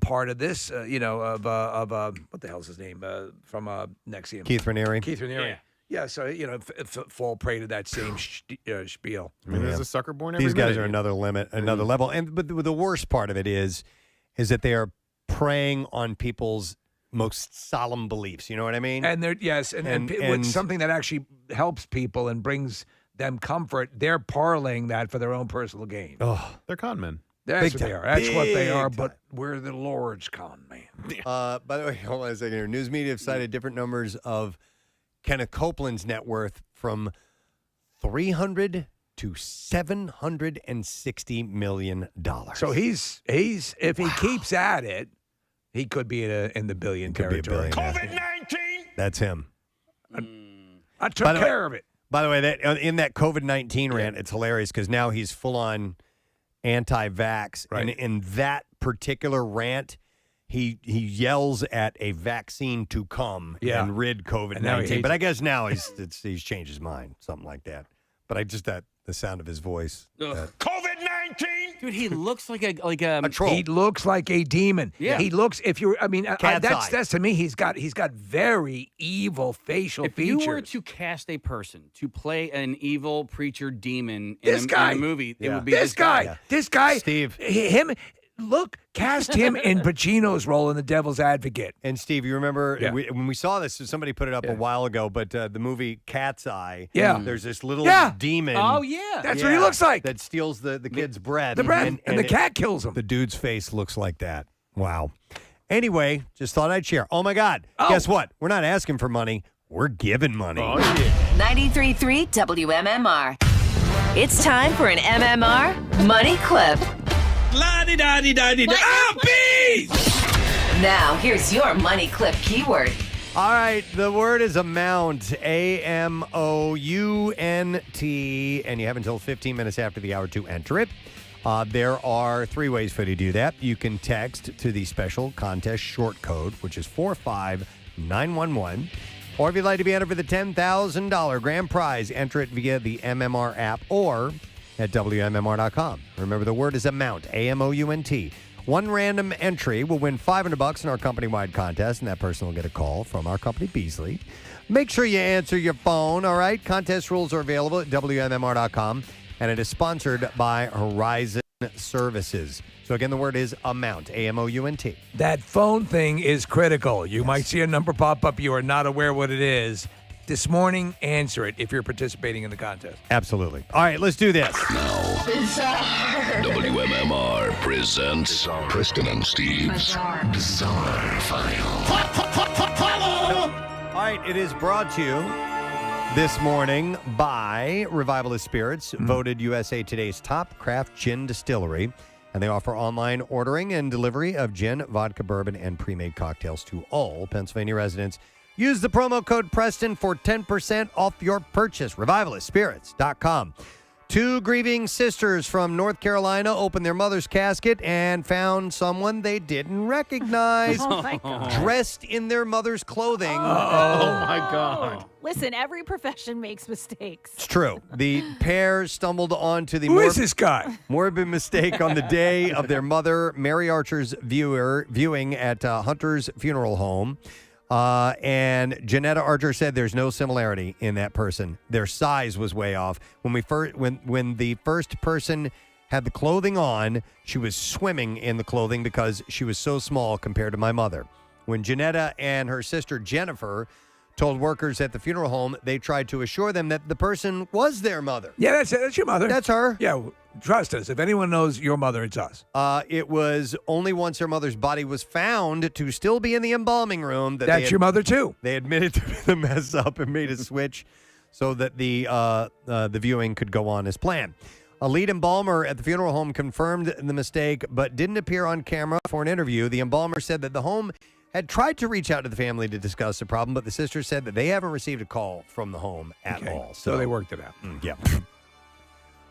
part of this. What the hell's his name from Nexium? Keith Raniere. Yeah. Yeah, so, fall prey to that same spiel. I mean, there's a sucker born every These guys minute. are another level. But the worst part of it is that they are preying on people's most solemn beliefs. You know what I mean? And with something that actually helps people and brings them comfort, they're parlaying that for their own personal gain. Oh, they're con men. That's what they are. That's what they are, but we're the Lord's con man. By the way, hold on a second here. News media have cited different numbers of Kenneth Copeland's net worth from $300 to $760 million. So he's if he keeps at it, he could be in the billion territory. COVID-19. That's him. I took care of it. By the way, in that COVID-19 rant, it's hilarious because now he's full on anti-vax, and in that particular rant, he yells at a vaccine to come and rid COVID-19. But I guess now he's changed his mind, something like that. But I just that the sound of his voice. COVID-19, dude. He looks like a troll. He looks like a demon. Yeah. He looks. If you're, I mean, Cat's eye. that's to me. He's got very evil facial If features. you were to cast a person to play an evil preacher demon This in guy. a movie, it would be this guy. Yeah. This guy. Steve. Him. Look, cast him in Pacino's role in The Devil's Advocate. And Steve, you remember Yeah. when we saw this? Somebody put it up a while ago, but the movie Cat's Eye. Yeah. There's this little Yeah. demon. Oh yeah, That's what he looks like. That steals the kid's bread. The bread, and the cat kills him. The dude's face looks like that. Wow. Anyway, just thought I'd share. Oh my God! Oh. Guess what? We're not asking for money. We're giving money. Oh, yeah. 93.3 WMMR. It's time for an MMR Money Clip. La-di-da-di-da-di-da. Ah, bees! Now, here's your Money Clip keyword. All right, the word is amount, AMOUNT, and you have until 15 minutes after the hour to enter it. There are 3 ways for you to do that. You can text to the special contest short code, which is 45911. Or if you'd like to be entered for the $10,000 grand prize, enter it via the MMR app or at WMMR.com. Remember, the word is amount, AMOUNT. One random entry will win $500 in our company-wide contest, and that person will get a call from our company, Beasley. Make sure you answer your phone, all right? Contest rules are available at WMMR.com, and it is sponsored by Horizon Services. So again, the word is amount, AMOUNT. That phone thing is critical. You might see a number pop up. You are not aware what it is. This morning, answer it if you're participating in the contest. Absolutely. All right, let's do this. WMMR presents Preston and Steve's Bizarre File. All right, it is brought to you this morning by Revivalist Spirits, voted USA Today's top craft gin distillery. And they offer online ordering and delivery of gin, vodka, bourbon, and pre-made cocktails to all Pennsylvania residents. Use the promo code Preston for 10% off your purchase. RevivalistSpirits.com. 2 grieving sisters from North Carolina opened their mother's casket and found someone they didn't recognize Oh, my God. dressed in their mother's clothing. Oh, my God. Listen, every profession makes mistakes. It's true. The pair stumbled onto the Who is this guy? morbid mistake on the day of their mother, Mary Archer's viewing at Hunter's funeral home. And Janetta Archer said there's no similarity in that person. Their size was way off. When the first person had the clothing on, she was swimming in the clothing because she was so small compared to my mother. When Janetta and her sister Jennifer told workers at the funeral home, they tried to assure them that the person was their mother. Yeah, that's it. That's your mother. That's her. Yeah, trust us. If anyone knows your mother, it's us. It was only once her mother's body was found to still be in the embalming room that That's your mother, too. They admitted to the mess up and made a switch so that the viewing could go on as planned. A lead embalmer at the funeral home confirmed the mistake, but didn't appear on camera for an interview. The embalmer said that the home had tried to reach out to the family to discuss the problem, but the sisters said that they haven't received a call from the home at all. So they worked it out. Yeah.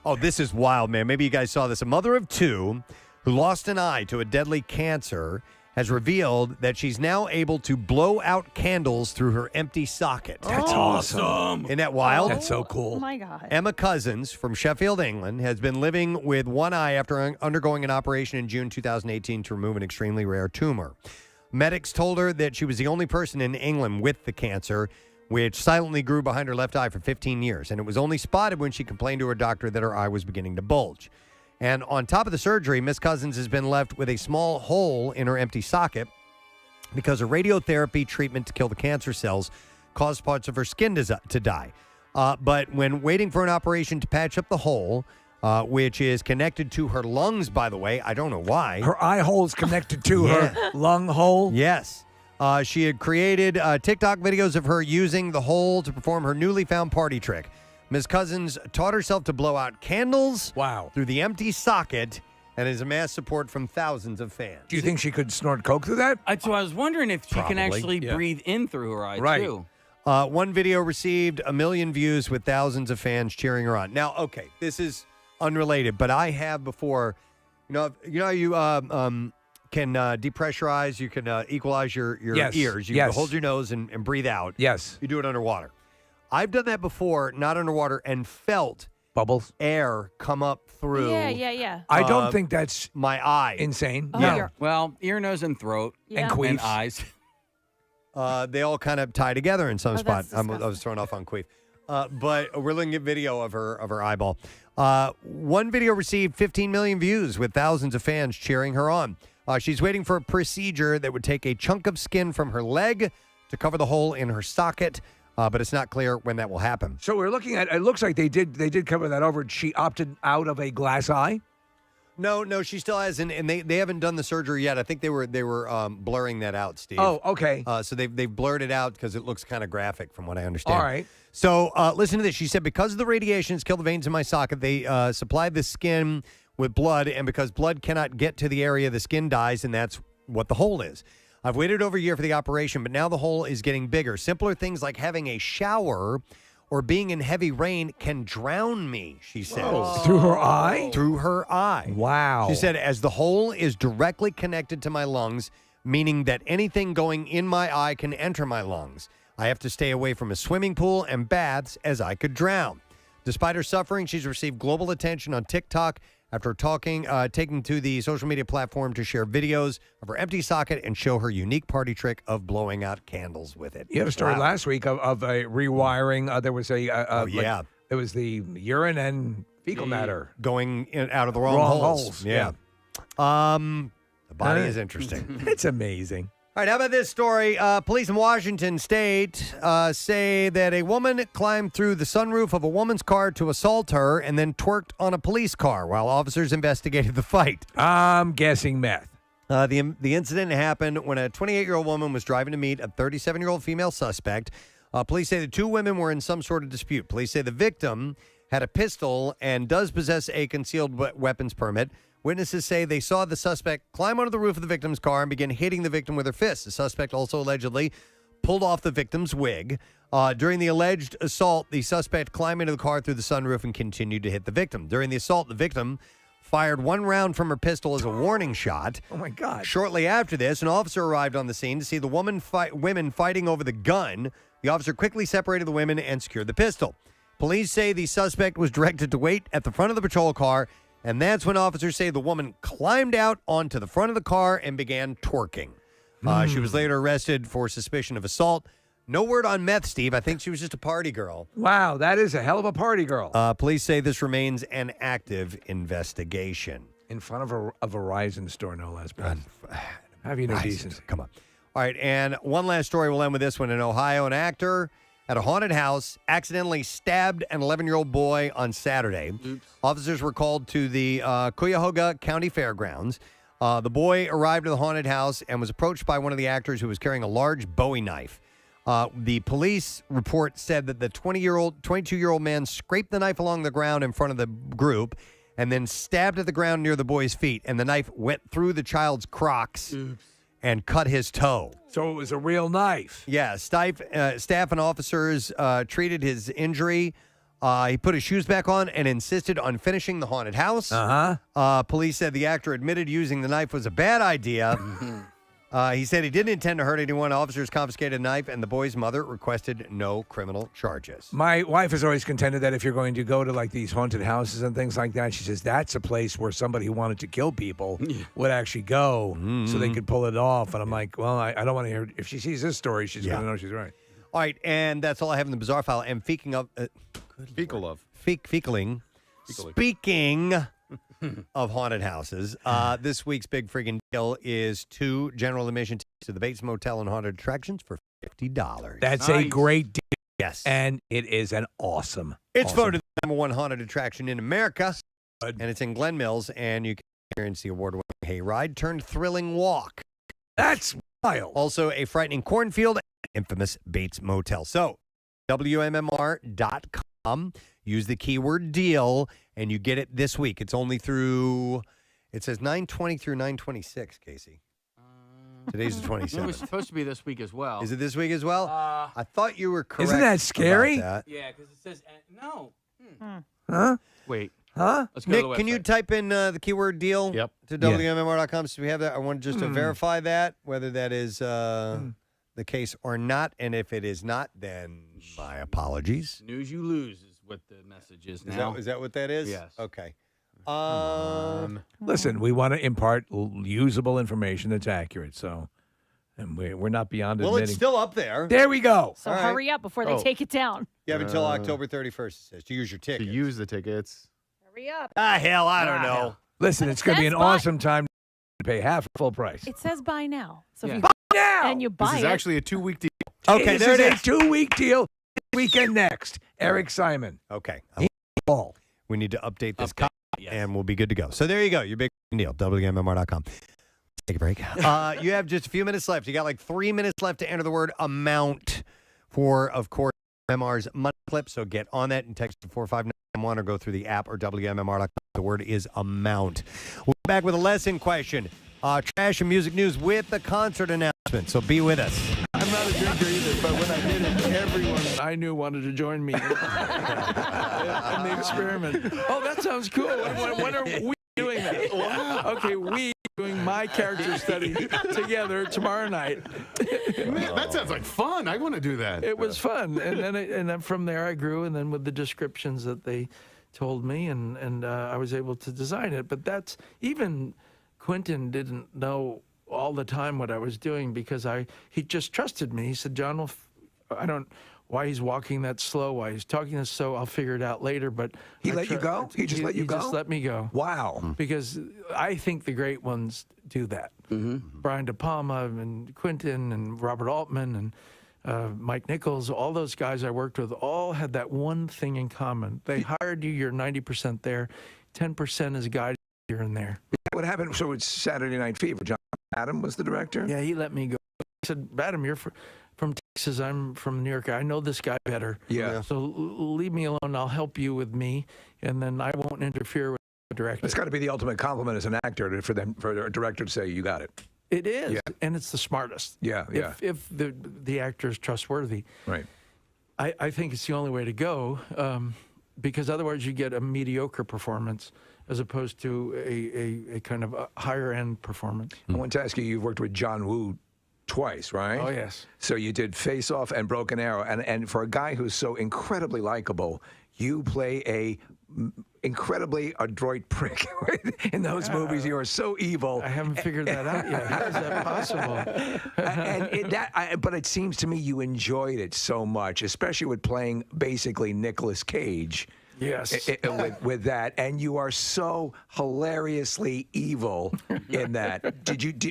Oh, this is wild, man. Maybe you guys saw this. A mother of 2 who lost an eye to a deadly cancer has revealed that she's now able to blow out candles through her empty socket. That's awesome. Isn't that wild? That's so cool. Oh, my God. Emma Cousins from Sheffield, England, has been living with one eye after undergoing an operation in June 2018 to remove an extremely rare tumor. Medics told her that she was the only person in England with the cancer, which silently grew behind her left eye for 15 years. And it was only spotted when she complained to her doctor that her eye was beginning to bulge. And on top of the surgery, Miss Cousins has been left with a small hole in her empty socket because a radiotherapy treatment to kill the cancer cells caused parts of her skin to die. But when waiting for an operation to patch up the hole, which is connected to her lungs, by the way, I don't know why. Her eye hole is connected to her lung hole? Yes. She had created TikTok videos of her using the hole to perform her newly found party trick. Ms. Cousins taught herself to blow out candles through the empty socket and has amassed support from thousands of fans. Do you think she could snort coke through that? So I was wondering if she can Probably, actually yeah. breathe in through her eye, Right. too. One video received 1 million views with thousands of fans cheering her on. Now, okay, this is unrelated, but I have before, you know how you can depressurize. You can equalize your Yes, ears. You yes. can hold your nose and breathe out. Yes. You do it underwater. I've done that before, not underwater, and felt bubbles, air come up through. Yeah. I don't think that's my eye. insane. Oh, no. you're- Well, ear, nose, and throat. Yeah. And And queefs. eyes. They all kind of tie together in some Oh, spot. that's I was thrown off on queef. But we're looking at video of her eyeball. One video received 15 million views with thousands of fans cheering her on. She's waiting for a procedure that would take a chunk of skin from her leg to cover the hole in her socket, but it's not clear when that will happen. So we're looking at. It looks like they did cover that over. She opted out of a glass eye. No, she still has, and they haven't done the surgery yet. I think they were blurring that out, Steve. Oh, okay. So they've blurred it out because it looks kind of graphic, from what I understand. All right. So listen to this. She said, because of the radiation has killed the veins in my socket, they supplied the skin with blood, and because blood cannot get to the area, the skin dies, and that's what the hole is. I've waited over a year for the operation, but now the hole is getting bigger. Simpler things like having a shower or being in heavy rain can drown me, she says. Through her eye? Through her eye. Wow. She said, as the hole is directly connected to my lungs, meaning that anything going in my eye can enter my lungs. I have to stay away from a swimming pool and baths as I could drown. Despite her suffering, she's received global attention on TikTok after taking to the social media platform to share videos of her empty socket and show her unique party trick of blowing out candles with it. You had a story Wow. last week of a rewiring. There was a yeah. It was the urine and fecal matter Going out of the wrong holes. Yeah. The body is interesting. It's amazing. All right, how about this story? Police in Washington State say that a woman climbed through the sunroof of a woman's car to assault her and then twerked on a police car while officers investigated the fight. I'm guessing meth. The incident happened when a 28-year-old woman was driving to meet a 37-year-old female suspect. Police say the two women were in some sort of dispute. Police say the victim had a pistol and does possess a concealed weapons permit. Witnesses say they saw the suspect climb onto the roof of the victim's car and begin hitting the victim with her fists. The suspect also allegedly pulled off the victim's wig. During the alleged assault, the suspect climbed into the car through the sunroof and continued to hit the victim. During the assault, the victim fired one round from her pistol as a warning shot. Oh, my God. Shortly after this, an officer arrived on the scene to see the women fighting over the gun. The officer quickly separated the women and secured the pistol. Police say the suspect was directed to wait at the front of the patrol car, and that's when officers say the woman climbed out onto the front of the car and began twerking. She was later arrested for suspicion of assault. No word on meth, Steve. I think she was just a party girl. Wow, that is a hell of a party girl. Police say this remains an active investigation. In front of a Verizon store, no less. Have you no decency? Come on. All right, and one last story. We'll end with this one. In Ohio, an actor at a haunted house accidentally stabbed an 11-year-old boy on Saturday. Oops. Officers were called to the Cuyahoga County Fairgrounds. The boy arrived at the haunted house and was approached by one of the actors who was carrying a large Bowie knife. The police report said that the 22-year-old man scraped the knife along the ground in front of the group and then stabbed at the ground near the boy's feet, and the knife went through the child's Crocs and cut his toe. So it was a real knife. Yeah, staff and officers treated his injury. He put his shoes back on and insisted on finishing the haunted house. Police said the actor admitted using the knife was a bad idea. He said he didn't intend to hurt anyone. Officers confiscated a knife, and the boy's mother requested no criminal charges. My wife has always contended that if you're going to go to like these haunted houses and things like that, she says that's a place where somebody who wanted to kill people would actually go so they could pull it off. And I'm like, well, I don't want to hear. If she sees this story, she's going to know she's right. All right, and that's all I have in the bizarre file. And speaking of... Fecaling. Speaking of haunted houses, this week's big friggin' deal is 2 general admission tickets to the Bates Motel and haunted attractions for $50. That's a great deal. Yes. And it is an awesome. It's voted the #1 haunted attraction in America, and it's in Glen Mills, and you can experience the award-winning hayride turned thrilling walk. That's wild. Also, a frightening cornfield and infamous Bates Motel. So, WMMR.com. Use the keyword deal, and you get it this week. It's only through, it says 9/20 through 9/26, Casey. Today's the 27th. It was supposed to be this week as well. Is it this week as well? I thought you were correct. Isn't that scary? about that. Yeah, because it says no. Huh? Wait. Huh? Let's go to the Nick, can you website. type in the keyword deal Yep. to WMMR.com so we have that? I want just to verify that, whether that is the case or not. And if it is not, then my apologies. News you lose is what the message is now. Is that what that is? Yes. Okay. Listen, we want to impart usable information that's accurate, so and we're not beyond Well, admitting. it's still up there. There we go. So hurry up before they take it down. You have until October 31st, it says, to use your To ticket. use the tickets. Hurry up. Hell, I don't know. Listen, it's going to be an awesome time to pay half full price. It says buy now. So if Yeah. you Buy now! and you buy This is it. actually a 2-week deal. Okay, this there is it a is. 2-week deal. Weekend next. Eric Simon. Okay. Ball. We need to update this Update, copy, yes. and we'll be good to go. So there you go. Your big deal. WMMR.com. Let's take a break. You have just a few minutes left. You got like 3 minutes left to enter the word amount for, of course, MMR's money clip. So get on that and text to 45991 or go through the app or WMMR.com. The word is amount. We'll be back with a lesson question. Trash and music news with the concert announcement. So be with us. I'm not a drinker either, but when I did it, everyone I knew wanted to join me in the experiment. Oh, that sounds cool. When are we doing that? Okay, we doing my character study together tomorrow night. Man, that sounds like fun. I want to do that. It was fun, and then from there I grew, and then with the descriptions that they told me, and I was able to design it. But that's even Quentin didn't know all the time what I was doing because he just trusted me. He said, John, well, I don't why he's walking that slow, why he's talking this slow. I'll figure it out later. But He let you go? He just let you go? He just let me go. Wow. Because I think the great ones do that. Brian De Palma and Quentin and Robert Altman and Mike Nichols, all those guys I worked with all had that one thing in common. They hired you, you're 90% there, 10% is guiding you here and there. What happened? So it's Saturday Night Fever. John Adam was the director? Yeah, he let me go. He said, Adam, you're from Texas. I'm from New York. I know this guy better. Yeah. So leave me alone. I'll help you with me, and then I won't interfere with the director. It's got to be the ultimate compliment as an actor for a director to say, you got it. It is, and it's the smartest. Yeah, yeah. If the actor is trustworthy. Right. I think it's the only way to go, because otherwise you get a mediocre performance as opposed to a kind of a higher end performance. I want to ask you, you've worked with John Woo twice, right? Oh, yes. So you did Face Off and Broken Arrow, and for a guy who's so incredibly likable, you play a incredibly adroit prick in those movies. You are so evil. I haven't figured that out yet. How is that possible? But it seems to me you enjoyed it so much, especially with playing basically Nicolas Cage. Yes. With that, and you are so hilariously evil in that.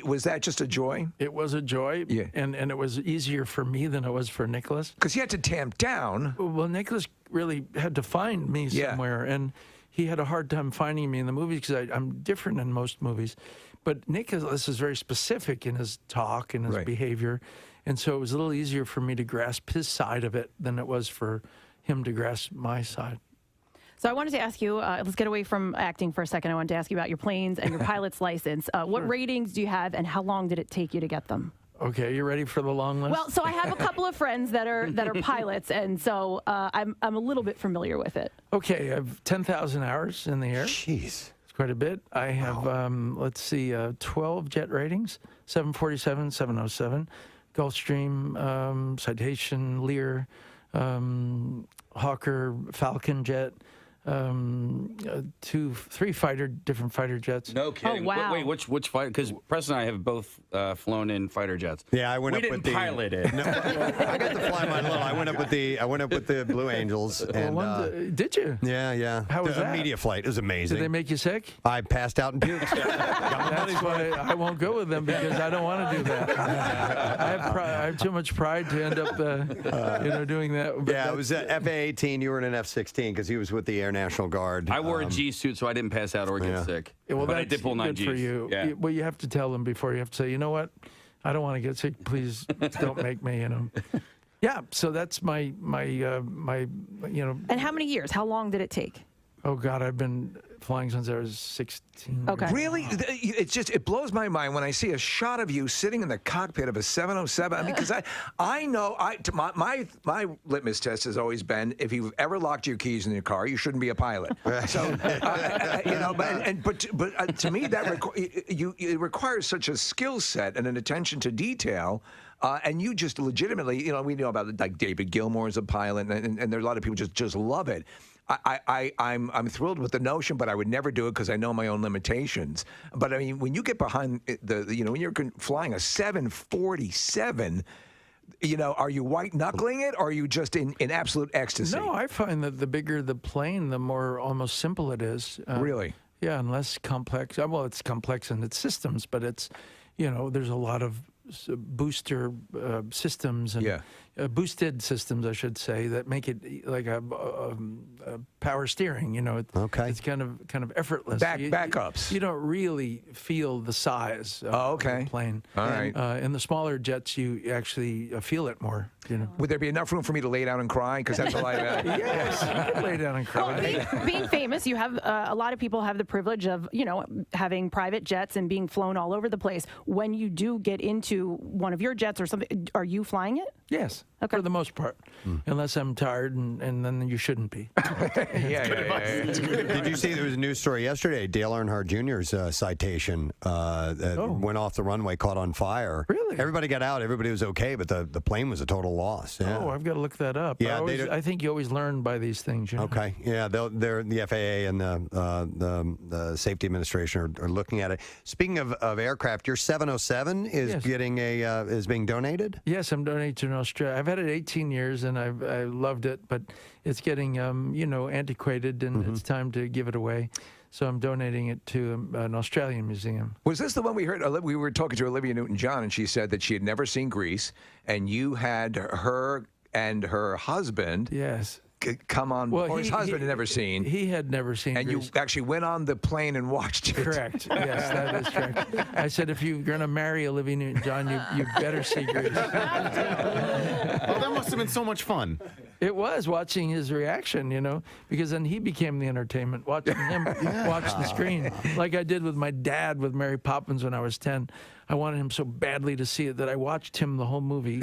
Was that just a joy? It was a joy, Yeah. and it was easier for me than it was for Nicholas. Because you had to tamp down. Well, Nicholas really had to find me somewhere, and he had a hard time finding me in the movies because I'm different in most movies. But Nicholas is very specific in his talk and his behavior, and so it was a little easier for me to grasp his side of it than it was for him to grasp my side. So I wanted to ask you, let's get away from acting for a second. I wanted to ask you about your planes and your pilot's license. What ratings do you have, and how long did it take you to get them? Okay, you ready for the long list? Well, so I have a couple of friends that are pilots, and so I'm a little bit familiar with it. Okay, I have 10,000 hours in the air. Jeez. It's quite a bit. I have, 12 jet ratings, 747, 707, Gulfstream, Citation, Lear, Hawker, Falcon jet, 3 different fighter jets. No kidding. Oh, wow. Wait, which fighter? Because Preston and I have both flown in fighter jets. Yeah, I went we up didn't with the pilot it. No, I got to fly mine little. I went up with the Blue Angels. And, did you? Yeah. How was that? Media flight. It was amazing. Did they make you sick? I passed out and puked. That's why I won't go with them, because I don't want to do that. I have too much pride to end up, doing that. But Yeah, it was FA-18. You were in an F-16 because he was with the Air National Guard. I wore a G suit, so I didn't pass out or get sick. Yeah, well, but I that's did pull 9 good Gs. for you. Yeah. Well, you have to tell them before. You have to say, you know what? I don't want to get sick. Please don't make me. Yeah. So that's my. And how many years? How long did it take? Oh God, I've been flying since I was 16. Okay. Really? It blows my mind when I see a shot of you sitting in the cockpit of a 707. I mean, because I know my litmus test has always been if you've ever locked your keys in your car, you shouldn't be a pilot. So but to me that it requires such a skill set and an attention to detail. And you just legitimately, we know about like David Gilmour is a pilot, and there are a lot of people just love it. I'm thrilled with the notion, but I would never do it because I know my own limitations. But I mean, when you get behind when you're flying a 747. Are you white knuckling it, or are you just in absolute ecstasy? No, I find that the bigger the plane, the more almost simple it is. Really? Yeah, and less complex. Well, it's complex in its systems, but it's, there's a lot of booster systems and boosted systems, I should say, that make it like a power steering. It's kind of effortless. Backups. You don't really feel the size of the plane. All right. In the smaller jets, you actually feel it more. Would there be enough room for me to lay down and cry? Because that's all I have. Yes, you can lay down and cry. Well, being famous, you have a lot of people have the privilege of having private jets and being flown all over the place. When you do get into one of your jets or something, are you flying it? Yes, for the most part, unless I'm tired, and then you shouldn't be. Did you see there was a news story yesterday? Dale Earnhardt Jr.'s citation that went off the runway, caught on fire. Really? Everybody got out. Everybody was okay, but the plane was a total loss. Yeah. Oh, I've got to look that up. Yeah, I think you always learn by these things. Okay. Yeah, they're the FAA and the Safety Administration are looking at it. Speaking of aircraft, your 707 is getting is being donated. Yes, I'm donating to Australia. I've had it 18 years and I loved it, but it's getting antiquated and it's time to give it away. So I'm donating it to an Australian museum. Was this the one we heard? We were talking to Olivia Newton-John, and she said that she had never seen Grease, and you had her and her husband. Yes. Come on. Well, his husband had never seen. He had never seen. And Grease. you actually went on the plane and watched it. Correct. Yes, that is correct. I said, if you're going to marry Olivia Newton-John, you better see Grease. Oh, that must have been so much fun. It was watching his reaction, because then he became the entertainment, watching him watch the screen, like I did with my dad with Mary Poppins when I was 10. I wanted him so badly to see it that I watched him the whole movie,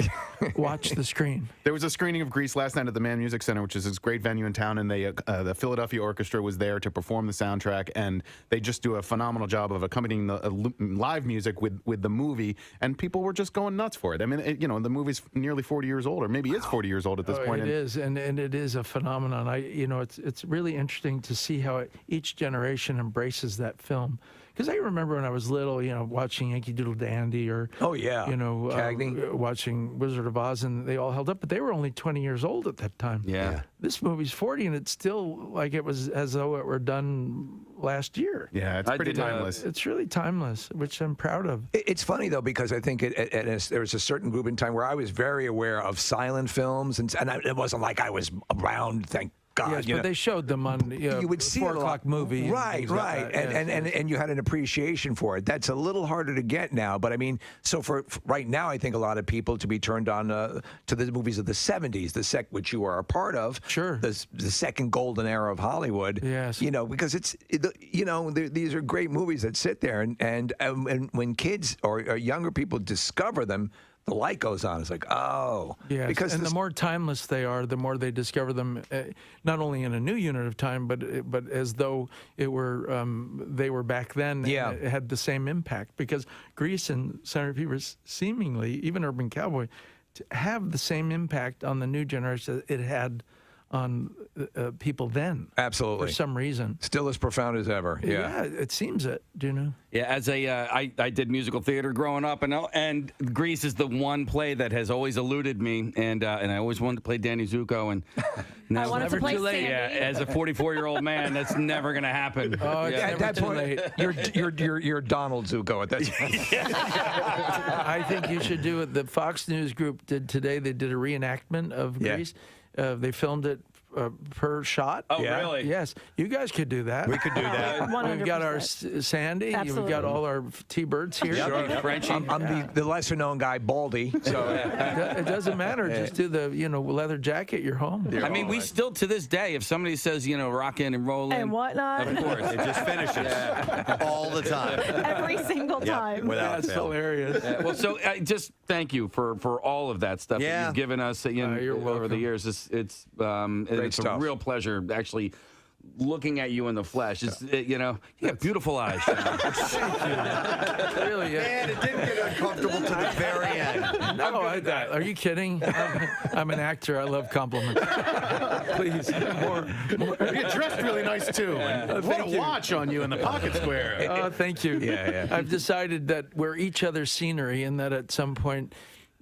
watch the screen. There was a screening of Grease last night at the Mann Music Center, which is this great venue in town, and the Philadelphia Orchestra was there to perform the soundtrack, and they just do a phenomenal job of accompanying the live music with the movie, and people were just going nuts for it. I mean, the movie's nearly 40 years old, or maybe it's 40 years old at this point. It is, and it is a phenomenon. It's really interesting to see how each generation embraces that film. Because I remember when I was little, watching Yankee Doodle Dandy or, Cagney. Watching Wizard of Oz, and they all held up, but they were only 20 years old at that time. Yeah. This movie's 40, and it's still like it was as though it were done last year. Yeah, it's pretty timeless. It's really timeless, which I'm proud of. It's funny, though, because I think there was a certain group in time where I was very aware of silent films, and it wasn't like I was around, thank God. Yes, but they showed them on you would see 4 o'clock movie. Right. And you had an appreciation for it. That's a little harder to get now. But I mean, so for right now, I think a lot of people to be turned on to the movies of the 70s, which you are a part of. Sure. The second golden era of Hollywood. Yes. Because these are great movies that sit there. And when kids or younger people discover them, the light goes on. It's like, oh. Yes, because and the more timeless they are, the more they discover them, not only in a new unit of time, but as though they were back then. Yeah. And it had the same impact. Because Grease and Saturday Night Fever seemingly, even Urban Cowboy, have the same impact on the new generation that it had on people then. Absolutely. For some reason. Still as profound as ever. Yeah. It seems it. Do you know? Yeah, as I did musical theater growing up, and Grease is the one play that has always eluded me, and I always wanted to play Danny Zuko, and now I wanted to play Sandy. Yeah, as a 44-year-old man, that's never going to happen. Oh, it's at that point, you're Donald Zuko at that time. I think you should do it. The Fox News Group did today. They did a reenactment of Grease. They filmed it per shot. Oh, really? Yes. You guys could do that. We could do that. We've got our Sandy. Absolutely. We've got all our T-birds here. Frenchie. I'm the lesser-known guy, Baldy. So It doesn't matter. Just do the leather jacket. You're home. I mean, we still to this day, if somebody says rock in and roll in, And whatnot. of course, It just finishes all the time. Every single time. Without That's fail. hilarious. Well, so just thank you for all of that stuff that you've given us You're over the welcome. years. It's a stuff. real pleasure actually looking at you in the flesh. You have beautiful eyes. John. Really? Man, it didn't get uncomfortable to the very end. No, are you kidding? I'm an actor. I love compliments. Please, more. You dressed really nice too. And what a watch on you in the pocket square. Oh, thank you. Yeah. I've decided that we're each other's scenery, and that at some point,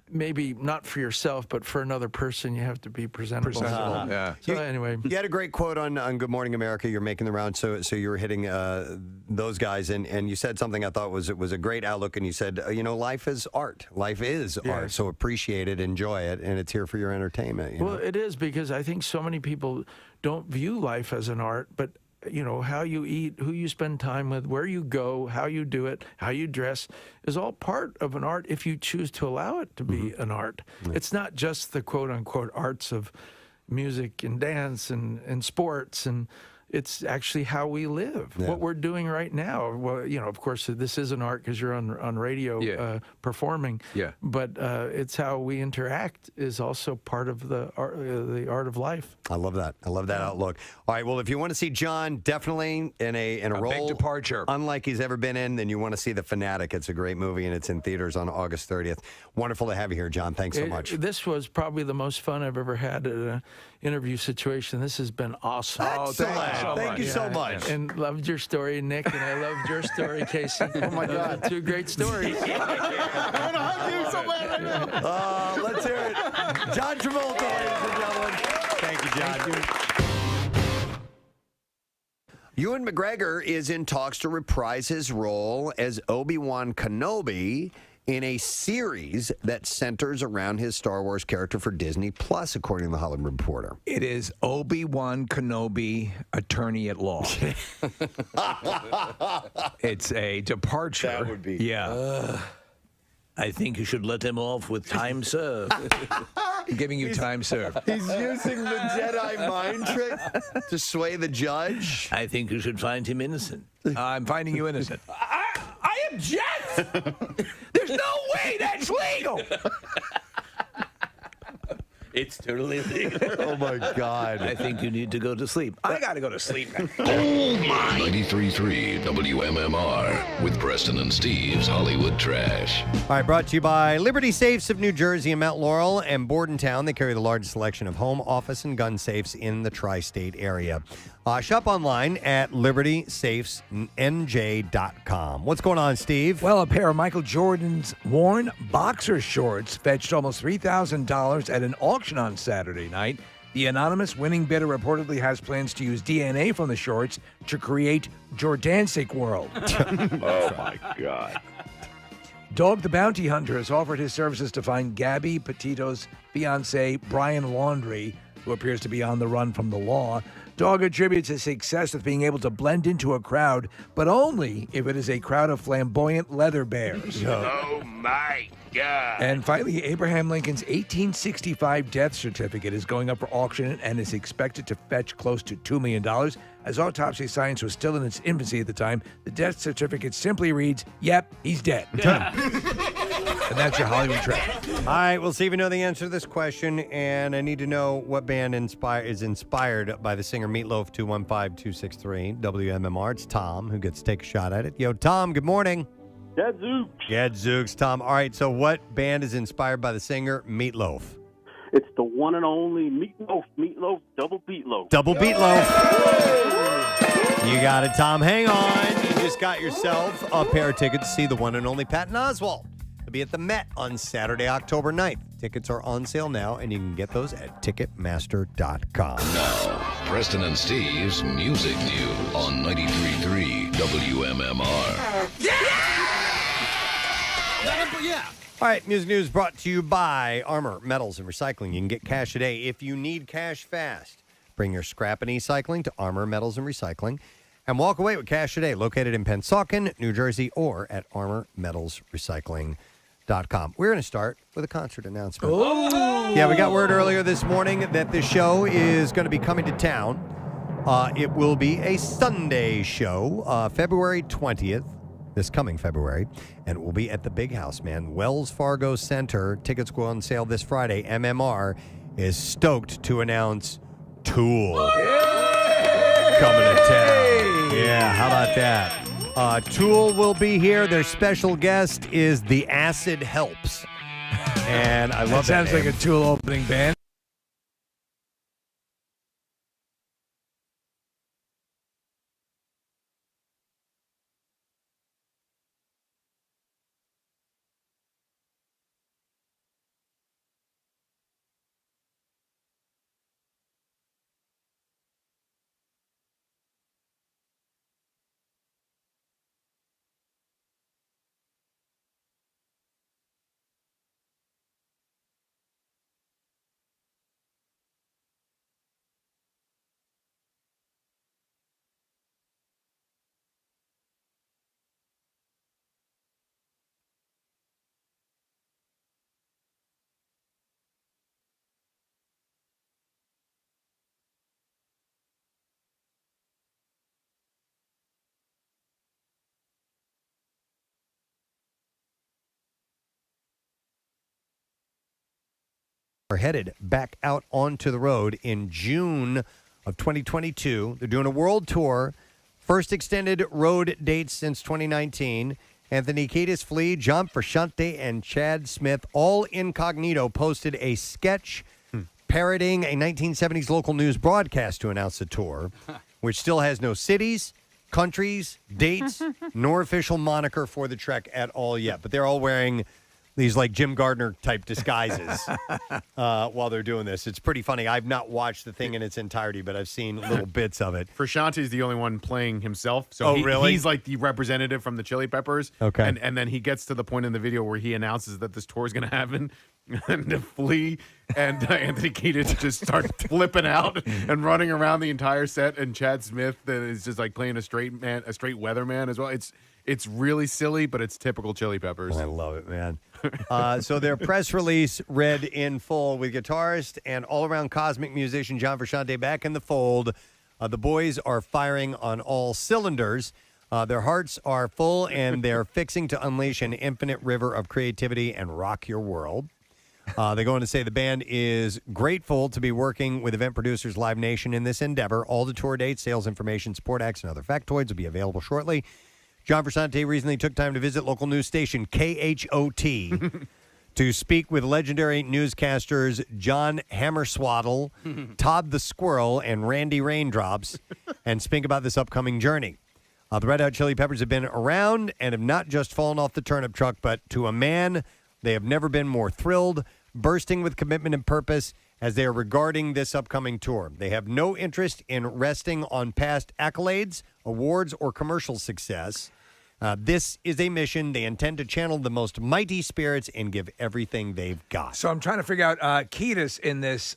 maybe not for yourself, but for another person, you have to be presentable. Yeah. So anyway, You had a great quote on Good Morning America. You're making the round, so you were hitting those guys, and you said something I thought was a great outlook, and you said, life is art. Life is art, so appreciate it, enjoy it, and it's here for your entertainment. You know? Well, it is, because I think so many people don't view life as an art, but how you eat, who you spend time with, where you go, how you do it, how you dress is all part of an art if you choose to allow it to be an art. It's not just the quote unquote arts of music and dance and sports, and it's actually how we live. Yeah. What we're doing right now. Well, of course, this is an art because you're on radio performing. Yeah. But it's how we interact is also part of the art of life. I love that. I love that outlook. All right. Well, if you want to see John definitely in a role big departure, unlike he's ever been in, then you want to see The Fanatic. It's a great movie, and it's in theaters on August 30th. Wonderful to have you here, John. Thanks so much. This was probably the most fun I've ever had at an interview situation. This has been awesome. Excellent. Thank you so much. And loved your story, Nick, and I loved your story, Casey. Oh my God, two great stories. I want to hug you so bad right now. Let's hear it. John Travolta, ladies and gentlemen. Thank you, John. Ewan McGregor is in talks to reprise his role as Obi-Wan Kenobi in a series that centers around his Star Wars character for Disney Plus, according to the Hollywood Reporter. It is Obi-Wan Kenobi, attorney at law. It's a departure. That would be. Yeah. I think you should let him off with time served. Giving you time served. He's using the Jedi mind trick to sway the judge. I think you should find him innocent. I'm finding you innocent. I object! There's no way that's legal! It's totally legal. Oh, my God. I think you need to go to sleep. I got to go to sleep now. Oh, my. 93.3 WMMR with Preston and Steve's Hollywood Trash. All right, brought to you by Liberty Safes of New Jersey and Mount Laurel and Bordentown. They carry the largest selection of home, office, and gun safes in the tri-state area. Shop online at libertysafesnj.com. What's going on, Steve? Well, a pair of Michael Jordan's worn boxer shorts fetched almost $3,000 at an auction on Saturday night. The anonymous winning bidder reportedly has plans to use DNA from the shorts to create Jordansic World. Oh, my God. Dog the Bounty Hunter has offered his services to find Gabby Petito's fiancé, Brian Laundrie, who appears to be on the run from the law. Dog attributes his success with being able to blend into a crowd, but only if it is a crowd of flamboyant leather bears. Oh, my God. And finally, Abraham Lincoln's 1865 death certificate is going up for auction and is expected to fetch close to $2 million. As autopsy science was still in its infancy at the time, the death certificate simply reads, "Yep, he's dead." And that's your Hollywood Trash. All right, we'll see if you know the answer to this question, and I need to know what band is inspired by the singer Meatloaf. 215-263 WMMR. It's Tom who gets to take a shot at it. Yo, Tom, good morning. Gadzooks. Gadzooks, Tom. All right, so what band is inspired by the singer Meatloaf? It's the one and only Meatloaf, Double Beatloaf. Double Beatloaf. You got it, Tom. Hang on. You just got yourself a pair of tickets to see the one and only Patton Oswalt. He'll be at the Met on Saturday, October 9th. Tickets are on sale now, and you can get those at Ticketmaster.com. Now, Preston and Steve's Music News on 93.3 WMMR. All right, Music News brought to you by Armor, Metals, and Recycling. You can get cash today if you need cash fast. Bring your scrap and e-cycling to Armor Metals and Recycling and walk away with cash today. Located in Pennsauken, New Jersey, or at armormetalsrecycling.com. We're going to start with a concert announcement. Oh! Yeah, we got word earlier this morning that the show is going to be coming to town. It will be a Sunday show, February 20th, this coming February, and it will be at the Big House, man. Wells Fargo Center. Tickets go on sale this Friday. MMR is stoked to announce Tool coming to town. Yeah, how about that? Tool will be here. Their special guest is The Acid Helps. And I love that. Sounds like a Tool opening band. Are headed back out onto the road in June of 2022. They're doing a world tour, first extended road dates since 2019. Anthony Kiedis, Flea, John Frusciante, and Chad Smith, all incognito, posted a sketch parroting a 1970s local news broadcast to announce the tour, which still has no cities, countries, dates, nor official moniker for the trek at all yet. But they're all wearing these like Jim Gardner type disguises while they're doing this. It's pretty funny. I've not watched the thing in its entirety, but I've seen little bits of it. Frusciante is the only one playing himself. So really? He's like the representative from the Chili Peppers. Okay. And then he gets to the point in the video where he announces that this tour is going to happen. And the Flea and Anthony Kiedis just start flipping out and running around the entire set. And Chad Smith is just like playing a straight weatherman as well. It's really silly, but it's typical Chili Peppers. I love it, man. So their press release read in full, with guitarist and all-around cosmic musician John Frusciante back in the fold. The boys are firing on all cylinders. Their hearts are full, and they're fixing to unleash an infinite river of creativity and rock your world. They go on to say the band is grateful to be working with event producers Live Nation in this endeavor. All the tour dates, sales information, support acts, and other factoids will be available shortly. John Frusciante recently took time to visit local news station KHOT to speak with legendary newscasters John Hammerswaddle, Todd the Squirrel, and Randy Raindrops, and speak about this upcoming journey. The Red Hot Chili Peppers have been around and have not just fallen off the turnip truck, but to a man, they have never been more thrilled, bursting with commitment and purpose as they are regarding this upcoming tour. They have no interest in resting on past accolades, awards, or commercial success. This is a mission. They intend to channel the most mighty spirits and give everything they've got. So I'm trying to figure out, Kiedis in this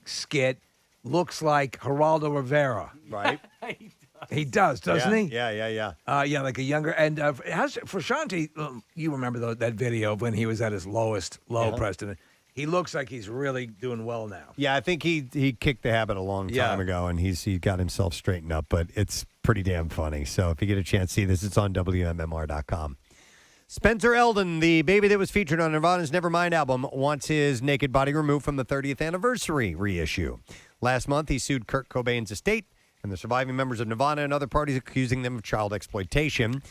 skit looks like Geraldo Rivera. Right? He does, doesn't he? Yeah. Yeah, like a younger. And Frusciante, you remember that video of when he was at his lowest low, Preston. He looks like he's really doing well now. Yeah, I think he kicked the habit a long time ago, and he got himself straightened up, but it's pretty damn funny. So if you get a chance to see this, it's on WMMR.com. Spencer Eldon, the baby that was featured on Nirvana's Nevermind album, wants his naked body removed from the 30th anniversary reissue. Last month, he sued Kurt Cobain's estate and the surviving members of Nirvana and other parties, accusing them of child exploitation.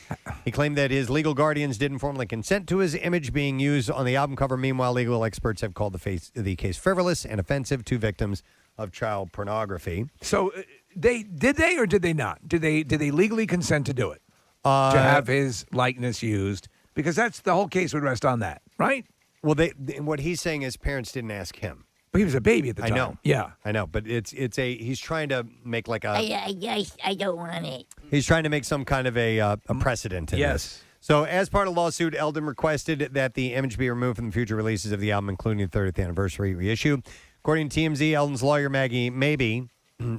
He claimed that his legal guardians didn't formally consent to his image being used on the album cover. Meanwhile, legal experts have called the case frivolous and offensive to victims of child pornography. So did they or did they not? Did they legally consent to do it? To have his likeness used? Because that's the whole case would rest on that, right? Well, what he's saying is parents didn't ask him. But he was a baby at the time. I know. Yeah. I know, but he's trying to make like a... I don't want it. He's trying to make some kind of a precedent in this. So as part of the lawsuit, Eldon requested that the image be removed from the future releases of the album, including the 30th anniversary reissue. According to TMZ, Elton's lawyer, Maggie Maybe,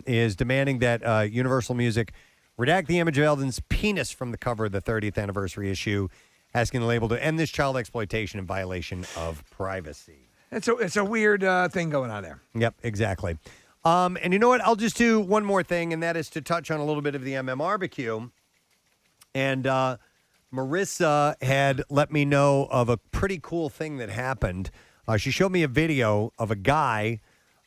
is demanding that Universal Music redact the image of Elton's penis from the cover of the 30th anniversary issue, asking the label to end this child exploitation in violation of privacy. It's a weird thing going on there. Yep, exactly. And you know what? I'll just do one more thing, and that is to touch on a little bit of the barbecue. And Marissa had let me know of a pretty cool thing that happened. She showed me a video of a guy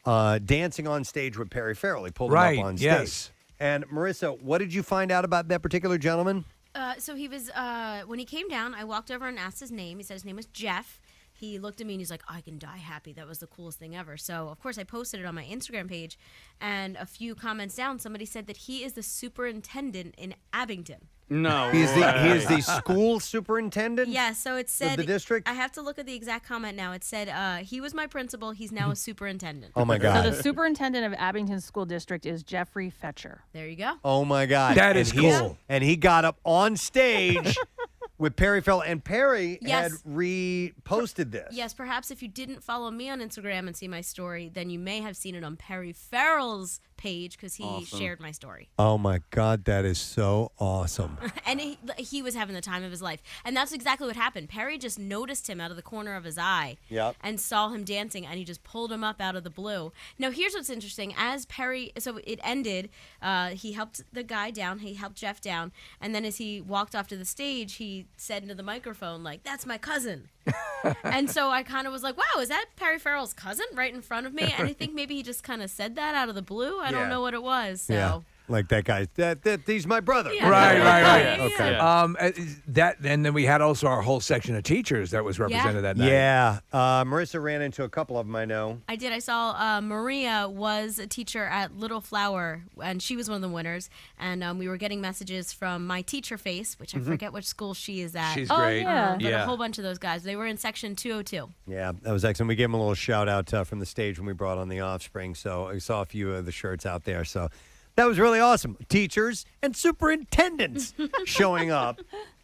dancing on stage with Perry Farrell. He pulled him up on stage. Yes. And Marissa, what did you find out about that particular gentleman? So he was, when he came down, I walked over and asked his name. He said his name was Jeff. He looked at me and he's like, I can die happy. That was the coolest thing ever. So, of course, I posted it on my Instagram page. And a few comments down, somebody said that he is the superintendent in Abington. No. He is the school superintendent? Yeah, so it said. Of the district? I have to look at the exact comment now. It said, he was my principal. He's now a superintendent. Oh, my God. So the superintendent of Abington School District is Jeffrey Fetcher. There you go. Oh, my God. That is cool. And he got up on stage with Perry Farrell. And Perry had Yes. reposted this. Yes, perhaps if you didn't follow me on Instagram and see my story, then you may have seen it on Perry Farrell's page because he shared my story. Oh, my God. That is so awesome. And he was having the time of his life. And that's exactly what happened. Perry just noticed him out of the corner of his eye and saw him dancing, and he just pulled him up out of the blue. Now, here's what's interesting. As Perry, so it ended, he helped the guy down, he helped Jeff down, and then as he walked off to the stage, he said into the microphone, like, that's my cousin. And so I kind of was like, wow, is that Perry Farrell's cousin right in front of me? And I think maybe he just kind of said that out of the blue. I don't know what it was. So. Yeah. Like that guy, he's my brother. Yeah. Right. Okay. That, and then we had also our whole section of teachers that was represented that night. Yeah. Marissa ran into a couple of them, I know. I did. I saw Maria was a teacher at Little Flower, and she was one of the winners. And we were getting messages from my teacher face, which I forget which school she is at. She's great. Yeah. But a whole bunch of those guys. They were in section 202. Yeah, that was excellent. We gave him a little shout out from the stage when we brought on the Offspring. So I saw a few of the shirts out there. So that was really awesome. Teachers and superintendents showing up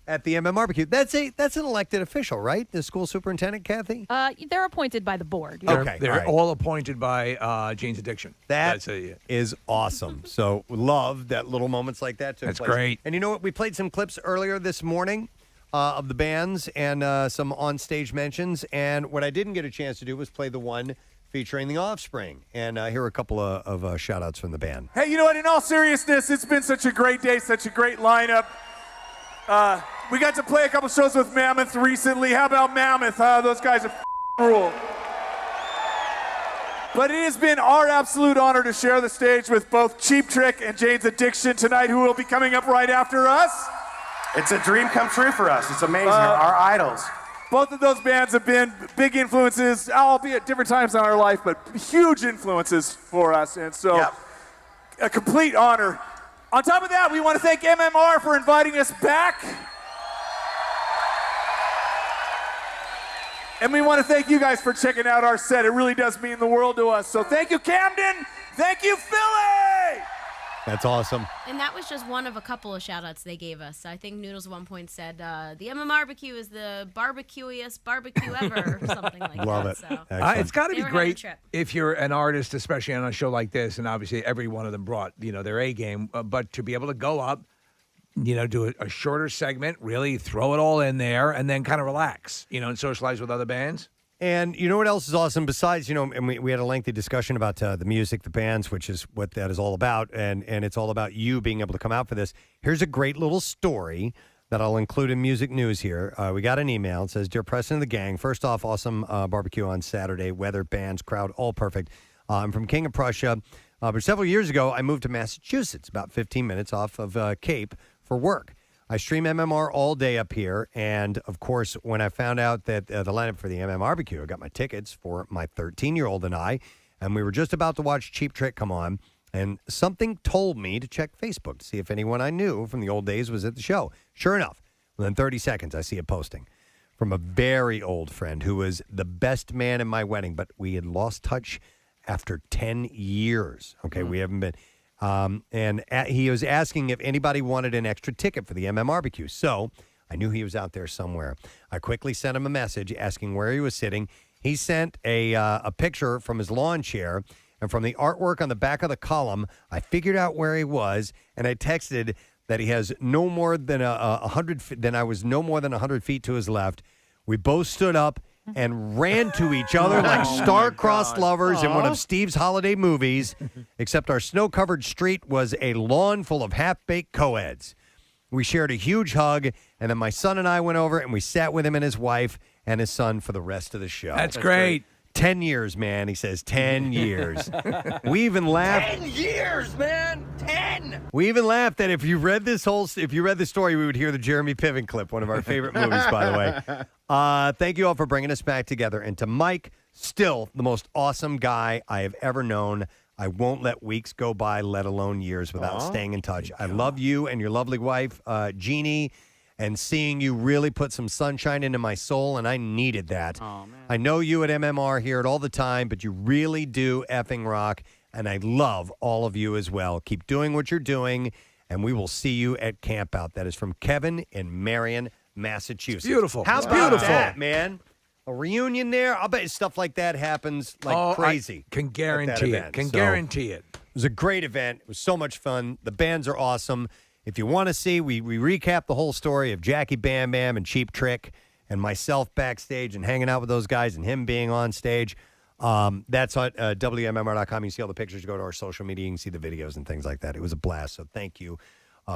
at the barbecue. That's an elected official, right? The school superintendent, Kathy? They're appointed by the board. Okay, They're all right. all appointed by Jane's Addiction. That is awesome. So love that little moments like that. That's great. And you know what? We played some clips earlier this morning of the bands and some on-stage mentions. And what I didn't get a chance to do was play the one featuring the Offspring. And here are a couple of shout-outs from the band. Hey, you know what? In all seriousness, it's been such a great day, such a great lineup. We got to play a couple shows with Mammoth recently. How about Mammoth? Those guys are rule. But it has been our absolute honor to share the stage with both Cheap Trick and Jane's Addiction tonight, who will be coming up right after us. It's a dream come true for us. It's amazing. Our idols. Both of those bands have been big influences, albeit different times in our life, but huge influences for us. And so, a complete honor. On top of that, we want to thank MMR for inviting us back. And we want to thank you guys for checking out our set. It really does mean the world to us. So thank you, Camden. Thank you, Philly. That's awesome. And that was just one of a couple of shout-outs they gave us. I think Noodles at one point said, the barbecue is the barbecuiest barbecue ever, or something like Love that. it. So. It's got to be They were having a great trip. if you're an artist, especially on a show like this, and obviously every one of them brought, their A game, but to be able to go up, do a shorter segment, really throw it all in there, and then kind of relax, and socialize with other bands. And you know what else is awesome besides, and we had a lengthy discussion about the music, the bands, which is what that is all about. And it's all about you being able to come out for this. Here's a great little story that I'll include in music news here. We got an email. It says, Dear Preston and the gang, first off, awesome barbecue on Saturday. Weather, bands, crowd, all perfect. I'm from King of Prussia. But several years ago, I moved to Massachusetts, about 15 minutes off of Cape for work. I stream MMR all day up here, and of course, when I found out that the lineup for the barbecue, I got my tickets for my 13-year-old and I, and we were just about to watch Cheap Trick come on, and something told me to check Facebook to see if anyone I knew from the old days was at the show. Sure enough, within 30 seconds, I see a posting from a very old friend who was the best man in my wedding, but we had lost touch after 10 years. Okay, we haven't been... and he was asking if anybody wanted an extra ticket for the barbecue. So I knew he was out there somewhere. I quickly sent him a message asking where he was sitting. He sent a picture from his lawn chair, and from the artwork on the back of the column, I figured out where he was, and I texted that he has no more than 100. Then I was no more than 100 feet to his left. We both stood up and ran to each other like star-crossed lovers in one of Steve's holiday movies, except our snow-covered street was a lawn full of half-baked co-eds. We shared a huge hug, and then my son and I went over, and we sat with him and his wife and his son for the rest of the show. That's great. 10 years, man. He says 10 years. We even laughed. 10 years, man. 10. We even laughed that if you read the story, we would hear the Jeremy Piven clip, one of our favorite movies, by the way. Thank you all for bringing us back together. And to Mike, still the most awesome guy I have ever known. I won't let weeks go by, let alone years, without staying in touch. I love you and your lovely wife, Jeannie, and seeing you really put some sunshine into my soul, and I needed that. Oh, man. I know you at MMR hear it all the time, but you really do effing rock, and I love all of you as well. Keep doing what you're doing, and we will see you at Camp Out. That is from Kevin in Marion, Massachusetts. Beautiful. How It's about beautiful. that, man? A reunion there? I'll bet stuff like that happens like crazy. I can guarantee it. Can So, guarantee it. It was a great event. It was so much fun. The bands are awesome. If you want to see, we recap the whole story of Jackie Bam Bam and Cheap Trick and myself backstage and hanging out with those guys and him being on stage. That's at WMMR.com. You can see all the pictures. You go to our social media. You can see the videos and things like that. It was a blast. So thank you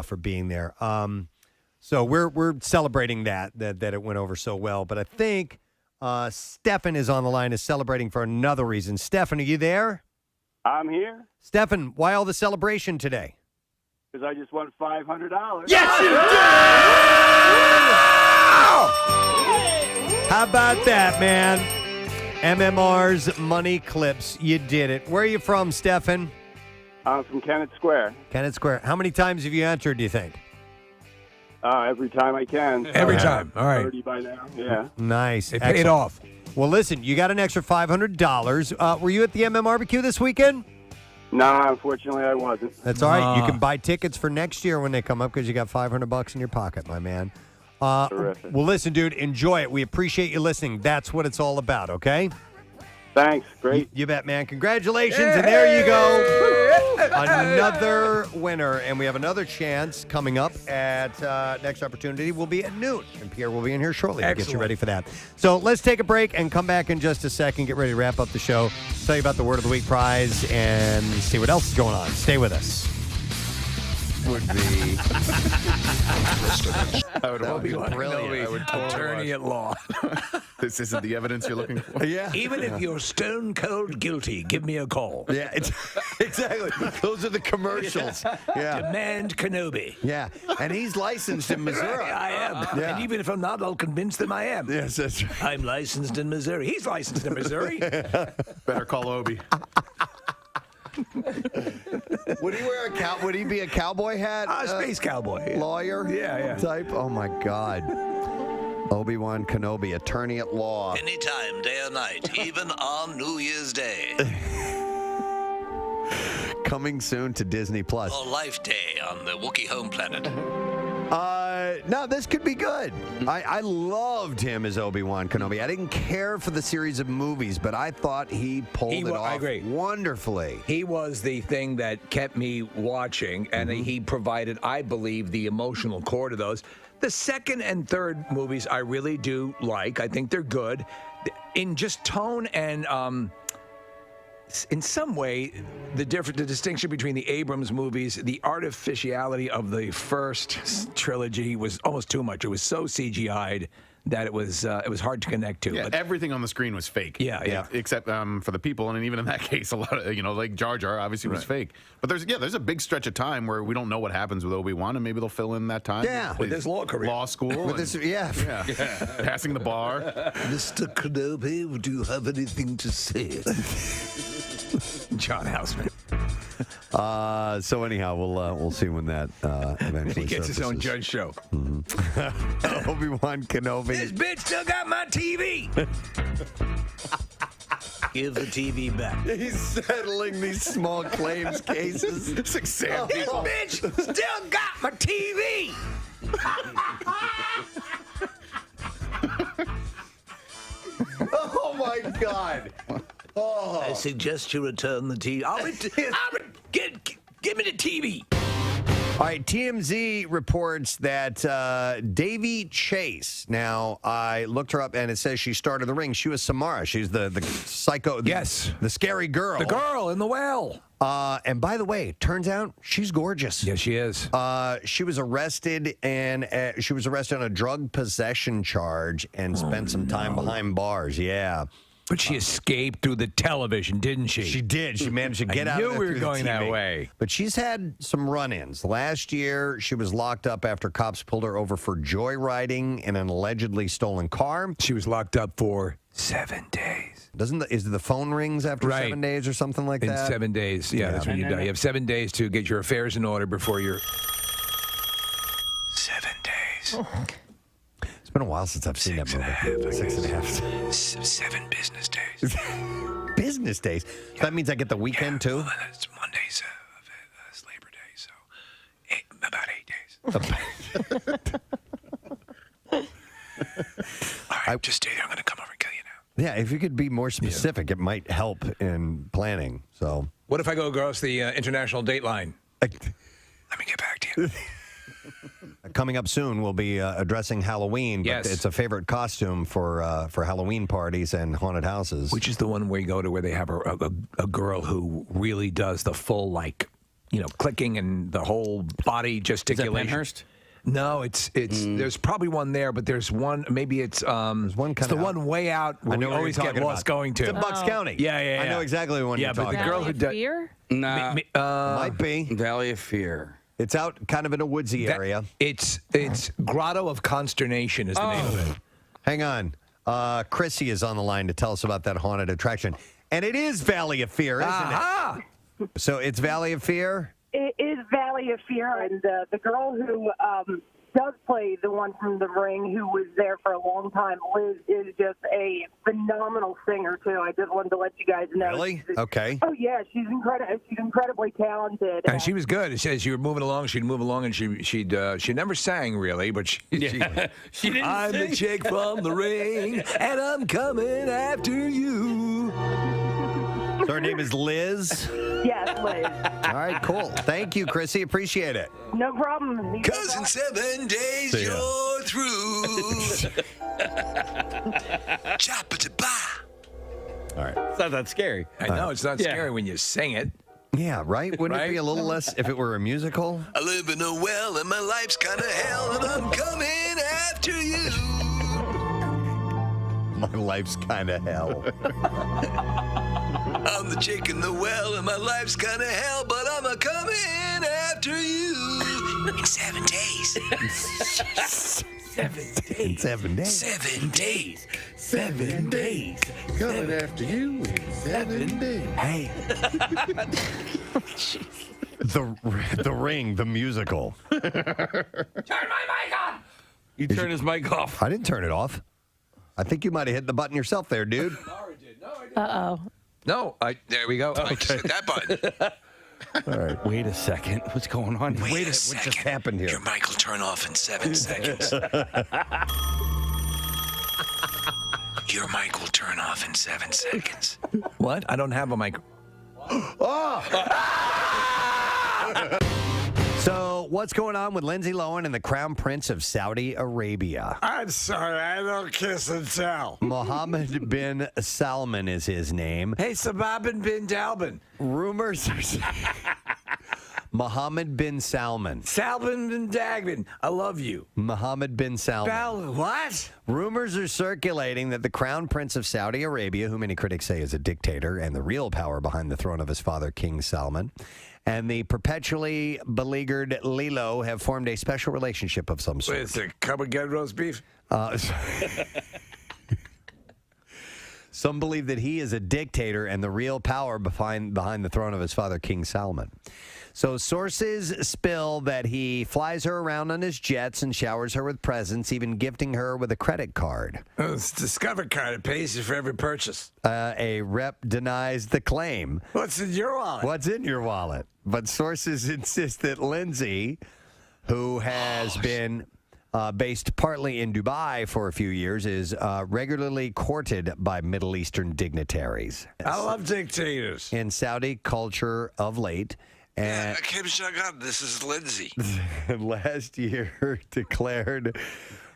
for being there. So we're celebrating that it went over so well. But I think Stefan is on the line, is celebrating for another reason. Stefan, are you there? I'm here Stefan, why all the celebration today? because I just won $500. Yes, you did! How about that, man? MMR's Money Clips. You did it. Where are you from, Stefan? I'm from Kennett Square. Kennett Square. How many times have you entered, do you think? Every time I can. Every time. All right. 30 by now. Yeah. Nice. It paid Excellent. off. Well, listen, you got an extra $500. Were you at the MMRBQ this weekend? No, unfortunately, I wasn't. That's all right. You can buy tickets for next year when they come up because you got $500 in your pocket, my man. Terrific. Well, listen, dude, enjoy it. We appreciate you listening. That's what it's all about, okay? Thanks. Great. You bet, man. Congratulations. And there you go. Another winner. And we have another chance coming up at next opportunity will be at noon. And Pierre will be in here shortly to get you ready for that. So let's take a break and come back in just a second. Get ready to wrap up the show. Tell you about the Word of the Week prize and see what else is going on. Stay with us. Would be. That would be brilliant. I would totally Attorney at law. This isn't the evidence you're looking for. Yeah. Even if you're stone cold guilty, give me a call. Yeah, exactly. Those are the commercials. Yeah. Demand Kenobi. Yeah. And he's licensed in Missouri. I am. Yeah. And even if I'm not, I'll convince them I am. Yes, that's right. I'm licensed in Missouri. He's licensed in Missouri. Better call Obi. Would he wear would he be a cowboy hat? Space cowboy. Lawyer? Yeah. Type? Oh, my God. Obi-Wan Kenobi, attorney at law. Anytime, day or night, even on New Year's Day. Coming soon to Disney Plus. Or Life Day on the Wookiee home planet. No, this could be good. I loved him as Obi-Wan Kenobi. I didn't care for the series of movies, but I thought he pulled it off I agree. wonderfully. He was the thing that kept me watching, and he provided, I believe, the emotional core to those. The second and third movies I really do like. I think they're good. In just tone and in some way, the distinction between the Abrams movies, the artificiality of the first trilogy was almost too much. It was so CGI'd that it was hard to connect to. Yeah, But everything on the screen was fake. Yeah. Except for the people, and even in that case, a lot of like Jar Jar obviously was fake. But there's a big stretch of time where we don't know what happens with Obi-Wan, and maybe they'll fill in that time. Yeah. with his law career, law school, With this, passing the bar. Mr. Kenobi, do you have anything to say? John Houseman. So anyhow, we'll see when that eventually He gets his own surfaces. judge show. Obi-Wan Kenobi. This bitch still got my TV. Give the TV back. He's settling these small claims cases. It's like Sam This bitch still got my TV. Oh my my God. Oh. I suggest you return the TV. Give me the TV. All right, TMZ reports that Davy Chase. Now, I looked her up, and it says she started the ring. She was Samara. She's the psycho. Yes. The scary girl. The girl in the well. And by the way, turns out she's gorgeous. Yes, she is. She was arrested, and she was arrested on a drug possession charge and spent some time behind bars. Yeah. But she escaped through the television, didn't she? She did. She managed to get out I of knew it we were through the going that TV. way. But she's had some run-ins. Last year, she was locked up after cops pulled her over for joyriding in an allegedly stolen car. She was locked up for 7 days. Is the phone rings after 7 days or something like In that? 7 days. Yeah, that's when you die. You have 7 days to get your affairs in order before you're... 7 days. It's been a while since I've seen that movie. 6.5. 7 business days. Business days? So that means I get the weekend, too? Well, it's Monday's Labor Day, so about 8 days. All right, just stay there. I'm going to come over and kill you now. Yeah, if you could be more specific, it might help in planning. So, what if I go across the international date line? Let me get back to you. Coming up soon, we'll be addressing Halloween. But Yes. it's a favorite costume for Halloween parties and haunted houses. Which is the one where you go to where they have a girl who really does the full, clicking and the whole body gesticulation. Penhurst? No, it's there's probably one there, but there's one, maybe it's there's one it's the one way out where we always get lost going to. It's in Bucks County. Yeah. I know exactly the one you're talking about. Yeah, but the girl who does... Fear? Nah. Might be. Valley of Fear. It's out kind of in a woodsy area. It's Grotto of Consternation is the name of it. Hang on. Chrissy is on the line to tell us about that haunted attraction. And it is Valley of Fear, isn't it? So it's Valley of Fear? It is Valley of Fear, and the girl who does play the one from The Ring, who was there for a long time, Liz, is just a phenomenal singer, too. I just wanted to let you guys know. Really? Okay. Oh, yeah, she's incredibly talented. And she was good. It says you were moving along, she'd move along, and she never sang really, but she didn't I'm sing. the chick from The Ring, and I'm coming after you. So her name is Liz? Yes, Liz. All right, cool. Thank you, Chrissy. Appreciate it. No problem. Cause in 7 days See ya. you're through. Chop-a-da-ba. All right. It's not that scary. I know, it's not scary when you sing it. Yeah, right? Wouldn't it be a little less if it were a musical? I live in a well and my life's kind of hell and I'm coming after you. My life's kind of hell. I'm the chick in the well and my life's kind of hell, but I'm a coming after you. In 7 days. 7 days. 7 days. 7 days. 7 days. Coming after you in 7 days. Hey. The Ring, the musical. Turn my mic on! You turn his mic off. I didn't turn it off. I think you might have hit the button yourself there, dude. Uh-oh. No, there we go. I just hit that button. All right. Wait a second. What's going on? Wait a What second. just happened here? Your mic will turn off in 7 seconds. Your mic will turn off in 7 seconds. What? I don't have a mic. So, what's going on with Lindsay Lohan and the Crown Prince of Saudi Arabia? I'm sorry, I don't kiss and tell. Mohammed bin Salman is his name. Hey, Sababin bin Dalbin. Rumors are Mohammed bin Salman. Salbin bin Dagbin. I love you. Mohammed bin Salman. What? Rumors are circulating that the Crown Prince of Saudi Arabia, who many critics say is a dictator and the real power behind the throne of his father, King Salman, and the perpetually beleaguered Lilo have formed a special relationship of some sort. Wait, it's a cup of good roast beef? Some believe that he is a dictator and the real power behind the throne of his father, King Salman. So sources spill that he flies her around on his jets and showers her with presents, even gifting her with a credit card. Oh, it's a Discover card. It pays you for every purchase. A rep denies the claim. What's in your wallet? What's in your wallet? But sources insist that Lindsay, who has been based partly in Dubai for a few years, is regularly courted by Middle Eastern dignitaries. I love dictators. In Saudi culture of late. And Kim Jong-un, this is Lindsay. last year declared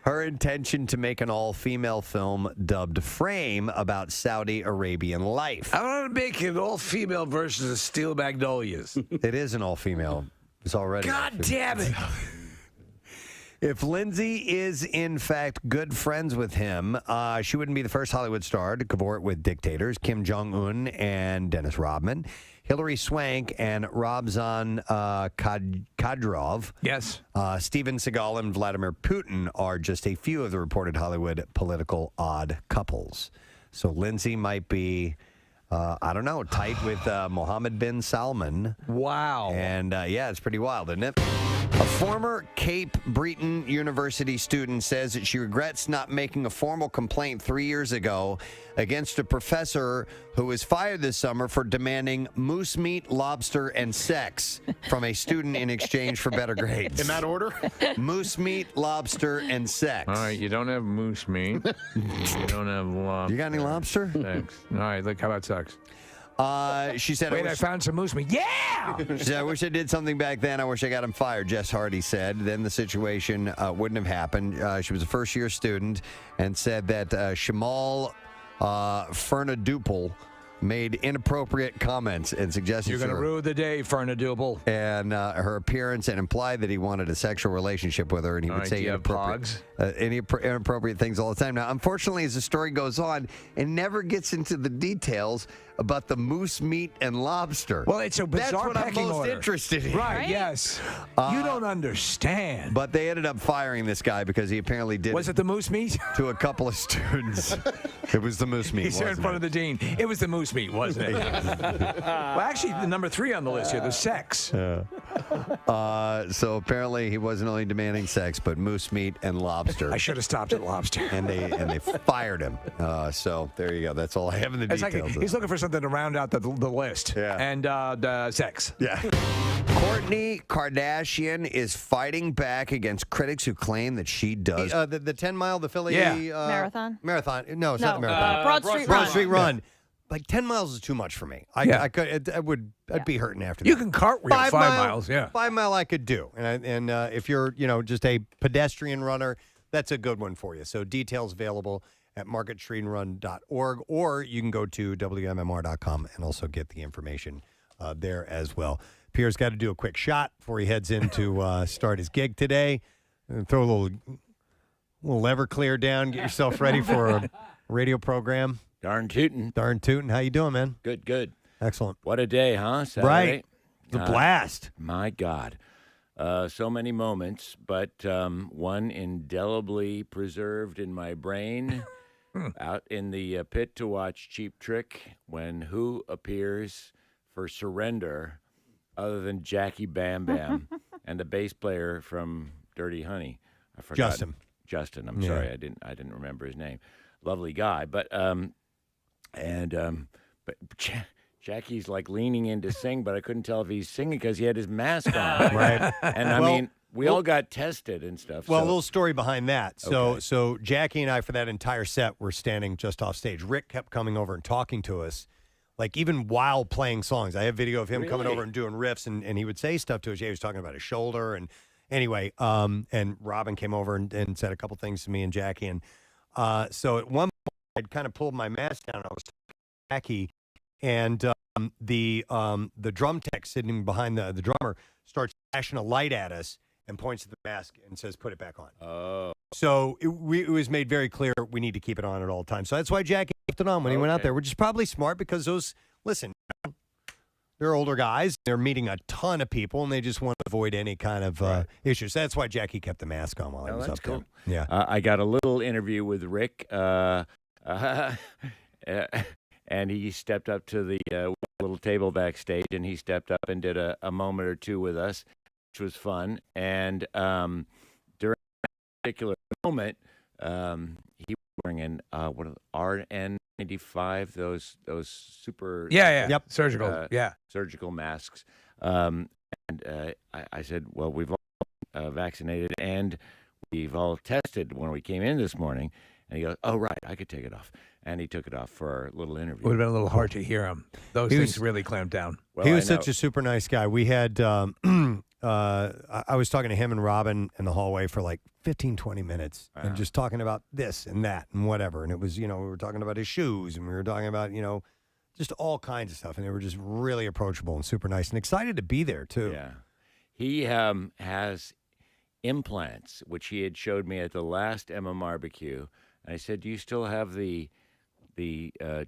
her intention to make an all-female film dubbed Frame about Saudi Arabian life. I want to make an all-female version of Steel Magnolias. It is an all-female. It's already. God damn it. If Lindsay is, in fact, good friends with him, she wouldn't be the first Hollywood star to cavort with dictators, Kim Jong-un and Dennis Rodman. Hilary Swank and Ramzan Kadyrov. Yes. Steven Seagal and Vladimir Putin are just a few of the reported Hollywood political odd couples. So Lindsay might be, I don't know, tight with Mohammed bin Salman. Wow. And yeah, it's pretty wild, isn't it? A former Cape Breton University student says that she regrets not making a formal complaint 3 years ago against a professor who was fired this summer for demanding moose meat, lobster, and sex from a student in exchange for better grades. In that order? Moose meat, lobster, and sex. All right, you don't have moose meat. You don't have lobster. You got any lobster? Thanks. All right, look, how about sex? She said, Wait, I found some moose meat. Yeah! She said, I wish I did something back then. I wish I got him fired, Jess Hardy said. Then the situation wouldn't have happened. She was a first-year student and said that Shamal Fernadupal made inappropriate comments and suggestions. You're going to ruin the day, Fernadupal. And her appearance, and implied that he wanted a sexual relationship with her, and he would say inappropriate things all the time. Now, unfortunately, as the story goes on, it never gets into the details about the moose meat and lobster. Well, it's a bizarre That's what I'm pecking most order. interested in. Right, yes. You don't understand. But they ended up firing this guy because he apparently did. Was it the moose meat? To a couple of students. It was the moose meat. He's there in front of the dean. It was the moose meat, wasn't it? Well, actually, the number 3 on the list here, the sex. So apparently he wasn't only demanding sex, but moose meat and lobster. I should have stopped at lobster. And they fired him. So there you go. That's all I have in the It's details. like he's looking for something to round out the list. Yeah. And the sex. Yeah. Kourtney Kardashian is fighting back against critics who claim that she does the 10-mile, the Philly Marathon. No, it's not the marathon. Broad Street Run. Like 10 miles is too much for me. I'd be hurting after that. You can cartwheel 5 miles. Yeah. 5 mile I could do. And if you're just a pedestrian runner, that's a good one for you. So details available at marketstreetrun.org, or you can go to WMMR.com and also get the information there as well. Pierre's got to do a quick shot before he heads in to start his gig today. Throw a little Everclear down, get yourself ready for a radio program. Darn tootin'. Darn tootin'. How you doing, man? Good. Excellent. What a day, huh? Saturday? Right. The blast. My God. So many moments, but one indelibly preserved in my brain. Out in the pit to watch Cheap Trick when who appears for Surrender other than Jackie Bam Bam and the bass player from Dirty Honey. I forgot. Justin. I'm sorry, I didn't remember his name. Lovely guy, but Jackie's like leaning in to sing, but I couldn't tell if he's singing because he had his mask on. Right. And I mean, we all got tested and stuff. Well, so. a little story behind that. So Jackie and I, for that entire set, were standing just off stage. Rick kept coming over and talking to us, like even while playing songs. I have video of him coming over and doing riffs, and he would say stuff to us. Yeah, he was talking about his shoulder. And anyway, and Robin came over and said a couple things to me and Jackie. And so at one point, I'd kind of pulled my mask down. I was talking to Jackie, and the drum tech sitting behind the drummer starts flashing a light at us and points to the mask and says, "Put it back on." Oh. So it was made very clear we need to keep it on at all times. So that's why Jackie left it on when he went out there, which is probably smart because they're older guys. They're meeting a ton of people, and they just want to avoid any kind of issues. That's why Jackie kept the mask on while he was up there. Yeah. I got a little interview with Rick, and he stepped up to the little table backstage, and he stepped up and did a moment or two with us, which was fun. And during that particular moment, he was wearing an RN95, those super surgical surgical masks. And I said, well, we've all vaccinated, and Steve all tested when we came in this morning, and he goes, "Oh, right, I could take it off." And he took it off for our little interview. Would have been a little hard to hear him. Those He things was- really clamped down. Well, he was I know. such a super nice guy. We had, I was talking to him and Robin in the hallway for like 15, 20 minutes and just talking about this and that and whatever. And it was, we were talking about his shoes and we were talking about, just all kinds of stuff. And they were just really approachable and super nice and excited to be there too. Yeah. He has implants, which he had showed me at the last MMRBQ. And I said, "Do you still have the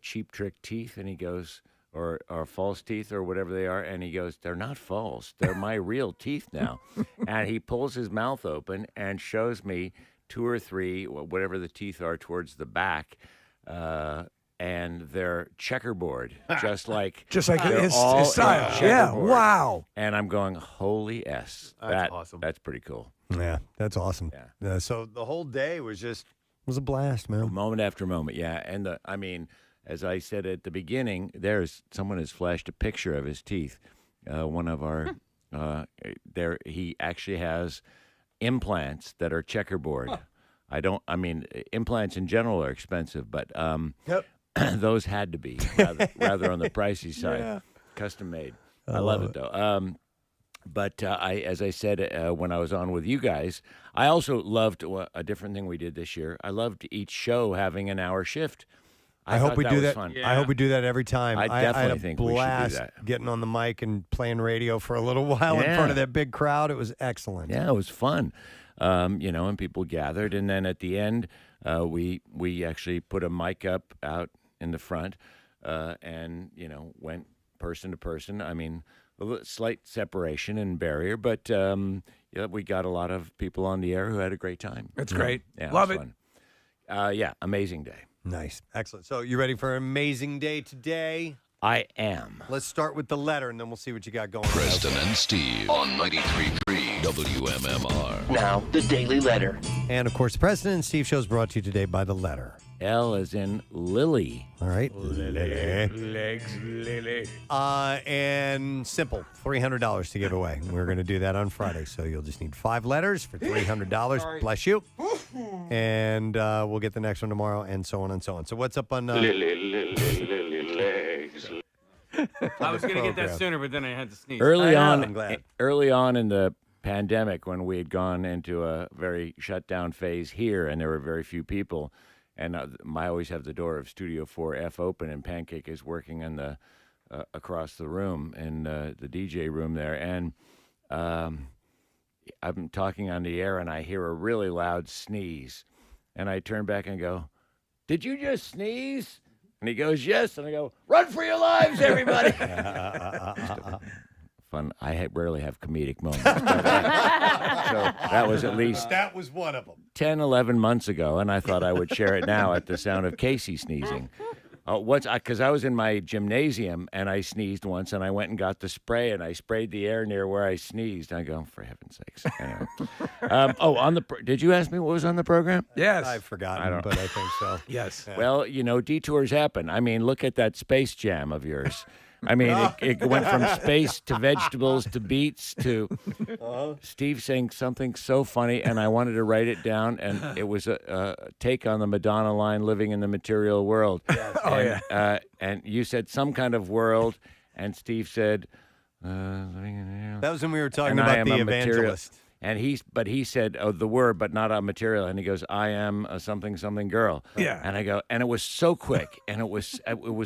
Cheap Trick teeth?" And he goes, or false teeth or whatever they are. And he goes, "They're not false. They're my real teeth now." And he pulls his mouth open and shows me 2 or 3, whatever the teeth are towards the back. And they're checkerboard, just like his all style. in Yeah, checkerboard. wow. And I'm going, holy S. That's awesome. That's pretty cool. Yeah, that's awesome. Yeah. So the whole day was a blast, man. Moment after moment, yeah. And as I said at the beginning, someone has flashed a picture of his teeth. One of our he actually has implants that are checkerboard. Implants in general are expensive, but those had to be rather on the pricey side. Yeah. Custom made. I love it though. But as I said when I was on with you guys, I also loved a different thing we did this year. I loved each show having an hour shift. I hope we do was that. Fun. I hope we do that every time. I definitely had a think we should do blast that. getting on the mic and playing radio for a little while in front of that big crowd. It was excellent. Yeah, it was fun. And people gathered, and then at the end, we actually put a mic up out in the front, and went person to person. I mean, a slight separation and barrier, but we got a lot of people on the air who had a great time. That's great. Yeah, Love was it. Fun. Amazing day. Nice. Excellent. So you ready for an amazing day today? I am. Let's start with the letter, and then we'll see what you got going. Preston and Steve on 93.3 WMMR. Now, the Daily Letter. And, of course, the Preston and Steve show is brought to you today by the letter. L as in Lily. All right. Legs, Lily. And simple, $300 to give away. We're going to do that on Friday, so you'll just need 5 letters for $300. Bless you. And we'll get the next one tomorrow, and so on and so on. So what's up on... Legs. I was going to get that sooner, but then I had to sneeze. Early I'm glad. on in the pandemic, when we had gone into a very shut down phase here, and there were very few people, and I always have the door of Studio 4F open, and Pancake is working in the across the room in the DJ room there, and I'm talking on the air, and I hear a really loud sneeze, and I turn back and go, "Did you just sneeze?" And he goes, "Yes." And I go, "Run for your lives, everybody." Fun. I rarely have comedic moments. So that was at least That was one of them. 10, 11 months ago, and I thought I would share it now at the sound of Casey sneezing. Because I was in my gymnasium, and I sneezed once, and I went and got the spray, and I sprayed the air near where I sneezed. I go, for heaven's sakes. Anyway. Did you ask me what was on the program? Yes. I've forgotten, but I think so. Yes. Yeah. Well, detours happen. I mean, look at that Space Jam of yours. I mean, it went from space to vegetables to beets to Steve saying something so funny, and I wanted to write it down, and it was a take on the Madonna line, "Living in the Material World." Yes. And you said some kind of world, and Steve said, "Living in the." That was when we were talking And I about am the a material- evangelist. And he said, the word, but not a material. And he goes, "I am a something girl." Yeah. And I go, and it was so quick, and it was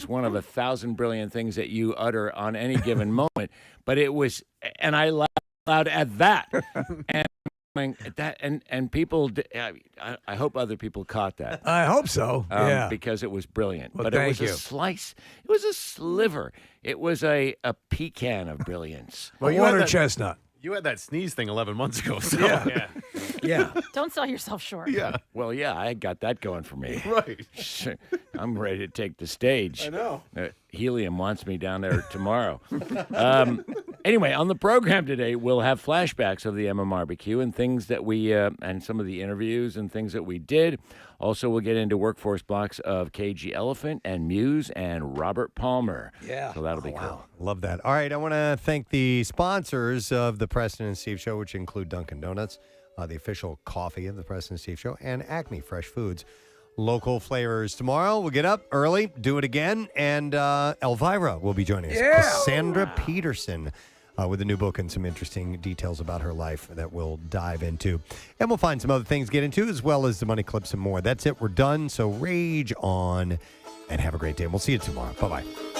one of 1,000 brilliant things that you utter on any given moment. But it was, and I laughed loud at that, and people. I hope other people caught that. I hope so. Yeah. Because it was brilliant. Well, but it thank was you. a slice. It was a sliver. It was a pecan of brilliance. Well, you Water had that- chestnut. You had that sneeze thing 11 months ago. So. Yeah. Yeah. Don't sell yourself short. Yeah. Well, yeah, I got that going for me. Right. I'm ready to take the stage. I know. Helium wants me down there tomorrow. Anyway, on the program today, we'll have flashbacks of the MMRBQ and things that we, and some of the interviews and things that we did. Also, we'll get into workforce blocks of KG Elephant and Muse and Robert Palmer. Yeah. So that'll be cool. Love that. All right, I want to thank the sponsors of the Preston and Steve Show, which include Dunkin' Donuts, the official coffee of the Preston and Steve Show, and Acme Fresh Foods. Local flavors tomorrow. We'll get up early, do it again, and Elvira will be joining us. Yeah. Cassandra Peterson with a new book and some interesting details about her life that we'll dive into. And we'll find some other things to get into, as well as the money clips and more. That's it. We're done. So rage on and have a great day. And we'll see you tomorrow. Bye-bye.